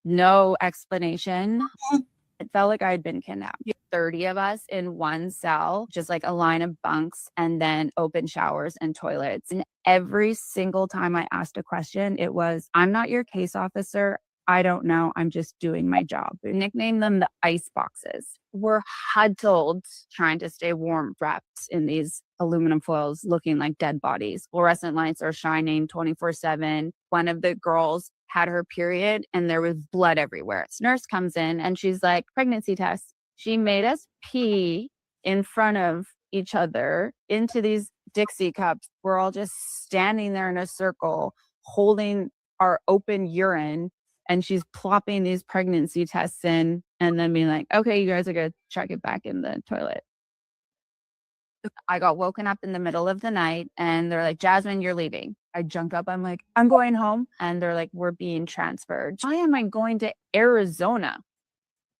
No explanation. It felt like I had been kidnapped. 30 of us in one cell, just like a line of bunks and then open showers and toilets. And every single time I asked a question, it was, I'm not your case officer. I don't know. I'm just doing my job. We nicknamed them the ice boxes. We're huddled, trying to stay warm, wrapped in these aluminum foils, looking like dead bodies. Fluorescent lights are shining 24/7. One of the girls had her period and there was blood everywhere. This nurse comes in and she's like, pregnancy test. She made us pee in front of each other into these Dixie cups. We're all just standing there in a circle, holding our open urine. And she's plopping these pregnancy tests in and then being like, okay, you guys are going to chuck it back in the toilet. I got woken up in the middle of the night and they're like, Jasmine, you're leaving. I jumped up. I'm like, I'm going home. And they're like, we're being transferred. Why am I going to Arizona?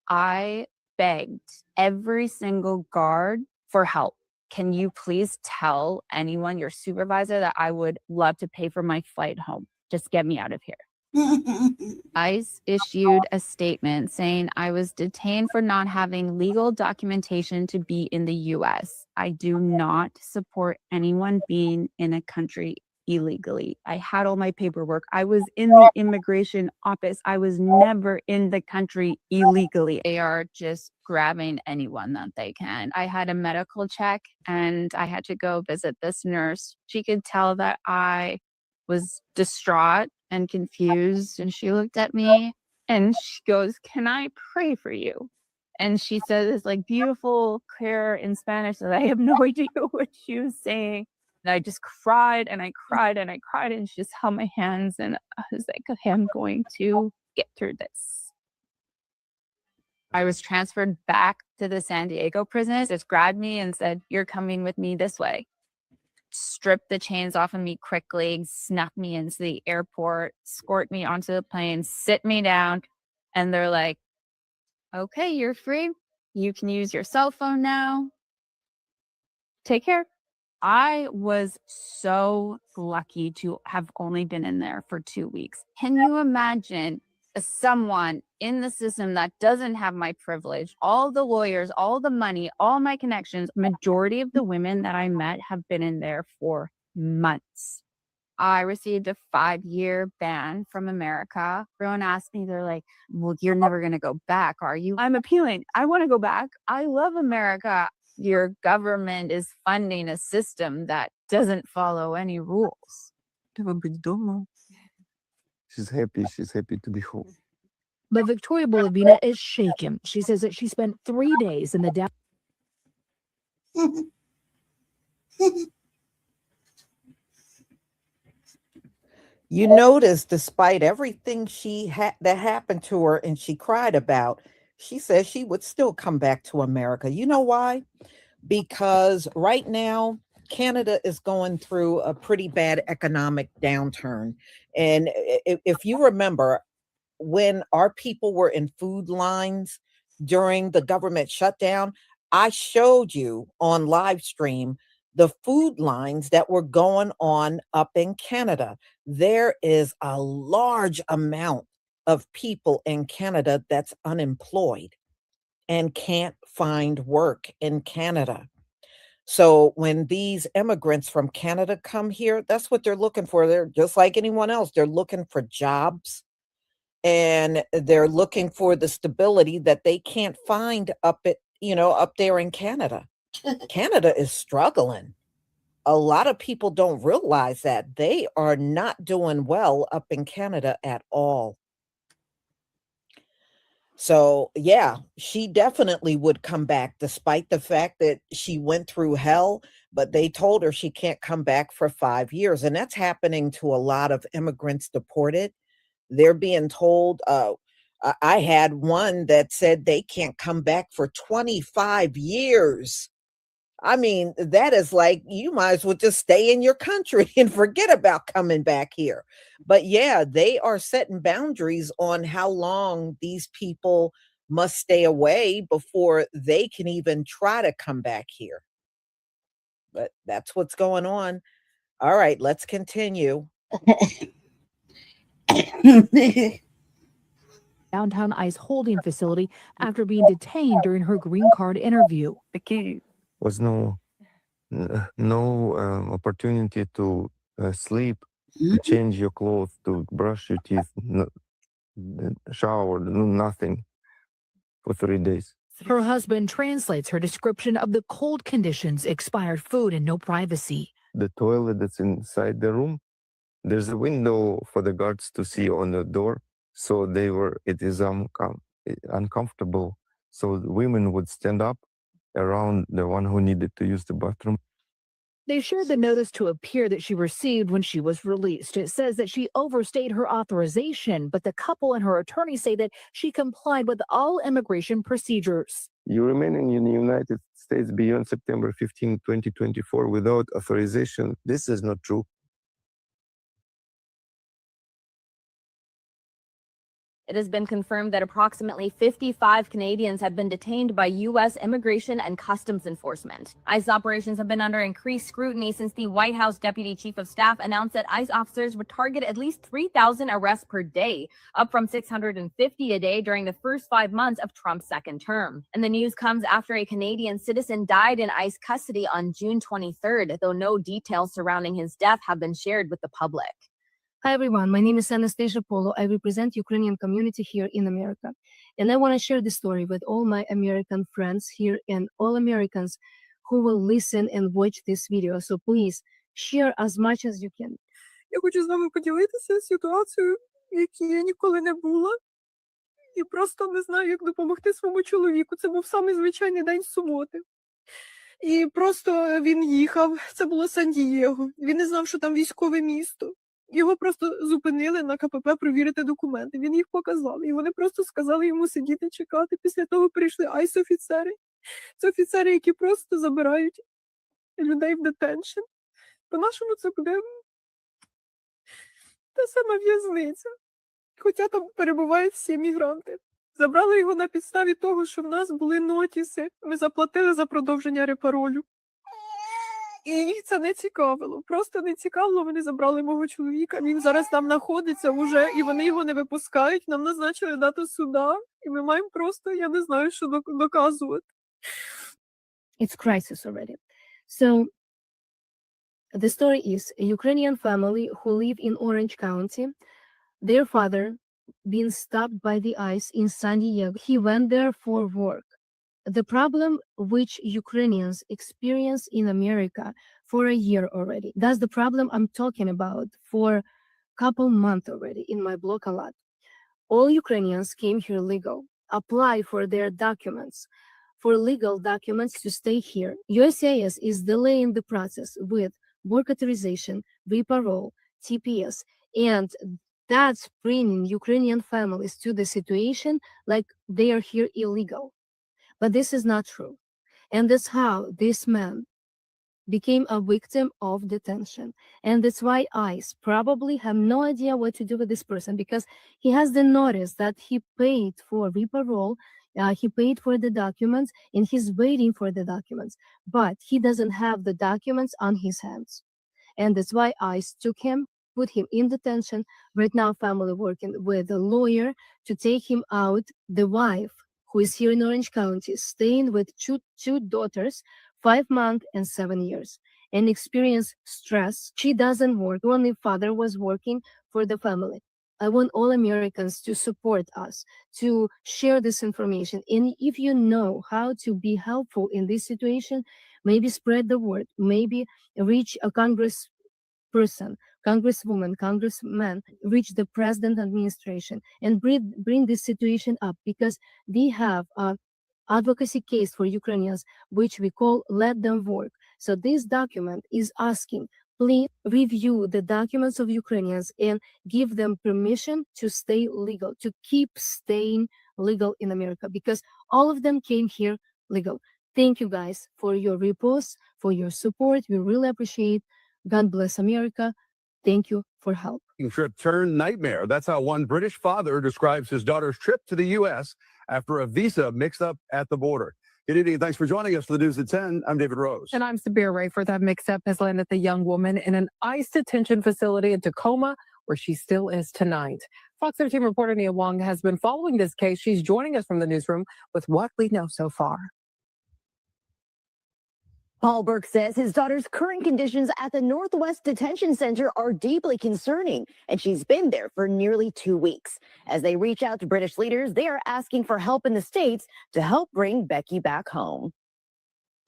I begged every single guard for help. Can you please tell anyone, your supervisor, that I would love to pay for my flight home? Just get me out of here. ICE issued a statement saying I was detained for not having legal documentation to be in the U.S. I do not support anyone being in a country illegally. I had all my paperwork. I was in the immigration office. I was never in the country illegally. They are just grabbing anyone that they can. I had a medical check and I had to go visit this nurse. She could tell that I was distraught and confused. And she looked at me and she goes, "Can I pray for you?" And she said this like beautiful prayer in Spanish that I have no idea what she was saying. And I just cried and I cried and I cried, and she just held my hands and I was like, "Okay, I'm going to get through this." I was transferred back to the San Diego prison. Just grabbed me and said, "You're coming with me this way." Stripped the chains off of me quickly, snuck me into the airport, escort me onto the plane, sit me down, and they're like, "Okay, you're free. You can use your cell phone now. Take care." I was so lucky to have only been in there for 2 weeks. Can you imagine someone in the system that doesn't have my privilege, all the lawyers, all the money, all my connections? Majority of the women that I met have been in there for months. I received a 5-year ban from America. Everyone asked me, they're like, "Well, you're never going to go back, are you?" I'm appealing. I want to go back. I love America. Your government is funding a system that doesn't follow any rules. She's happy to be home. But Victoria Bolavina is shaken. She says that she spent 3 days in the down. You notice, despite everything that happened to her and she cried about, she says she would still come back to America. You know why? Because right now, Canada is going through a pretty bad economic downturn. And if you remember, when our people were in food lines during the government shutdown, I showed you on live stream the food lines that were going on up in Canada. There is a large amount of people in Canada that's unemployed and can't find work in Canada. So when these immigrants from Canada come here, that's what they're looking for. They're just like anyone else. They're looking for jobs and they're looking for the stability that they can't find up there in Canada. Canada is struggling. A lot of people don't realize that they are not doing well up in Canada at all. So, yeah, she definitely would come back despite the fact that she went through hell, but they told her she can't come back for 5 years. And that's happening to a lot of immigrants deported. They're being told, I had one that said they can't come back for 25 years. I mean, that is like, you might as well just stay in your country and forget about coming back here. But yeah, they are setting boundaries on how long these people must stay away before they can even try to come back here. But that's what's going on. All right, let's continue. Downtown ICE holding facility after being detained during her green card interview. Was no opportunity to sleep, to change your clothes, to brush your teeth, shower, nothing for 3 days. Her husband translates her description of the cold conditions, expired food, and no privacy. The toilet that's inside the room, there's a window for the guards to see on the door. So it is uncomfortable. So the women would stand up around the one who needed to use the bathroom. They shared the notice to appear that she received when she was released. It says that she overstayed her authorization, but the couple and her attorney say that she complied with all immigration procedures. You remaining in the United States beyond September 15, 2024 without authorization. This is not true. It has been confirmed that approximately 55 Canadians have been detained by U.S. Immigration and Customs Enforcement. ICE operations have been under increased scrutiny since the White House Deputy Chief of Staff announced that ICE officers would target at least 3,000 arrests per day, up from 650 a day during the first 5 months of Trump's second term. And the news comes after a Canadian citizen died in ICE custody on June 23rd, though no details surrounding his death have been shared with the public. Hi everyone, my name is Anastasia Polo. I represent Ukrainian community here in America. And I want to share this story with all my American friends here and all Americans who will listen and watch this video. So please share as much as you can. Я хочу з вами поділитися ситуацією, в якій я ніколи не була. І просто не знаю, як допомогти своєму чоловіку. Це був самий звичайний день суботи. І просто він їхав, це було Сан-Дієго. Він не знав, що там військове місто. Його просто зупинили на КПП провірити документи. Він їх показав. І вони просто сказали йому сидіти, чекати. Після того прийшли айс-офіцери. Це офіцери, які просто забирають людей в детеншн. По-нашому це буде та сама в'язниця. Хоча там перебувають всі мігранти. Забрали його на підставі того, що в нас були нотіси. Ми заплатили за продовження репаролю. І їх це не цікавило. Просто не цікавило, вони забрали мого чоловіка. Він зараз там знаходиться вже, і вони його не випускають. Нам назначили дату суда, і ми маємо просто, я не знаю, що доказувати. It's crisis already. So the story is a Ukrainian family who live in Orange County. Their father being stopped by the ICE in San Diego. He went there for work. The problem which Ukrainians experience in America for a year already. That's the problem I'm talking about for a couple months already in my blog a lot. All Ukrainians came here legal, apply for their documents, for legal documents to stay here. USCIS is delaying the process with work authorization, reparole, TPS, and that's bringing Ukrainian families to the situation like they are here illegal. But this is not true. And that's how this man became a victim of detention. And that's why ICE probably have no idea what to do with this person, because he has the notice that he paid for reparole, he paid for the documents, and he's waiting for the documents. But he doesn't have the documents on his hands. And that's why ICE took him, put him in detention. Right now, family working with a lawyer to take him out. The wife, who is here in Orange County, staying with two daughters, 5 months and 7 years, and experience stress. She doesn't work. Only father was working for the family. I want all Americans to support us, to share this information. And if you know how to be helpful in this situation, maybe spread the word, maybe reach a congressperson, congresswoman, congressman, reach the president administration and bring this situation up, because they have an advocacy case for Ukrainians, which we call Let Them Work. So this document is asking, please review the documents of Ukrainians and give them permission to stay legal, to keep staying legal in America, because all of them came here legal. Thank you guys for your reposts, for your support. We really appreciate. God bless America. Thank you for help. Trip turned nightmare. That's how one British father describes his daughter's trip to the U.S. after a visa mix-up at the border. Good evening. Thanks for joining us for the news at 10. I'm David Rose. And I'm Sabir Rayford. That mix-up has landed the young woman in an ICE detention facility in Tacoma, where she still is tonight. Fox 13 reporter Nia Wong has been following this case. She's joining us from the newsroom with what we know so far. Paul Burke says his daughter's current conditions at the Northwest Detention Center are deeply concerning, and she's been there for nearly 2 weeks. As they reach out to British leaders, they are asking for help in the States to help bring Becky back home.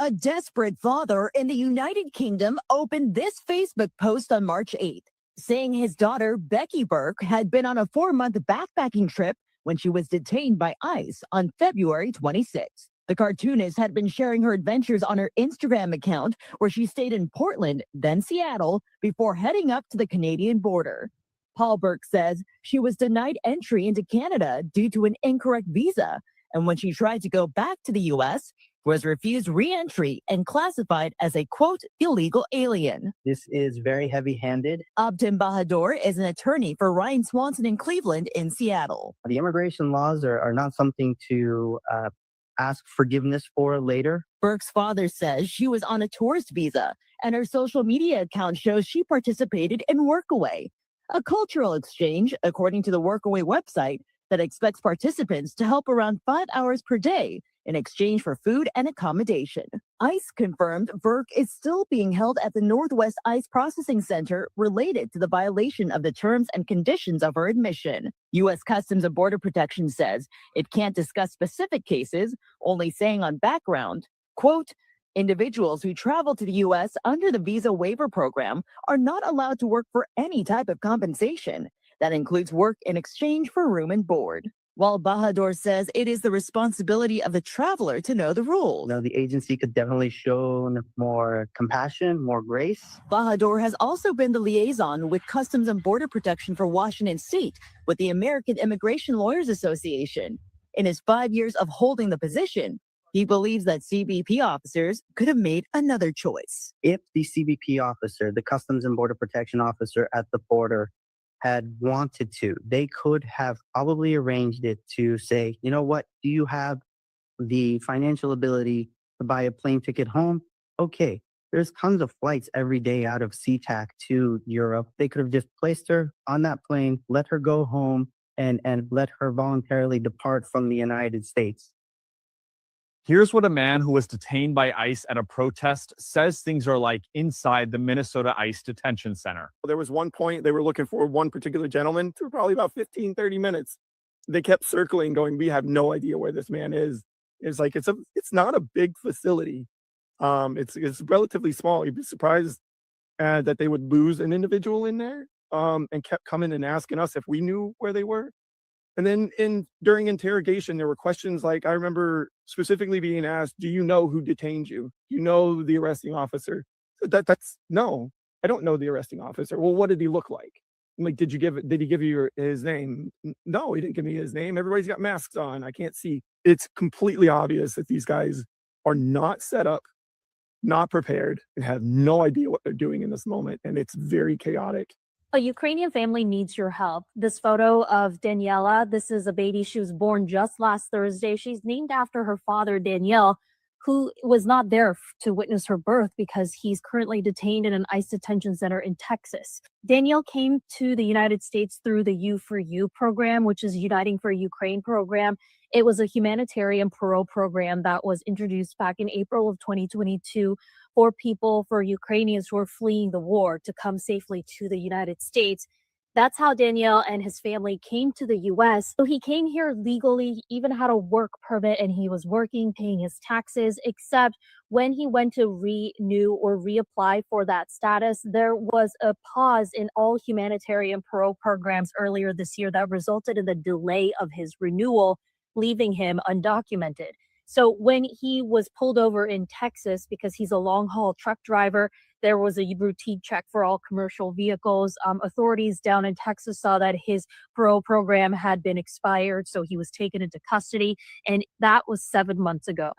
A desperate father in the United Kingdom opened this Facebook post on March 8th, saying his daughter, Becky Burke, had been on a 4-month backpacking trip when she was detained by ICE on February 26th. The cartoonist had been sharing her adventures on her Instagram account, where she stayed in Portland, then Seattle, before heading up to the Canadian border. Paul Burke says she was denied entry into Canada due to an incorrect visa, and when she tried to go back to the U.S., was refused re-entry and classified as a, quote, illegal alien. This is very heavy-handed. Abdin Bahadur is an attorney for Ryan Swanson in Cleveland in Seattle. The immigration laws are not something to ask forgiveness for later. Burke's father says she was on a tourist visa, and her social media account shows she participated in Workaway, a cultural exchange, according to the Workaway website, that expects participants to help around 5 hours per day in exchange for food and accommodation. ICE confirmed Burke is still being held at the Northwest ICE Processing Center related to the violation of the terms and conditions of her admission. U.S. Customs and Border Protection says it can't discuss specific cases, only saying on background, quote, individuals who travel to the U.S. under the visa waiver program are not allowed to work for any type of compensation. That includes work in exchange for room and board. While Bahadur says it is the responsibility of the traveler to know the rules. Now, the agency could definitely show more compassion, more grace. Bahadur has also been the liaison with Customs and Border Protection for Washington State with the American Immigration Lawyers Association. In his 5 years of holding the position, he believes that CBP officers could have made another choice. If the CBP officer, the Customs and Border Protection officer at the border, had wanted to, they could have probably arranged it to say, you know what, do you have the financial ability to buy a plane ticket home? Okay, there's tons of flights every day out of SeaTac to Europe. They could have just placed her on that plane, let her go home, and let her voluntarily depart from the United States. Here's what a man who was detained by ICE at a protest says things are like inside the Minnesota ICE detention center. There was one point they were looking for one particular gentleman for probably about 15, 30 minutes. They kept circling going, we have no idea where this man is. It's like, it's not a big facility. It's relatively small. You'd be surprised that they would lose an individual in there, and kept coming and asking us if we knew where they were. And then during interrogation, there were questions like, I remember specifically being asked, do you know who detained you? Do you know the arresting officer? That's no, I don't know the arresting officer. Well, what did he look like? I'm like, did he give you his name? No, he didn't give me his name. Everybody's got masks on. I can't see. It's completely obvious that these guys are not set up, not prepared, and have no idea what they're doing in this moment. And it's very chaotic. A Ukrainian family needs your help. This photo of Daniela, this is a baby. She was born just last Thursday. She's named after her father, Daniel, who was not there to witness her birth because he's currently detained in an ICE detention center in Texas. Daniel came to the United States through the U4U program, which is Uniting for Ukraine program. It was a humanitarian parole program that was introduced back in April of 2022 for Ukrainians who are fleeing the war to come safely to the United States. That's how Daniel and his family came to the U.S. So he came here legally, even had a work permit, and he was working, paying his taxes, except when he went to renew or reapply for that status, there was a pause in all humanitarian parole programs earlier this year that resulted in the delay of his renewal, leaving him undocumented. So when he was pulled over in Texas, because he's a long-haul truck driver, there was a routine check for all commercial vehicles. Authorities down in Texas saw that his parole program had been expired, so he was taken into custody, and that was 7 months ago.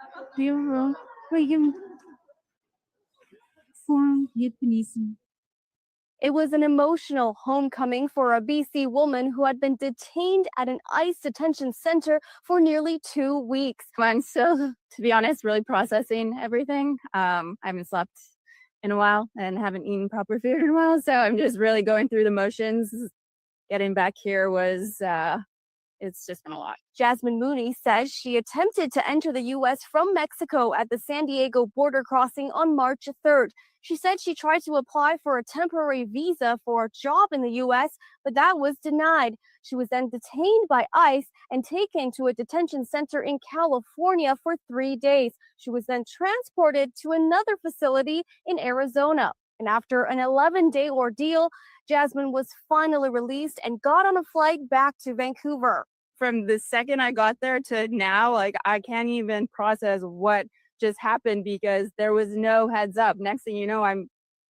It was an emotional homecoming for a BC woman who had been detained at an ICE detention center for nearly 2 weeks. I'm still, to be honest, really processing everything. I haven't slept in a while and haven't eaten proper food in a while, so I'm just really going through the motions. Getting back here was, it's just been a lot. Jasmine Mooney says she attempted to enter the U.S. from Mexico at the San Diego border crossing on March 3rd. She said she tried to apply for a temporary visa for a job in the U.S., but that was denied. She was then detained by ICE and taken to a detention center in California for 3 days. She was then transported to another facility in Arizona. And after an 11-day ordeal, Jasmine was finally released and got on a flight back to Vancouver. From the second I got there to now, like, I can't even process what just happened because there was no heads up. Next thing you know, I'm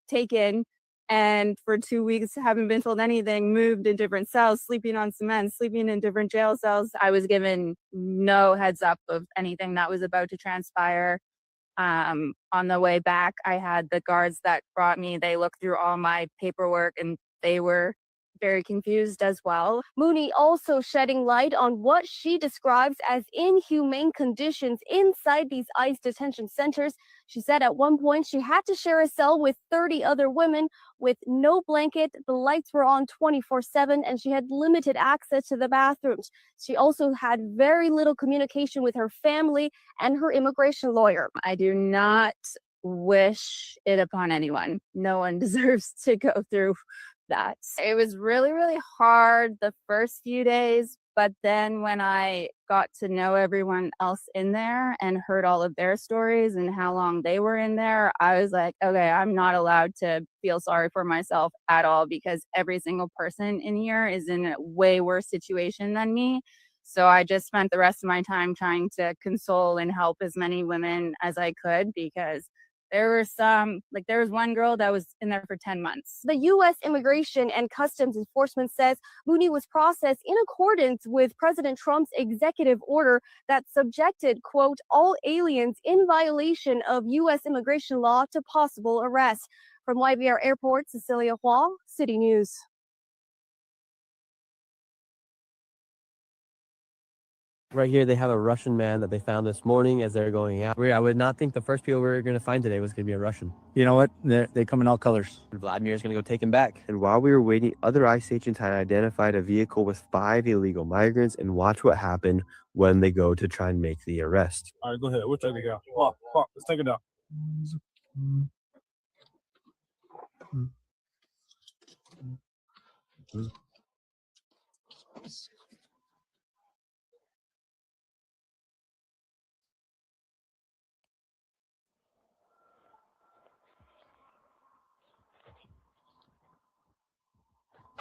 taken And for 2 weeks, haven't been told anything, moved in different cells, sleeping on cement, sleeping in different jail cells. I was given no heads up of anything that was about to transpire. On the way back, I had the guards that brought me, they looked through all my paperwork and they were very confused as well. Mooney also shedding light on what she describes as inhumane conditions inside these ICE detention centers. She said at one point she had to share a cell with 30 other women with no blanket. The lights were on 24/7 and she had limited access to the bathrooms. She also had very little communication with her family and her immigration lawyer. I do not wish it upon anyone. No one deserves to go through that. It was really, really hard the first few days, but then when I got to know everyone else in there and heard all of their stories and how long they were in there, I was like, okay, I'm not allowed to feel sorry for myself at all because every single person in here is in a way worse situation than me. So I just spent the rest of my time trying to console and help as many women as I could because there was one girl that was in there for 10 months. The U.S. Immigration and Customs Enforcement says Mooney was processed in accordance with President Trump's executive order that subjected, quote, all aliens in violation of U.S. immigration law to possible arrest. From YVR Airport, Cecilia Hua, City News. Right here, they have a Russian man that they found this morning as they're going out. I would not think the first people we were going to find today was going to be a Russian. You know what? They come in all colors. Vladimir's going to go take him back. And while we were waiting, other ICE agents had identified a vehicle with 5 illegal migrants, and watch what happened when they go to try and make the arrest. All right, go ahead. We'll take it down. Walk. Let's take it down.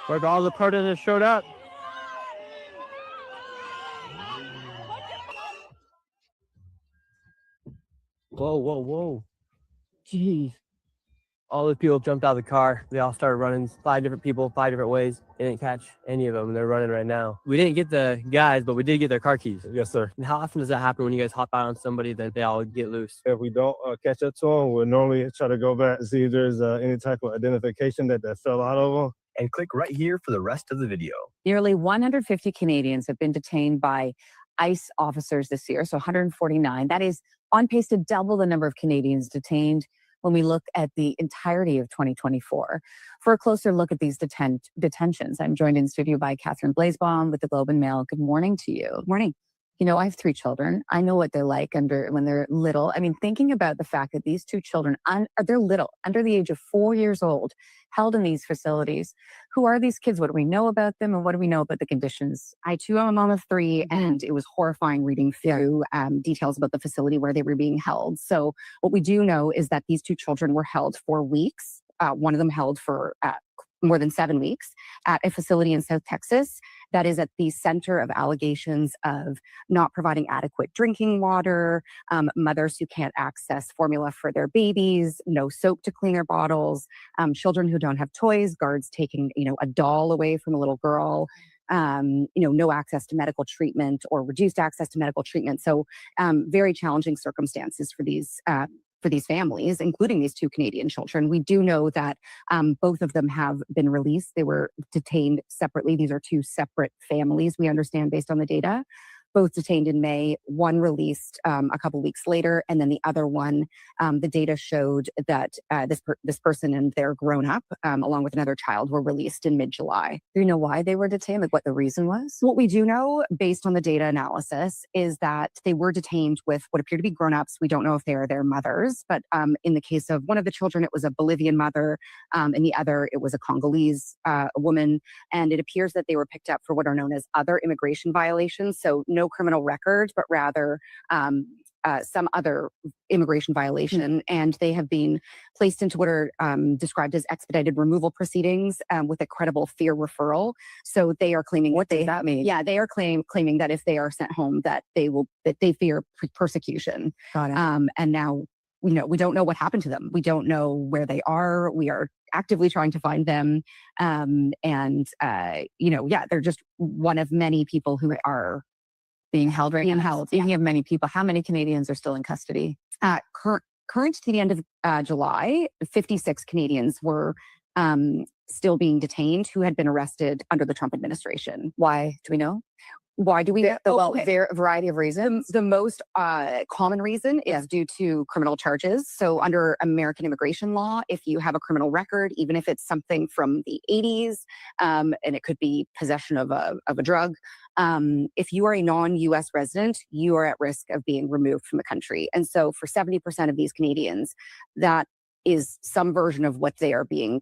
Where all the protesters showed up. Whoa. Jeez. All the people jumped out of the car. They all started running. 5 different people, 5 different ways. They didn't catch any of them. They're running right now. We didn't get the guys, but we did get their car keys. Yes, sir. And how often does that happen when you guys hop out on somebody that they all get loose? If we don't catch up to them, we'll normally try to go back and see if there's any type of identification that fell out of them. And click right here for the rest of the video. Nearly 150 Canadians have been detained by ICE officers this year, so 149. That is on pace to double the number of Canadians detained when we look at the entirety of 2024. For a closer look at these detentions, I'm joined in studio by Catherine Blaisbaum with the Globe and Mail. Good morning to you. Good morning. You know, I have 3 children. I know what they're like when they're little. I mean, thinking about the fact that these 2 children, they're little, under the age of 4 years old, held in these facilities. Who are these kids? What do we know about them? And what do we know about the conditions? I, too, am a mom of 3, and it was horrifying reading through details about the facility where they were being held. So what we do know is that these 2 children were held for weeks. One of them held for more than 7 weeks at a facility in South Texas that is at the center of allegations of not providing adequate drinking water, mothers who can't access formula for their babies, no soap to clean their bottles, children who don't have toys, guards taking, a doll away from a little girl, no access to medical treatment or reduced access to medical treatment. So very challenging circumstances for these families, including these 2 Canadian children. We do know that both of them have been released. They were detained separately. These are 2 separate families, we understand, based on the data. Both detained in May, one released a couple weeks later, and then the other one, the data showed that this person and their grown up, along with another child, were released in mid-July. Do you know why they were detained? Like what the reason was? What we do know, based on the data analysis, is that they were detained with what appear to be grown-ups. We don't know if they are their mothers, but in the case of one of the children, it was a Bolivian mother, and the other, it was a Congolese woman. And it appears that they were picked up for what are known as other immigration violations. So no criminal record, but rather some other immigration violation. And they have been placed into what are described as expedited removal proceedings with a credible fear referral. So they are claiming what does that mean? Yeah, they are claiming that if they are sent home, that they fear persecution. Got it. And now we don't know what happened to them. We don't know where they are. We are actively trying to find them. They're just one of many people who are being held right now. Speaking of many people, how many Canadians are still in custody? Current to the end of July, 56 Canadians were still being detained who had been arrested under the Trump administration. Why? Do we know? Why do we? Variety of reasons. The most common reason is due to criminal charges. So under American immigration law, if you have a criminal record, even if it's something from the 80s, and it could be possession of a drug, if you are a non-US resident, you are at risk of being removed from the country. And so for 70% of these Canadians, that is some version of what they are being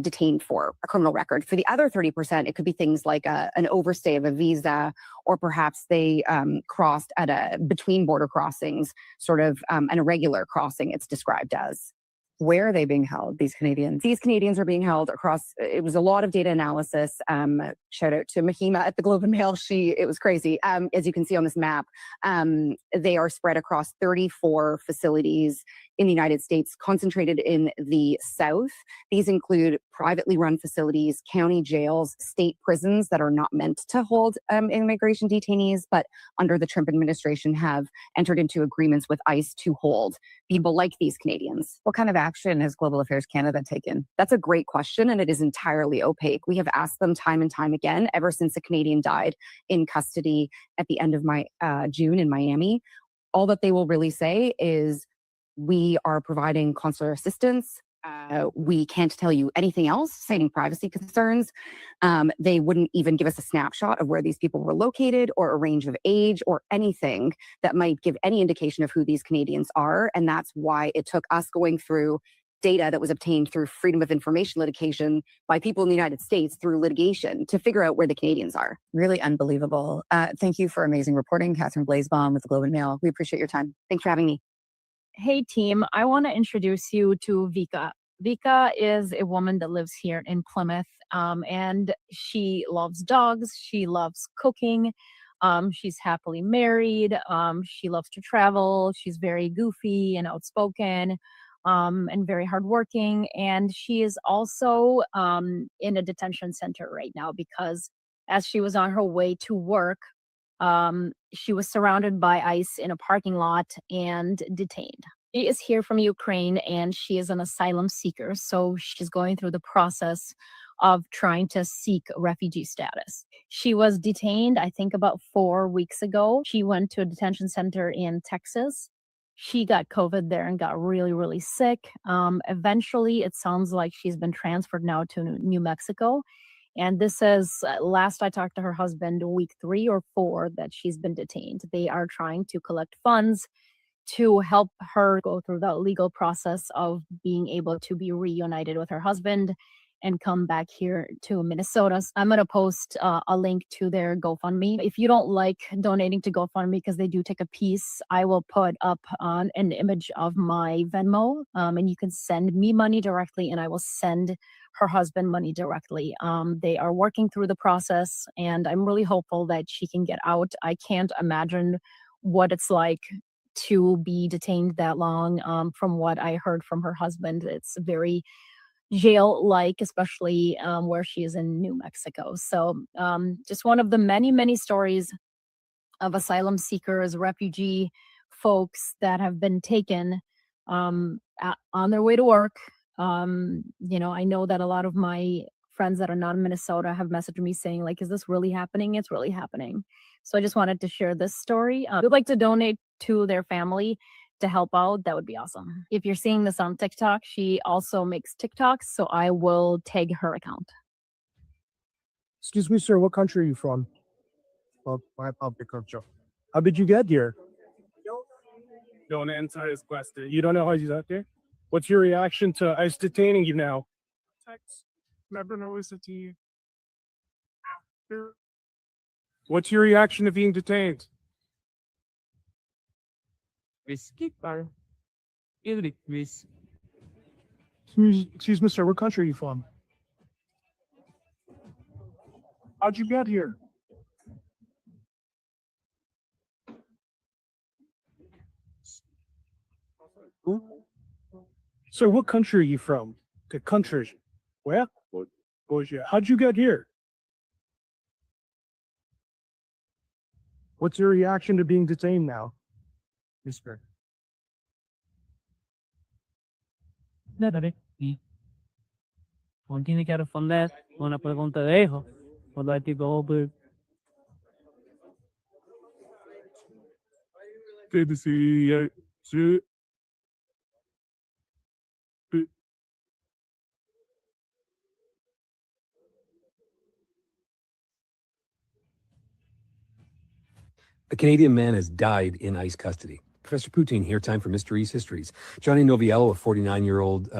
detained for, a criminal record. For the other 30%, it could be things like an overstay of a visa, or perhaps they crossed between border crossings, sort of an irregular crossing, it's described as. Where are they being held, these Canadians? These Canadians are being held across, it was a lot of data analysis. Shout out to Mahima at the Globe and Mail. It was crazy. As you can see on this map, they are spread across 34 facilities in the United States, concentrated in the South. These include privately run facilities, county jails, state prisons that are not meant to hold immigration detainees, but under the Trump administration have entered into agreements with ICE to hold people like these Canadians. What kind of action has Global Affairs Canada taken? That's a great question, and it is entirely opaque. We have asked them time and time again, ever since a Canadian died in custody at the end of June in Miami. All that they will really say is, we are providing consular assistance. We can't tell you anything else, citing privacy concerns. They wouldn't even give us a snapshot of where these people were located, or a range of age, or anything that might give any indication of who these Canadians are. And that's why it took us going through data that was obtained through freedom of information litigation by people in the United States through litigation to figure out where the Canadians are. Really unbelievable. Thank you for amazing reporting, Catherine Blaisbaum with the Globe and Mail. We appreciate your time. Thanks for having me. Hey team, I want to introduce you to Vika. Vika is a woman that lives here in Plymouth, and she loves dogs. She loves cooking. She's happily married. She loves to travel. She's very goofy and outspoken, and very hardworking. And she is also in a detention center right now because as she was on her way to work, she was surrounded by ICE in a parking lot and detained. She is here from Ukraine and she is an asylum seeker, so she's going through the process of trying to seek refugee status. She was detained, I think, about 4 weeks ago. She went to a detention center in Texas. She got COVID there and got really, really sick. Eventually, it sounds like she's been transferred now to New Mexico. And this is, last I talked to her husband, week 3 or 4 that she's been detained. They are trying to collect funds to help her go through the legal process of being able to be reunited with her husband and come back here to Minnesota. So I'm going to post a link to their GoFundMe. If you don't like donating to GoFundMe because they do take a piece, I will put up an image of my Venmo, and you can send me money directly and I will send her husband money directly. They are working through the process and I'm really hopeful that she can get out. I can't imagine what it's like to be detained that long. From what I heard from her husband, it's very jail-like, especially where she is in New Mexico. So just one of the many, many stories of asylum seekers, refugee folks that have been taken on their way to work. I know that a lot of my friends that are not in Minnesota have messaged me saying, like, is this really happening? It's really happening. So I just wanted to share this story. If you'd like to donate to their family to help out, that would be awesome. If you're seeing this on TikTok, she also makes TikToks, so I will tag her account. Excuse me, sir, what country are you from? Well, my public culture. How did you get here? Don't answer his question. You don't know how you got there? What's your reaction to ICE detaining you now? What's your reaction to being detained? Excuse me, sir, what country are you from? How'd you get here? Sir, what country are you from? The country. Where? Georgia. How'd you get here? What's your reaction to being detained now? Mister? Dale, one tiene que responder una pregunta de hijo. Cuando el tipo, Good to see you. See. A Canadian man has died in ICE custody. Professor Poutine here, time for Mysteries Histories. Johnny Noviello, a 49-year-old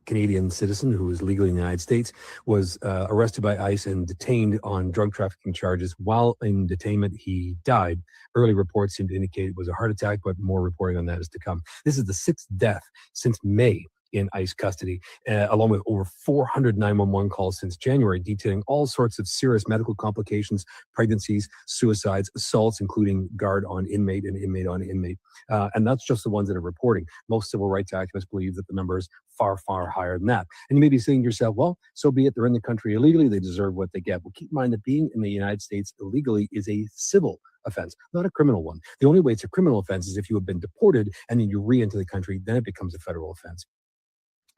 Canadian citizen who is legally in the United States, was arrested by ICE and detained on drug trafficking charges. While in detainment, he died. Early reports seem to indicate it was a heart attack, but more reporting on that is to come. This is the sixth death since May in ICE custody, along with over 400 911 calls since January, detailing all sorts of serious medical complications, pregnancies, suicides, assaults, including guard on inmate and inmate on inmate. And that's just the ones that are reporting. Most civil rights activists believe that the number is far, far higher than that. And you may be saying to yourself, well, so be it. They're in the country illegally. They deserve what they get. Well, keep in mind that being in the United States illegally is a civil offense, not a criminal one. The only way it's a criminal offense is if you have been deported and then you re-enter the country, then it becomes a federal offense.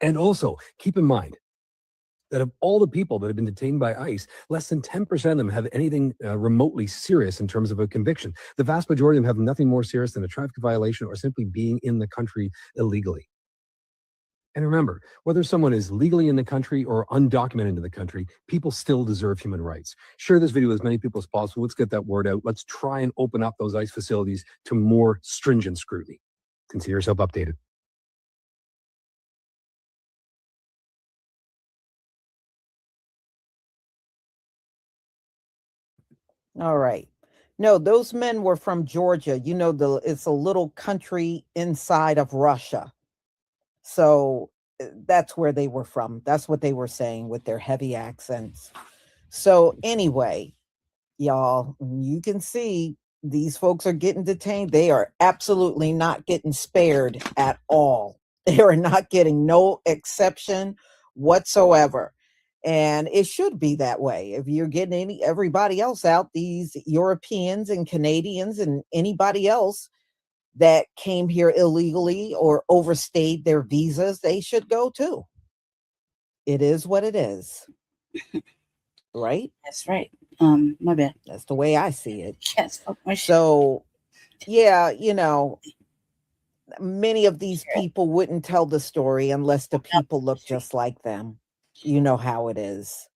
And also, keep in mind that of all the people that have been detained by ICE, less than 10% of them have anything remotely serious in terms of a conviction. The vast majority of them have nothing more serious than a traffic violation or simply being in the country illegally. And remember, whether someone is legally in the country or undocumented in the country, people still deserve human rights. Share this video with as many people as possible. Let's get that word out. Let's try and open up those ICE facilities to more stringent scrutiny. Consider yourself updated. All right. No, those men were from Georgia. You know, it's a little country inside of Russia. So that's where they were from. That's what they were saying with their heavy accents. So anyway, y'all, you can see these folks are getting detained. They are absolutely not getting spared at all. They are not getting no exception whatsoever. And it should be that way. If you're getting everybody else out, these Europeans and Canadians and anybody else that came here illegally or overstayed their visas, they should go too. It is what it is. Right? That's right. My bad. That's the way I see it. Yes. So, yeah, you know, many of these people wouldn't tell the story unless the people look just like them. You know how it is.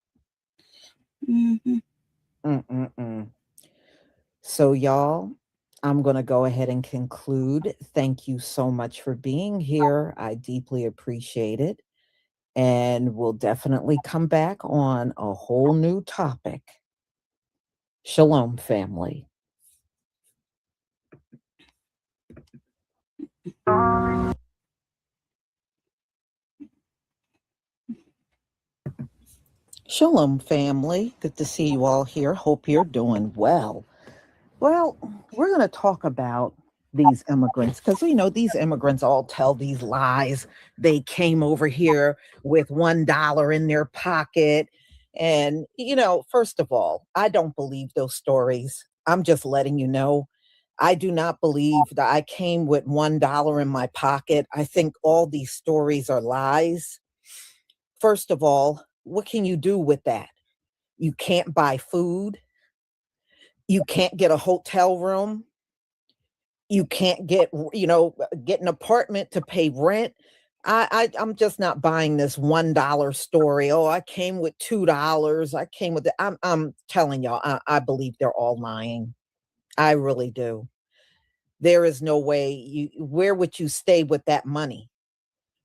So, y'all, I'm going to go ahead and conclude. Thank you so much for being here. I deeply appreciate it. And we'll definitely come back on a whole new topic. Shalom, family. Shalom, family. Good to see you all here. Hope you're doing well. Well, we're going to talk about these immigrants because, you know, these immigrants all tell these lies. They came over here with $1 in their pocket. And, you know, first of all, I don't believe those stories. I'm just letting you know. I do not believe that I came with $1 in my pocket. I think all these stories are lies. First of all, what can you do with that? You can't buy food. You can't get a hotel room. You can't get, you know, get an apartment to pay rent. I'm just not buying this $1 story. Oh, I came with $2. I came with it. I'm telling y'all, I believe they're all lying. I really do. There is no way where would you stay with that money?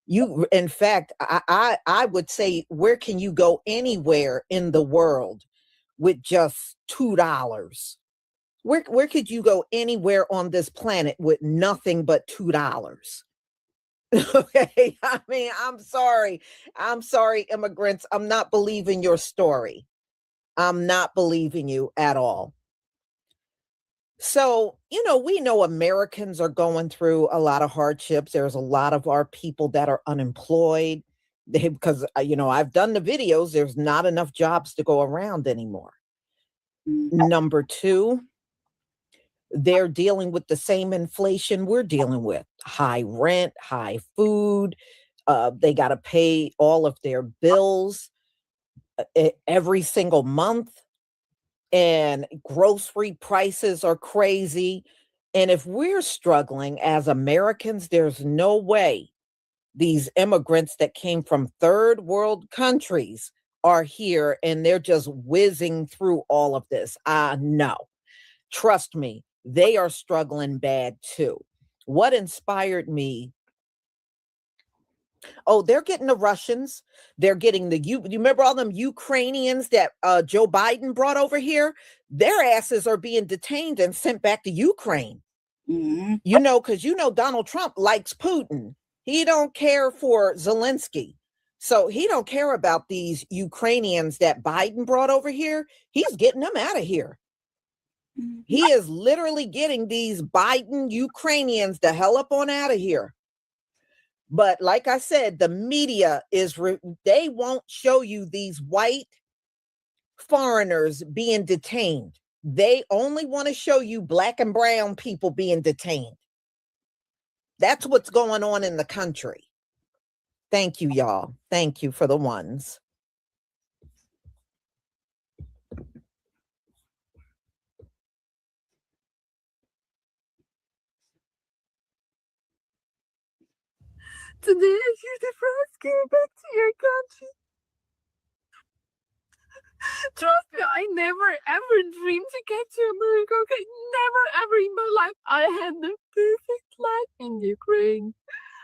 In fact, I would say, where can you go anywhere in the world with just $2? Where could you go anywhere on this planet with nothing but $2? Okay, I mean, I'm sorry, immigrants. I'm not believing your story. I'm not believing you at all. So, you know, we know Americans are going through a lot of hardships. There's a lot of our people that are unemployed. Because I've done the videos. There's not enough jobs to go around anymore. Number two, they're dealing with the same inflation we're dealing with: high rent, high food. They got to pay all of their bills every single month, and grocery prices are crazy. And if we're struggling as Americans, there's no way these immigrants that came from third world countries are here and they're just whizzing through all of this. No, trust me, they are struggling bad too. What inspired me? Oh, they're getting the Russians. They're getting you remember all them Ukrainians that Joe Biden brought over here? Their asses are being detained and sent back to Ukraine. Because Donald Trump likes Putin. He don't care for Zelensky. So he don't care about these Ukrainians that Biden brought over here. He's getting them out of here. He is literally getting these Biden Ukrainians the hell up on out of here. But like I said, the media they won't show you these white foreigners being detained. They only want to show you black and brown people being detained. That's what's going on in the country. Thank you, y'all. Thank you for the ones. Today I hear the first get back to your country. Trust me, I never ever dreamed to get to America. Okay, never ever in my life. I had the perfect life in Ukraine.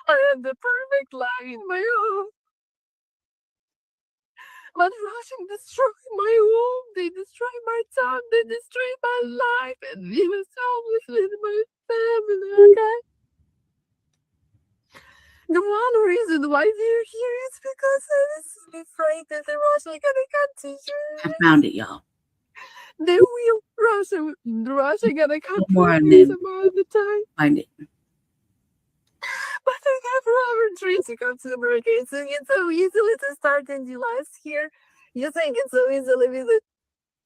I had the perfect life in my home. But Russia destroyed my home. They destroyed my town. They destroyed my life, and we was homeless with my family. Okay. The one reason why they're here is because I was afraid that the Russia gonna come to you. I found it, y'all. They will Russia gonna come More to and you then some other time. find it. But I have forever dreams to come to America. It's so easily to start in the lives here. You think it's so easily with the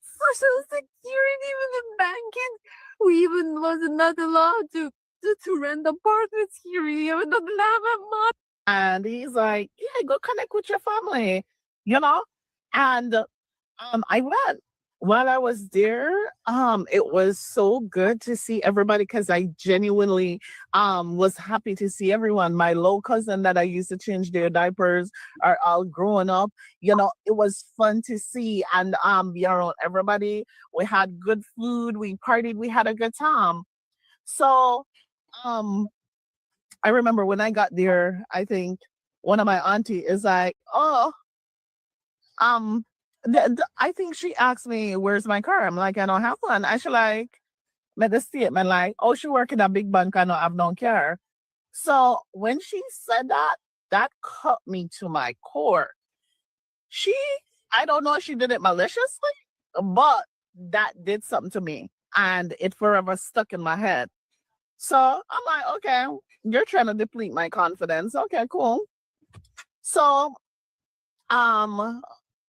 social security, with the banking. We even was not allowed to rent apartments here. We even don't have a money. And he's like, yeah, go connect with your family, And I went. While I was there, it was so good to see everybody because I genuinely was happy to see everyone. My little cousin that I used to change their diapers are all growing up. It was fun to see. And everybody, we had good food, we partied, we had a good time. So I remember when I got there, I think one of my auntie is like, I think she asked me, where's my car? I'm like, I don't have one. I should made a statement like, oh, she work in a big bank, I don't have no car. So when she said that cut me to my core. I don't know if she did it maliciously, but that did something to me and it forever stuck in my head. So I'm like, okay, you're trying to deplete my confidence. Okay, cool. So,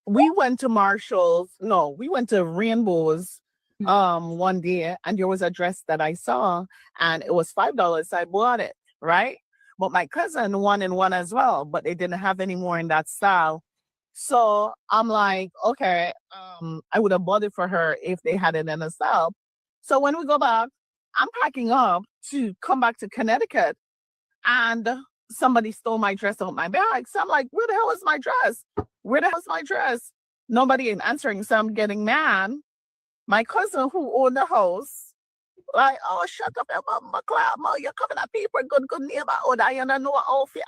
we went to Marshall's. No, we went to Rainbow's one day, and there was a dress that I saw, and it was $5. So I bought it, right? But my cousin wanted one as well, but they didn't have any more in that style. So I'm like, okay, I would have bought it for her if they had it in the style. So when we go back, I'm packing up to come back to Connecticut, and somebody stole my dress out my bag. So I'm like, where the hell is my dress? Where the hell is my dress? Nobody ain't answering. So I'm getting mad. My cousin who owned the house, like, oh, shut up, McLeod, you're coming at people, good neighbor. Oh, I don't know how you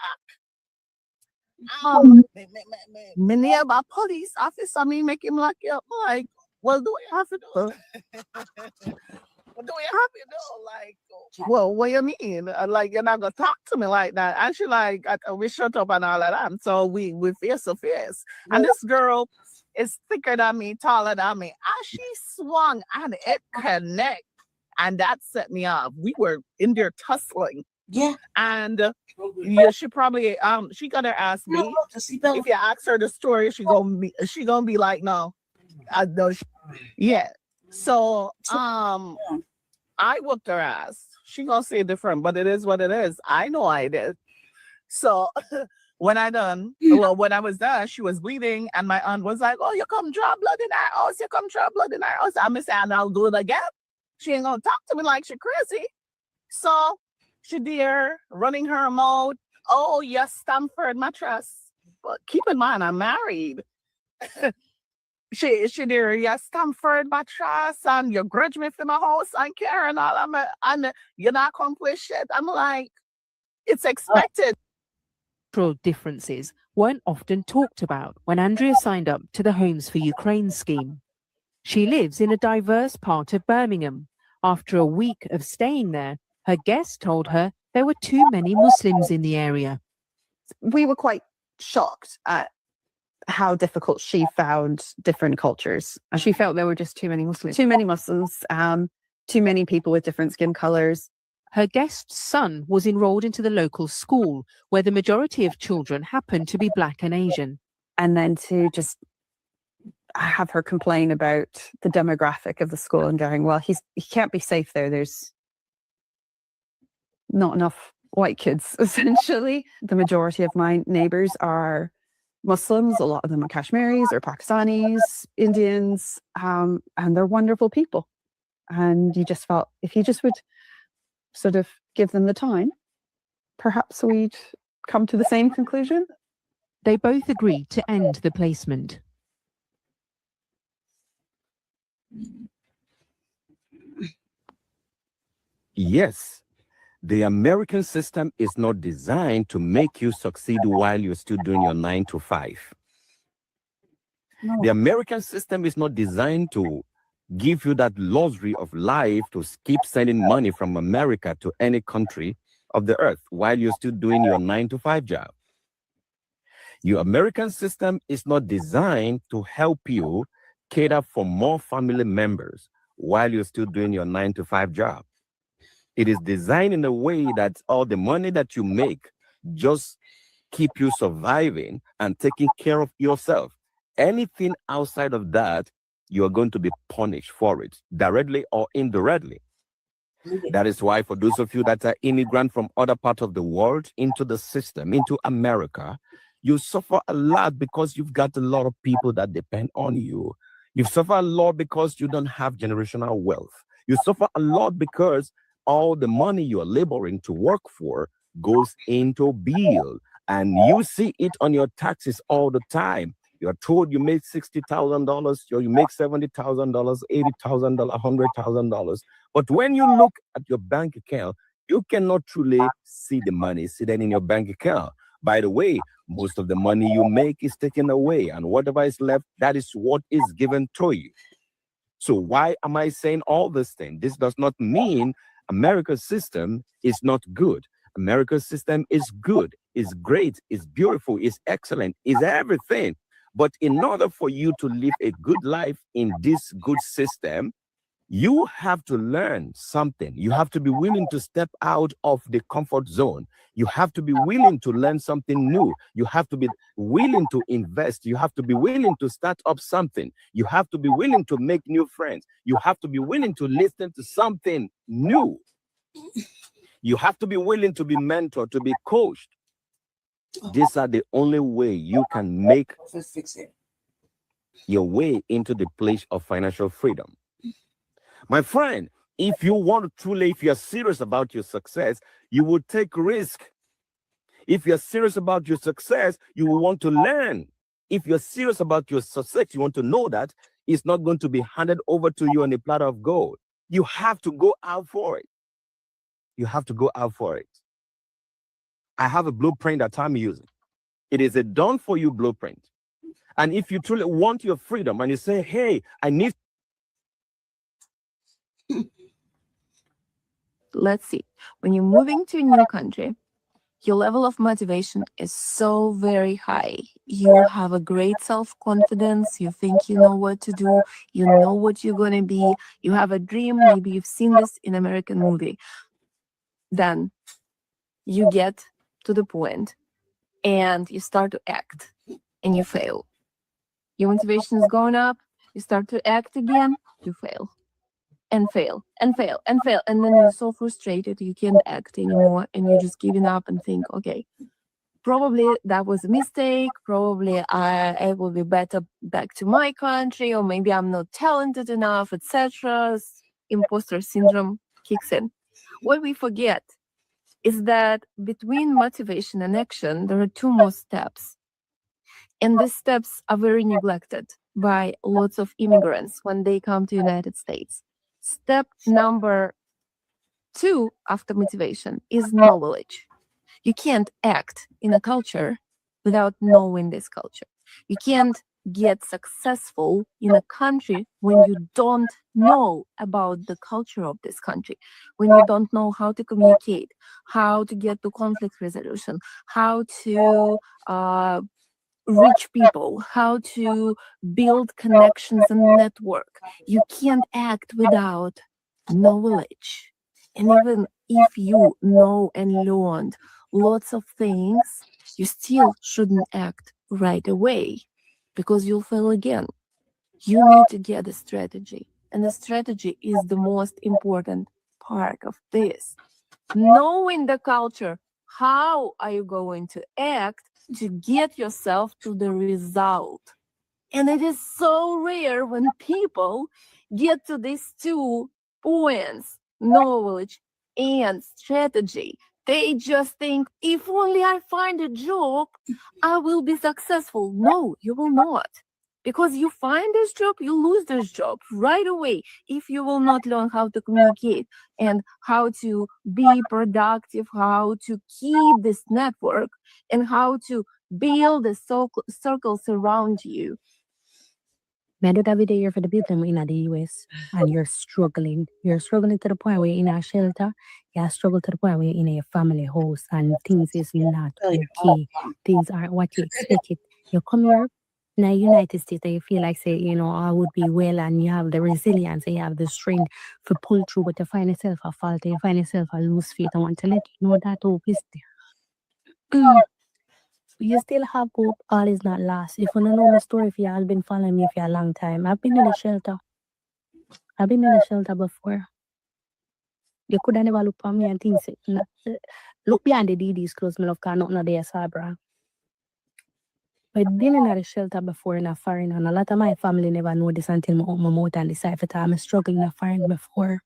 act. My neighbor police officer, me make him lock you up. Like, well, do we have to do? What do we have to do? Like, well, what you mean? Like, you're not gonna talk to me like that. And she like, we shut up and all of that. So we face to face. And this girl is thicker than me, taller than me. And she swung and it connect. And that set me off. We were in there tussling. Yeah. And Yeah, she probably she gonna ask me. If you ask her the story, she gonna be like, no, I know. Yeah. So I whooped her ass. She gonna say different, but it is what it is. I know I did. So when I was done, she was bleeding, and my aunt was like, "Oh, you come draw blood in our house. You come draw blood in our house." I'm saying, "I'll do it again." She ain't gonna talk to me like she crazy. So she there running her mouth. Oh, yes, Stamford mattress. But keep in mind, I'm married. she there, yes, Stamford mattress, and you grudge me for my house and care and all. And you're not accomplish shit. I'm like, it's expected. Cultural differences weren't often talked about when Andrea signed up to the Homes for Ukraine scheme. She lives in a diverse part of Birmingham. After a week of staying there, her guest told her there were too many Muslims in the area. We were quite shocked at how difficult she found different cultures. She felt there were just too many Muslims. Too many Muslims, too many people with different skin colors. Her guest's son was enrolled into the local school, where the majority of children happened to be Black and Asian. And then to just have her complain about the demographic of the school and going, well, he can't be safe there. There's not enough white kids, essentially. The majority of my neighbors are Muslims. A lot of them are Kashmiris or Pakistanis, Indians, and they're wonderful people. And you just felt if you just would sort of give them the time, perhaps we'd come to the same conclusion. They both agreed to end the placement. Yes, the American system is not designed to make you succeed while you're still doing your 9 to 5. No. The American system is not designed to give you that luxury of life to keep sending money from America to any country of the earth while you're still doing your 9 to 5 job. Your American system is not designed to help you cater for more family members while you're still doing your 9 to 5 job. It is designed in a way that all the money that you make just keep you surviving and taking care of yourself. Anything outside of that, you are going to be punished for it, directly or indirectly. That is why for those of you that are immigrant from other parts of the world into the system, into America, you suffer a lot because you've got a lot of people that depend on you. You suffer a lot because you don't have generational wealth. You suffer a lot because all the money you are laboring to work for goes into bill, and you see it on your taxes all the time. You're told you make $60,000, or you make $70,000, $80,000, $100,000. But when you look at your bank account, you cannot truly see the money sitting in your bank account. By the way, most of the money you make is taken away, and whatever is left, that is what is given to you. So why am I saying all this thing? This does not mean America's system is not good. America's system is good, is great, is beautiful, is excellent, is everything. But in order for you to live a good life in this good system, you have to learn something. You have to be willing to step out of the comfort zone. You have to be willing to learn something new. You have to be willing to invest. You have to be willing to start up something. You have to be willing to make new friends. You have to be willing to listen to something new. You have to be willing to be mentored, to be coached. These are the only way you can make your way into the place of financial freedom. My friend, if you want to truly, if you're serious about your success, you will take risk. If you're serious about your success, you will want to learn. If you're serious about your success, you want to know that it's not going to be handed over to you on a platter of gold. You have to go out for it. You have to go out for it. I have a blueprint that I'm using. It is a done-for-you blueprint. And if you truly want your freedom and you say, hey, I need... Let's see. When you're moving to a new country, your level of motivation is so very high. You have a great self-confidence. You think you know what to do. You know what you're going to be. You have a dream. Maybe you've seen this in American movie. Then you get to the point and you start to act and you fail. Your motivation is going up, you start to act again, you fail. And fail and fail and fail. And then you're so frustrated you can't act anymore and you're just giving up and think, okay, probably that was a mistake. Probably I will be better back to my country, or maybe I'm not talented enough, etc. Imposter syndrome kicks in. What we forget is that between motivation and action, there are two more steps. And these steps are very neglected by lots of immigrants when they come to the United States. Step number 2 after motivation is knowledge. You can't act in a culture without knowing this culture. You can't get successful in a country when you don't know about the culture of this country, when you don't know how to communicate, how to get to conflict resolution, how to reach people, how to build connections and network. You can't act without knowledge. And even if you know and learned lots of things, you still shouldn't act right away because you'll fail again. You need to get a strategy. And the strategy is the most important part of this. Knowing the culture, how are you going to act to get yourself to the result? And it is so rare when people get to these 2 points, knowledge and strategy. They just think, if only I find a job, I will be successful. No, you will not. Because you find this job, you lose this job right away if you will not learn how to communicate and how to be productive, how to keep this network, and how to build the circles around you. Me do that video here for the people in the US and you're struggling. You're struggling to the point where you're in a shelter. You're struggling to the point where you're in a family house and things is not okay. Things aren't what you expected. You come here in the United States and you feel like, say, you know, I would be well, and you have the resilience and you have the strength to pull through, but you find yourself a fault, you find yourself a lose faith. I want to let you know that hope is there. You still have hope. All is not lost. If you don't know my story, if you all been following me for a long time, I've been in the shelter. I've been in the shelter before. You could have never look at me and think, look behind the DD's clothes, my love, because nothing of there, Sabra. But been in the shelter before in a foreign, and a lot of my family never know this until I open my mouth and decide that I'm struggling in a foreign before.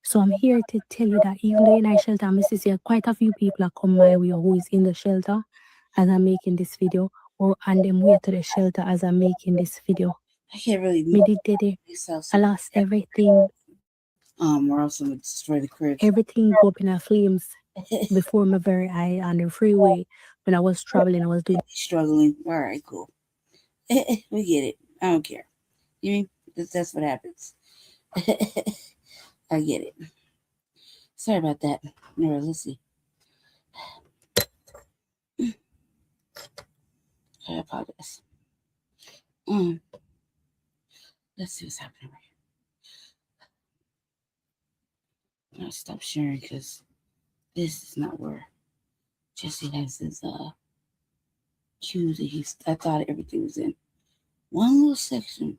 So I'm here to tell you that even though in a shelter, I see quite a few people are come my way who is in the shelter as I'm making this video, or on them way to the shelter as I'm making this video. I can't really Me did it. I lost everything. Or else I'm gonna destroy the crib. Everything go up in flames before my very eye on the freeway. When I was traveling, I was doing struggling. All right, cool. We get it. I don't care. You mean that's what happens. I get it. Sorry about that. No, let's see. I apologize. Let's see what's happening right here. I'll stop sharing because this is not where Jesse has his cues that I thought everything was in one little section.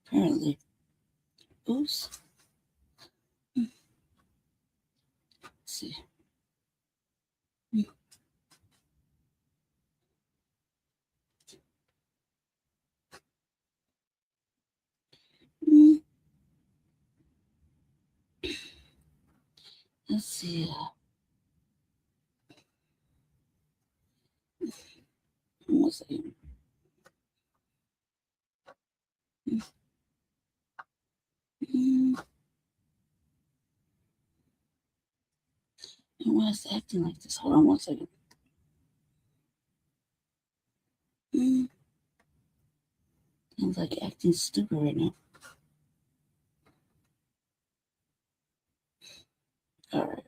Apparently. Oops. Let's see. Let's see. 1 second. And why is it acting like this? Hold on 1 second. I'm like acting stupid right now. All right.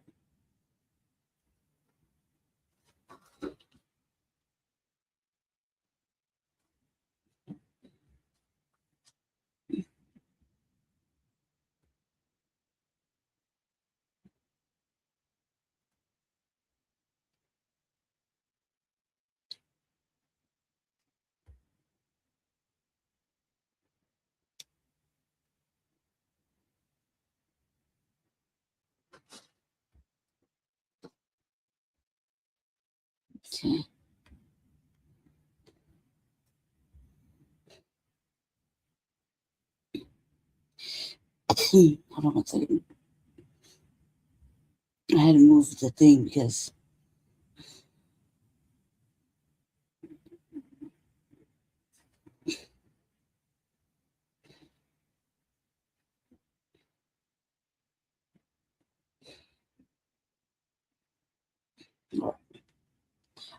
Okay. Hold on one second. I had to move the thing because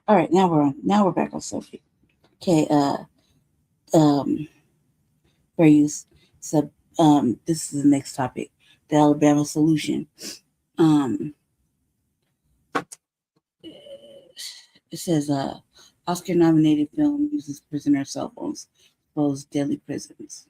all right, now we're back on subject. Okay, for you, so this is the next topic, the Alabama solution. It says Oscar-nominated film uses prisoner cell phones to expose deadly prisons.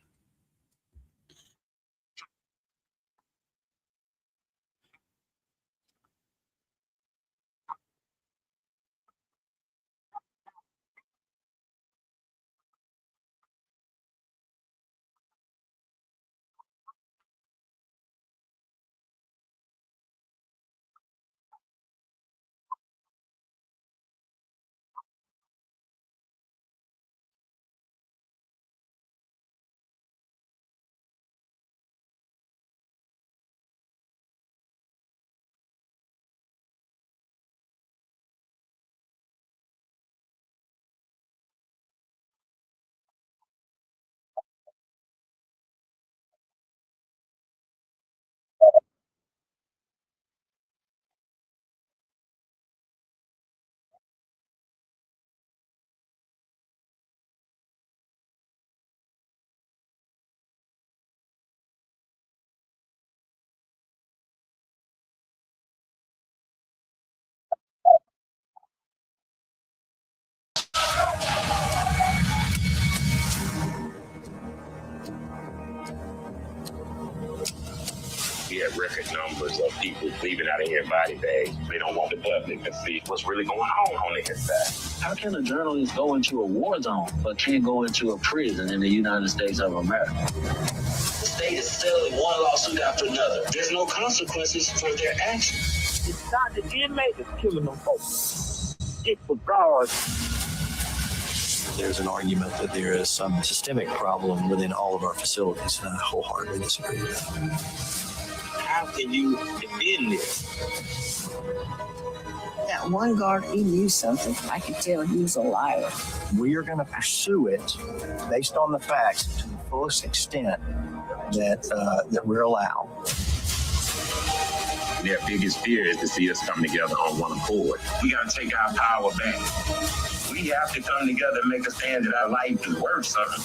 We have record numbers of people leaving out of here body bags. They don't want the public to see what's really going on the inside. How can a journalist go into a war zone but can't go into a prison in the United States of America? The state is settling one lawsuit after another. There's no consequences for their actions. It's not the inmate that's killing them folks. It's the guards. There's an argument that there is some systemic problem within all of our facilities, and I wholeheartedly disagree with that. How can you defend this? That one guard, he knew something. I could tell he was a liar. We are going to pursue it based on the facts to the fullest extent that we're allowed. Their biggest fear is to see us come together on one accord. We got to take our power back. We have to come together and make a stand that our life is worth something.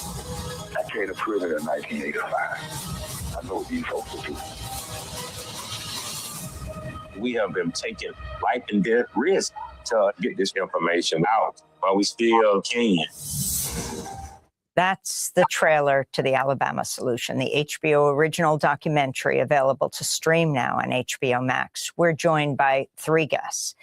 I came to prison in 1985. I know what you folks will do. We have been taking life and death risks to get this information out, but we still can. That's the trailer to the Alabama Solution, the HBO original documentary available to stream now on HBO Max. We're joined by three guests.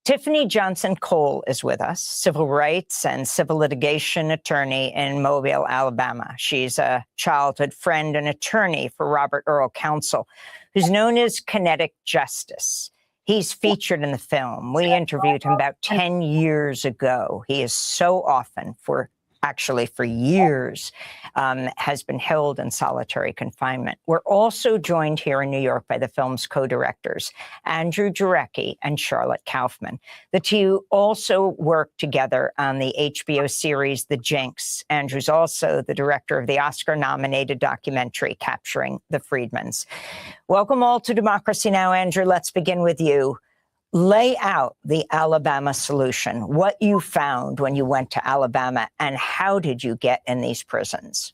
Tiffany Johnson Cole is with us, civil rights and civil litigation attorney in Mobile, Alabama. She's a childhood friend and attorney for Robert Earl Counsel, who's known as Kinetic Justice. He's featured in the film. We interviewed him about 10 years ago. He is so often, for years, has been held in solitary confinement. We're also joined here in New York by the film's co-directors, Andrew Jarecki and Charlotte Kaufman. The two also worked together on the HBO series The Jinx. Andrew's also the director of the Oscar-nominated documentary Capturing the Freedmans. Welcome all to Democracy Now! Andrew, let's begin with you. Lay out the Alabama Solution, what you found when you went to Alabama, and how did you get in these prisons?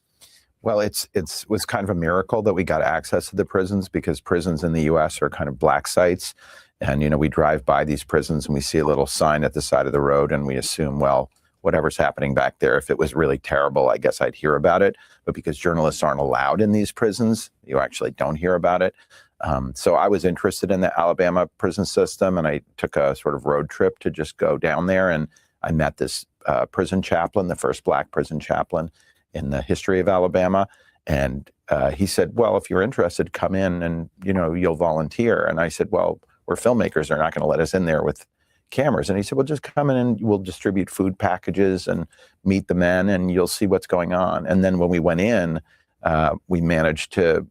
Well, it was kind of a miracle that we got access to the prisons, because prisons in the U.S. are kind of black sites. And, we drive by these prisons and we see a little sign at the side of the road and we assume, well, whatever's happening back there, if it was really terrible, I guess I'd hear about it. But because journalists aren't allowed in these prisons, you actually don't hear about it. So I was interested in the Alabama prison system, and I took a sort of road trip to just go down there. And I met this prison chaplain, the first Black prison chaplain in the history of Alabama. And he said, well, if you're interested, come in and, you'll volunteer. And I said, well, we're filmmakers. They're not going to let us in there with cameras. And he said, well, just come in and we'll distribute food packages and meet the men and you'll see what's going on. And then when we went in, we managed to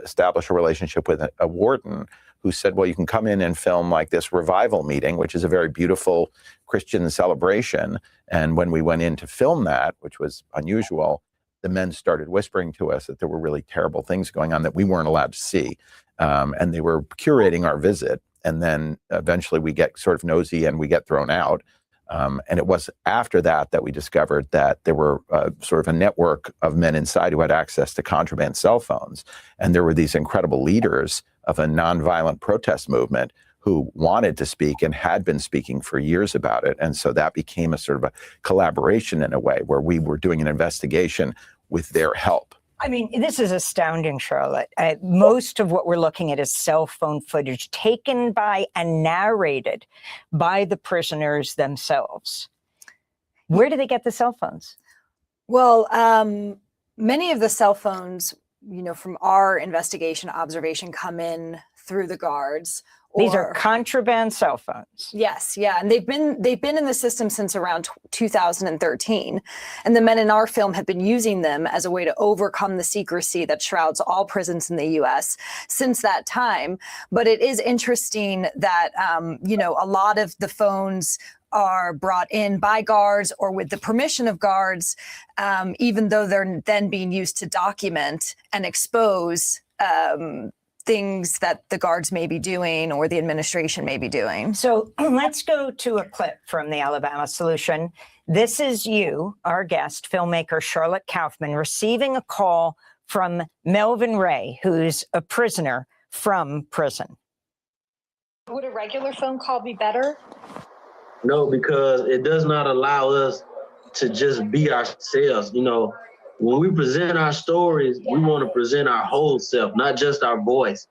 establish a relationship with a warden who said, well, you can come in and film like this revival meeting, which is a very beautiful Christian celebration. And when we went in to film that, which was unusual, the men started whispering to us that there were really terrible things going on that we weren't allowed to see. And they were curating our visit. And then eventually we get sort of nosy and we get thrown out. And it was after that that we discovered that there were sort of a network of men inside who had access to contraband cell phones. And there were these incredible leaders of a nonviolent protest movement who wanted to speak and had been speaking for years about it. And so that became a sort of a collaboration in a way where we were doing an investigation with their help. I mean, this is astounding, Charlotte. Most of what we're looking at is cell phone footage taken by and narrated by the prisoners themselves. Where do they get the cell phones? Well, many of the cell phones, from our investigation observation, come in through the guards. These are contraband cell phones. Yes, yeah, and they've been in the system since around 2013, and the men in our film have been using them as a way to overcome the secrecy that shrouds all prisons in the U.S. since that time. But it is interesting that a lot of the phones are brought in by guards or with the permission of guards, even though they're then being used to document and expose things that the guards may be doing or the administration may be doing. So let's go to a clip from the Alabama Solution. This is you, our guest, filmmaker Charlotte Kaufman, receiving a call from Melvin Ray, who's a prisoner from prison. Would a regular phone call be better? No, because it does not allow us to just be ourselves. When we present our stories, we want to present our whole self, not just our voice.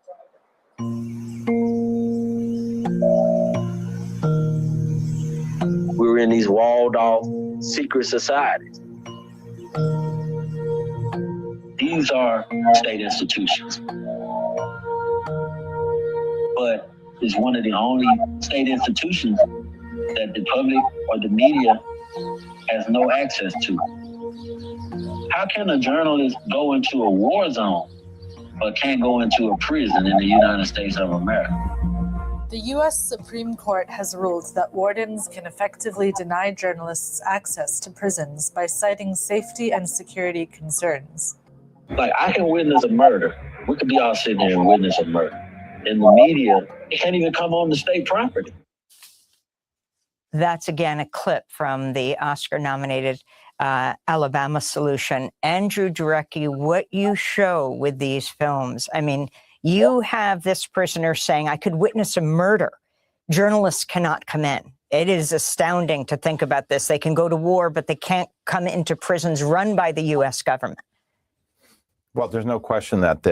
We're in these walled-off secret societies. These are state institutions. But it's one of the only state institutions that the public or the media has no access to. How can a journalist go into a war zone but can't go into a prison in the United States of America? The U.S. Supreme Court has ruled that wardens can effectively deny journalists access to prisons by citing safety and security concerns. Like, I can witness a murder. We could be all sitting here and witness a murder. In the media, it can't even come on the state property. That's again a clip from the Oscar-nominated Alabama Solution. Andrew Jarecki, what you show with these films, I mean, you have this prisoner saying, I could witness a murder. Journalists cannot come in. It is astounding to think about this. They can go to war, but they can't come into prisons run by the U.S. government. Well, there's no question that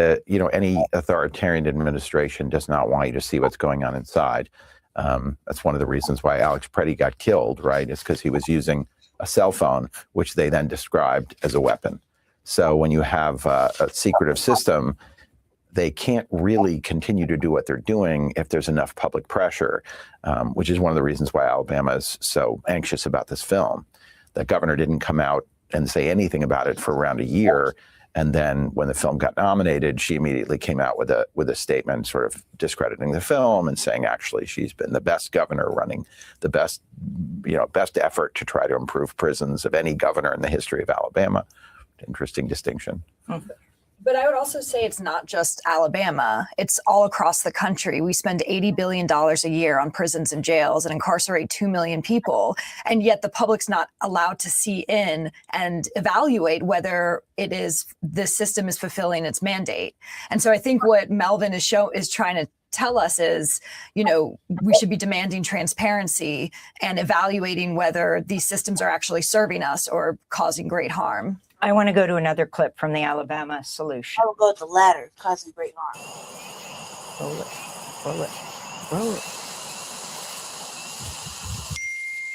any authoritarian administration does not want you to see what's going on inside. That's one of the reasons why Alex Preddy got killed, right? It's because he was using a cell phone, which they then described as a weapon. So when you have a secretive system, they can't really continue to do what they're doing if there's enough public pressure, which is one of the reasons why Alabama is so anxious about this film. The governor didn't come out and say anything about it for around a year. And then when the film got nominated, she immediately came out with a statement sort of discrediting the film and saying, actually, she's been the best governor running the best effort to try to improve prisons of any governor in the history of Alabama. Interesting distinction. But I would also say it's not just Alabama. It's all across the country. We spend $80 billion a year on prisons and jails and incarcerate 2 million people. And yet the public's not allowed to see in and evaluate whether this system is fulfilling its mandate. And so I think what Melvin is trying to tell us is, we should be demanding transparency and evaluating whether these systems are actually serving us or causing great harm. I want to go to another clip from the Alabama Solution. I will go with the latter, causing great harm. Roll it.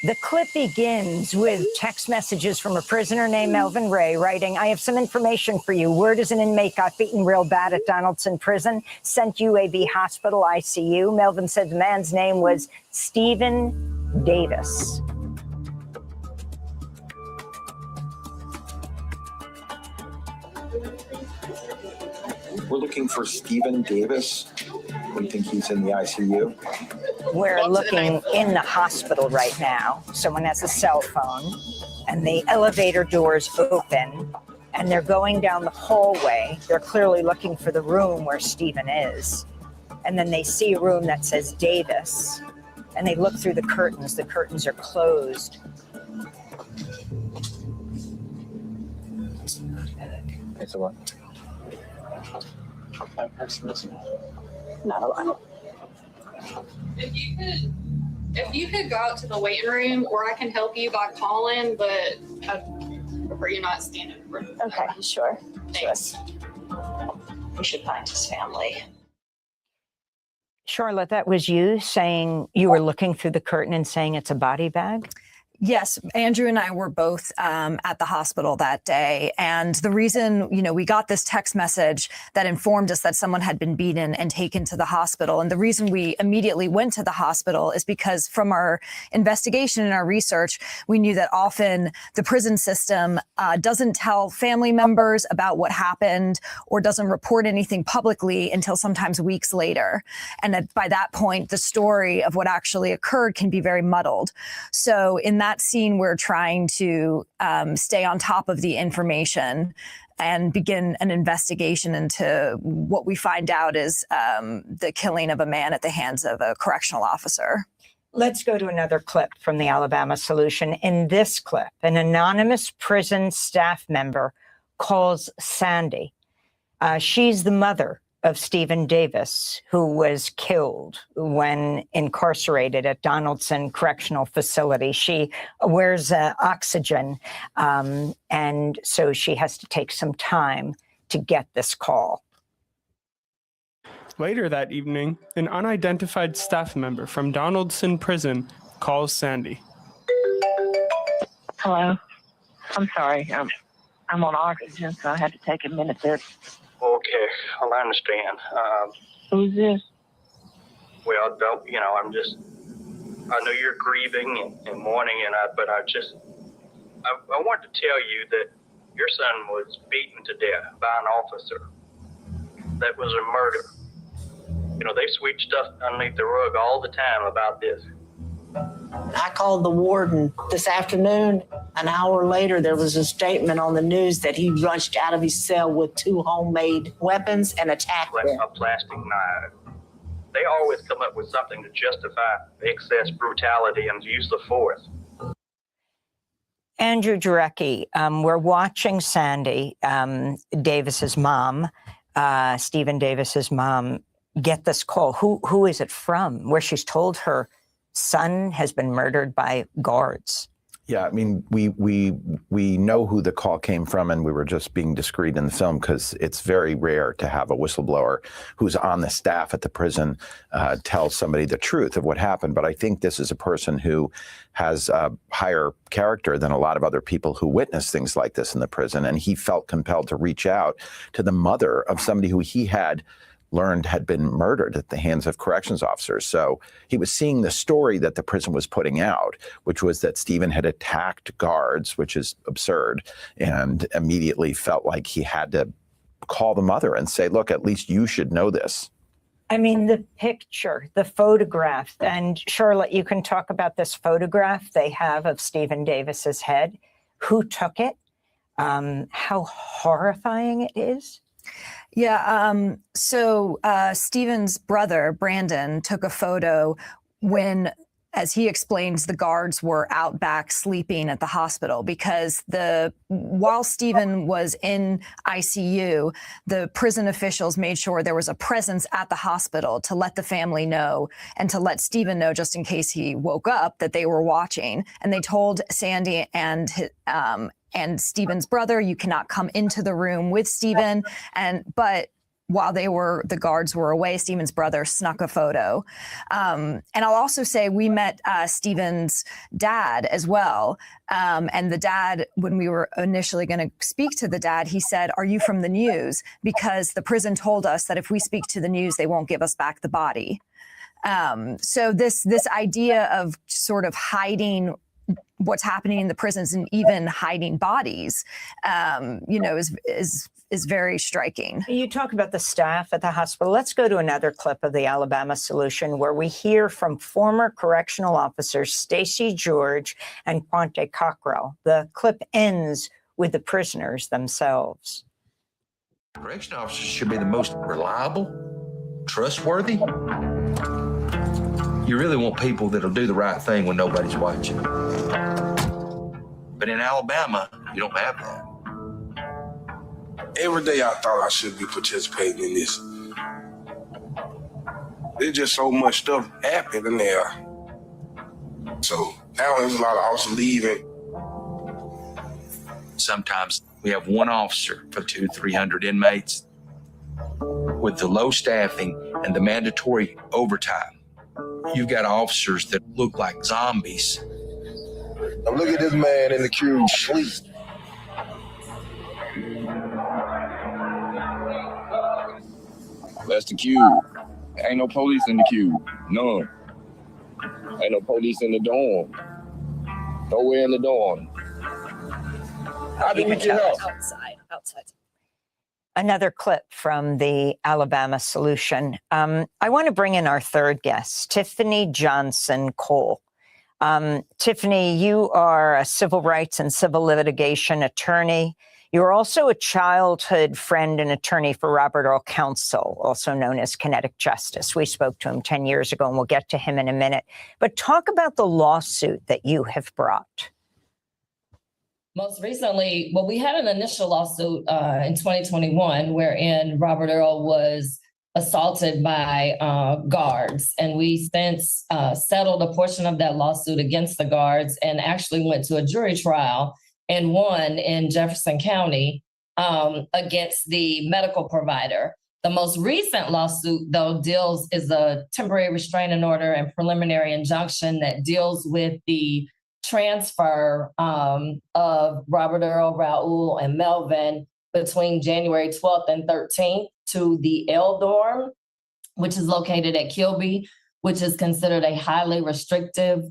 The clip begins with text messages from a prisoner named Melvin Ray writing, "I have some information for you. Word is an inmate got beaten real bad at Donaldson Prison, sent UAB Hospital ICU." Melvin said the man's name was Stephen Davis. We're looking for Stephen Davis. We think he's in the ICU. We're looking in the hospital right now. Someone has a cell phone, and the elevator doors open, and they're going down the hallway. They're clearly looking for the room where Stephen is. And then they see a room that says Davis, and they look through the curtains. The curtains are closed. It's a what? Not a lot. If you could go out to the waiting room, or I can help you by calling, but I'd prefer you not stand in the room. Okay, sure. Thanks. We should find his family. Charlotte, that was you saying you were looking through the curtain and saying it's a body bag? Yes, Andrew and I were both at the hospital that day. And the reason, we got this text message that informed us that someone had been beaten and taken to the hospital. And the reason we immediately went to the hospital is because from our investigation and our research, we knew that often the prison system doesn't tell family members about what happened or doesn't report anything publicly until sometimes weeks later. And by that point, the story of what actually occurred can be very muddled. So in that scene, we're trying to stay on top of the information and begin an investigation into what we find out is the killing of a man at the hands of a correctional officer. Let's go to another clip from the Alabama Solution. In this clip, an anonymous prison staff member calls Sandy. She's the mother of Stephen Davis, who was killed when incarcerated at Donaldson Correctional Facility. She wears oxygen, and so she has to take some time to get this call. Later that evening, an unidentified staff member from Donaldson Prison calls Sandy. Hello. I'm sorry. I'm on oxygen, so I had to take a minute there. Okay, well, I understand. Who's this? Well, I know you're grieving and mourning, but I want to tell you that your son was beaten to death by an officer. That was a murder. They sweep stuff underneath the rug all the time about this. I called the warden this afternoon. An hour later, there was a statement on the news that he rushed out of his cell with 2 homemade weapons and attacked them. A plastic knife. They always come up with something to justify excess brutality and use of force. Andrew Jarecki, we're watching Sandy Davis's mom, Stephen Davis's mom, get this call. Who is it from? Where she's told her son has been murdered by guards. Yeah, I mean, we know who the call came from, and we were just being discreet in the film because it's very rare to have a whistleblower who's on the staff at the prison tell somebody the truth of what happened. But I think this is a person who has a higher character than a lot of other people who witness things like this in the prison, and he felt compelled to reach out to the mother of somebody who he had learned had been murdered at the hands of corrections officers. So he was seeing the story that the prison was putting out, which was that Stephen had attacked guards, which is absurd, and immediately felt like he had to call the mother and say, look, at least you should know this. I mean, the picture, the photograph, and Charlotte, you can talk about this photograph they have of Stephen Davis's head. Who took it? How horrifying it is. Yeah. So Stephen's brother, Brandon, took a photo when, as he explains, the guards were out back sleeping at the hospital because while Stephen was in ICU, the prison officials made sure there was a presence at the hospital to let the family know and to let Stephen know just in case he woke up that they were watching. And they told Sandy and Stephen's brother, you cannot come into the room with Stephen. But while the guards were away, Stephen's brother snuck a photo. And I'll also say we met Stephen's dad as well. And the dad, when we were initially going to speak to the dad, he said, "Are you from the news?" Because the prison told us that if we speak to the news, they won't give us back the body. So this idea of sort of hiding what's happening in the prisons and even hiding bodies, is very striking. You talk about the staff at the hospital. Let's go to another clip of the Alabama Solution where we hear from former correctional officers Stacey George and Quante Cockrell. The clip ends with the prisoners themselves. Correctional officers should be the most reliable, trustworthy. You really want people that'll do the right thing when nobody's watching. But in Alabama, you don't have that. Every day I thought I should be participating in this. There's just so much stuff happening there. So now there's a lot of officers leaving. Sometimes we have one officer for 200-300 inmates. With the low staffing and the mandatory overtime, you've got officers that look like zombies. Now look at this man in the cube sleep. That's the cube. Ain't no police in the cube. None. Ain't no police in the dorm. Nowhere in the dorm. How did we get out? Outside. Another clip from the Alabama Solution. I want to bring in our third guest, Tiffany Johnson Cole. Tiffany, you are a civil rights and civil litigation attorney. You're also a childhood friend and attorney for Robert Earl Counsel, also known as Kinetic Justice. We spoke to him 10 years ago, and we'll get to him in a minute. But talk about the lawsuit that you have brought. Most recently, well, we had an initial lawsuit in 2021 wherein Robert Earl was assaulted by guards. And we since settled a portion of that lawsuit against the guards and actually went to a jury trial and won in Jefferson County against the medical provider. The most recent lawsuit, though, is a temporary restraining order and preliminary injunction that deals with the transfer of Robert Earl, Raul, and Melvin between January 12th and 13th to the L dorm, which is located at Kilby, which is considered a highly restrictive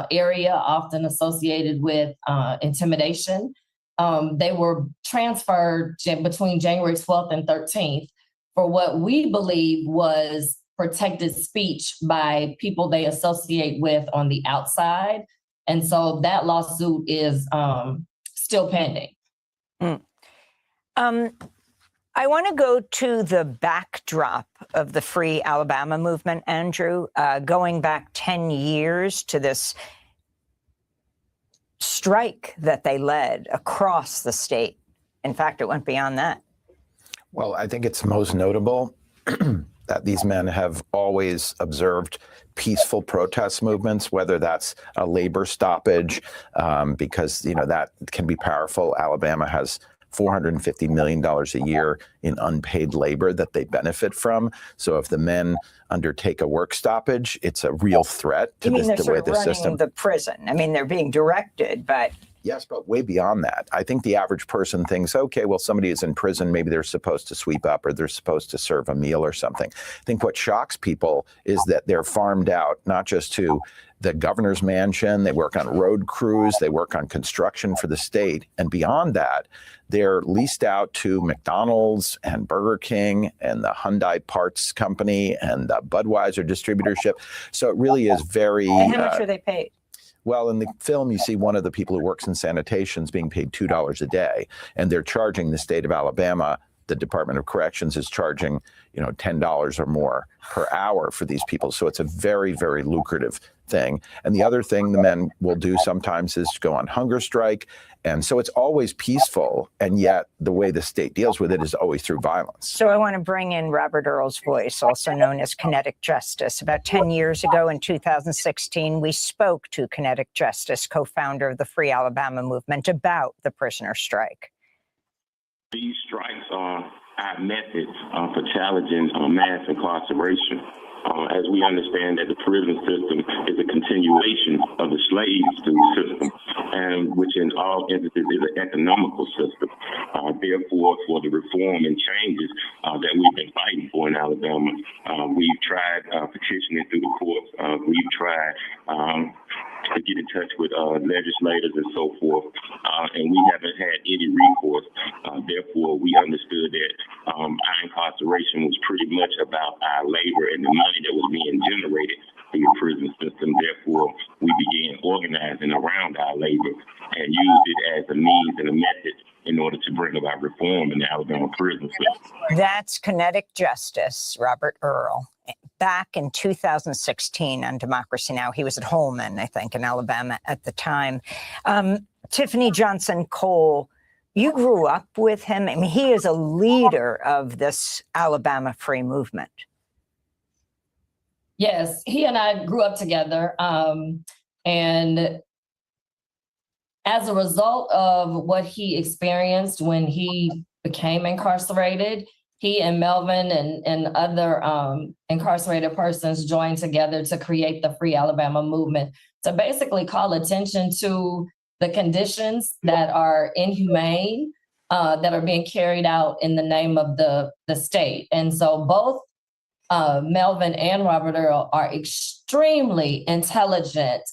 area, often associated with intimidation. They were transferred between January 12th and 13th for what we believe was protected speech by people they associate with on the outside. And so that lawsuit is still pending. I want to go to the backdrop of the Free Alabama movement, Andrew, going back 10 years to this strike that they led across the state. In fact, it went beyond that. Well, I think it's most notable that these men have always observed peaceful protest movements, whether that's a labor stoppage, because that can be powerful. Alabama has $450 million a year in unpaid labor that they benefit from. So if the men undertake a work stoppage, it's a real threat to the way the system. The prison. I mean, they're being directed, but. Yes, but way beyond that. I think the average person thinks, okay, well, somebody is in prison. Maybe they're supposed to sweep up or they're supposed to serve a meal or something. I think what shocks people is that they're farmed out, not just to the governor's mansion. They work on road crews. They work on construction for the state. And beyond that, they're leased out to McDonald's and Burger King and the Hyundai Parts Company and the Budweiser distributorship. So it really is very. And how much are they paid? Well, in the film, you see one of the people who works in sanitations being paid $2 a day, and they're charging the state of Alabama. The Department of Corrections is charging, $10 or more per hour for these people. So it's a very, very lucrative thing. And the other thing the men will do sometimes is go on hunger strike. And so it's always peaceful. And yet the way the state deals with it is always through violence. So I want to bring in Robert Earl's voice, also known as Kinetic Justice. About 10 years ago in 2016, we spoke to Kinetic Justice, co-founder of the Free Alabama movement, about the prisoner strike. These strikes are our methods for challenging mass incarceration. As we understand that the prison system is a continuation of the slave system, and which in all instances is an economical system. Therefore, for the reform and changes that we've been fighting for in Alabama, we've tried petitioning through the courts. We've tried to get in touch with legislators and so forth, and we haven't had any recourse. Therefore, we understood that our incarceration was pretty much about our labor and the money that was being generated through the prison system. Therefore, we began organizing around our labor and used it as a means and a method in order to bring about reform in the Alabama prison system. That's kinetic justice, Robert Earl. Back in 2016 on Democracy Now! He was at Holman, I think, in Alabama at the time. Tiffany Johnson Cole, you grew up with him. I mean, he is a leader of this Alabama free movement. Yes, he and I grew up together. And as a result of what he experienced when he became incarcerated, he and Melvin and other incarcerated persons joined together to create the Free Alabama movement, to basically call attention to the conditions that are inhumane, that are being carried out in the name of the state. And so both Melvin and Robert Earl are extremely intelligent,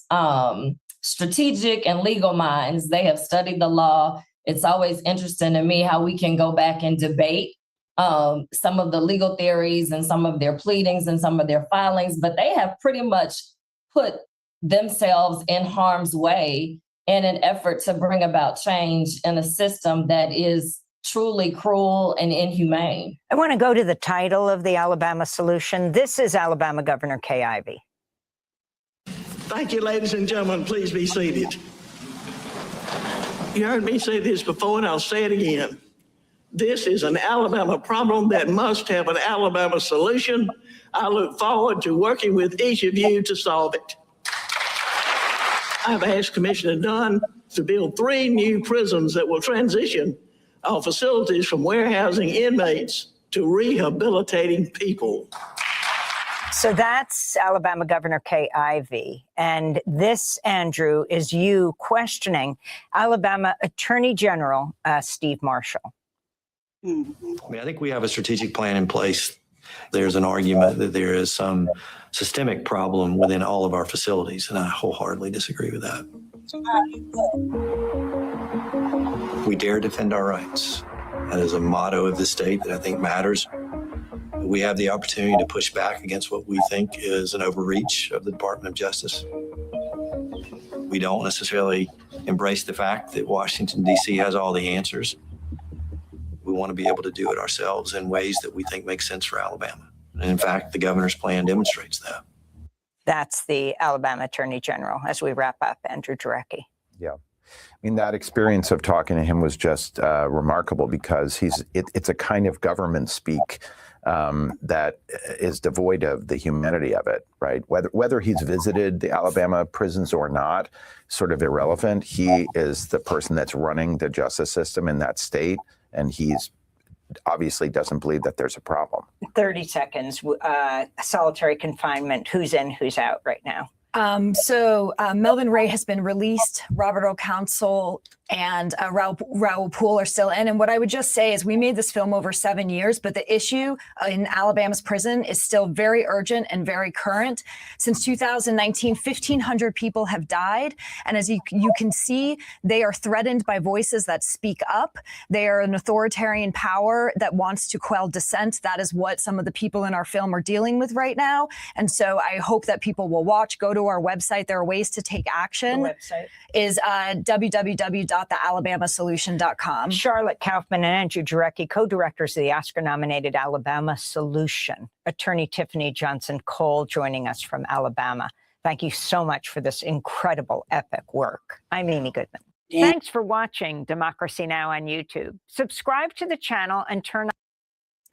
strategic and legal minds. They have studied the law. It's always interesting to me how we can go back and debate some of the legal theories and some of their pleadings and some of their filings, but they have pretty much put themselves in harm's way in an effort to bring about change in a system that is truly cruel and inhumane. I want to go to the title of the Alabama solution. This is Alabama Governor Kay Ivey. Thank you, ladies and gentlemen. Please be seated. You heard me say this before, and I'll say it again. This is an Alabama problem that must have an Alabama solution. I look forward to working with each of you to solve it. I've asked Commissioner Dunn to build 3 new prisons that will transition our facilities from warehousing inmates to rehabilitating people. So that's Alabama Governor Kay Ivey. And this, Andrew, is you questioning Alabama Attorney General Steve Marshall. I mean, I think we have a strategic plan in place. There's an argument that there is some systemic problem within all of our facilities, and I wholeheartedly disagree with that. We dare defend our rights. That is a motto of the state that I think matters. We have the opportunity to push back against what we think is an overreach of the Department of Justice. We don't necessarily embrace the fact that Washington, D.C. has all the answers. We want to be able to do it ourselves in ways that we think make sense for Alabama. And in fact, the governor's plan demonstrates that. That's the Alabama Attorney General. As we wrap up, Andrew Jarecki. Yeah. I mean, that experience of talking to him was just remarkable because it's a kind of government speak that is devoid of the humanity of it, right? Whether he's visited the Alabama prisons or not, sort of irrelevant. He is the person that's running the justice system in that state, and he's obviously doesn't believe that there's a problem. 30 seconds. Solitary confinement. Who's in, who's out right now? Melvin Ray has been released. Robert Earl Counsel and Raul Poole are still in. And what I would just say is we made this film over 7 years, but the issue in Alabama's prison is still very urgent and very current. Since 2019, 1,500 people have died. And as you can see, they are threatened by voices that speak up. They are an authoritarian power that wants to quell dissent. That is what some of the people in our film are dealing with right now. And so I hope that people will watch, go to our website. There are ways to take action. The website is www.thealabamasolution.com. Charlotte Kaufman and Andrew Jarecki, co-directors of the Oscar-nominated Alabama Solution. Attorney Tiffany Johnson Cole joining us from Alabama. Thank you so much for this incredible, epic work. I'm Amy Goodman. Yeah. Thanks for watching Democracy Now! On YouTube. Subscribe to the channel and turn on.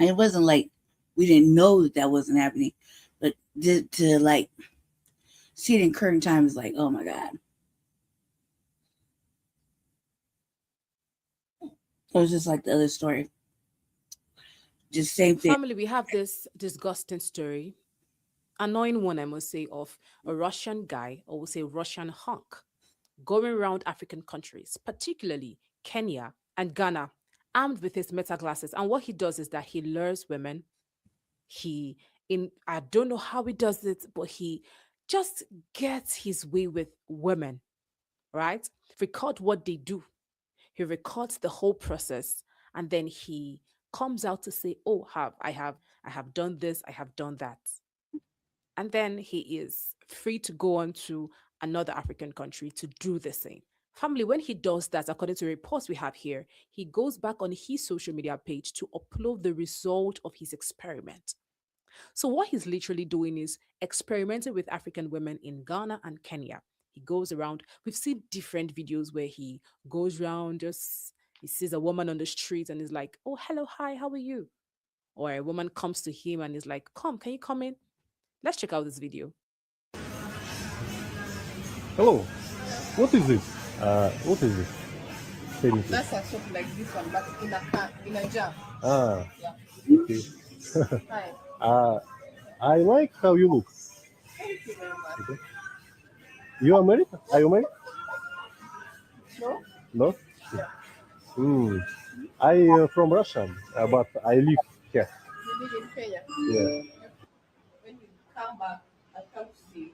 It wasn't like we didn't know that wasn't happening, but to like see it in current time is like, oh my God. It was just like the other story. Just same thing. Family, we have this disgusting story, annoying one, I must say, of a Russian guy, or we'll say Russian hunk, going around African countries, particularly Kenya and Ghana, armed with his meta glasses. And what he does is that he lures women. I don't know how he does it, but he just gets his way with women, right? Record what they do. He records the whole process, and then he comes out to say, "Oh, I have done this, I have done that," and then he is free to go on to another African country to do the same. Family, when he does that, according to reports we have here, he goes back on his social media page to upload the result of his experiment. So what he's literally doing is experimenting with African women in Ghana and Kenya. He goes around. We've seen different videos where he goes around, he sees a woman on the street and is like, "Oh, hello, hi, how are you?" Or a woman comes to him and is like, can you come in? Let's check out this video. Hello, what is this? What is this? That's a shop like this one, but in a jar. Ah, Yeah. okay. Hi. I like how you look. Thank you very much. Okay. You are married? Are you married? No? No? I from Russia, but I live here. You live in Kenya? Yeah. When you come back, I'll come to see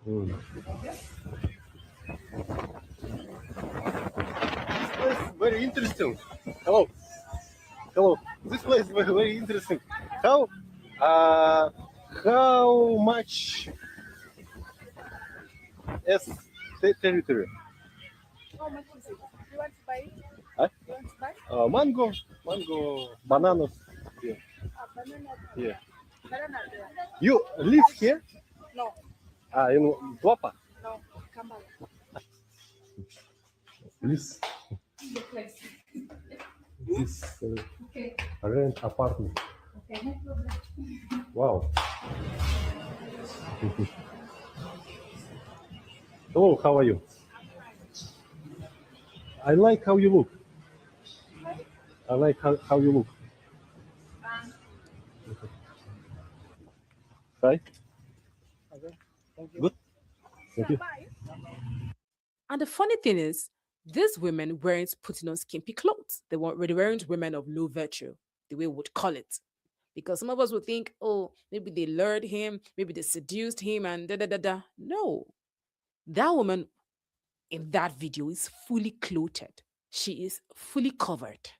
you. Okay? This place is very interesting. Hello. Hello. This place is very, very interesting. How much is the territory? How much is it? You want to buy it? Huh? You want to buy? Mango, bananas. Yeah. Banana. Yeah. Banana there. You live here? No. In Blacc? No. Campbell. Please. The place. This Okay. rent apartment. Okay, no problem. Wow. Hello, how are you? I like how you look. I like how you look. Hi. Okay. Thank you. Good. Thank you. And the funny thing is, these women weren't putting on skimpy clothes. They weren't women of low virtue, the way we would call it. Because some of us would think, oh, maybe they lured him, maybe they seduced him, and da-da-da-da. No. That woman in that video is fully clothed. She is fully covered.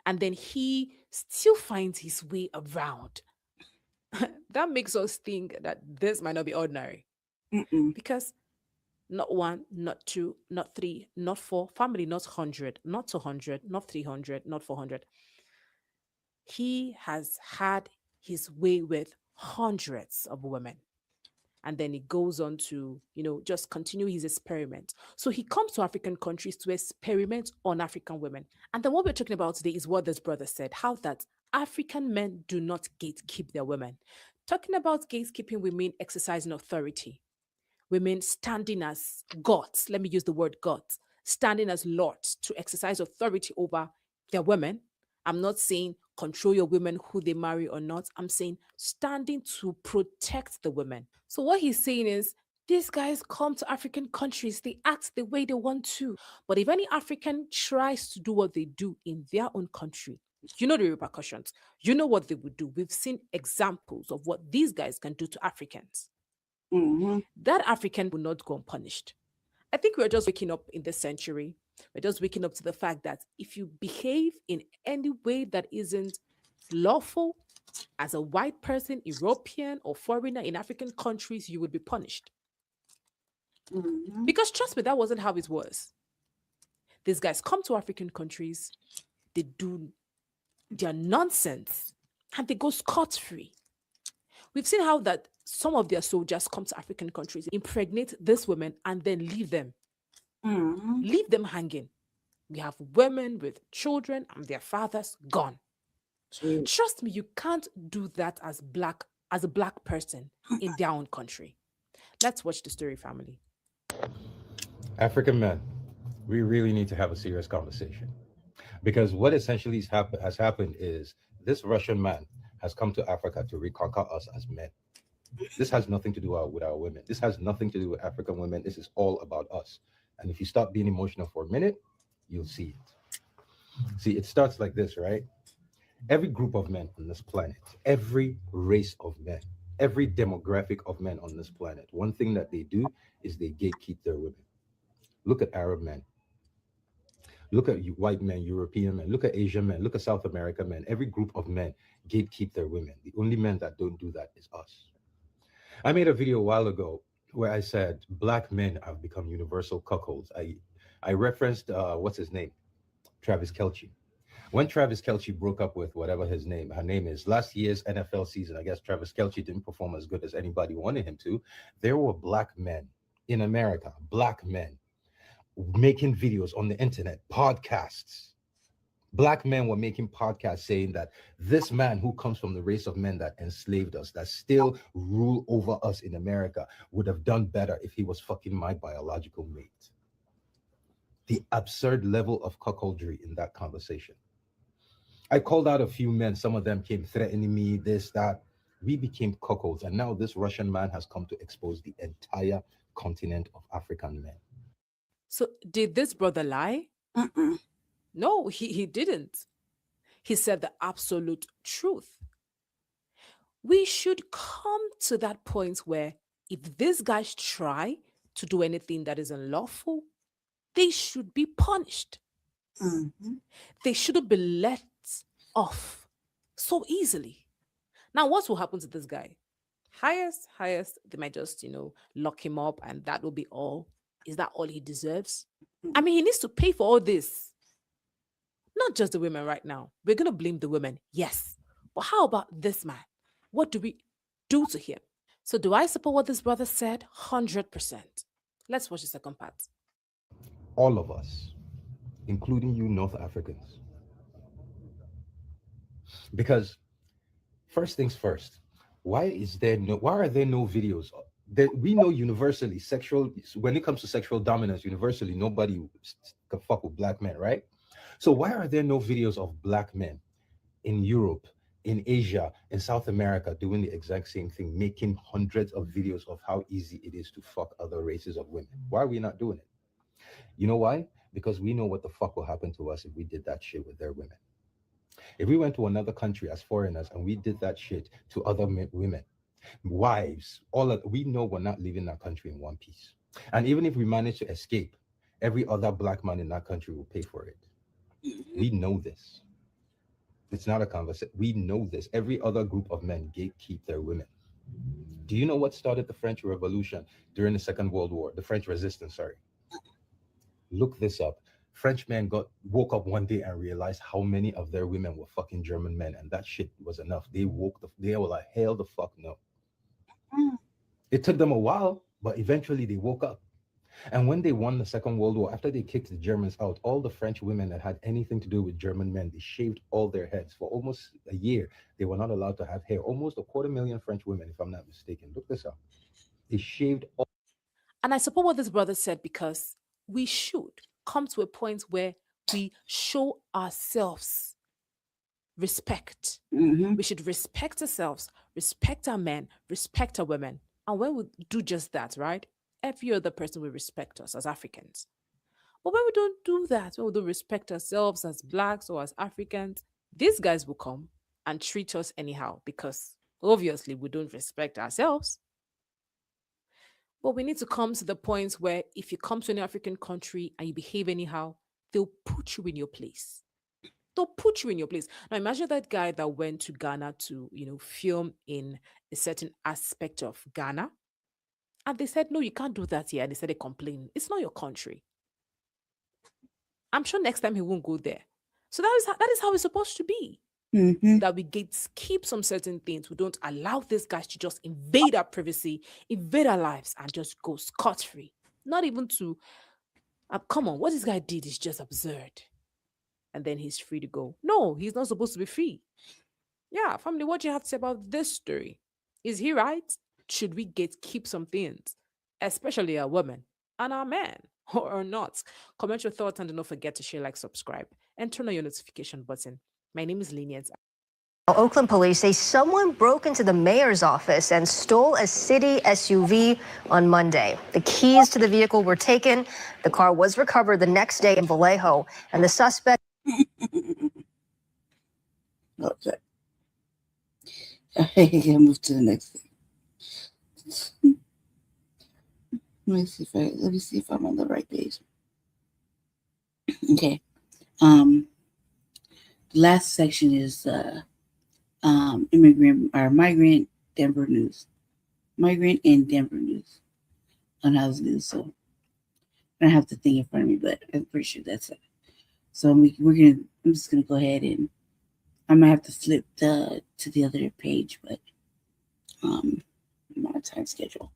And then he still finds his way around. That makes us think that this might not be ordinary. Because not one, not two, not three, not four, family, not 100, not 200, not 300, not 400. He has had his way with hundreds of women. And then he goes on to, just continue his experiment. So he comes to African countries to experiment on African women. And then what we're talking about today is what this brother said, how that African men do not gatekeep their women. Talking about gatekeeping, we mean exercising authority. We mean standing as gods. Let me use the word gods. Standing as lords to exercise authority over their women. I'm not saying control your women, who they marry or not. I'm saying standing to protect the women. So what he's saying is, these guys come to African countries, they act the way they want to. But if any African tries to do what they do in their own country, you know the repercussions. You know what they would do. We've seen examples of what these guys can do to Africans. That African will not go unpunished. I think we're just waking up in this century. We're just waking up to the fact that if you behave in any way that isn't lawful as a white person, European or foreigner in African countries, you would be punished. Because trust me, that wasn't how it was. These guys come to African countries, they do their nonsense, and they go scot-free. We've seen how that some of their soldiers come to African countries, impregnate these women, and then leave them. Leave them hanging. We have women with children and their fathers gone. Trust me, you can't do that as a black person in their own country. Let's watch the story, family. African men, we really need to have a serious conversation, because what essentially has happened is This Russian man has come to Africa to reconquer us as men. This has nothing to do with our women. This has nothing to do with African women. This is all about us. And if you stop being emotional for a minute, you'll see it. See, it starts like this, right? Every group of men on this planet, every race of men, every demographic of men on this planet, one thing that they do is they gatekeep their women. Look at Arab men. Look at white men, European men. Look at Asian men. Look at South American men. Every group of men gatekeep their women. The only men that don't do that is us. I made a video a while ago where I said black men have become universal cuckolds. I referenced, what's his name? Travis Kelce. When Travis Kelce broke up with whatever her name is, last year's NFL season, I guess Travis Kelce didn't perform as good as anybody wanted him to. There were black men in America, black men, making videos on the internet, podcasts. Black men were making podcasts saying that this man who comes from the race of men that enslaved us, that still rule over us in America, would have done better if he was fucking my biological mate. The absurd level of cuckoldry in that conversation. I called out a few men. Some of them came threatening me, this, that. We became cuckolds. And now this Russian man has come to expose the entire continent of African men. So did this brother lie? No, he didn't. He said the absolute truth. We should come to that point where if these guys try to do anything that is unlawful, they should be punished. They shouldn't be let off so easily. Now, what will happen to this guy? Highest, they might just, lock him up and that will be all. Is that all he deserves? I mean, he needs to pay for all this. Not just the women right now. We're going to blame the women, yes. But how about this man? What do we do to him? So do I support what this brother said? 100%. Let's watch the second part. All of us, including you North Africans. Because first things first, why are there no videos? We know universally when it comes to sexual dominance, universally, nobody can fuck with black men, right? So why are there no videos of black men in Europe, in Asia, in South America doing the exact same thing, making hundreds of videos of how easy it is to fuck other races of women? Why are we not doing it? You know why? Because we know what the fuck will happen to us if we did that shit with their women. If we went to another country as foreigners and we did that shit to other women, wives, we know we're not leaving that country in one piece. And even if we manage to escape, every other black man in that country will pay for it. We know this. It's not a conversation. We know this. Every other group of men gatekeep their women. Do you know what started the French Revolution during the Second World War? The French Resistance, sorry. Look this up. French men woke up one day and realized how many of their women were fucking German men, and that shit was enough. They were like, hell the fuck no. It took them a while, but eventually they woke up. And when they won the Second World War, after they kicked the Germans out, all the French women that had anything to do with German men, they shaved all their heads. For almost a year, they were not allowed to have hair. Almost 250,000 French women, if I'm not mistaken. Look this up. They shaved all. And I support what this brother said because we should come to a point where we show ourselves respect. We should respect ourselves, respect our men, respect our women. And when we do just that, right? Every other person will respect us as Africans. But when we don't do that, when we don't respect ourselves as blacks or as Africans, these guys will come and treat us anyhow because obviously we don't respect ourselves. But we need to come to the point where if you come to an African country and you behave anyhow, they'll put you in your place. They'll put you in your place. Now imagine that guy that went to Ghana to, film in a certain aspect of Ghana. And they said, no, you can't do that here. And they started complaining. It's not your country. I'm sure next time he won't go there. So that is how it's supposed to be. That we keep some certain things. We don't allow these guys to just invade our privacy, invade our lives, and just go scot-free. Not even to, come on, what this guy did is just absurd. And then he's free to go. No, he's not supposed to be free. Yeah, family, what do you have to say about this story? Is he right? Should we keep some things, especially our women and our men, or not? Comment your thoughts and do not forget to share, like, subscribe, and turn on your notification button. My name is Lenient. Oakland police say someone broke into the mayor's office and stole a city SUV on Monday. The keys to the vehicle were taken. The car was recovered the next day in Vallejo, and the suspect. Okay. I can move to the next thing. Let me see if I'm on the right page. Okay. The last section is migrant Denver news. Migrant and Denver news. Unhoused news. So I don't have the thing in front of me, but I'm pretty sure that's it. So I'm just gonna go ahead and I might have to flip to the other page, but I'm on a time schedule.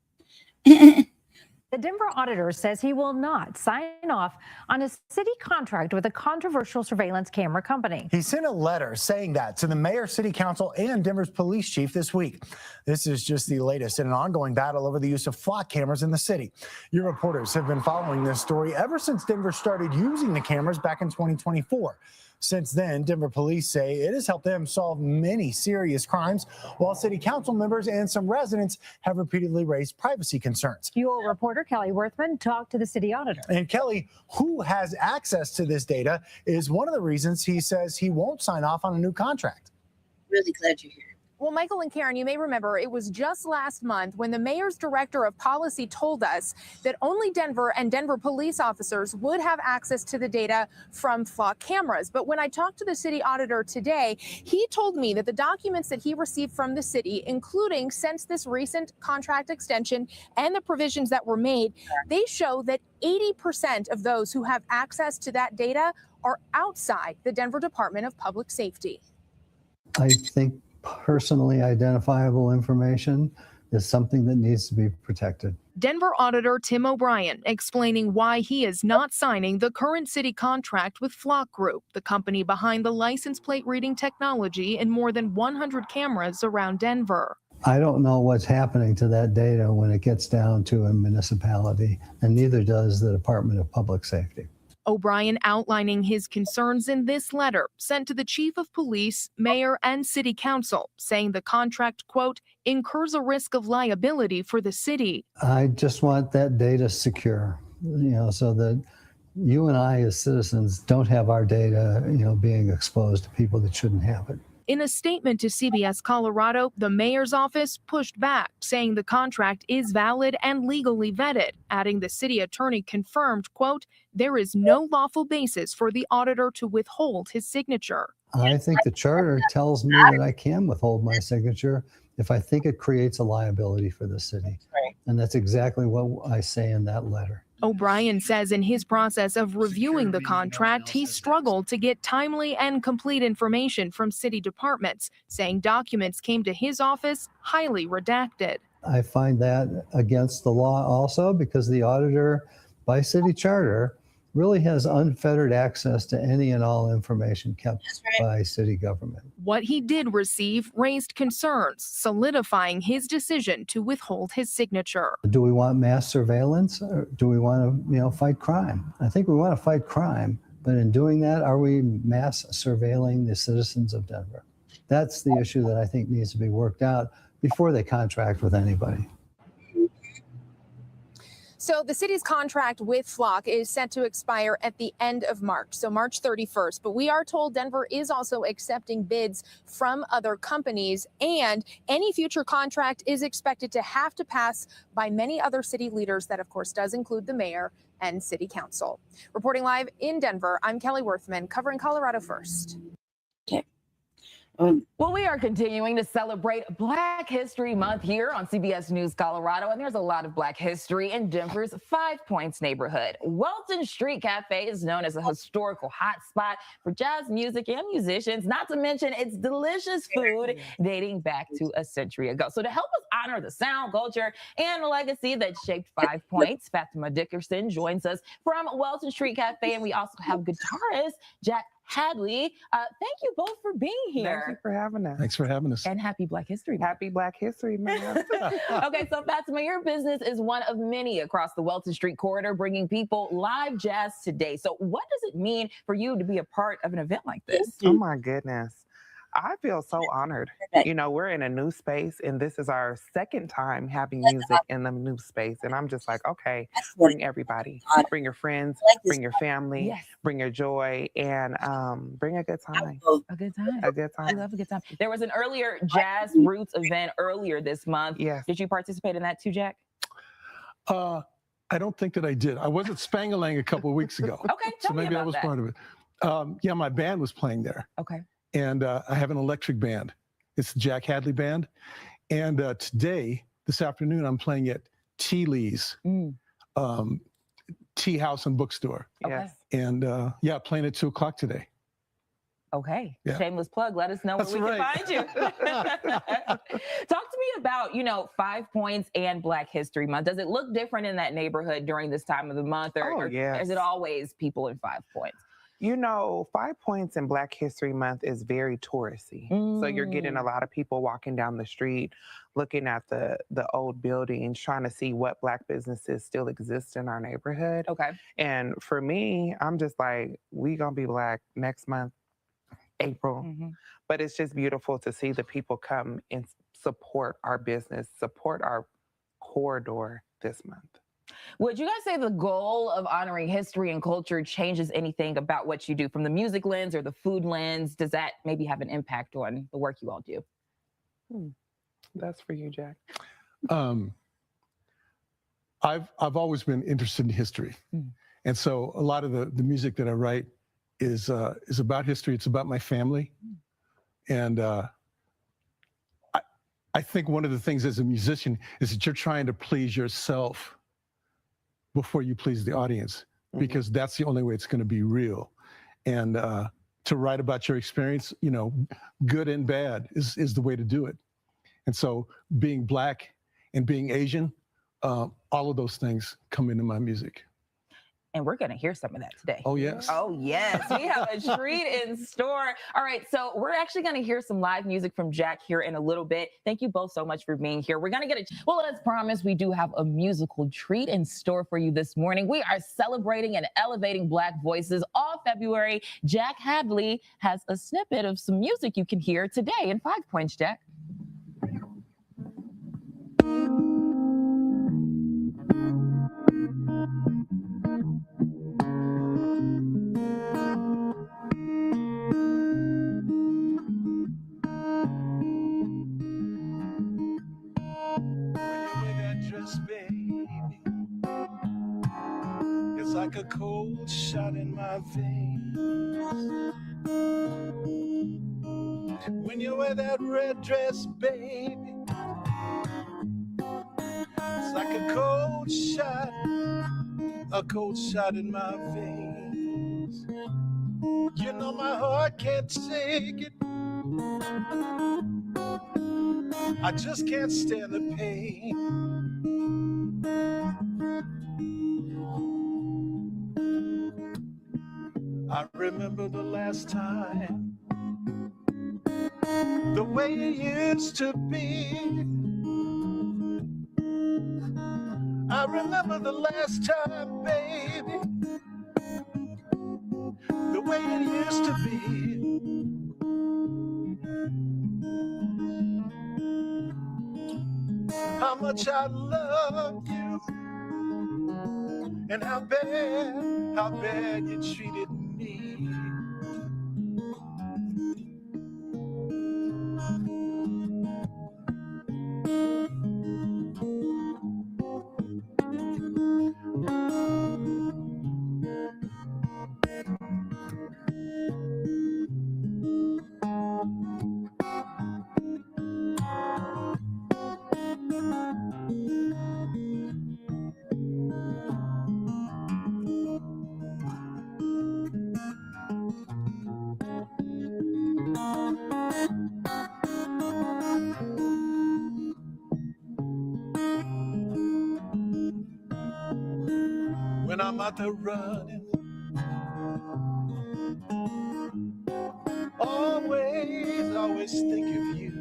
The Denver auditor says he will not sign off on a city contract with a controversial surveillance camera company. He sent a letter saying that to the mayor, city council, and Denver's police chief this week. This is just the latest in an ongoing battle over the use of flock cameras in the city. Your reporters have been following this story ever since Denver started using the cameras back in 2024. Since then, Denver police say it has helped them solve many serious crimes, while city council members and some residents have repeatedly raised privacy concerns. Fuel reporter Kelly Worthman talked to the city auditor. And Kelly, who has access to this data, is one of the reasons he says he won't sign off on a new contract. Really glad you're here. Well, Michael and Karen, you may remember it was just last month when the mayor's director of policy told us that only Denver and Denver police officers would have access to the data from flock cameras. But when I talked to the city auditor today, he told me that the documents that he received from the city, including since this recent contract extension and the provisions that were made, they show that 80% of those who have access to that data are outside the Denver Department of Public Safety. I think personally identifiable information is something that needs to be protected. Denver Auditor Tim O'Brien explaining why he is not signing the current city contract with Flock Group, the company behind the license plate reading technology in more than 100 cameras around Denver. I don't know what's happening to that data when it gets down to a municipality, and neither does the Department of Public Safety. O'Brien outlining his concerns in this letter sent to the chief of police, mayor, and city council, saying the contract, quote, incurs a risk of liability for the city. I just want that data secure, so that you and I as citizens don't have our data, being exposed to people that shouldn't have it. In a statement to CBS Colorado, the mayor's office pushed back, saying the contract is valid and legally vetted, adding the city attorney confirmed, quote, there is no lawful basis for the auditor to withhold his signature. I think the charter tells me that I can withhold my signature if I think it creates a liability for the city. And that's exactly what I say in that letter. O'Brien says in his process of reviewing the contract, he struggled to get timely and complete information from city departments, saying documents came to his office highly redacted. I find that against the law also, because the auditor, by city charter, really has unfettered access to any and all information kept by city government. What he did receive raised concerns, solidifying his decision to withhold his signature. Do we want mass surveillance, or do we want to, fight crime? I think we want to fight crime, but in doing that, are we mass surveilling the citizens of Denver? That's the issue that I think needs to be worked out before they contract with anybody. So the city's contract with Flock is set to expire at the end of March, so March 31st. But we are told Denver is also accepting bids from other companies, and any future contract is expected to have to pass by many other city leaders. That, of course, does include the mayor and city council. Reporting live in Denver, I'm Kelly Worthman, covering Colorado First. Well, we are continuing to celebrate Black History Month here on CBS News Colorado, and there's a lot of Black history in Denver's 5 Points neighborhood. Welton Street Cafe is known as a historical hotspot for jazz music and musicians, not to mention its delicious food dating back to a century ago. So to help us honor the sound, culture, and the legacy that shaped 5 Points, Fatima Dickerson joins us from Welton Street Cafe, and we also have guitarist Jack Hadley. Thank you both for being here. Thank you for having us. Thanks for having us. And happy Black History Month. Happy Black History Month. Okay, so Fatima, your business is one of many across the Welton Street corridor, bringing people live jazz today. So what does it mean for you to be a part of an event like this? Oh my goodness. I feel so honored. You know, we're in a new space, and this is our second time having music in the new space. And I'm just like, okay, bring everybody, bring your friends, bring your family, bring your joy, and bring a good time. A good time. A good We time. love a good time. There was an earlier Jazz Roots event earlier this month. Yes. Did you participate in that too, Jack? I don't think that I did. I was at Spangalang a couple of weeks ago. Okay, so tell me maybe I about was that. part of it. Yeah, my band was playing there. Okay. And I have an electric band. It's the Jack Hadley Band. And today, this afternoon, I'm playing at Tea Lee's Tea House and Bookstore. Okay. And yeah, playing at 2 o'clock today. Okay. Yeah. Shameless plug. Let us know where That's we right. can find you. Talk to me about, 5 Points and Black History Month. Does it look different in that neighborhood during this time of the month? Or yes. is it always people in 5 Points? You know, 5 Points in Black History Month is very touristy. So you're getting a lot of people walking down the street, looking at the old buildings, trying to see what Black businesses still exist in our neighborhood. Okay. And for me, I'm just like, we gonna be Black next month, April. But it's just beautiful to see the people come and support our business, support our corridor this month. Would you guys say the goal of honoring history and culture changes anything about what you do from the music lens or the food lens? Does that maybe have an impact on the work you all do? That's for you, Jack. I've always been interested in history. And so a lot of the music that I write is about history. It's about my family. And I think one of the things as a musician is that you're trying to please yourself before you please the audience, because that's the only way it's going to be real. And to write about your experience, good and bad is the way to do it. And so being Black and being Asian, all of those things come into my music. And we're going to hear some of that today. Oh, yes. Oh, yes. We have a treat in store. All right. So we're actually going to hear some live music from Jack here in a little bit. Thank you both so much for being here. We're going to get well, as promised, we do have a musical treat in store for you this morning. We are celebrating and elevating Black voices all February. Jack Hadley has a snippet of some music you can hear today in 5 Points, Jack. It's like a cold shot in my veins. When you wear that red dress, baby, it's like a cold shot in my veins. You know my heart can't take it. I just can't stand the pain. I remember the last time, the way it used to be. I remember the last time, baby, the way it used to be. How much I love you, and how bad you treated me. When I'm out there running, always think of you.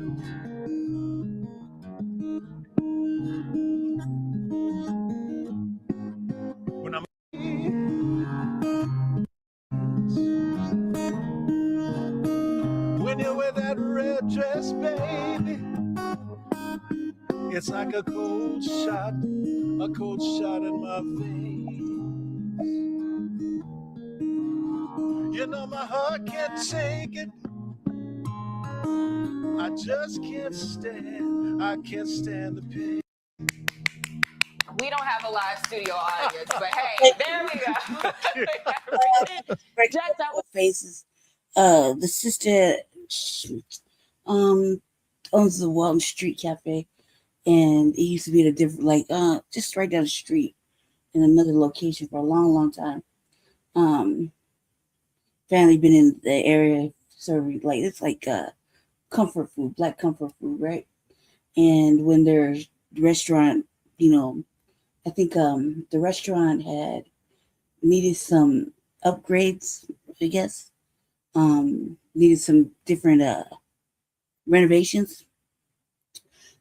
When I'm When you wear that red dress, baby, it's like a cold shot in my veins. You know my heart can't take it. I just can't stand the pain. We don't have a live studio audience, but hey, there we go. Jack, that was Faces. The sister owns the Walton Street Cafe, and it used to be at a different, like, just right down the street in another location for a long time. Family been in the area serving, like, it's like comfort food, black comfort food, right? And when their restaurant, I think the restaurant had needed some upgrades, I guess. Needed some different renovations.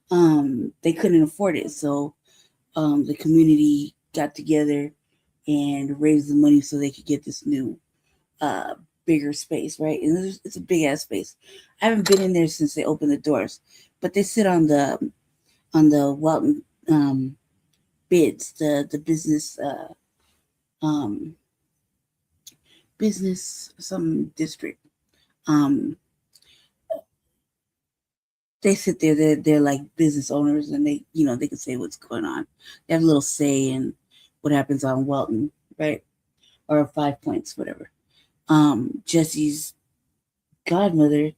They couldn't afford it, so the community got together and raised the money so they could get this new bigger space, right? And it's a big ass space. I haven't been in there since they opened the doors, but they sit on the Walton bids, the business business some district. They sit there, they're like business owners, and they can say what's going on. They have a little say in what happens on Walton, right? Or 5 Points, whatever. Jesse's godmother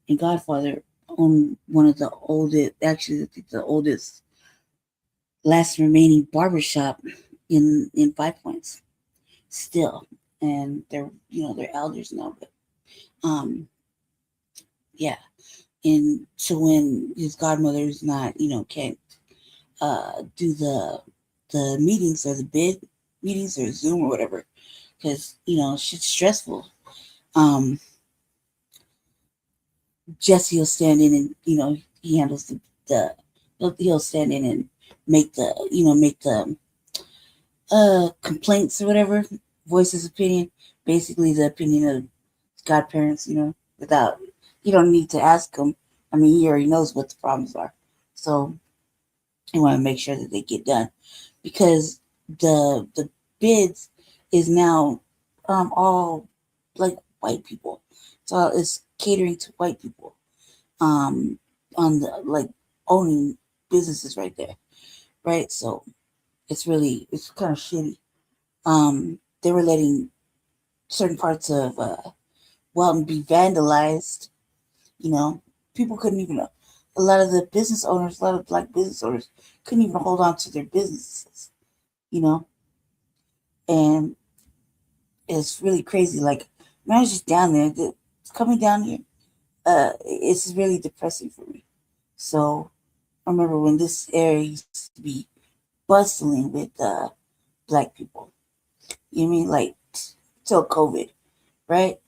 and godfather own one of the oldest, actually the oldest last remaining barbershop in 5 Points still. And they're elders now, but yeah. And so when his godmother is not, can't do the meetings or the bid meetings or Zoom or whatever, because shit's stressful. Jesse will stand in and he handles he'll stand in and make the complaints or whatever, voice his opinion, basically the opinion of his godparents, without, you don't need to ask him. I mean, he already knows what the problems are. So you want to make sure that they get done, because the bids is now all like white people. So it's catering to white people on the like owning businesses right there. Right? So it's kind of shitty. They were letting certain parts of Walton be vandalized. People couldn't even, a lot of the business owners, a lot of black business owners couldn't even hold on to their businesses, and it's really crazy. Like, when I was just down there, coming down here, it's really depressing for me. So I remember when this area used to be bustling with black people. You know what I mean? Like, till COVID, right?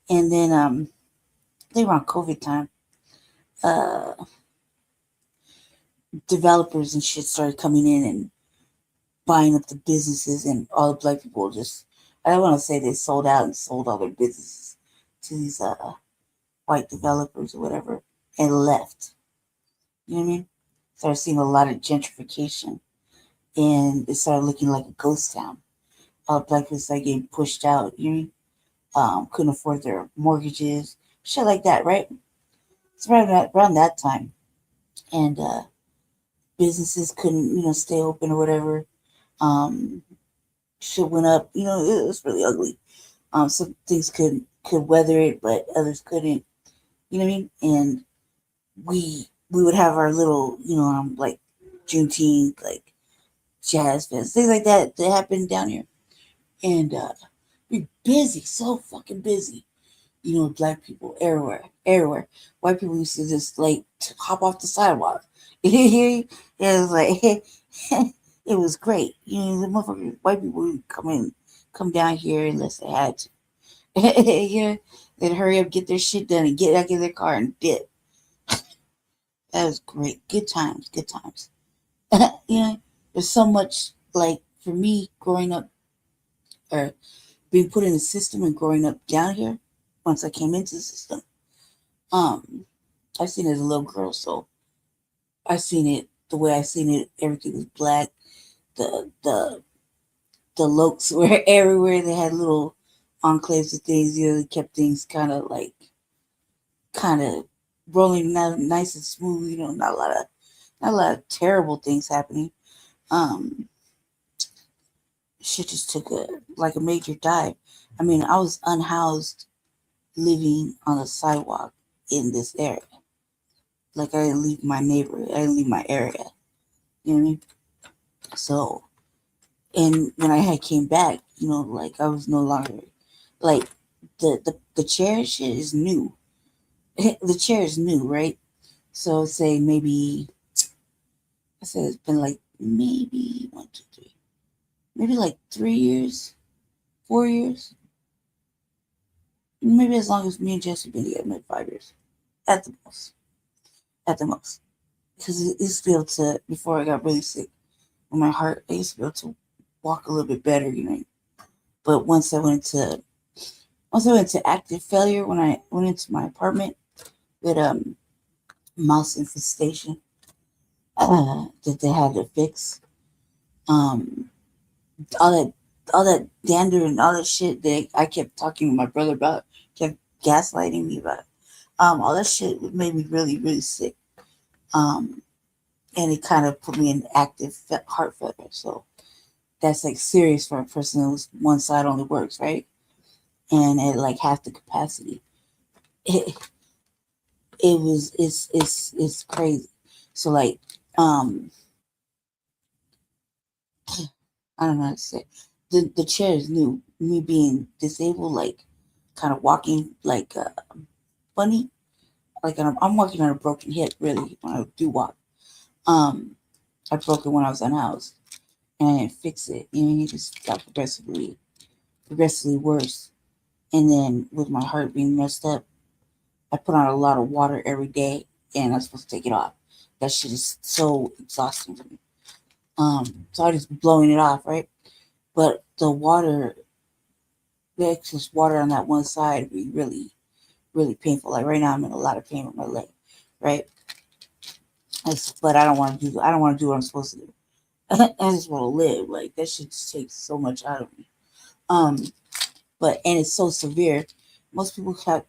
And then they were on COVID time. Developers and shit started coming in and buying up the businesses, and all the black people just, I don't want to say they sold out and sold all their businesses to these white developers or whatever, and left. You know what I mean? Started seeing a lot of gentrification, and it started looking like a ghost town. All the black people started getting pushed out. You know what I mean? Couldn't afford their mortgages, shit like that, right? It's around that time. And businesses couldn't, stay open or whatever. Shit went up, it was really ugly. Some things could weather it, but others couldn't. You know what I mean? And we would have our little, like Juneteenth, like jazz fest, things like that happened down here. And we're busy, so fucking busy. Black people everywhere. White people used to just like hop off the sidewalk. It was like, it was great. The motherfuckers, white people would come down here unless they had to. They'd hurry up, get their shit done, and get back in their car and dip. That was great. Good times. There's so much, like, for me growing up, or being put in the system and growing up down here. Once I came into the system, I've seen it as a little girl, so I seen it the way I seen it. Everything was black. The lokes were everywhere. They had little enclaves of things. You know, they kept things kind of rolling out nice and smooth. You know, not a lot of terrible things happening. Shit just took a major dive. I mean, I was unhoused, living on the sidewalk in this area. Like, I didn't leave my neighborhood. I didn't leave my area. You know what I mean? So, and when I came back, you know, like, I was no longer, like, the chair shit is new. The chair is new, right? So, say maybe, I said it's been like maybe 1, 2, 3, maybe like 3 years, 4 years. Maybe as long as me and Jesse been together, maybe 5 years. At the most. At the most. Because I used to be able to, before I got really sick with my heart, I used to be able to walk a little bit better, you know. But once I went into active failure, when I went into my apartment with mouse infestation that they had to fix, all that dander and all that shit that I kept talking to my brother about, kept gaslighting me about, all that shit made me really, really sick. And it kind of put me in active heart failure. So that's like serious for a person who's one side only works, right? And at like half the capacity. It's crazy. So like, I don't know how to say it. The chair is new. Me being disabled, like kind of walking like funny. Like I'm walking on a broken hip, really, when I do walk. I broke it when I was unhoused, and I didn't fix it. You know, it just got progressively worse. And then with my heart being messed up, I put on a lot of water every day, and I'm supposed to take it off. That shit is so exhausting for me. So I just blowing it off, right? But the excess water on that one side would be really, really painful. Like right now, I'm in a lot of pain with my leg, right? But I don't want to do what I'm supposed to do. I just want to live. Like that shit just takes so much out of me. And it's so severe. Most people can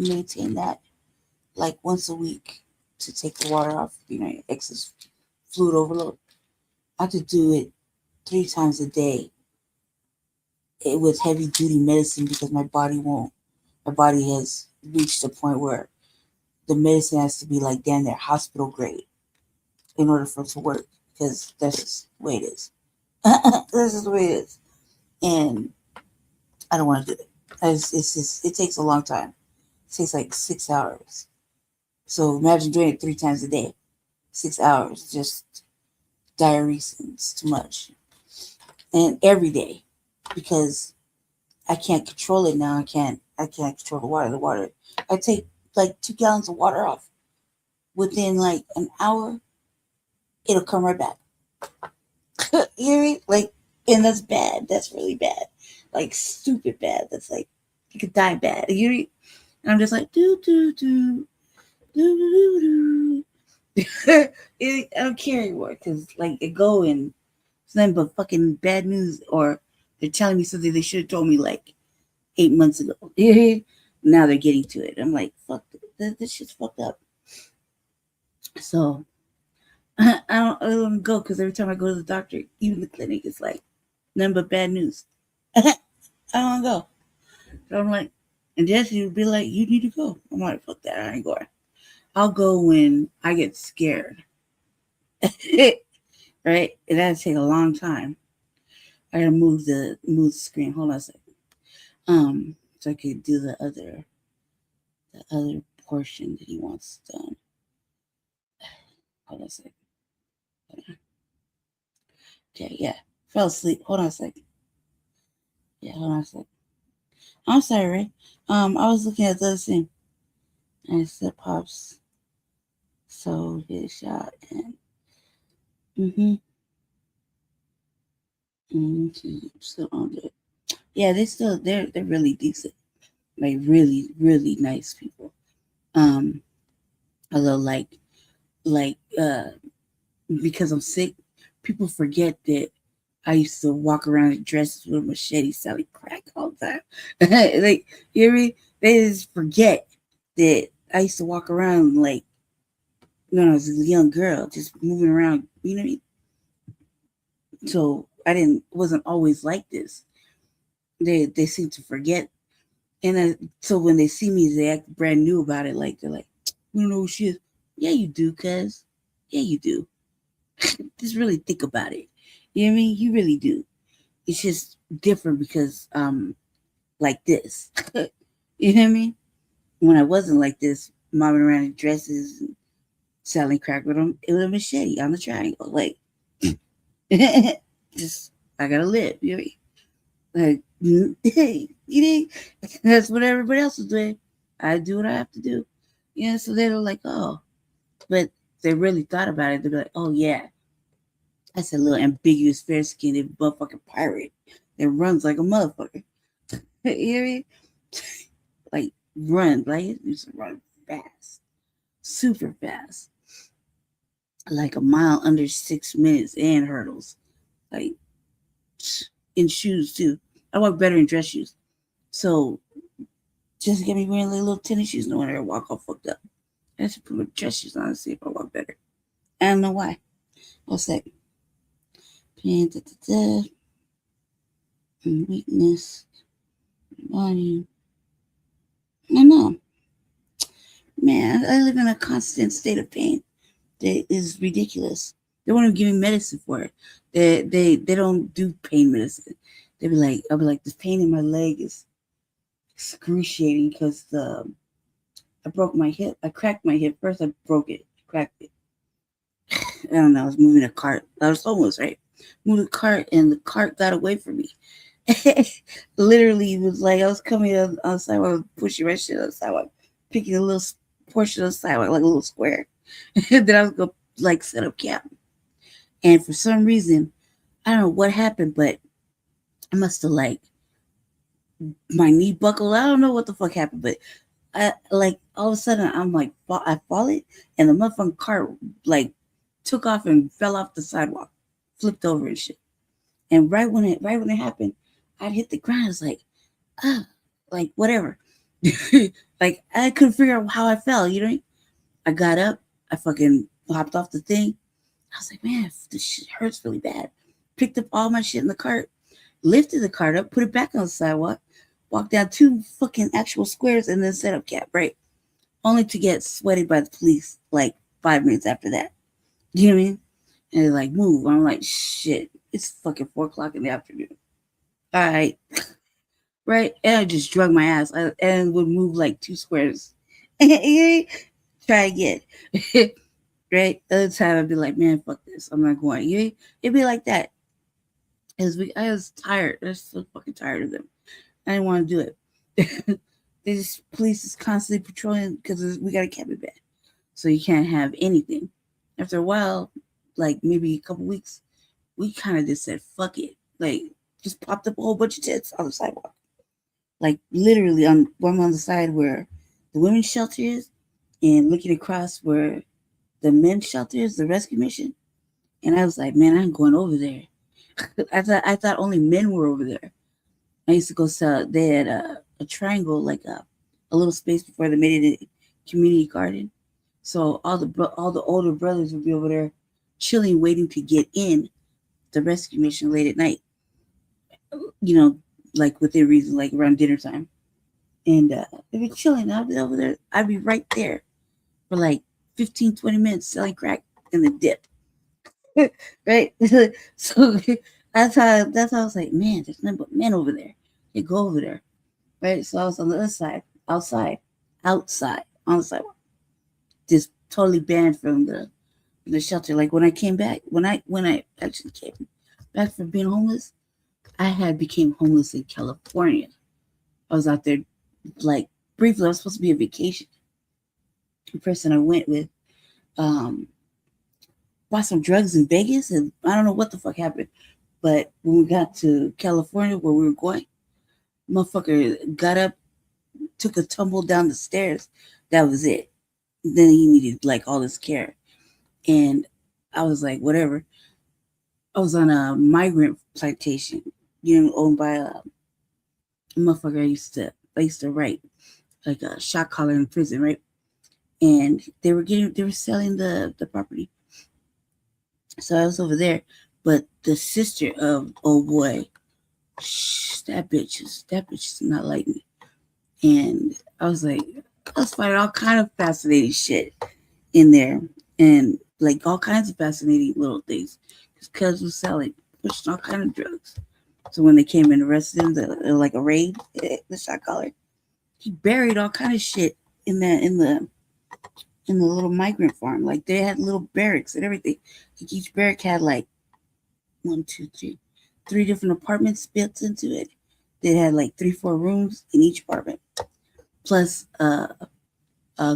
maintain that like once a week to take the water off, you know, excess fluid overload. I have to do it 3 times a day. With heavy duty medicine because my body has reached a point where the medicine has to be like damn near hospital grade in order for it to work, because that's just the way it is. This is the way it is. And I don't want to do it. It takes a long time. It takes like 6 hours. So imagine doing it 3 times a day. 6 hours, just diuresing. It's too much. And every day, because I can't control it now. I can't control the water. I take like 2 gallons of water off. Within like an hour, it'll come right back. You hear me? Like, and that's bad. That's really bad. Like stupid bad. That's like you could die bad. You hear me? And I'm just like do. I don't care anymore because like it go and it's nothing but fucking bad news, or they're telling me something they should have told me like 8 months ago. Now they're getting to it. I'm like, fuck, this shit's fucked up. So I don't go because every time I go to the doctor, even the clinic, it's like nothing but bad news. I don't go. So I'm like, and Jesse would be like, you need to go. I'm like, fuck that, I ain't going. I'll go when I get scared. Right? It has to take a long time. I gotta move the screen. Hold on a second. So I could do the other portion that he wants done. Hold on a second. Okay, yeah. Fell asleep. Hold on a second. Yeah, hold on a second. I'm sorry, Ray. I was looking at the other thing. And it said Pops. So his shot and still on it. Yeah, they're really decent. like really, really nice people. Although like because I'm sick, people forget that I used to walk around in dresses with a machete selling crack all the time. Like, you hear me? They just forget that I used to walk around like when I was a young girl, just moving around, you know what I mean? So I wasn't always like this. They seem to forget. And so when they see me, they act brand new about it. Like, they're like, you don't know who she is. Yeah, you do, cuz. Yeah, you do. Just really think about it. You know what I mean? You really do. It's just different because like this. You know what I mean? When I wasn't like this, mobbing around in dresses and selling crack with them, it was a machete on the triangle. Like, just, I gotta live. You know what I mean? Like, hey, you know, that's what everybody else is doing. I do what I have to do. Yeah, so they're like, oh. But they really thought about it. They'd be like, oh, yeah. That's a little ambiguous, fair-skinned motherfucking pirate that runs like a motherfucker. You hear me? Like, run. Like, it used to run fast. Super fast. Like a mile under 6 minutes and hurdles. Like, in shoes, too. I walk better in dress shoes. So, just get me wearing like little tennis shoes. No wonder I walk all fucked up. I have to put my dress shoes on to see if I walk better. I don't know why. What's that? Pain, weakness, volume. I know. Man, I live in a constant state of pain that is ridiculous. They won't even give me medicine for it. They don't do pain medicine. I'll be like, this pain in my leg is excruciating because I broke my hip. I cracked my hip. First I broke it. Cracked it. I don't know. I was moving a cart. I was almost right. Moved a cart and the cart got away from me. Literally, it was like I was coming on the sidewalk, pushing my shit on the sidewalk, picking a little portion of the sidewalk, like a little square. Then I was going to like set up camp. And for some reason, I don't know what happened, but I must have like my knee buckled. I don't know what the fuck happened, but I like all of a sudden I'm like I fallen and the motherfucking cart like took off and fell off the sidewalk, flipped over and shit. And right when it happened, I'd hit the ground. I was like whatever. Like I couldn't figure out how I fell. You know, I got up, I fucking hopped off the thing. I was like, man, this shit hurts really bad. Picked up all my shit in the cart, lifted the cart up, put it back on the sidewalk, walked down 2 fucking actual squares, and then set up camp, right? Only to get sweated by the police like 5 minutes after that. You know what I mean? And they're like, move. I'm like, shit, it's fucking 4:00 in the afternoon. All right. Right? And I just drug my ass and would move like 2 squares. Try again. Right? The other time I'd be like, man, fuck this. I'm not going. It'd be like that. I was tired. I was so fucking tired of them. I didn't want to do it. This police is constantly patrolling because we got a cabin bed. So you can't have anything. After a while, like maybe a couple weeks, we kind of just said, fuck it. Like, just popped up a whole bunch of tents on the sidewalk. Like, literally, I'm on the side where the women's shelter is and looking across where the men's shelter is, the rescue mission. And I was like, man, I'm going over there. I thought only men were over there. I used to go sell. They had a triangle, like a little space before they made it a community garden. So all the older brothers would be over there chilling, waiting to get in the rescue mission late at night. You know, like within reason, like around dinner time. And they'd be chilling. I'd be over there. I'd be right there for like 15, 20 minutes selling crack in the dip. Right? So that's how I was like, man, there's nothing but men over there. You go over there. Right? So I was on the other side, outside on the sidewalk. Just totally banned from the shelter. Like when I came back, when I actually came back from being homeless, I had became homeless in California. I was out there like briefly. I was supposed to be on vacation. The person I went with bought some drugs in Vegas, and I don't know what the fuck happened. But when we got to California where we were going, motherfucker got up, took a tumble down the stairs. That was it. Then he needed like all this care. And I was like, whatever. I was on a migrant plantation, owned by a motherfucker I used to write, like a shot caller in prison, right? And they were selling the property. So I was over there, but the sister of old boy, that bitch is not like me. And I was like, I was finding all kind of fascinating shit in there, and like all kinds of fascinating little things. His cousin was pushing all kind of drugs. So when they came and arrested him, like a raid, the shot caller, he buried all kind of shit in the little migrant farm. Like they had little barracks and everything. Like each barrack had like 3 different apartments built into it. They had like 3-4 rooms in each apartment, plus a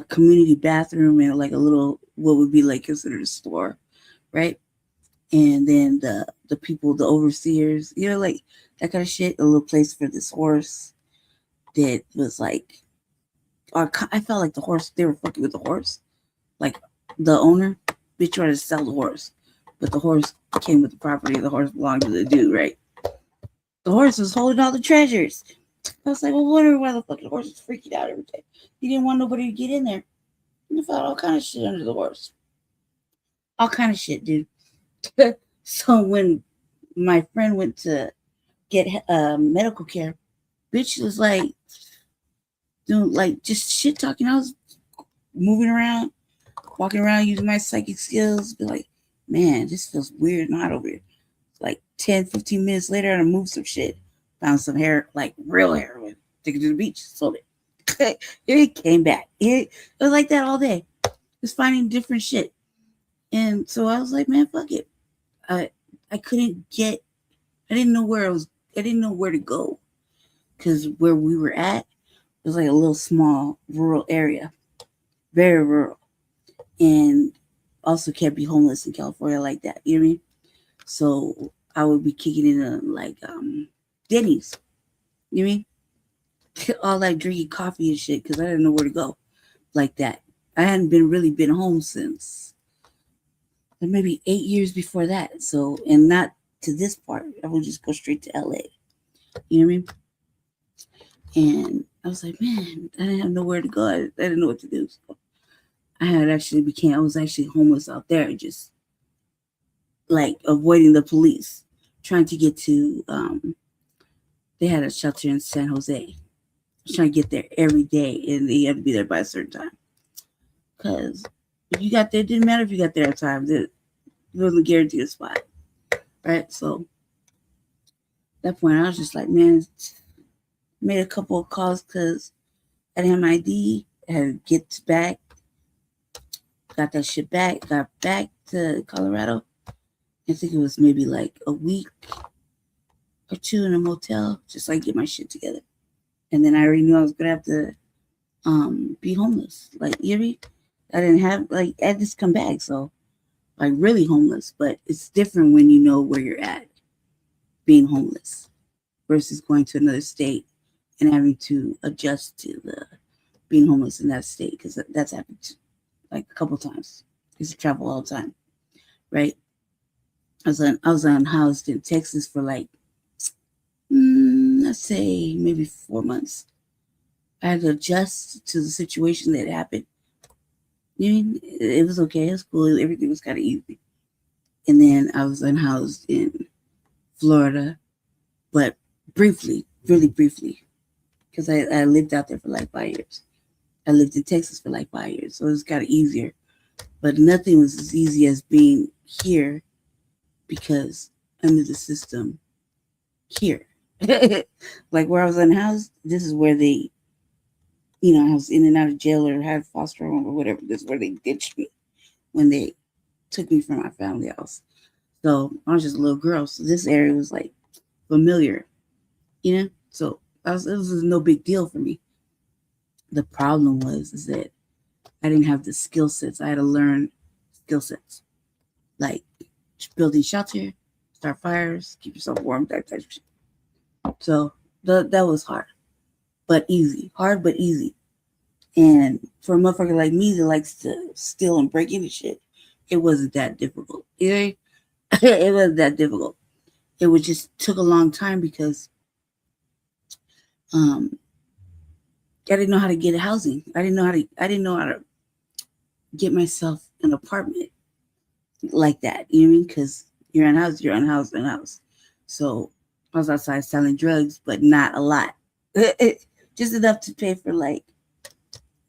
community bathroom and like a little, what would be like considered a store, right? And then the people, the overseers, like that kind of shit. A little place for this horse that was like, I felt like the horse, they were fucking with the horse. Like the owner, they tried to sell the horse, but the horse came with the property. The horse belonged to the dude, right? The horse was holding all the treasures. I was like, well, wondering why the fucking horse was freaking out every day. He didn't want nobody to get in there. And I found all kind of shit under the horse. All kind of shit, dude. So when my friend went to get medical care, bitch was like doing like just shit talking. I was moving around, walking around, using my psychic skills. Be like, man, this feels weird and hot over here. Like 10, 15 minutes later, I moved some shit. Found some hair, like real heroin. Took it to the beach, sold it. It came back. It was like that all day. Just finding different shit. And so I was like, man, fuck it. I didn't know where to go. Because where we were at was like a little small rural area. Very rural. And also can't be homeless in California like that. You know what I mean? So I would be kicking in like Denny's. You know what I mean? All that drinking coffee and shit because I didn't know where to go like that. I hadn't been home since maybe 8 years before that. So, and not to this part. I would just go straight to LA. You know what I mean? And I was like, man, I didn't have nowhere to go. I didn't know what to do. So I was actually homeless out there, just like avoiding the police, trying to get to, they had a shelter in San Jose. I was trying to get there every day, and you had to be there by a certain time. Because if you got there, it didn't matter if you got there at times. It wasn't guaranteed a spot. Right? So at that point, I was just like, man, made a couple of calls because I didn't have my ID. I had to get back. Got that shit back. Got back to Colorado. I think it was maybe like a week or 2 in a motel, just like get my shit together. And then I already knew I was gonna have to be homeless. Like, you know what I mean? I didn't have, like, I had just come back, so like really homeless. But it's different when you know where you're at, being homeless, versus going to another state and having to adjust to the being homeless in that state, because that's happened like a couple times. I used to travel all the time, right? I was unhoused in Texas for like, let's say maybe 4 months. I had to adjust to the situation that happened. You mean, it was okay. It was cool. Everything was kind of easy. And then I was unhoused in Florida, but briefly, really briefly, because I lived out there for like 5 years. I lived in Texas for like 5 years, so it was kind of easier. But nothing was as easy as being here, because under the system here, like where I was unhoused, this is where they, I was in and out of jail or had foster home or whatever. This is where they ditched me when they took me from my family house. So I was just a little girl. So this area was like familiar, So it was no big deal for me. The problem is that I didn't have the skill sets. I had to learn skill sets, like building shelter, start fires, keep yourself warm, that type of shit. So that was hard. but easy. Hard, but easy. And for a motherfucker like me that likes to steal and break into shit, it wasn't that difficult. It wasn't that difficult. It was just took a long time because I didn't know how to get housing. I didn't know how to get myself an apartment like that. You know what I mean? Because you're unhoused. So I was outside selling drugs, but not a lot. Just enough to pay for like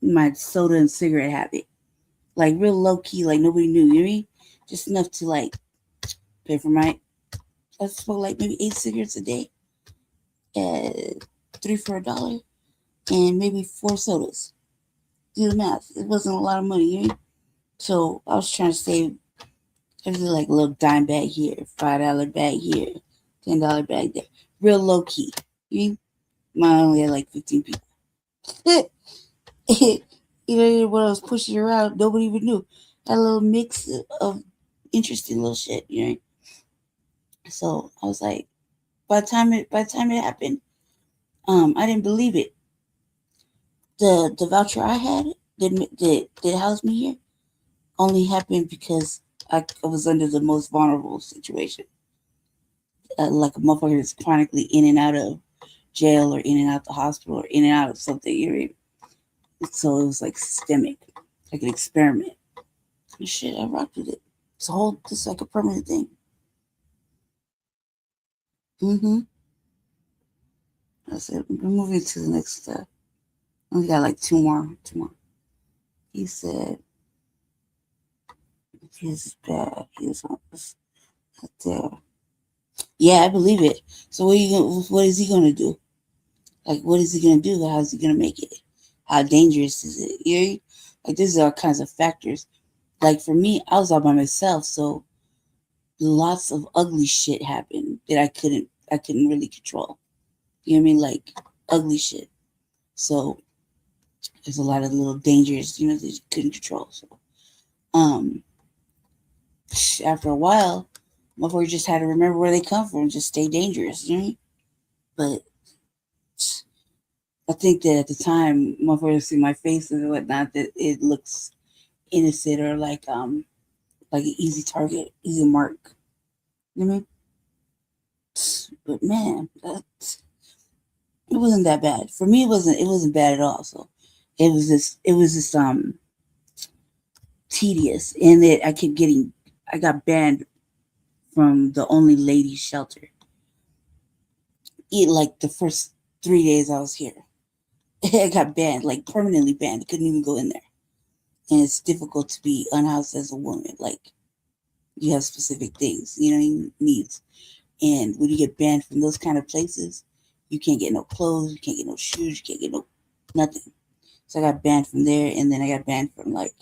my soda and cigarette habit. Like real low key, like nobody knew, you know what I mean? Just enough to like pay for I smoked like maybe 8 cigarettes a day, 3 for $1, and maybe 4 sodas. Do the math. It wasn't a lot of money, you know what I mean? So I was trying to save everything like a little dime bag here, $5 bag here, $10 bag there. Real low key. You know? Mine only had like 15 people. You know, when I was pushing around, nobody even knew. Had a little mix of interesting little shit, you know. So I was like, by the time it happened, I didn't believe it. The voucher I had that housed me here only happened because I was under the most vulnerable situation. Like a motherfucker that's chronically in and out of jail or in and out the hospital or in and out of something, you know. So it was like systemic, like an experiment. And shit, I rocked with it. It's like a permanent thing. That's it. We're moving to the next step. We got like two more. He said his bad. He's on this there. Yeah, I believe it. So what is he gonna do? Like, what is he gonna do? How's he gonna make it? How dangerous is it? You know? Like, there's all kinds of factors. Like for me, I was all by myself, so lots of ugly shit happened that I couldn't really control. You know what I mean? Like ugly shit. So there's a lot of little dangers, you know, that you couldn't control. So after a while, motherfuckers just had to remember where they come from and just stay dangerous, you know? But I think that at the time, motherfuckers see my face and whatnot, that it looks innocent or like an easy target, easy mark. You know what I mean? But man, it wasn't that bad. For me, it wasn't bad at all. So it was just tedious, and that I got banned from the only ladies shelter. Like the first 3 days I was here, I got banned, like permanently banned. I couldn't even go in there. And it's difficult to be unhoused as a woman. Like, you have specific things, you know, needs. And when you get banned from those kind of places, you can't get no clothes, you can't get no shoes, you can't get no nothing. So I got banned from there, and then I got banned from like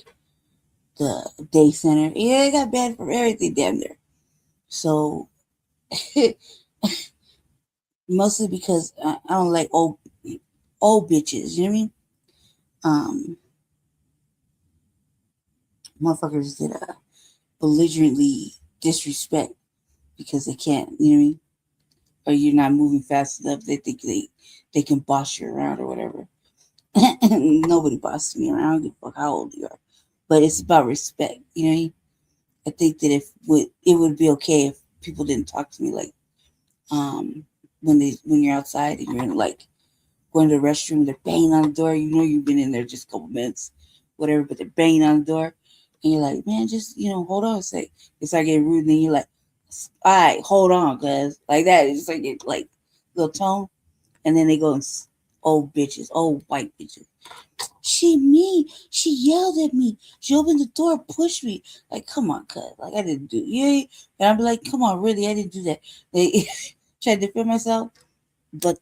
the day center. Yeah, I got banned from everything damn near. So mostly because I don't like old bitches, you know what I mean? Motherfuckers that belligerently disrespect because they can't, you know what I mean? Or you're not moving fast enough. They think they can boss you around or whatever. Nobody bosses me around. I don't give a fuck how old you are. But it's about respect, you know what I mean? I think that it would be okay if people didn't talk to me like when you're outside and you're like going to the restroom, they're banging on the door. You know you've been in there just a couple minutes, whatever, but they're banging on the door. And you're like, man, just, you know, hold on a sec. It's like getting rude. And then you're like, all right, hold on, cuz. Like that. It's just like it, like little tone. And then they go and old bitches, old white bitches. She yelled at me. She opened the door, pushed me. Like, come on, cuz. Like, I didn't do it. And I'd be like, come on, really, I didn't do that. They tried to defend myself. But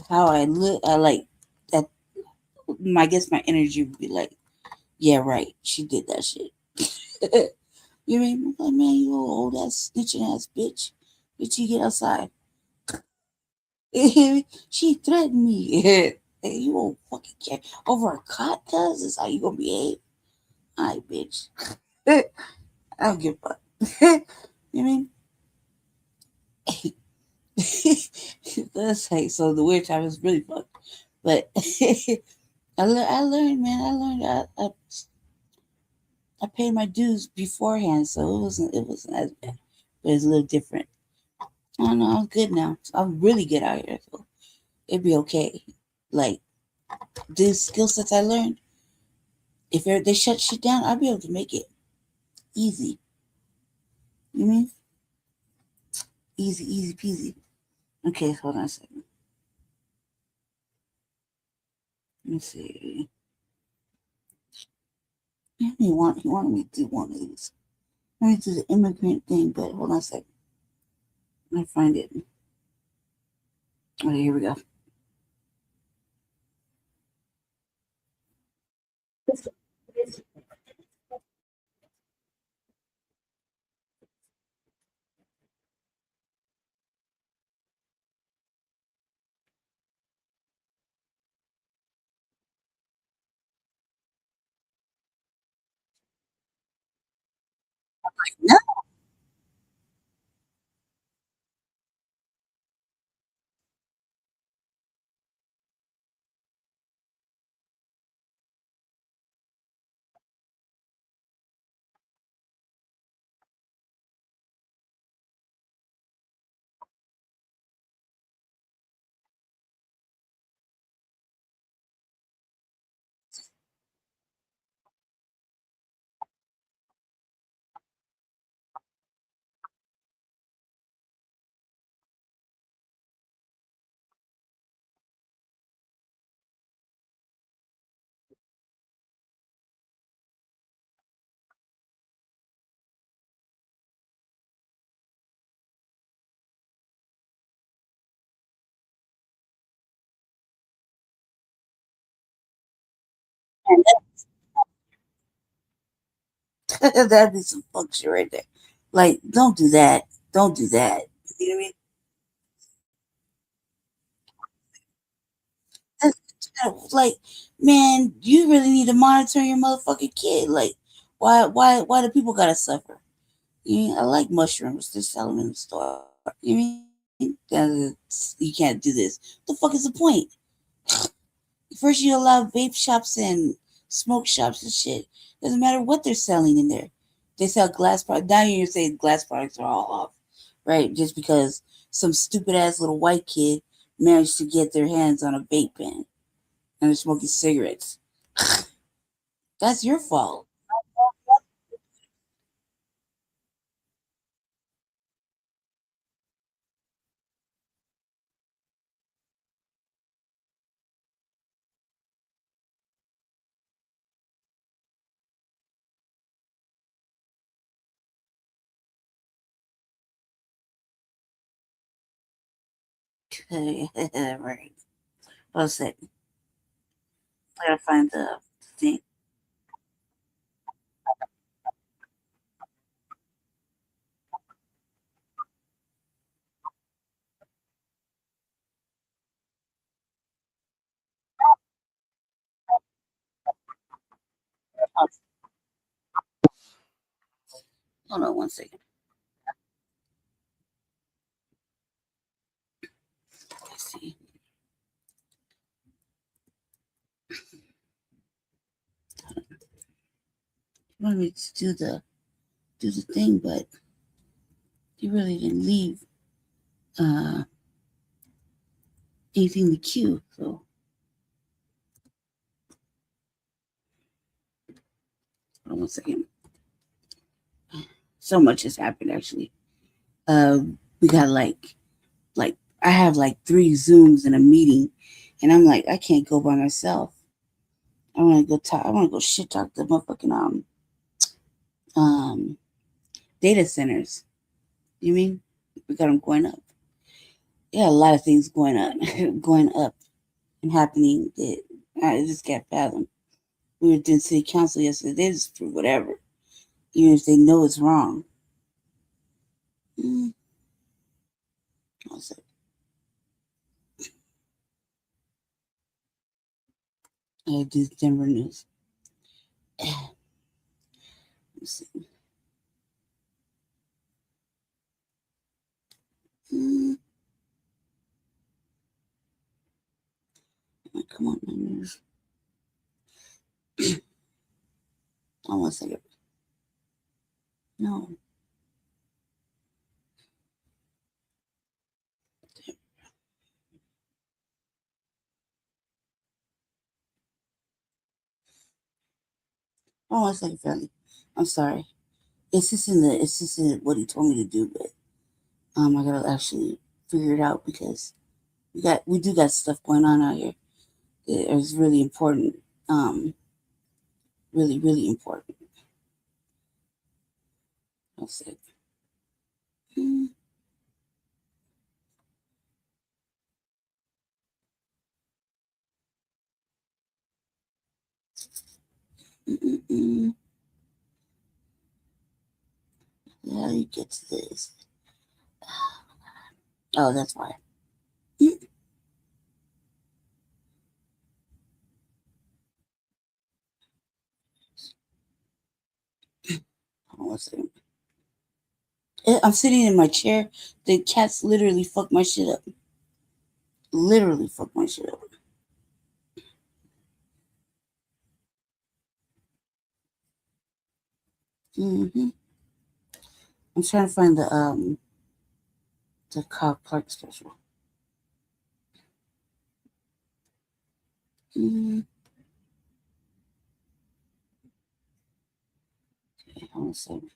how I look, I like that. I guess my energy would be like, yeah, right. She did that shit. You mean, like, man, you old ass snitching ass bitch. Bitch, you get outside. She threatened me. Hey, you won't fucking care over a cot, cuz is how you gonna behave. Alright, bitch. I don't give a fuck. You mean? That's like, so the weird time is really fucked. But I learned, man. I learned. I paid my dues beforehand, so it wasn't as bad, but it's a little different. I don't know. I'm good now. I'm really good out here, so it'd be okay. Like the skill sets I learned, if they shut shit down, I'll be able to make it easy. You mean easy peasy? Okay, hold on a second. Let me see. He wanted me to do one of these. Let me do the immigrant thing, but hold on a second. Let me find it. Okay, here we go. No. That'd be some fuck shit right there. Like, don't do that. Don't do that. You know what I mean? Like, man, you really need to monitor your motherfucking kid. Like, why do people gotta suffer? You know, I like mushrooms. They sell them in the store. You mean you can't do this? What the fuck is the point? First, you allow vape shops and smoke shops and shit. Doesn't matter what they're selling in there. They sell glass products. Now you're saying glass products are all off, right? Just because some stupid ass little white kid managed to get their hands on a vape pen and they're smoking cigarettes. That's your fault. Right. Hold a second. I gotta find the thing. Hold on one second. Let's see. You wanted me to do the thing, but you really didn't leave anything in the queue. So hold on one second. So much has happened actually. We got like I have like 3 Zooms in a meeting, and I'm like, I can't go by myself. I want to go talk. I want to go shit talk the motherfucking data centers. You mean we got them going up? Yeah, a lot of things going on, going up and happening that I just can't fathom. We were doing city council yesterday. They just prove whatever, even if they know it's wrong. Also, I do Denver news. Let's see. Like, come on, man. Hold on a second. No. Hold on a second, family. I'm sorry. It's just in what he told me to do, but I gotta actually figure it out because we do got stuff going on out here. It's really important. Really, really important. I'll say. How do you get to this? Oh, that's why. Hold on one second. I'm sitting in my chair. The cats literally fucked my shit up. Literally fucked my shit up. I'm trying to find the Kyle Clark special. Okay, hold on a second.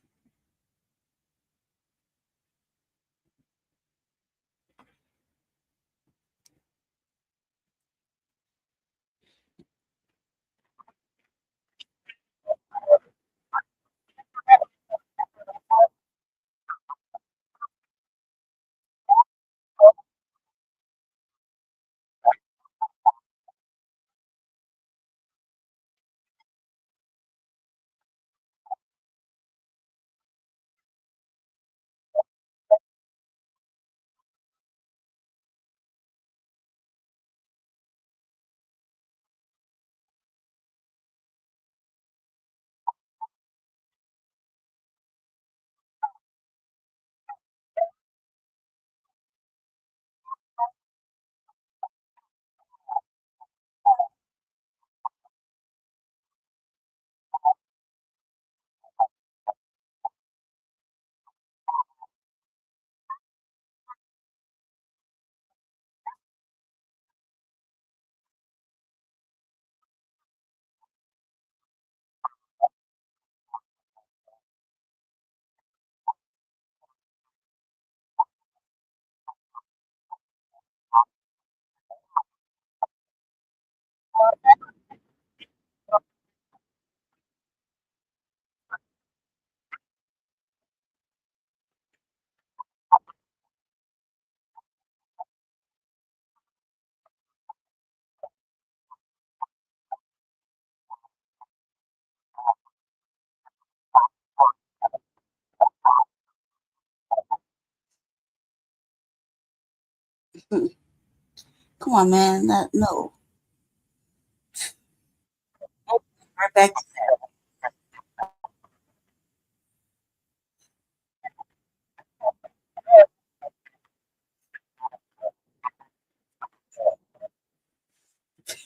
Come on, man. No. Right back to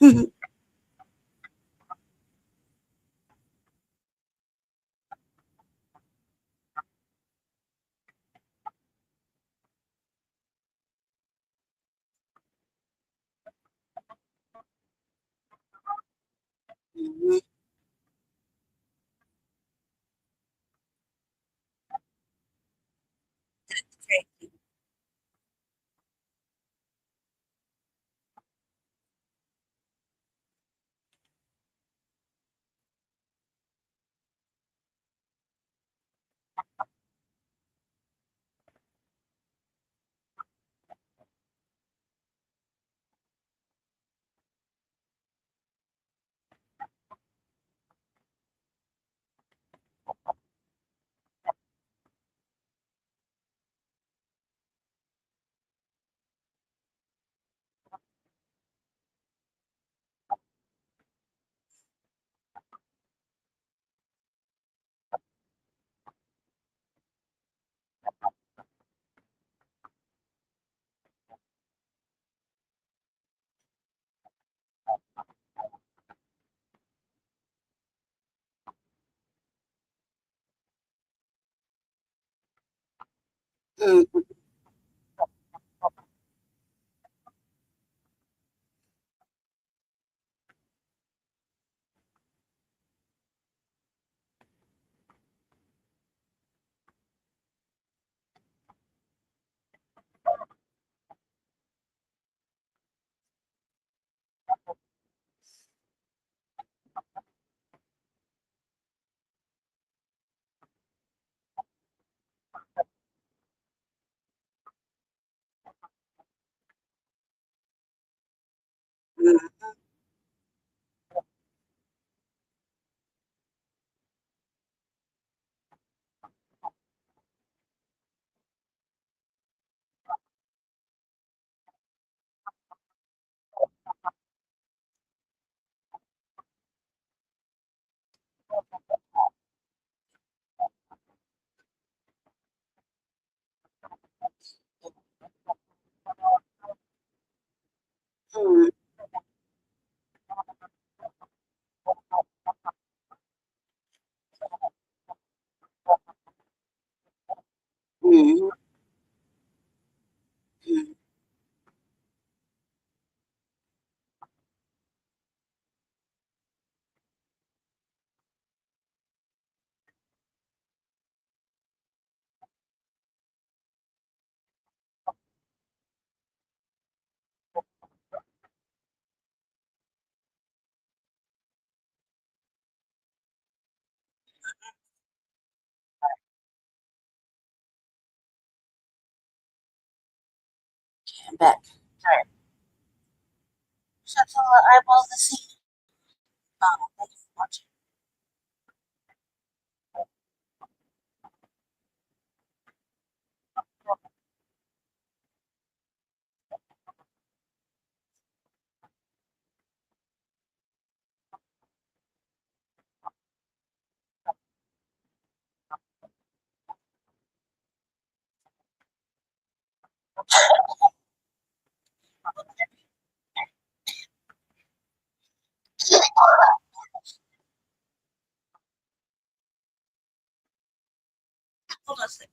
that. I'm back. Sorry. Shut the eyeballs to see. Thank you for watching. Hold on a second.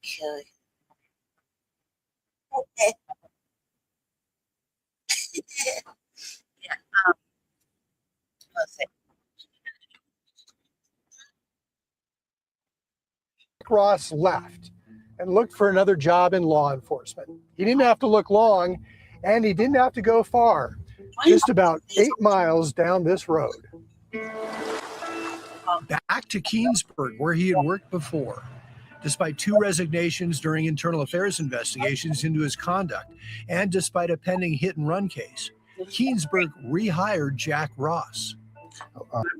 Okay. Okay. Yeah. Let's see. Ross left and looked for another job in law enforcement. He didn't have to look long, and he didn't have to go far, just about 8 miles down this road. Back to Keensburg, where he had worked before. Despite 2 resignations during internal affairs investigations into his conduct, and despite a pending hit-and-run case, Keensburg rehired Jack Ross.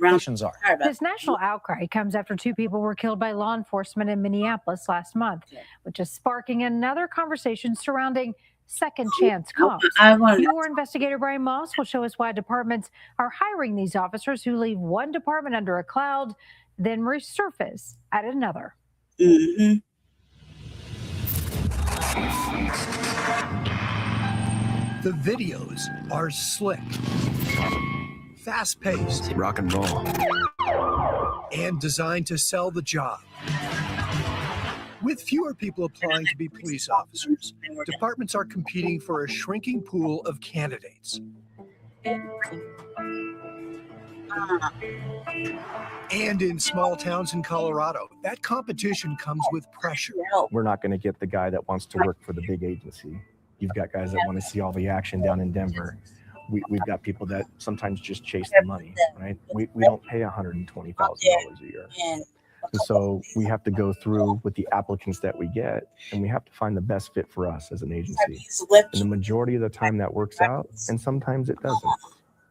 Plantations are. This national outcry comes after 2 people were killed by law enforcement in Minneapolis last month, which is sparking another conversation surrounding second chance cops. Your investigator Brian Moss will show us why departments are hiring these officers who leave one department under a cloud, then resurface at another. Mm-hmm. The videos are slick, fast-paced, rock and roll, and designed to sell the job. With fewer people applying to be police officers, departments are competing for a shrinking pool of candidates. And in small towns in Colorado, that competition comes with pressure. We're not going to get the guy that wants to work for the big agency. You've got guys that want to see all the action down in Denver. We've got people that sometimes just chase the money, right? We don't pay $120,000 a year. And so we have to go through with the applicants that we get, and we have to find the best fit for us as an agency. And the majority of the time that works out, and sometimes it doesn't.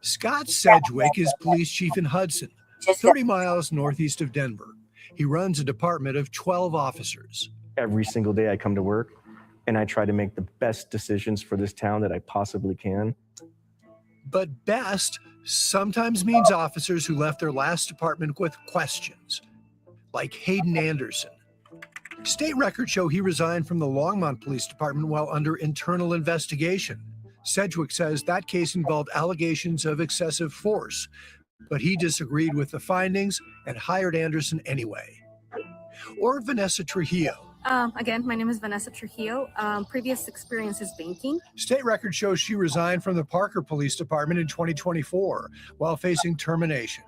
Scott Sedgwick is police chief in Hudson, 30 miles northeast of Denver. He runs a department of 12 officers. Every single day I come to work, and I try to make the best decisions for this town that I possibly can. But best sometimes means officers who left their last department with questions, like Hayden Anderson. State records show he resigned from the Longmont Police Department while under internal investigation. Sedgwick says that case involved allegations of excessive force, but he disagreed with the findings and hired Anderson anyway. Or Vanessa Trujillo. Again, my name is Vanessa Trujillo. Previous experience is banking. State record shows she resigned from the Parker Police Department in 2024 while facing termination.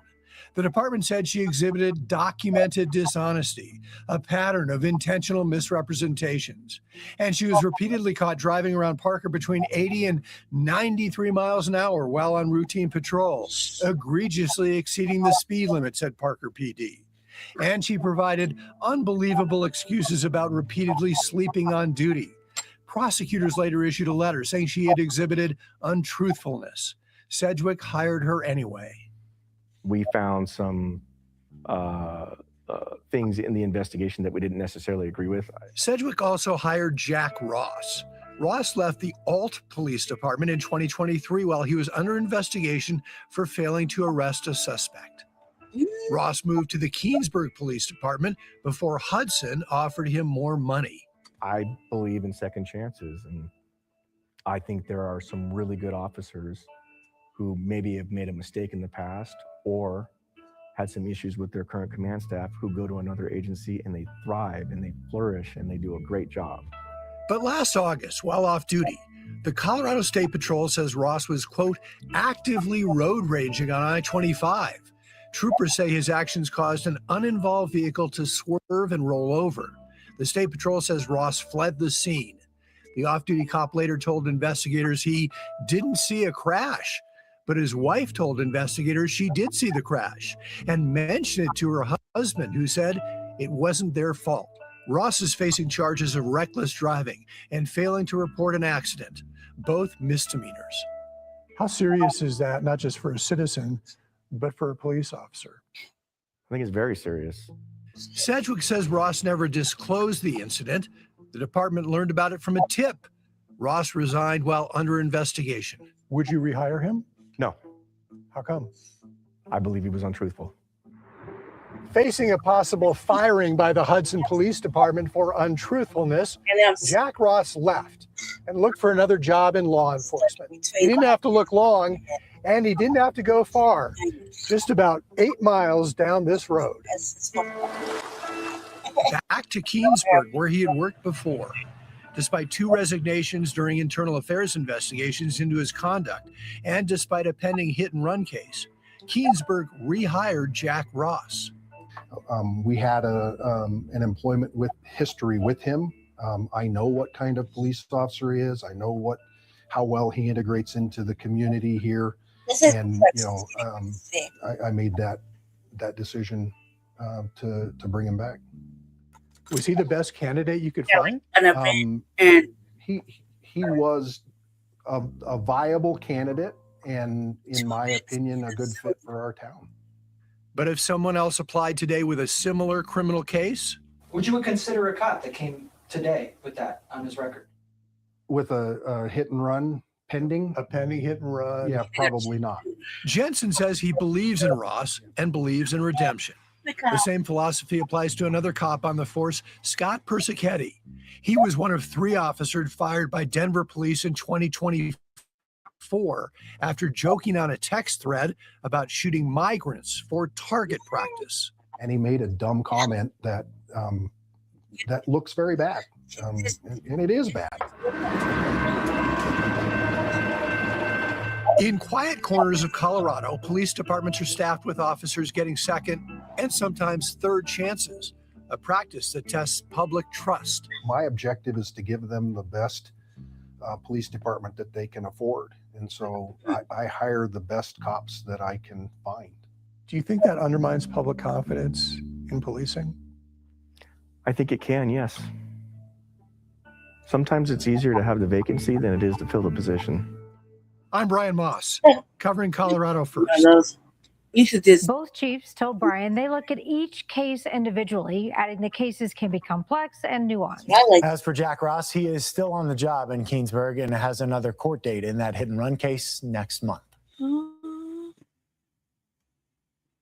The department said she exhibited documented dishonesty, a pattern of intentional misrepresentations, and she was repeatedly caught driving around Parker between 80 and 93 miles an hour while on routine patrol, egregiously exceeding the speed limit, said Parker PD. And she provided unbelievable excuses about repeatedly sleeping on duty. Prosecutors later issued a letter saying she had exhibited untruthfulness. Sedgwick hired her anyway. We found some things in the investigation that we didn't necessarily agree with. Sedgwick also hired Jack Ross. Ross left the Alt Police Department in 2023 while he was under investigation for failing to arrest a suspect. Ross moved to the Keensburg Police Department before Hudson offered him more money. I believe in second chances, and I think there are some really good officers who maybe have made a mistake in the past or had some issues with their current command staff who go to another agency and they thrive and they flourish and they do a great job. But last August, while off duty, the Colorado State Patrol says Ross was, quote, actively road raging on I-25. Troopers say his actions caused an uninvolved vehicle to swerve and roll over. The State Patrol says Ross fled the scene. The off-duty cop later told investigators he didn't see a crash, but his wife told investigators she did see the crash and mentioned it to her husband, who said it wasn't their fault. Ross is facing charges of reckless driving and failing to report an accident, both misdemeanors. How serious is that, not just for a citizen, but for a police officer? I think it's very serious. Sedgwick says Ross never disclosed the incident. The department learned about it from a tip. Ross resigned while under investigation. Would you rehire him? No. How come? I believe he was untruthful. Facing a possible firing by the Hudson Police Department for untruthfulness, Jack Ross left and looked for another job in law enforcement. He didn't have to look long, and he didn't have to go far, just about 8 miles down this road. Back to Keensburg, where he had worked before. Despite 2 resignations during internal affairs investigations into his conduct, and despite a pending hit-and-run case, Keensburg rehired Jack Ross. We had an employment with history with him. I know what kind of police officer he is. I know how well he integrates into the community here. And I made that decision to bring him back. Was he the best candidate you could find? He was a viable candidate, and in my opinion, a good fit for our town. But if someone else applied today with a similar criminal case? Would you consider a cop that came today with that on his record? With a hit and run pending? A pending hit and run? Yeah, probably not. Jensen says he believes in Ross and believes in redemption. The same philosophy applies to another cop on the force, Scott Persichetti. He was one of 3 officers fired by Denver police in 2024 after joking on a text thread about shooting migrants for target practice. And he made a dumb comment that looks very bad, and it is bad. In quiet corners of Colorado, police departments are staffed with officers getting second and sometimes third chances, a practice that tests public trust. My objective is to give them the best police department that they can afford. And so I hire the best cops that I can find. Do you think that undermines public confidence in policing? I think it can, yes. Sometimes it's easier to have the vacancy than it is to fill the position. I'm Brian Moss, covering Colorado First. Both chiefs told Brian they look at each case individually, adding the cases can be complex and nuanced. As for Jack Ross, he is still on the job in Keensburg and has another court date in that hit-and-run case next month.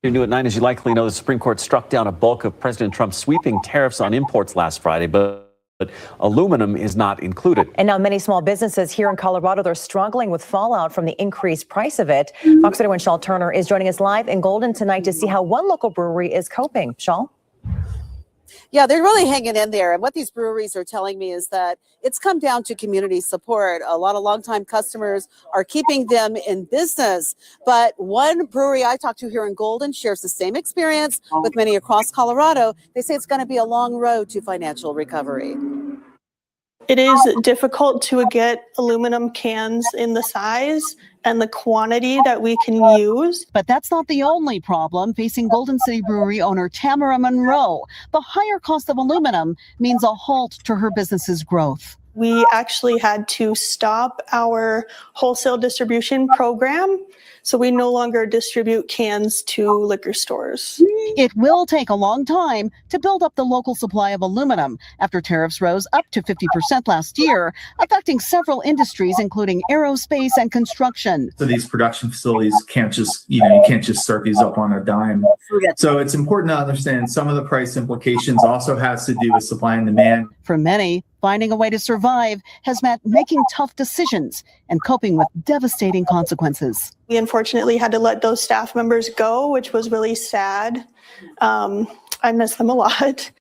You're new at 9. As you likely know, the Supreme Court struck down a bulk of President Trump's sweeping tariffs on imports last Friday, but But aluminum is not included. And now many small businesses here in Colorado, they're struggling with fallout from the increased price of it. Fox 31 Shawl Turner is joining us live in Golden tonight to see how one local brewery is coping. Shawl? Yeah, they're really hanging in there. And what these breweries are telling me is that it's come down to community support. A lot of longtime customers are keeping them in business. But one brewery I talked to here in Golden shares the same experience with many across Colorado. They say it's going to be a long road to financial recovery. It is difficult to get aluminum cans in the size and the quantity that we can use. But that's not the only problem facing Golden City Brewery owner Tamara Monroe. The higher cost of aluminum means a halt to her business's growth. We actually had to stop our wholesale distribution program, so we no longer distribute cans to liquor stores. It will take a long time to build up the local supply of aluminum after tariffs rose up to 50% last year, affecting several industries, including aerospace and construction. So these production facilities can't just, you can't just start these up on a dime. So it's important to understand some of the price implications also has to do with supply and demand. For many, finding a way to survive has meant making tough decisions and coping with devastating consequences. We unfortunately had to let those staff members go, which was really sad. I miss them a lot.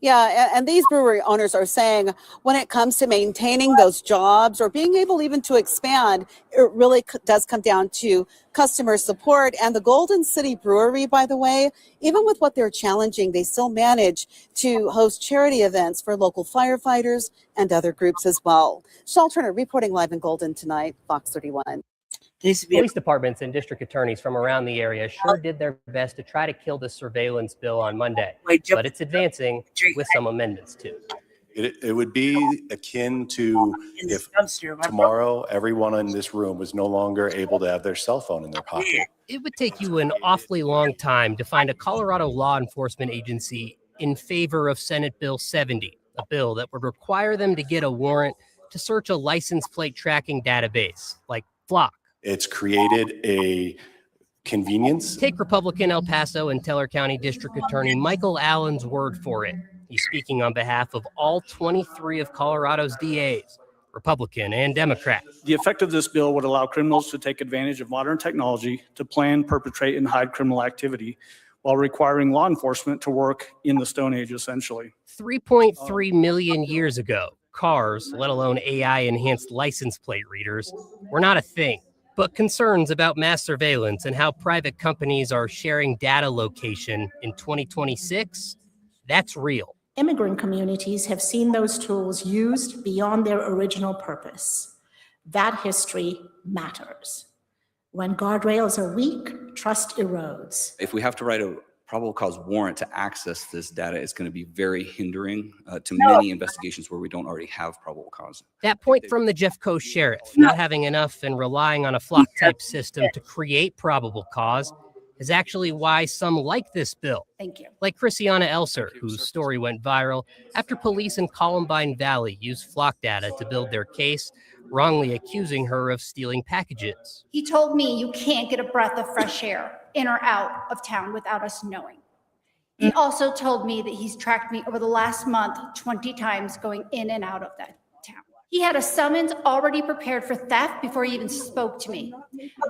Yeah, and these brewery owners are saying when it comes to maintaining those jobs or being able even to expand, it really does come down to customer support. And the Golden City Brewery, by the way, even with what they're challenging, they still manage to host charity events for local firefighters and other groups as well. Shawl Turner reporting live in Golden tonight, Fox 31. Police departments and district attorneys from around the area sure did their best to try to kill the surveillance bill on Monday, but it's advancing with some amendments too. It would be akin to if tomorrow everyone in this room was no longer able to have their cell phone in their pocket. It would take you an awfully long time to find a Colorado law enforcement agency in favor of Senate Bill 70, a bill that would require them to get a warrant to search a license plate tracking database like Blacc. It's created a convenience. Take Republican El Paso and Teller County District Attorney Michael Allen's word for it. He's speaking on behalf of all 23 of Colorado's DAs, Republican and Democrat. The effect of this bill would allow criminals to take advantage of modern technology to plan, perpetrate, and hide criminal activity while requiring law enforcement to work in the Stone Age, essentially. 3.3 million years ago, cars, let alone AI-enhanced license plate readers, were not a thing. But concerns about mass surveillance and how private companies are sharing data location in 2026, that's real. Immigrant communities have seen those tools used beyond their original purpose. That history matters. When guardrails are weak, trust erodes. If we have to write a probable cause warrant to access this data, it's going to be very hindering to many investigations where we don't already have probable cause. That point from the Jeff Coast sheriff, not having enough and relying on a flock-type system to create probable cause, is actually why some like this bill. Thank you. Like Christiana Elser, whose story went viral after police in Columbine Valley used flock data to build their case, wrongly accusing her of stealing packages. He told me you can't get a breath of fresh air in or out of town without us knowing. He also told me that he's tracked me over the last month 20 times going in and out of that town. He had a summons already prepared for theft before he even spoke to me.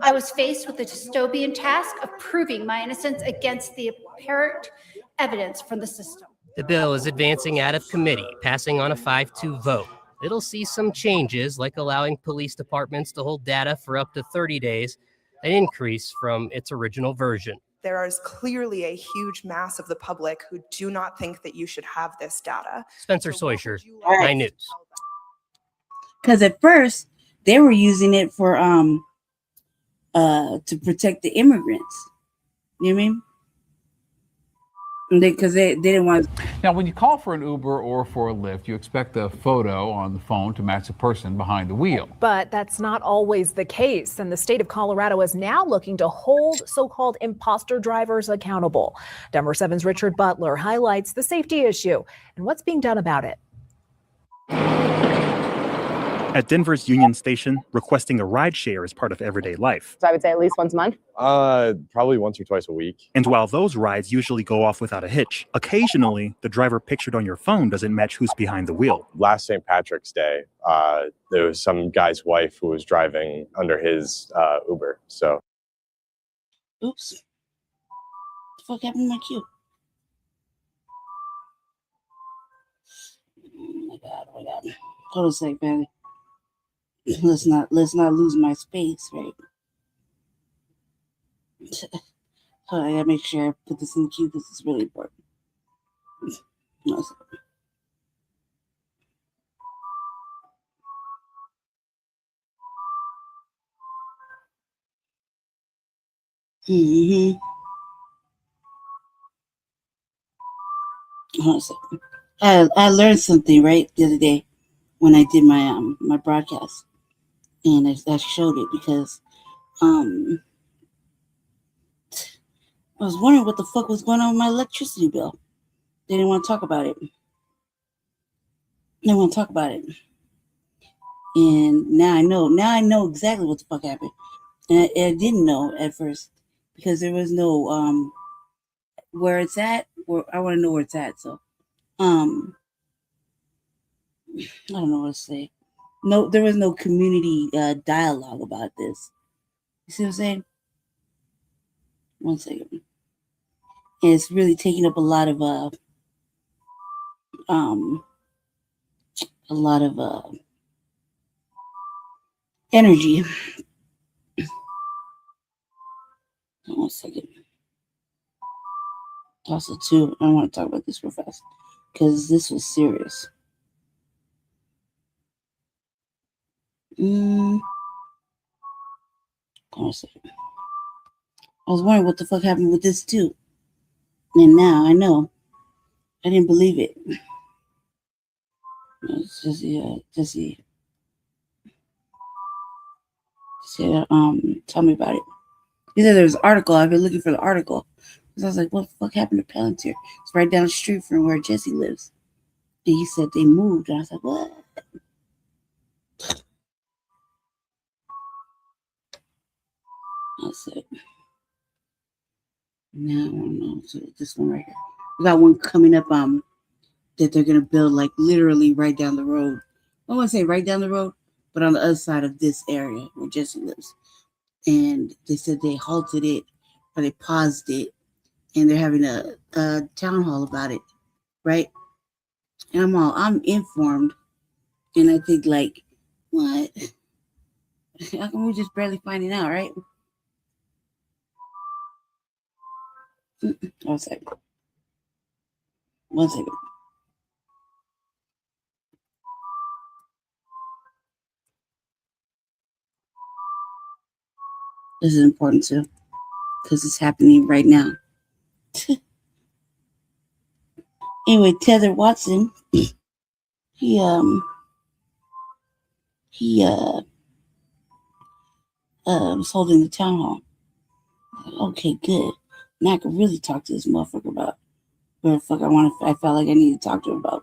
I was faced with the dystopian task of proving my innocence against the apparent evidence from the system. The bill is advancing out of committee, passing on a 5-2 vote. It'll see some changes, like allowing police departments to hold data for up to 30 days, an increase from its original version. There is clearly a huge mass of the public who do not think that you should have this data. Spencer Soysher, 9 News. Because at first they were using it for to protect the immigrants. You know what I mean? Because they didn't want. Now, when you call for an Uber or for a Lyft, you expect the photo on the phone to match the person behind the wheel. But that's not always the case, and the state of Colorado is now looking to hold so-called imposter drivers accountable. Denver 7's Richard Butler highlights the safety issue and what's being done about it. at Denver's Union Station, requesting a ride share is part of everyday life. So I would say at least once a month. Probably once or twice a week. And while those rides usually go off without a hitch, occasionally the driver pictured on your phone doesn't match who's behind the wheel. Last St. Patrick's Day, there was some guy's wife who was driving under his Uber. So. Oops. What the fuck happened to my queue? Oh my God. Hold on a sec, baby. Let's not lose my space, right? Hold on, I gotta make sure I put this in the queue because it's really important. No, Hold on a second. I learned something right the other day when I did my my broadcast, and I showed it because I was wondering what the fuck was going on with my electricity bill. They didn't want to talk about it. They want to talk about it, and now I know. Now I know exactly what the fuck happened, and I didn't know at first because there was no where it's at. I want to know where it's at. So I don't know what to say. No, there was no community dialogue about this. You see what I'm saying? One second. And it's really taking up a lot of energy. 1 second. Also, too, I want to talk about this real fast because this was serious. Hold on a second. I was wondering what the fuck happened with this too. And now I know. I didn't believe it. It's Jesse, tell me about it. He said there was an article. I've been looking for the article. Because I was like, what the fuck happened to Palantir? It's right down the street from where Jesse lives. And he said they moved. And I was like, what? That's it. Now I don't know. So this one right here. We got one coming up that they're gonna build like literally right down the road. I don't want to say right down the road, but on the other side of this area where Jesse lives. And they said they halted it or they paused it, and they're having a town hall about it, right? And I'm informed, and I think like, what? How come we're just barely finding out, right? 1 second. 1 second. This is important too, because it's happening right now. Anyway, Tether Watson, he was holding the town hall. Okay, good. Now I can really talk to this motherfucker about what the fuck I felt like I needed to talk to him about.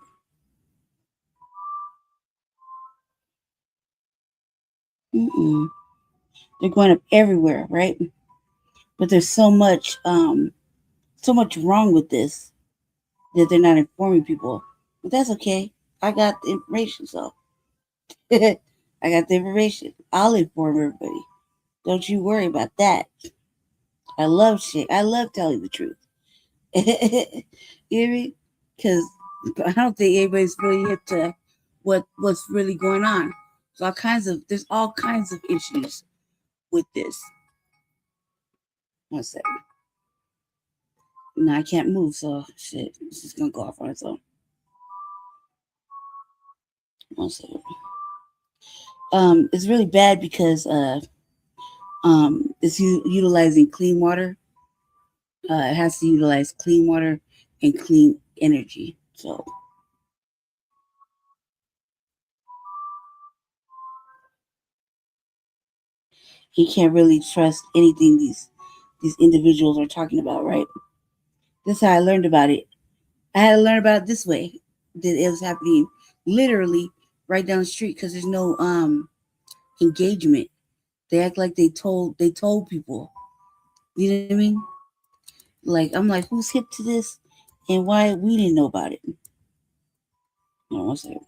They're going up everywhere, right? But there's so much wrong with this that they're not informing people. But that's okay. I got the information, so I got the information. I'll inform everybody. Don't you worry about that. I love shit. I love telling the truth. You hear me? Because I don't think anybody's really hip to what's really going on. There's all kinds of issues with this. 1 second. No, I can't move, so shit. It's just gonna go off on its own. 1 second. It's really bad because it's utilizing clean water. It has to utilize clean water and clean energy. So he can't really trust anything these individuals are talking about, right? That's how I learned about it. I had to learn about it this way. That it was happening literally right down the street because there's no engagement. They act like they told people. You know what I mean? Like, I'm like, who's hip to this and why we didn't know about it? Hold on one second.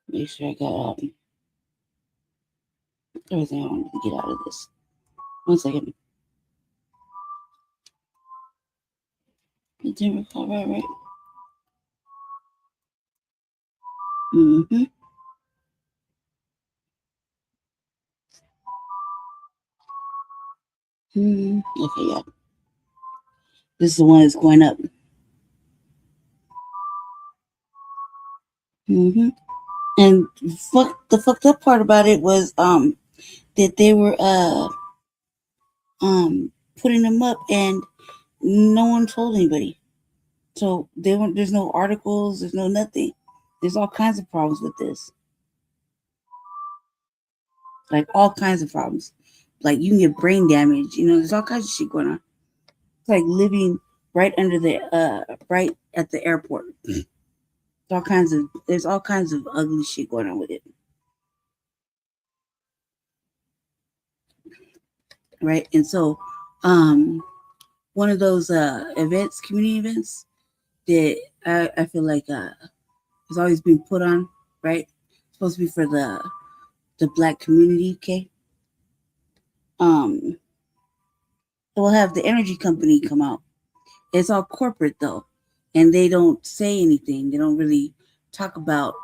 Make sure I got everything I wanted to get out of this. 1 second. Denver, Colorado, right? Mm-hmm. Okay, yeah. This is the one that's going up. And the fucked up part about it was that they were putting them up and no one told anybody. So there's no articles, there's no nothing. There's all kinds of problems with this. Like all kinds of problems. Like you can get brain damage, there's all kinds of shit going on. It's like living right under right at the airport. There's all kinds of ugly shit going on with it. Right? And so one of those events, community events that I feel like has always been put on, right? It's supposed to be for the Black community, okay? We'll have the energy company come out. It's all corporate though, and they don't say anything. They don't really talk about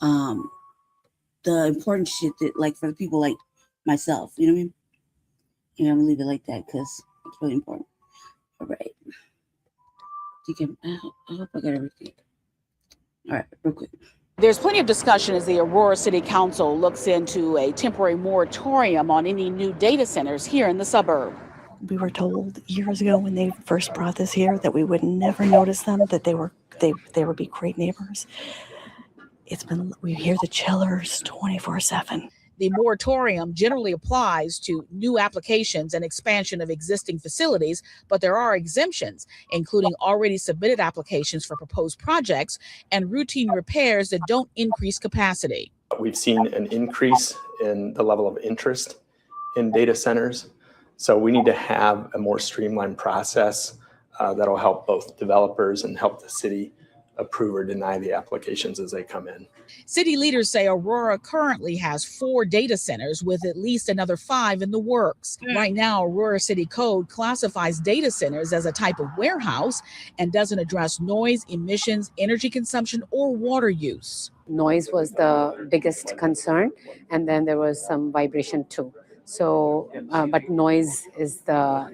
the important shit that, like, for the people like myself, you know what I mean? I'm gonna leave it like that because it's really important. All right. I hope I got everything. All right, real quick. There's plenty of discussion as the Aurora City Council looks into a temporary moratorium on any new data centers here in the suburb. We were told years ago when they first brought this here that we would never notice them, that they would be great neighbors. We hear the chillers 24/7. The moratorium generally applies to new applications and expansion of existing facilities, but there are exemptions, including already submitted applications for proposed projects and routine repairs that don't increase capacity. We've seen an increase in the level of interest in data centers. So we need to have a more streamlined process that'll help both developers and help the city approve or deny the applications as they come in. City leaders say Aurora currently has 4 data centers with at least another 5 in the works. Right now, Aurora City Code classifies data centers as a type of warehouse and doesn't address noise, emissions, energy consumption, or water use. Noise was the biggest concern, and then there was some vibration too. So, but noise is the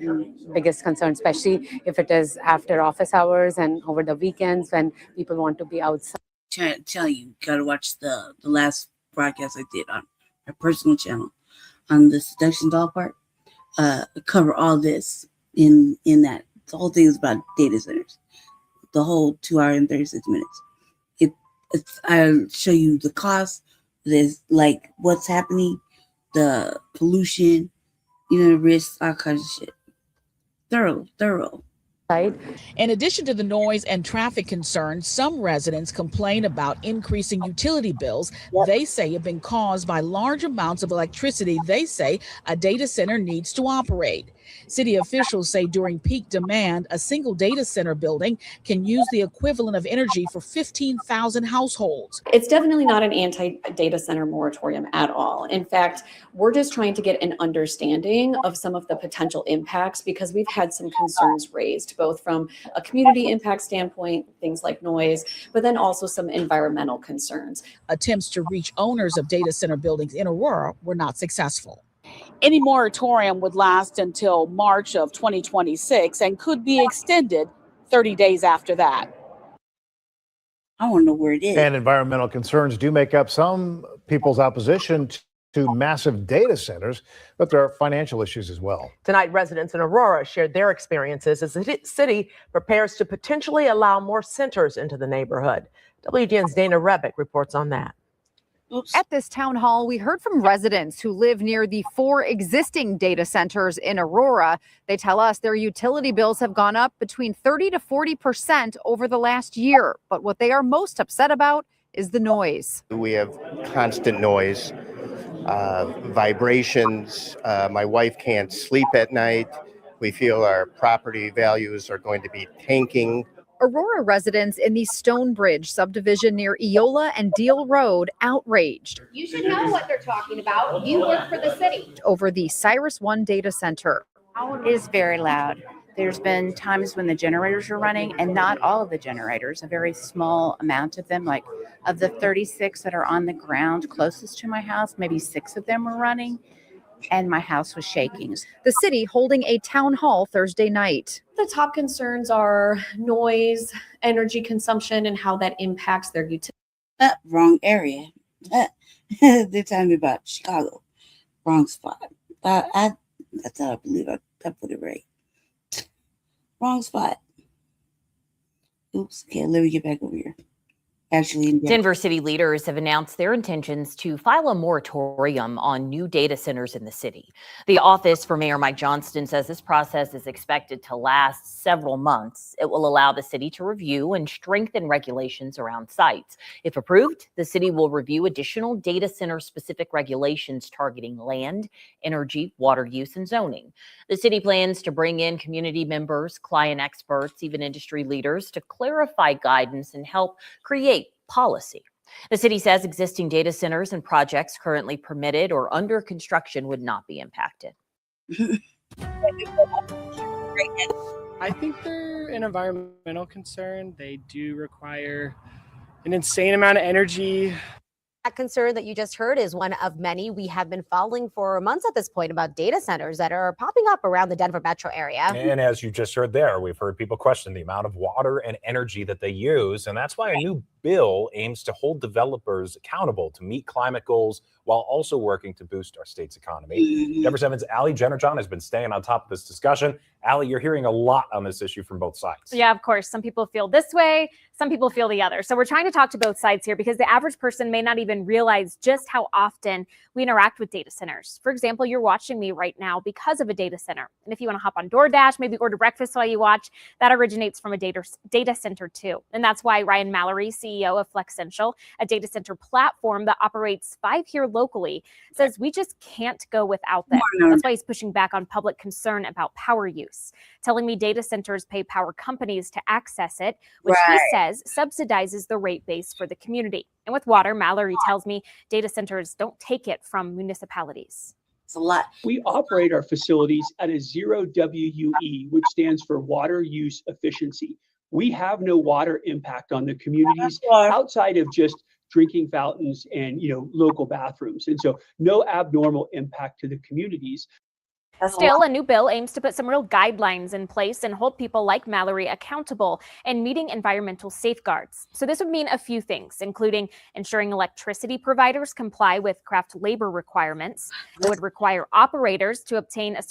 biggest concern, especially if it is after office hours and over the weekends when people want to be outside. Trying to tell you, gotta watch the last broadcast I did on my personal channel on the seduction doll part. Cover all this in that. The whole thing is about data centers. The whole 2 hour and 36 minutes. I'll show you the cost. There's like what's happening, the pollution, the risks, all kinds of shit. Thorough. In addition to the noise and traffic concerns, some residents complain about increasing utility bills they say have been caused by large amounts of electricity they say a data center needs to operate. City officials say during peak demand, a single data center building can use the equivalent of energy for 15,000 households. It's definitely not an anti-data center moratorium at all. In fact, we're just trying to get an understanding of some of the potential impacts because we've had some concerns raised, both from a community impact standpoint, things like noise, but then also some environmental concerns. Attempts to reach owners of data center buildings in Aurora were not successful. Any moratorium would last until March of 2026 and could be extended 30 days after that. I want to know where it is. And environmental concerns do make up some people's opposition to massive data centers, but there are financial issues as well. Tonight, residents in Aurora shared their experiences as the city prepares to potentially allow more centers into the neighborhood. WGN's Dana Rebick reports on that. At this town hall, we heard from residents who live near the 4 existing data centers in Aurora. They tell us their utility bills have gone up between 30 to 40% over the last year. But what they are most upset about is the noise. We have constant noise, vibrations. My wife can't sleep at night. We feel our property values are going to be tanking. Aurora residents in the Stonebridge subdivision near Eola and Deal Road outraged. You should know what they're talking about. You work for the city. Over the Cyrus One data center. It is very loud. There's been times when the generators are running, and not all of the generators, a very small amount of them, like of the 36 that are on the ground closest to my house, maybe 6 of them were running, and my house was shaking. The city holding a town hall Thursday night. The top concerns are noise, energy consumption, and how that impacts their utility. Wrong area. They're telling me about Chicago. Wrong spot. That's how I believe I put it right. Wrong spot. Oops. Okay, let me get back over here. Actually, Denver city leaders have announced their intentions to file a moratorium on new data centers in the city. The office for Mayor Mike Johnston says this process is expected to last several months. It will allow the city to review and strengthen regulations around sites. If approved, the city will review additional data center specific regulations targeting land, energy, water use, and zoning. The city plans to bring in community members, client experts, even industry leaders to clarify guidance and help create policy. The city says existing data centers and projects currently permitted or under construction would not be impacted. I think they're an environmental concern. They do require an insane amount of energy. That concern that you just heard is one of many we have been following for months at this point about data centers that are popping up around the Denver metro area. And as you just heard there, we've heard people question the amount of water and energy that they use. And that's why a new bill aims to hold developers accountable to meet climate goals while also working to boost our state's economy. Denver 7's Allie Jennerjohn has been staying on top of this discussion. Allie, you're hearing a lot on this issue from both sides. Yeah, of course. Some people feel this way, some people feel the other. So we're trying to talk to both sides here because the average person may not even realize just how often we interact with data centers. For example, you're watching me right now because of a data center. And if you want to hop on DoorDash, maybe order breakfast while you watch, that originates from a data center too. And that's why Ryan Mallory, CEO of Flexential, a data center platform that operates 5 here locally, says we just can't go without them. That's why he's pushing back on public concern about power use, telling me data centers pay power companies to access it, which he says subsidizes the rate base for the community. And with water, Mallory tells me data centers don't take it from municipalities. It's a lot. We operate our facilities at a 0 WUE, which stands for water use efficiency. We have no water impact on the communities outside of just drinking fountains and, local bathrooms. And so no abnormal impact to the communities. Still, a new bill aims to put some real guidelines in place and hold people like Mallory accountable and meeting environmental safeguards. So this would mean a few things, including ensuring electricity providers comply with craft labor requirements. It would require operators to obtain a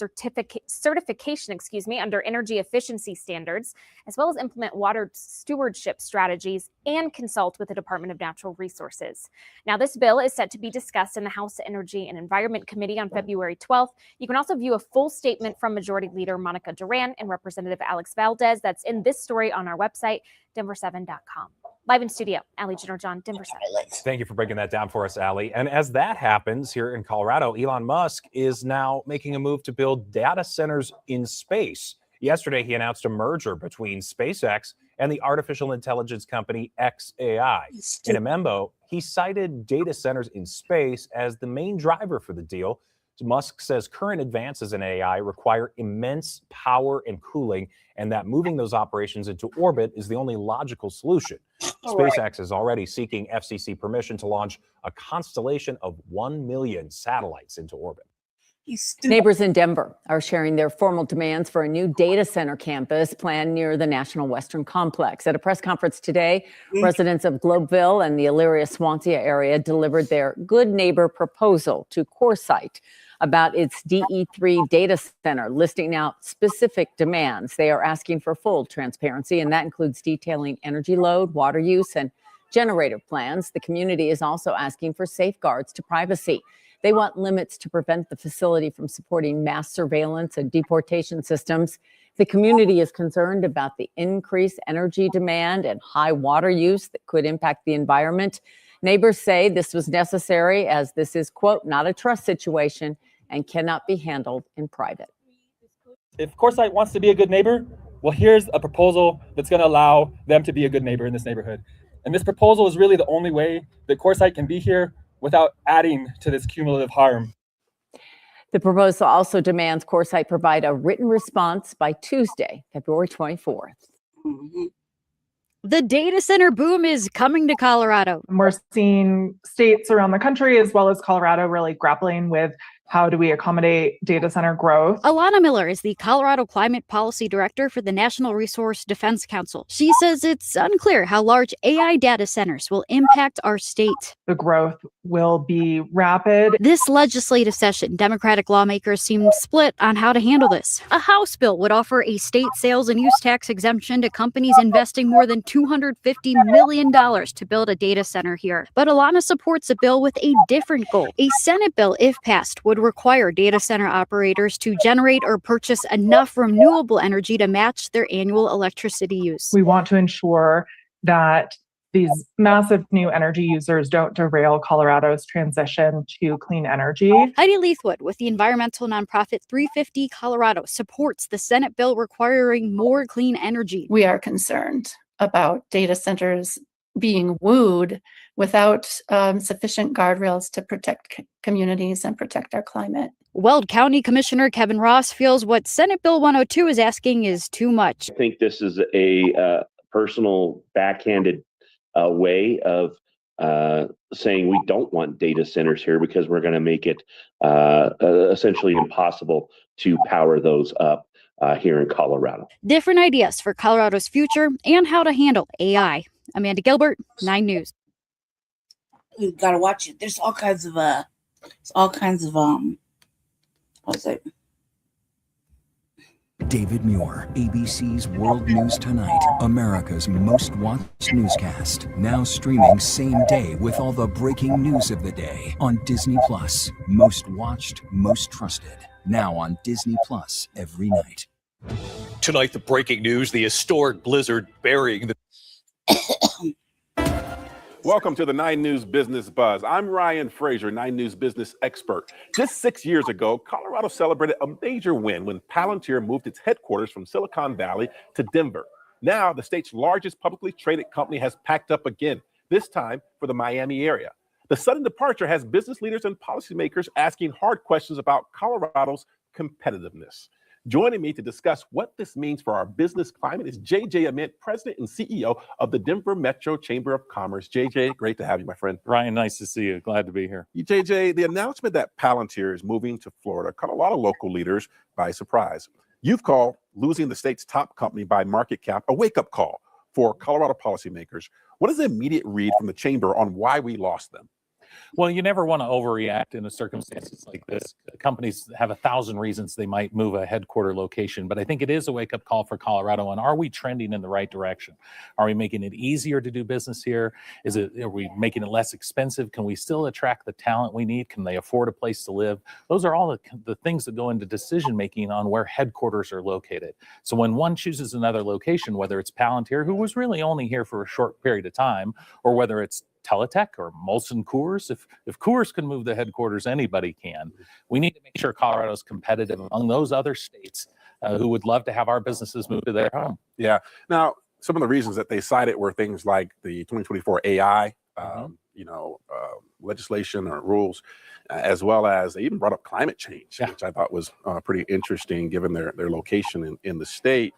certification under energy efficiency standards, as well as implement water stewardship strategies and consult with the Department of Natural Resources. Now, this bill is set to be discussed in the House Energy and Environment Committee on February 12th. You can also view a full statement from Majority Leader Monica Duran and Representative Alex Valdez. That's in this story on our website, denver7.com. Live in studio, Allie Jennerjohn, Denver 7. Thank you for breaking that down for us, Allie. And as that happens here in Colorado, Elon Musk is now making a move to build data centers in space. Yesterday, he announced a merger between SpaceX and the artificial intelligence company xAI. In a memo, he cited data centers in space as the main driver for the deal. Musk says current advances in AI require immense power and cooling, and that moving those operations into orbit is the only logical solution. SpaceX is already seeking FCC permission to launch a constellation of 1 million satellites into orbit. Neighbors in Denver are sharing their formal demands for a new data center campus planned near the National Western Complex. At a press conference today, residents of Globeville and the Elyria-Swansea area delivered their good neighbor proposal to CoreSite about its DE3 data center, listing out specific demands. They are asking for full transparency, and that includes detailing energy load, water use, and generator plans. The community is also asking for safeguards to privacy. They want limits to prevent the facility from supporting mass surveillance and deportation systems. The community is concerned about the increased energy demand and high water use that could impact the environment. Neighbors say this was necessary as this is, quote, not a trust situation and cannot be handled in private. If CoreSite wants to be a good neighbor, well, here's a proposal that's going to allow them to be a good neighbor in this neighborhood. And this proposal is really the only way that CoreSite can be here without adding to this cumulative harm. The proposal also demands CoreSite provide a written response by Tuesday, February 24th. The data center boom is coming to Colorado. We're seeing states around the country as well as Colorado really grappling with how do we accommodate data center growth. Alana Miller is the Colorado Climate Policy Director for the National Resource Defense Council. She says it's unclear how large AI data centers will impact our state. The growth will be rapid. This legislative session, Democratic lawmakers seem split on how to handle this. A House bill would offer a state sales and use tax exemption to companies investing more than $250 million to build a data center here. But Alana supports a bill with a different goal. A Senate bill, if passed, would require data center operators to generate or purchase enough renewable energy to match their annual electricity use. We want to ensure that these massive new energy users don't derail Colorado's transition to clean energy. Heidi Leithwood with the environmental nonprofit 350 Colorado supports the Senate bill requiring more clean energy. We are concerned about data centers being wooed without sufficient guardrails to protect communities and protect our climate. Weld County Commissioner Kevin Ross feels what Senate Bill 102 is asking is too much. I think this is a personal backhanded way of saying we don't want data centers here because we're going to make it essentially impossible to power those up here in Colorado. Different ideas for Colorado's future and how to handle AI. Amanda Gilbert, 9 News. You gotta watch it. There's all kinds of what's it? David Muir, ABC's World News Tonight, America's most watched newscast. Now streaming same day with all the breaking news of the day on Disney Plus. Most watched, most trusted. Now on Disney Plus every night. Tonight, the breaking news, the historic blizzard burying the... Welcome to the 9 News Business Buzz. I'm Ryan Fraser, 9 News business expert. Just 6 years ago, Colorado celebrated a major win when Palantir moved its headquarters from Silicon Valley to Denver. Now, the state's largest publicly traded company has packed up again, this time for the Miami area. The sudden departure has business leaders and policymakers asking hard questions about Colorado's competitiveness. Joining me to discuss what this means for our business climate is JJ Ament, President and CEO of the Denver Metro Chamber of Commerce. JJ, great to have you, my friend. Ryan, nice to see you. Glad to be here. JJ, the announcement that Palantir is moving to Florida caught a lot of local leaders by surprise. You've called losing the state's top company by market cap a wake-up call for Colorado policymakers. What is the immediate read from the chamber on why we lost them? Well, you never want to overreact in a circumstances like this. Companies have 1,000 reasons they might move a headquarter location, but I think it is a wake-up call for Colorado. And are we trending in the right direction? Are we making it easier to do business here? Are we making it less expensive? Can we still attract the talent we need? Can they afford a place to live? Those are all the things that go into decision-making on where headquarters are located. So when one chooses another location, whether it's Palantir, who was really only here for a short period of time, or whether it's Teletech or Molson Coors. If Coors can move the headquarters, anybody can. We need to make sure Colorado's competitive among those other states who would love to have our businesses move to their home. Yeah. Now, some of the reasons that they cited were things like the 2024 AI, legislation or rules, as well as they even brought up climate change, which I thought was pretty interesting given their location in the state.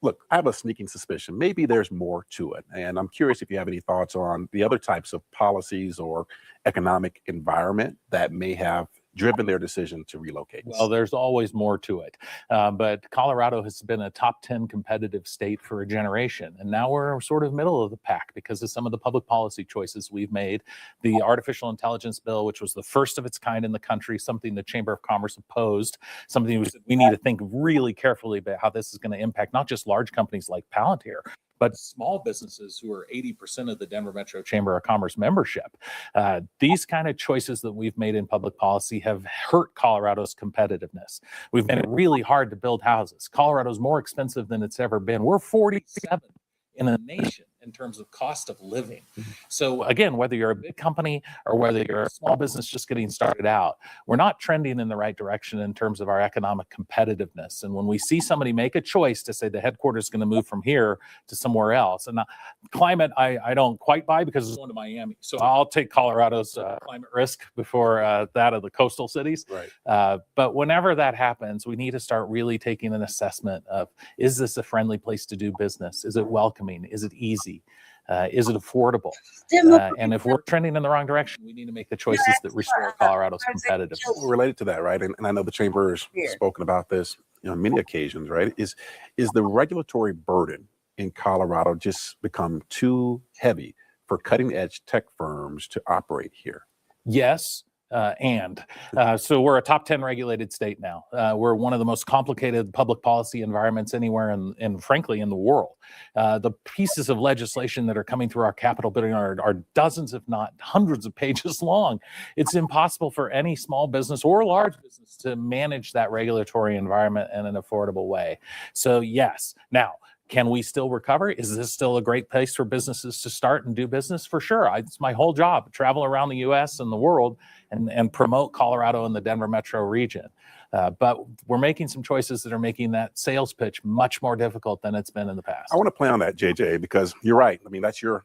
Look, I have a sneaking suspicion. Maybe there's more to it. And I'm curious if you have any thoughts on the other types of policies or economic environment that may have driven their decision to relocate. Well, there's always more to it. But Colorado has been a top 10 competitive state for a generation. And now we're sort of middle of the pack because of some of the public policy choices we've made. The artificial intelligence bill, which was the first of its kind in the country, something the Chamber of Commerce opposed, something we need to think really carefully about how this is going to impact not just large companies like Palantir, but small businesses who are 80% of the Denver Metro Chamber of Commerce membership. These kind of choices that we've made in public policy have hurt Colorado's competitiveness. We've made it really hard to build houses. Colorado's more expensive than it's ever been. We're 47 in a nation in terms of cost of living. So again, whether you're a big company or whether you're a small business just getting started out, we're not trending in the right direction in terms of our economic competitiveness. And when we see somebody make a choice to say the headquarters is going to move from here to somewhere else, and climate, I don't quite buy because it's going to Miami. So I'll take Colorado's climate risk before that of the coastal cities. Right. But whenever that happens, we need to start really taking an assessment of, is this a friendly place to do business? Is it welcoming? Is it easy? Is it affordable? And if we're trending in the wrong direction, we need to make the choices that restore Colorado's competitiveness. Related to that, right? And I know the chamber has spoken about this, on many occasions, right? Is the regulatory burden in Colorado just become too heavy for cutting edge tech firms to operate here? Yes. So we're a top 10 regulated state now. We're one of the most complicated public policy environments anywhere and frankly in the world. The pieces of legislation that are coming through our Capitol building are dozens, if not hundreds of pages long. It's impossible for any small business or large business to manage that regulatory environment in an affordable way. So yes. Now, can we still recover? Is this still a great place for businesses to start and do business? For sure. It's my whole job, travel around the U.S. and the world and promote Colorado and the Denver metro region. But we're making some choices that are making that sales pitch much more difficult than it's been in the past. I want to play on that, JJ, because you're right. I mean, that's your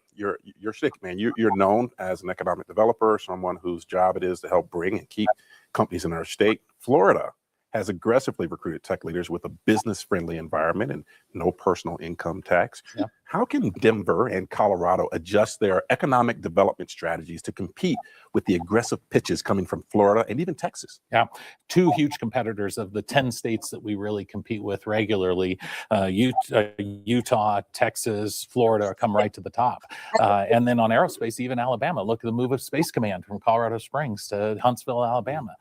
stick, man. You're known as an economic developer, someone whose job it is to help bring and keep companies in our state. Florida has aggressively recruited tech leaders with a business-friendly environment and no personal income tax. Yeah. How can Denver and Colorado adjust their economic development strategies to compete with the aggressive pitches coming from Florida and even Texas? Yeah, two huge competitors of the 10 states that we really compete with regularly. Utah, Texas, Florida come right to the top. And then on aerospace, even Alabama. Look at the move of Space Command from Colorado Springs to Huntsville, Alabama.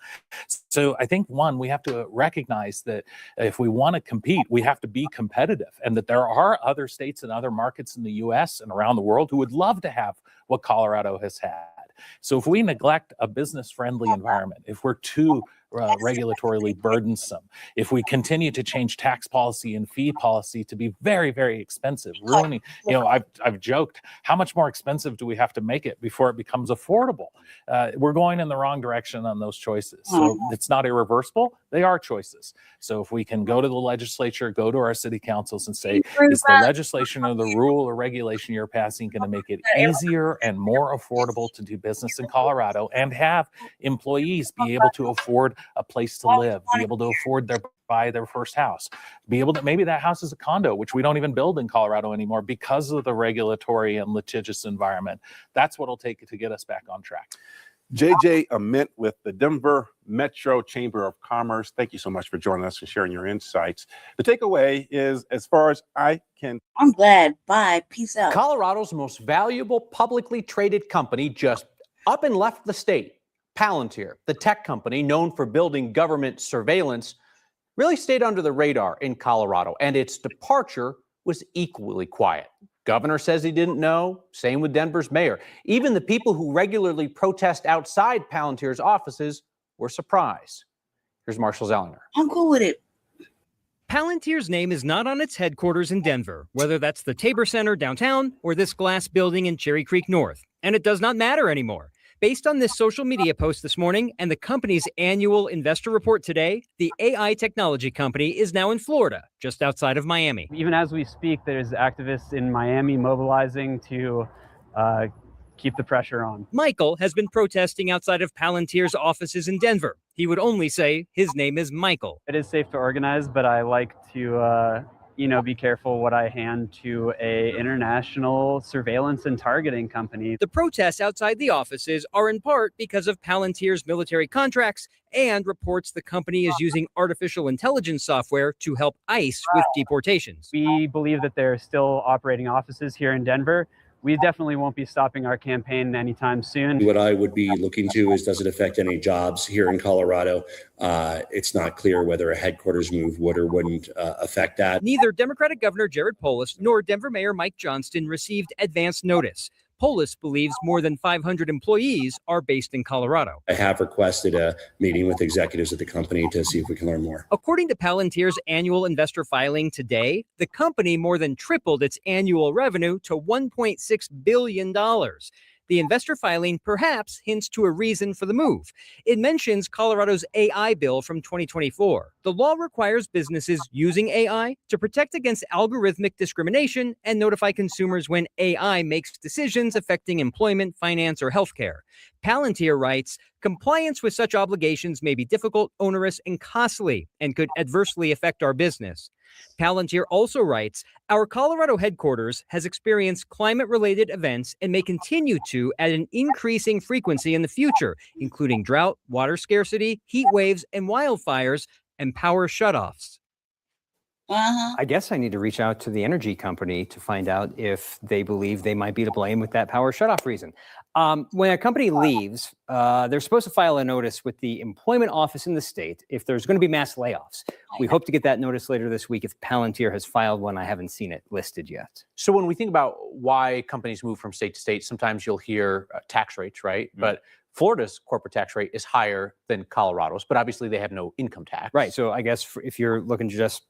So I think, one, we have to recognize that if we want to compete, we have to be competitive, and that there are other states and other markets in the U.S. and around the world who would love to have what Colorado has had. So if we neglect a business-friendly environment, if we're too regulatorily burdensome, if we continue to change tax policy and fee policy to be very, very expensive, ruining, I've joked, how much more expensive do we have to make it before it becomes affordable? We're going in the wrong direction on those choices. So it's not irreversible. They are choices. So if we can go to the legislature, go to our city councils and say, is the legislation or the rule or regulation you're passing going to make it easier and more affordable to do business in Colorado and have employees be able to afford a place to live, be able to afford buy their first house, be able to, maybe that house is a condo, which we don't even build in Colorado anymore because of the regulatory and litigious environment. That's what it'll take to get us back on track. JJ Ament with the Denver Metro Chamber of Commerce. Thank you so much for joining us and sharing your insights. The takeaway is, as far as I'm glad. Bye. Peace out. Colorado's most valuable publicly traded company just up and left the state. Palantir, the tech company known for building government surveillance, really stayed under the radar in Colorado, and its departure was equally quiet. Governor says he didn't know. Same with Denver's mayor. Even the people who regularly protest outside Palantir's offices were surprised. Here's Marshall Zellinger. I'm cool with it. Palantir's name is not on its headquarters in Denver, whether that's the Tabor Center downtown or this glass building in Cherry Creek North. And it does not matter anymore. Based on this social media post this morning and the company's annual investor report today, the AI technology company is now in Florida, just outside of Miami. Even as we speak, there's activists in Miami mobilizing to keep the pressure on. Michael has been protesting outside of Palantir's offices in Denver. He would only say his name is Michael. It is safe to organize, but I like to be careful what I hand to a international surveillance and targeting company. The protests outside the offices are in part because of Palantir's military contracts and reports the company is using artificial intelligence software to help ICE with deportations. We believe that there are still operating offices here in Denver. we definitely won't be stopping our campaign anytime soon. What I would be looking to is, does it affect any jobs here in Colorado? It's not clear whether a headquarters move would or wouldn't affect that. Neither Democratic Governor Jared Polis nor Denver Mayor Mike Johnston received advance notice. Polis believes more than 500 employees are based in Colorado. I have requested a meeting with executives at the company to see if we can learn more. According to Palantir's annual investor filing today, the company more than tripled its annual revenue to $1.6 billion. The investor filing perhaps hints to a reason for the move. It mentions Colorado's AI bill from 2024. The law requires businesses using AI to protect against algorithmic discrimination and notify consumers when AI makes decisions affecting employment, finance, or healthcare. Palantir writes, compliance with such obligations may be difficult, onerous, and costly, and could adversely affect our business. Palantir also writes, our Colorado headquarters has experienced climate-related events and may continue to at an increasing frequency in the future, including drought, water scarcity, heat waves, and wildfires, and power shutoffs. I guess I need to reach out to the energy company to find out if they believe they might be to blame with that power shutoff reason. When a company leaves, they're supposed to file a notice with the employment office in the state if there's going to be mass layoffs. We hope to get that notice later this week if Palantir has filed one. I haven't seen it listed yet. So when we think about why companies move from state to state, sometimes you'll hear tax rates, right? Mm-hmm. But Florida's corporate tax rate is higher than Colorado's, but obviously they have no income tax. Right. So I guess if you're looking to just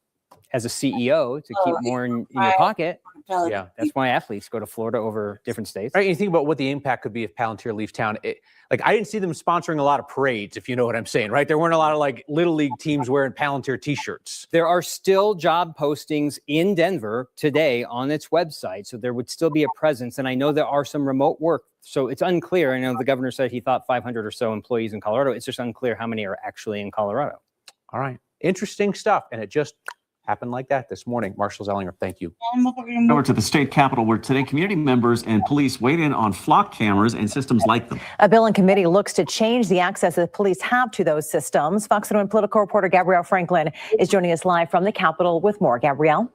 as a CEO to keep more in your pocket, Yeah, that's why athletes go to Florida over different states. Right, and you think about what the impact could be if Palantir leaves town. Like, I didn't see them sponsoring a lot of parades, if you know what I'm saying, right? There weren't a lot of like little league teams wearing Palantir T-shirts. There are still job postings in Denver today on its website, so there would still be a presence. And I know there are some remote work, so it's unclear. I know the governor said he thought 500 or so employees in Colorado. It's just unclear how many are actually in Colorado. All right, interesting stuff, and it just happened like that this morning. Marshall Zellinger, thank you. Over to the state capitol, where today community members and police weighed in on flock cameras and systems like them. A bill in committee looks to change the access that police have to those systems. Fox 1 political reporter Gabrielle Franklin is joining us live from the Capitol with more. Gabrielle.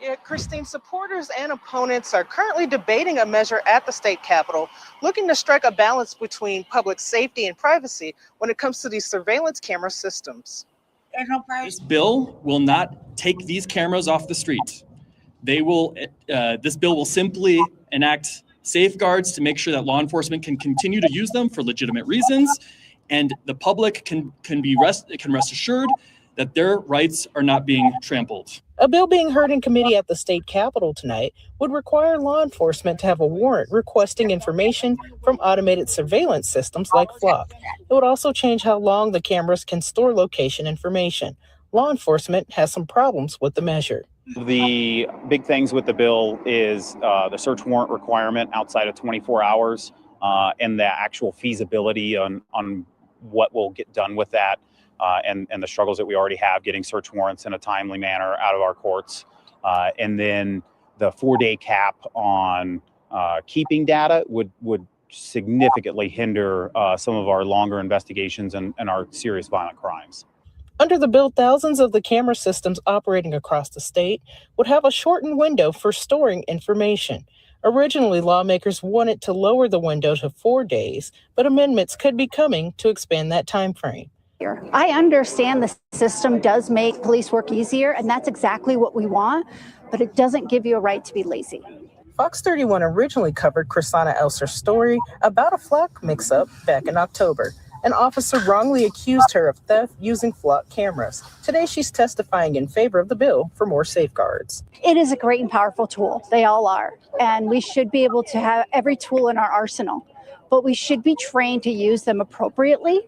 Yeah, Christine, supporters and opponents are currently debating a measure at the state capitol, looking to strike a balance between public safety and privacy when it comes to these surveillance camera systems. This bill will not take these cameras off the street. They will. This bill will simply enact safeguards to make sure that law enforcement can continue to use them for legitimate reasons, and the public can rest assured that their rights are not being trampled. A bill being heard in committee at the state capitol tonight would require law enforcement to have a warrant requesting information from automated surveillance systems like Flock. It would also change how long the cameras can store location information. Law enforcement has some problems with the measure. The big things with the bill is the search warrant requirement outside of 24 hours and the actual feasibility on what will get done with that. And the struggles that we already have getting search warrants in a timely manner out of our courts. And then the 4-day cap on keeping data would significantly hinder some of our longer investigations and our serious violent crimes. Under the bill, thousands of the camera systems operating across the state would have a shortened window for storing information. Originally, lawmakers wanted to lower the window to 4 days, but amendments could be coming to expand that time frame. I understand the system does make police work easier, and that's exactly what we want, but it doesn't give you a right to be lazy. Fox 31 originally covered Chrisana Elser's story about a flock mix-up back in October. An officer wrongly accused her of theft using flock cameras. Today, she's testifying in favor of the bill for more safeguards. It is a great and powerful tool. They all are. And we should be able to have every tool in our arsenal, but we should be trained to use them appropriately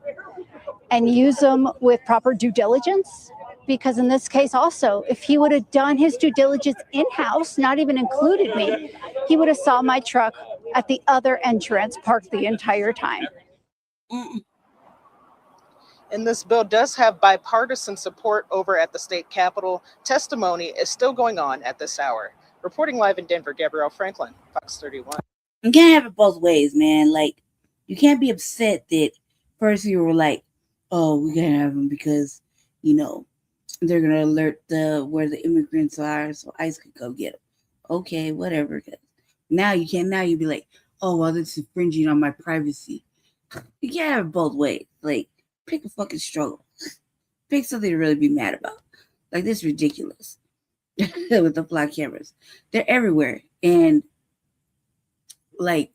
and use them with proper due diligence. Because in this case also, if he would have done his due diligence in-house, not even included me, he would have saw my truck at the other entrance parked the entire time. And this bill does have bipartisan support over at the state capitol. Testimony is still going on at this hour. Reporting live in Denver, Gabrielle Franklin, Fox 31. You can't have it both ways, man. Like, you can't be upset that first you were like, oh, we can't have them because, you know, they're going to alert where the immigrants are so ICE could go get them. Okay, whatever. Now you can't. Now you'd be like, oh, well, this is infringing on my privacy. You can't have it both ways. Like, pick a fucking struggle. Pick something to really be mad about. Like, this is ridiculous. With the Blacc cameras, they're everywhere, and like,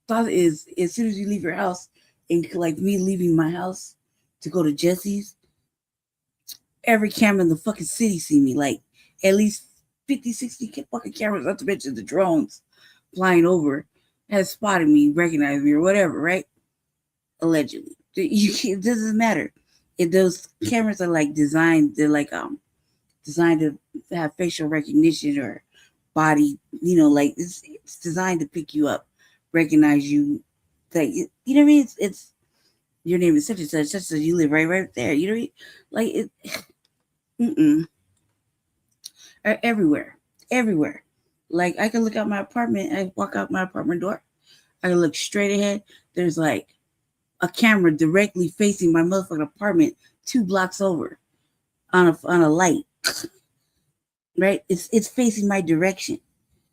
thought is as soon as you leave your house, and like me leaving my house to go to Jesse's, every camera in the fucking city see me. Like, at least 50, 60 fucking cameras, not to mention the drones flying over, has spotted me, recognized me, or whatever, right? Allegedly. It doesn't matter. If those cameras are like designed, they're like designed to have facial recognition or body, like it's designed to pick you up, recognize you, like, you know what I mean? It's your name is such and such, such as you live right there. You know what I mean? Like it. Everywhere. Like, I can look out my apartment. I walk out my apartment door. I can look straight ahead. There's like a camera directly facing my motherfucking apartment 2 blocks over on a light. Right? It's facing my direction.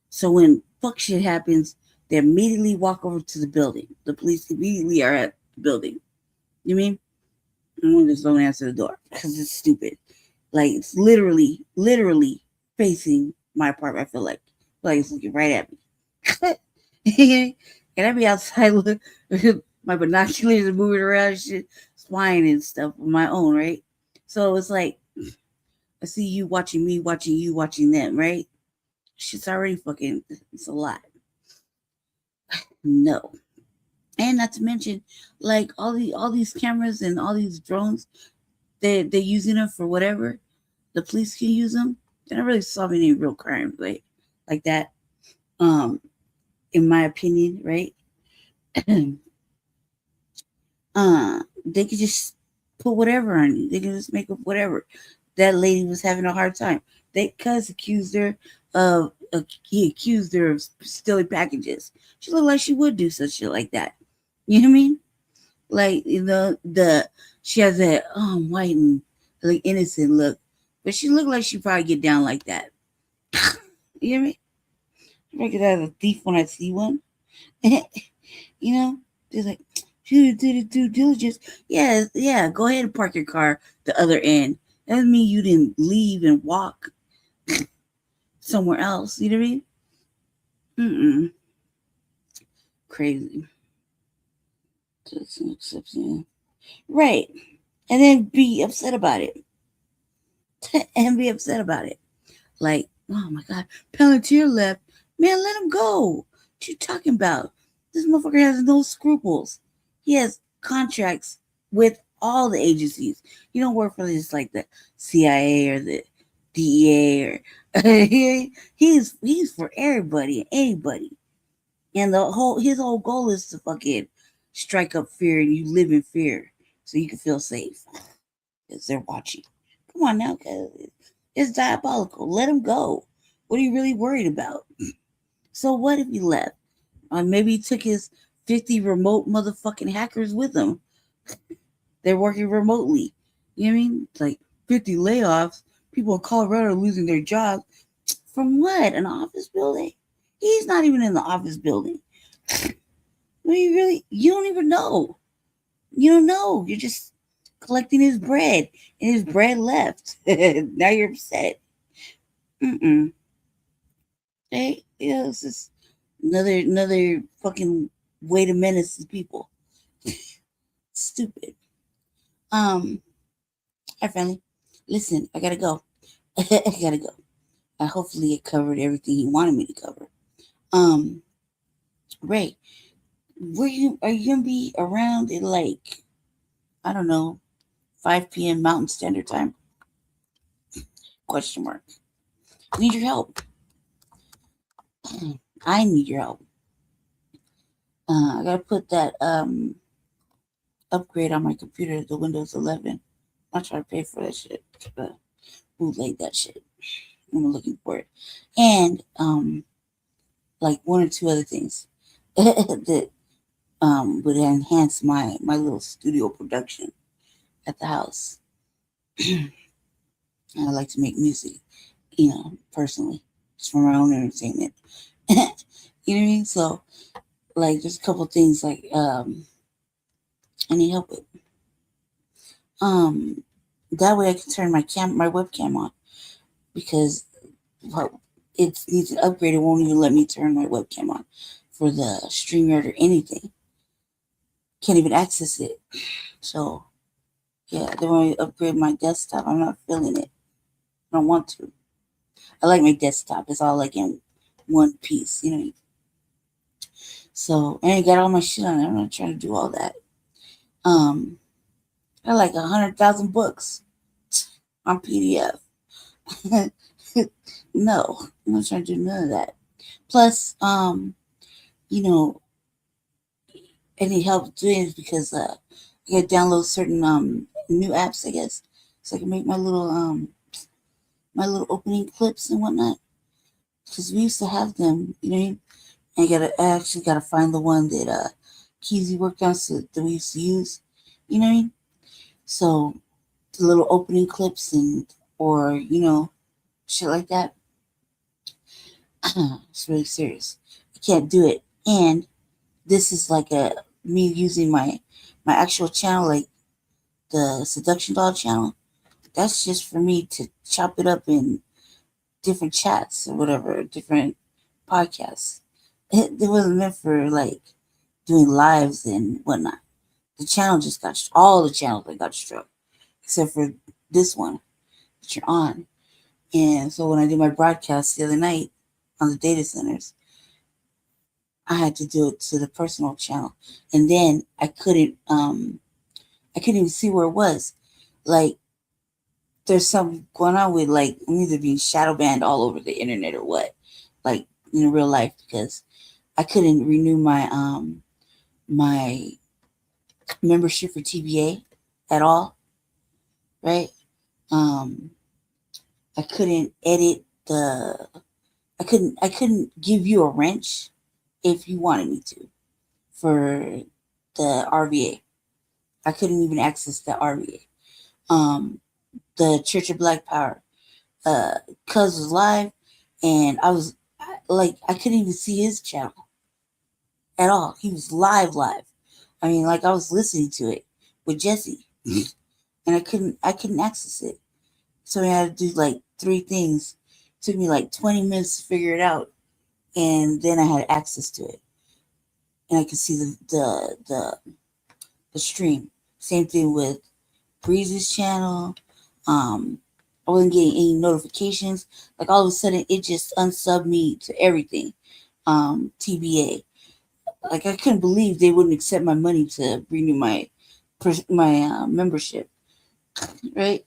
So when fuck shit happens, they immediately walk over to the building. The police immediately are at the building. You mean? I'm gonna just don't answer the door because it's stupid. Like, it's literally facing my apartment. I feel like it's looking right at me. And I be outside look my binoculars are moving around and shit, spying and stuff on my own, right? So it's like, I see you watching me, watching you, watching them, right? Shit's already fucking, it's a lot. No. And not to mention, like, all these cameras and all these drones, they're using them for whatever. The police can use them. They're not really solving any real crimes, like that. In my opinion, right? They could just put whatever on you. They can just make up whatever. That lady was having a hard time. Cuz accused her of stealing packages. She looked like she would do such shit like that. You know what I mean? Like, she has that white and like innocent look, but she looked like she'd probably get down like that. You know what I mean? I recognize a thief when I see one. Just like, due diligence. Yeah, go ahead and park your car the other end. That doesn't mean you didn't leave and walk somewhere else. You know what I mean? Crazy. Right. And then be upset about it. Like, oh my God, Palantir left. Man, let him go. What you talking about? This motherfucker has no scruples. He has contracts with all the agencies. You don't work for this like the CIA or the DEA or he's for everybody and anybody. And his whole goal is to fucking strike up fear, and you live in fear so you can feel safe because they're watching. Come on now, guys. It's diabolical. Let him go. What are you really worried about? So what if he left? Maybe he took his 50 remote motherfucking hackers with him. They're working remotely. You know what I mean? It's like 50 layoffs. People in Colorado are losing their jobs. From what? An office building? He's not even in the office building. You don't even know. You don't know. You're just collecting his bread, and his bread left. Now you're upset. Hey, it's just another fucking way to menace the people. Stupid. Hi, family. Listen, I gotta go. Hopefully it covered everything he wanted me to cover. Ray, are you gonna be around at like, I don't know, 5 p.m. Mountain Standard Time? Question mark. Need your help. I need your help. I gotta put that upgrade on my computer to Windows 11. I'm trying to pay for that shit, but bootleg that shit. I'm looking for it, and like 1 or 2 other things that would enhance my little studio production at the house. I like to make music, personally. just for my own entertainment. You know what I mean? So, like, there's a couple things like I need help with. That way I can turn my webcam on, because it needs an upgrade. It won't even let me turn my webcam on for the StreamYard or anything. Can't even access it. So, yeah, they want to upgrade my desktop. I'm not feeling it. I don't want to. I like my desktop. It's all like in one piece, you know. So, and I got all my shit on it. I'm not trying to do all that. I like 100,000 books on PDF. No, I'm not trying to do none of that. Plus, you know, I need help doing it because I gotta download certain new apps, I guess, so I can make my little opening clips and whatnot. Because we used to have them, you know. I actually gotta find the one that Keezy worked on, so that we used to use, you know what I mean? So the little opening clips or you know, shit like that. It's really serious. I can't do it. And this is like me using my actual channel, like the Seduction Doll channel. That's just for me to chop it up in different chats or whatever, different podcasts. It wasn't meant for like doing lives and whatnot. The channel just got all the channels that got struck, except for this one that you're on. And so when I did my broadcast the other night on the data centers, I had to do it to the personal channel, and then I couldn't even see where it was. Like, there's something going on with, like, I'm either being shadow banned all over the internet or what, like in real life, because I couldn't renew my my membership for TBA at all, right? I couldn't edit I couldn't give you a wrench if you wanted me to for the RVA. I couldn't even access the RVA. The Church of Black Power, Cuz was live, and I couldn't even see his channel at all. He was live. I mean, like, I was listening to it with Jesse, and I couldn't access it. So I had to do like 3 things. It took me like 20 minutes to figure it out, and then I had access to it, and I could see the stream. Same thing with Breeze's channel. I wasn't getting any notifications. Like, all of a sudden, it just unsubbed me to everything. TBA. Like, I couldn't believe they wouldn't accept my money to renew my membership. Right?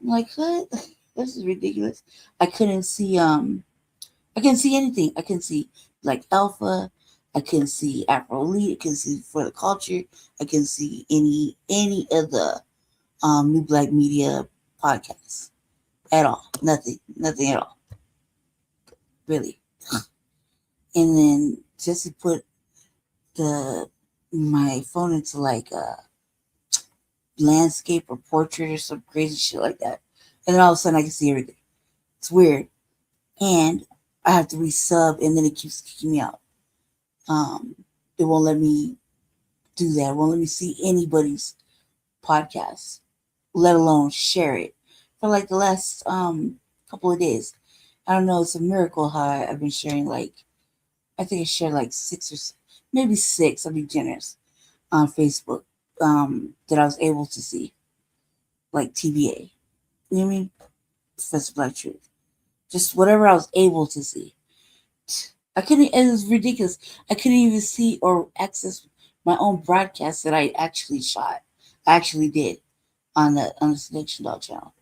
I'm like, what? This is ridiculous. I couldn't see anything. I couldn't see like Alpha. I couldn't see Afro Elite. I couldn't see For the Culture. I couldn't see any of the New Blacc Media podcasts at all. Nothing at all. Really. And then just to put my phone into like a landscape or portrait or some crazy shit like that, and then all of a sudden I can see everything. It's weird. And I have to resub, and then it keeps kicking me out. It won't let me do that. It won't let me see anybody's podcast, let alone share it, for like the last couple of days. I don't know. It's a miracle how I've been sharing, like, I think I shared like 6 or maybe 6, I'll be generous, on Facebook, that I was able to see, like TBA. You know what I mean? Professor Black Truth. Just whatever I was able to see. I couldn't, it was ridiculous. I couldn't even see or access my own broadcast that I actually shot. I actually did on the Seduction Doll channel.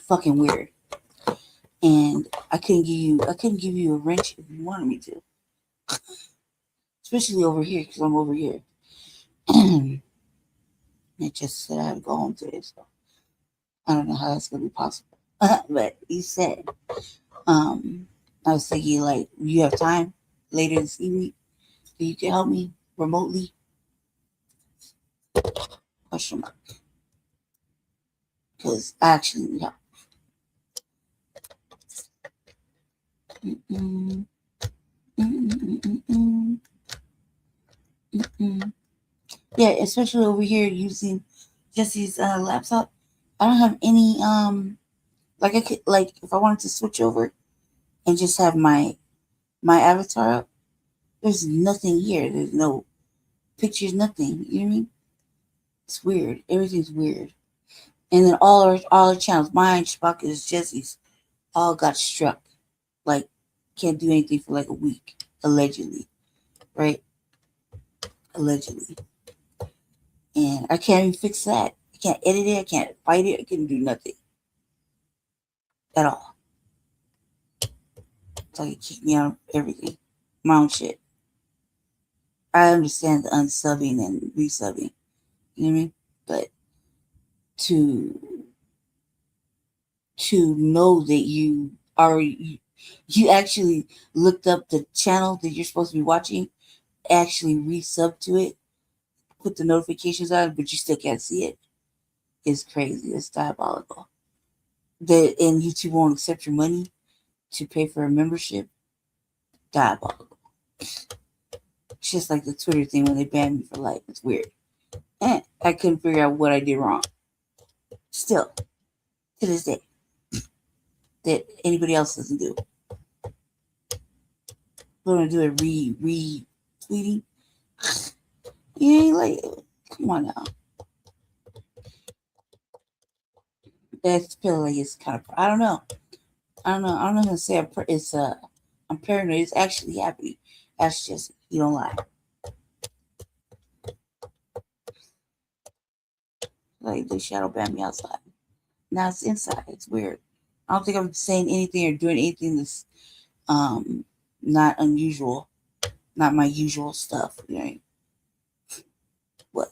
Fucking weird. And I couldn't give you a wrench if you wanted me to. Especially over here, because I'm over here. It just said I had to go home today, so I don't know how that's gonna be possible. But he said, I was thinking, like, you have time later this evening that you can help me remotely? Question mark. Because I actually need help. Mm-mm. Mm-mm. Mm-mm. Yeah, especially over here using Jesse's laptop. I don't have any like I could like if I wanted to switch over and just have my avatar up. There's nothing here. There's no pictures, nothing. You know what I mean? It's weird. Everything's weird. And then all our channels, mine, Chewbacca's, Jesse's, all got struck. Like can't do anything for like a week, allegedly, right? Allegedly. And I can't even fix that. I can't edit it. I can't fight it. I can't do nothing at all. So you kick me out of everything. My own shit. I understand the unsubbing and resubbing. You know what I mean? But to know that you actually looked up the channel that you're supposed to be watching, actually resub to it, put the notifications on, but you still can't see it, is crazy. It's diabolical. And YouTube won't accept your money to pay for a membership. Diabolical. It's just like the Twitter thing when they banned me for life. It's weird. And I couldn't figure out what I did wrong. Still, to this day, that anybody else doesn't do. We're gonna do a retweeting. You ain't like, come on now. That's feel like it's kind of. I don't know. I'm not gonna say I'm paranoid. It's actually happening. Ask Jesse. You don't lie. Like they shadow banned me outside. Now it's inside. It's weird. I don't think I'm saying anything or doing anything that's not unusual. Not my usual stuff. You know? What?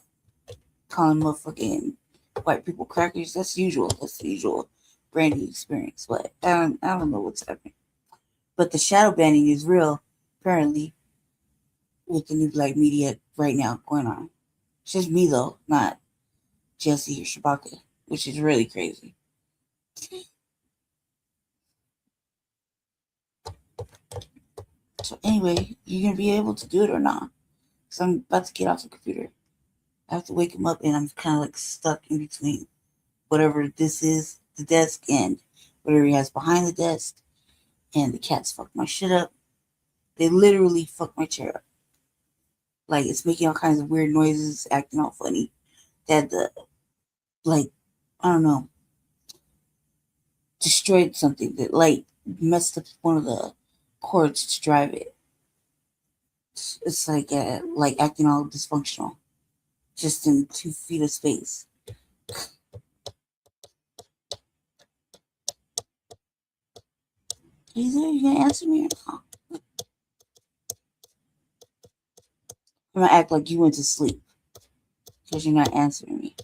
Calling motherfucking white people crackers. That's usual. That's the usual branding experience. But I don't know what's happening. But the shadow banning is real, apparently, with the new Blacc Media right now going on. It's just me though, not Jesse or Chewbacca, which is really crazy. So anyway, you gonna be able to do it or not? Because I'm about to get off the computer. I have to wake him up, and I'm kind of like stuck in between whatever this is, the desk, and whatever he has behind the desk. And the cats fucked my shit up. They literally fucked my chair up. Like, it's making all kinds of weird noises, acting all funny. That I don't know, destroyed something that, like, messed up one of the cords to drive it. It's like acting all dysfunctional. Just in 2 feet of space. Are you there? You gonna answer me or not? I'm gonna act like you went to sleep because you're not answering me.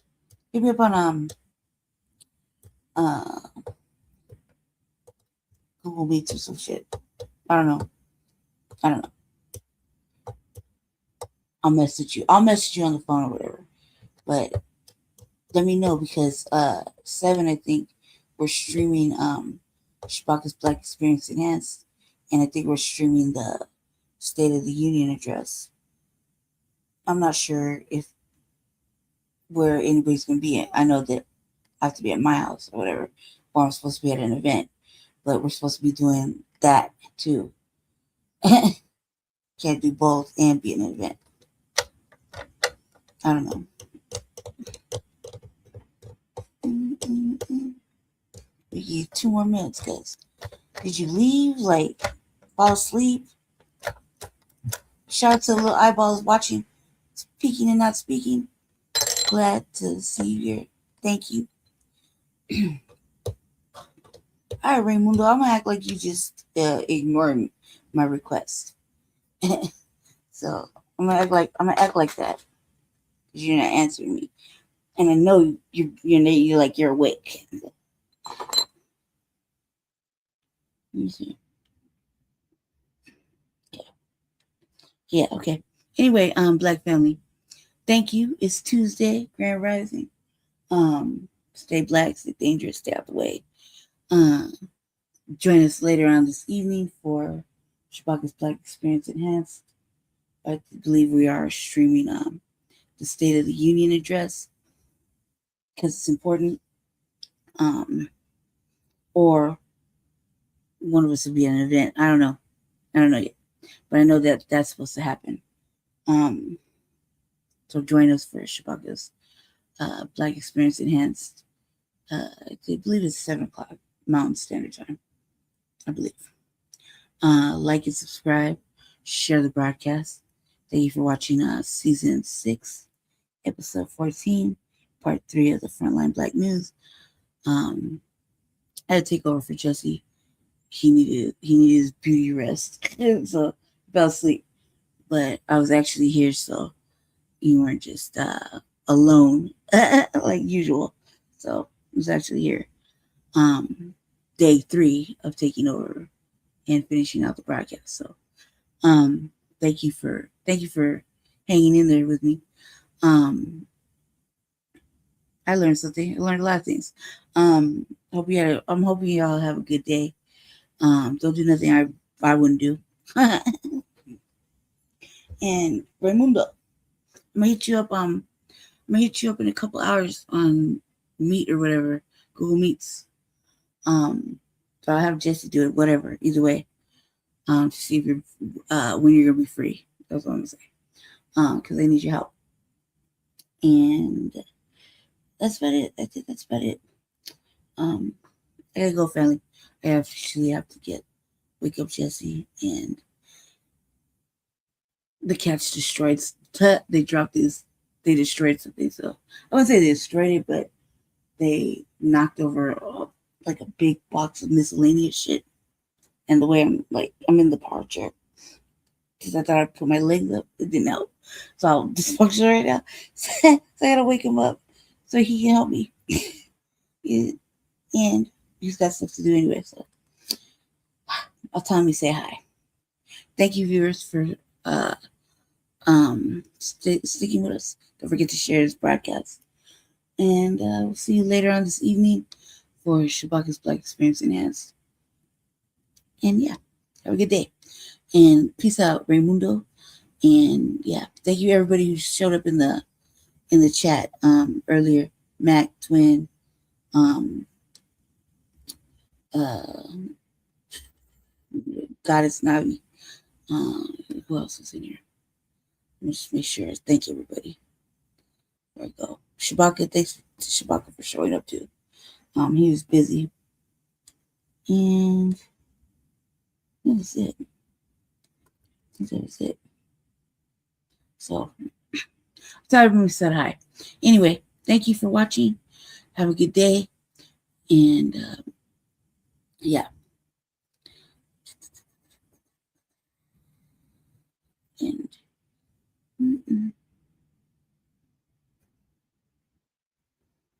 Hit me up on Google Meets or some shit. I don't know. I'll message you on the phone or whatever. But let me know because 7, I think, we're streaming Chewbacca's Black Experience Enhanced, and I think we're streaming the State of the Union address. I'm not sure where anybody's gonna be at. I know that I have to be at my house or whatever, or I'm supposed to be at an event, but we're supposed to be doing that too. Can't do both and be at an event. I don't know. We give 2 more minutes, guys. Did you leave? Like, fall asleep? Shout out to the little eyeballs watching, speaking and not speaking. Glad to see you here. Thank you. All right, Raymundo, I'm gonna act like you just ignored my request. So I'm gonna act like that because you're not answering me, and I know you're awake. Let me see. Yeah, okay. Anyway, Black family, thank you. It's Tuesday, Grand Rising. Stay black, stay dangerous, stay out the way. Join us later on this evening for Shabaka's Black Experience Enhanced. I believe we are streaming the State of the Union address because it's important. Or one of us will be at an event. I don't know yet, but I know that that's supposed to happen. So join us for Shabaka's Black Experience Enhanced. I believe it's 7 o'clock Mountain Standard Time. I believe. Like and subscribe. Share the broadcast. Thank you for watching Season 6, Episode 14, Part 3 of the Frontline Black News. I had to take over for Jesse. He needed his beauty rest, so I fell asleep. But I was actually here, so you weren't just alone like usual. So I was actually here. Day 3 of taking over and finishing out the broadcast. So thank you for hanging in there with me. I learned something. I learned a lot of things. I'm hoping y'all have a good day. Don't do nothing I wouldn't do. And Raimundo, I'm gonna hit you up in a couple hours on Meet or whatever, Google Meets. So I'll have Jesse do it, whatever, either way. To see if you're when you're gonna be free. That's what I'm gonna say. Because they need your help. And that's about it. I think that's about it. I gotta go, family. I actually have to wake up Jesse, and the cats destroyed. They destroyed something. So I wouldn't say they destroyed it, but they knocked over like a big box of miscellaneous shit. And the way I'm in the power chair because I thought I'd put my legs up. It didn't help. So I'll dysfunction right now. So I gotta wake him up so he can help me. And he's got stuff to do anyway. So I'll tell him to say hi. Thank you, viewers, for sticking with us. Don't forget to share this broadcast. And we'll see you later on this evening for Shabaka's Black Experience Enhanced. And yeah, have a good day. And peace out, Raimundo. And yeah, thank you everybody who showed up in the chat earlier. Mac, Twin, Goddess Navi. Who else is in here? Let me just make sure. Thank you, everybody. There we go. Shabaka, thanks to Shabaka for showing up too. He was busy. And that was it. I think that was it. So, I thought everyone said hi. Anyway, thank you for watching. Have a good day. And, yeah. And,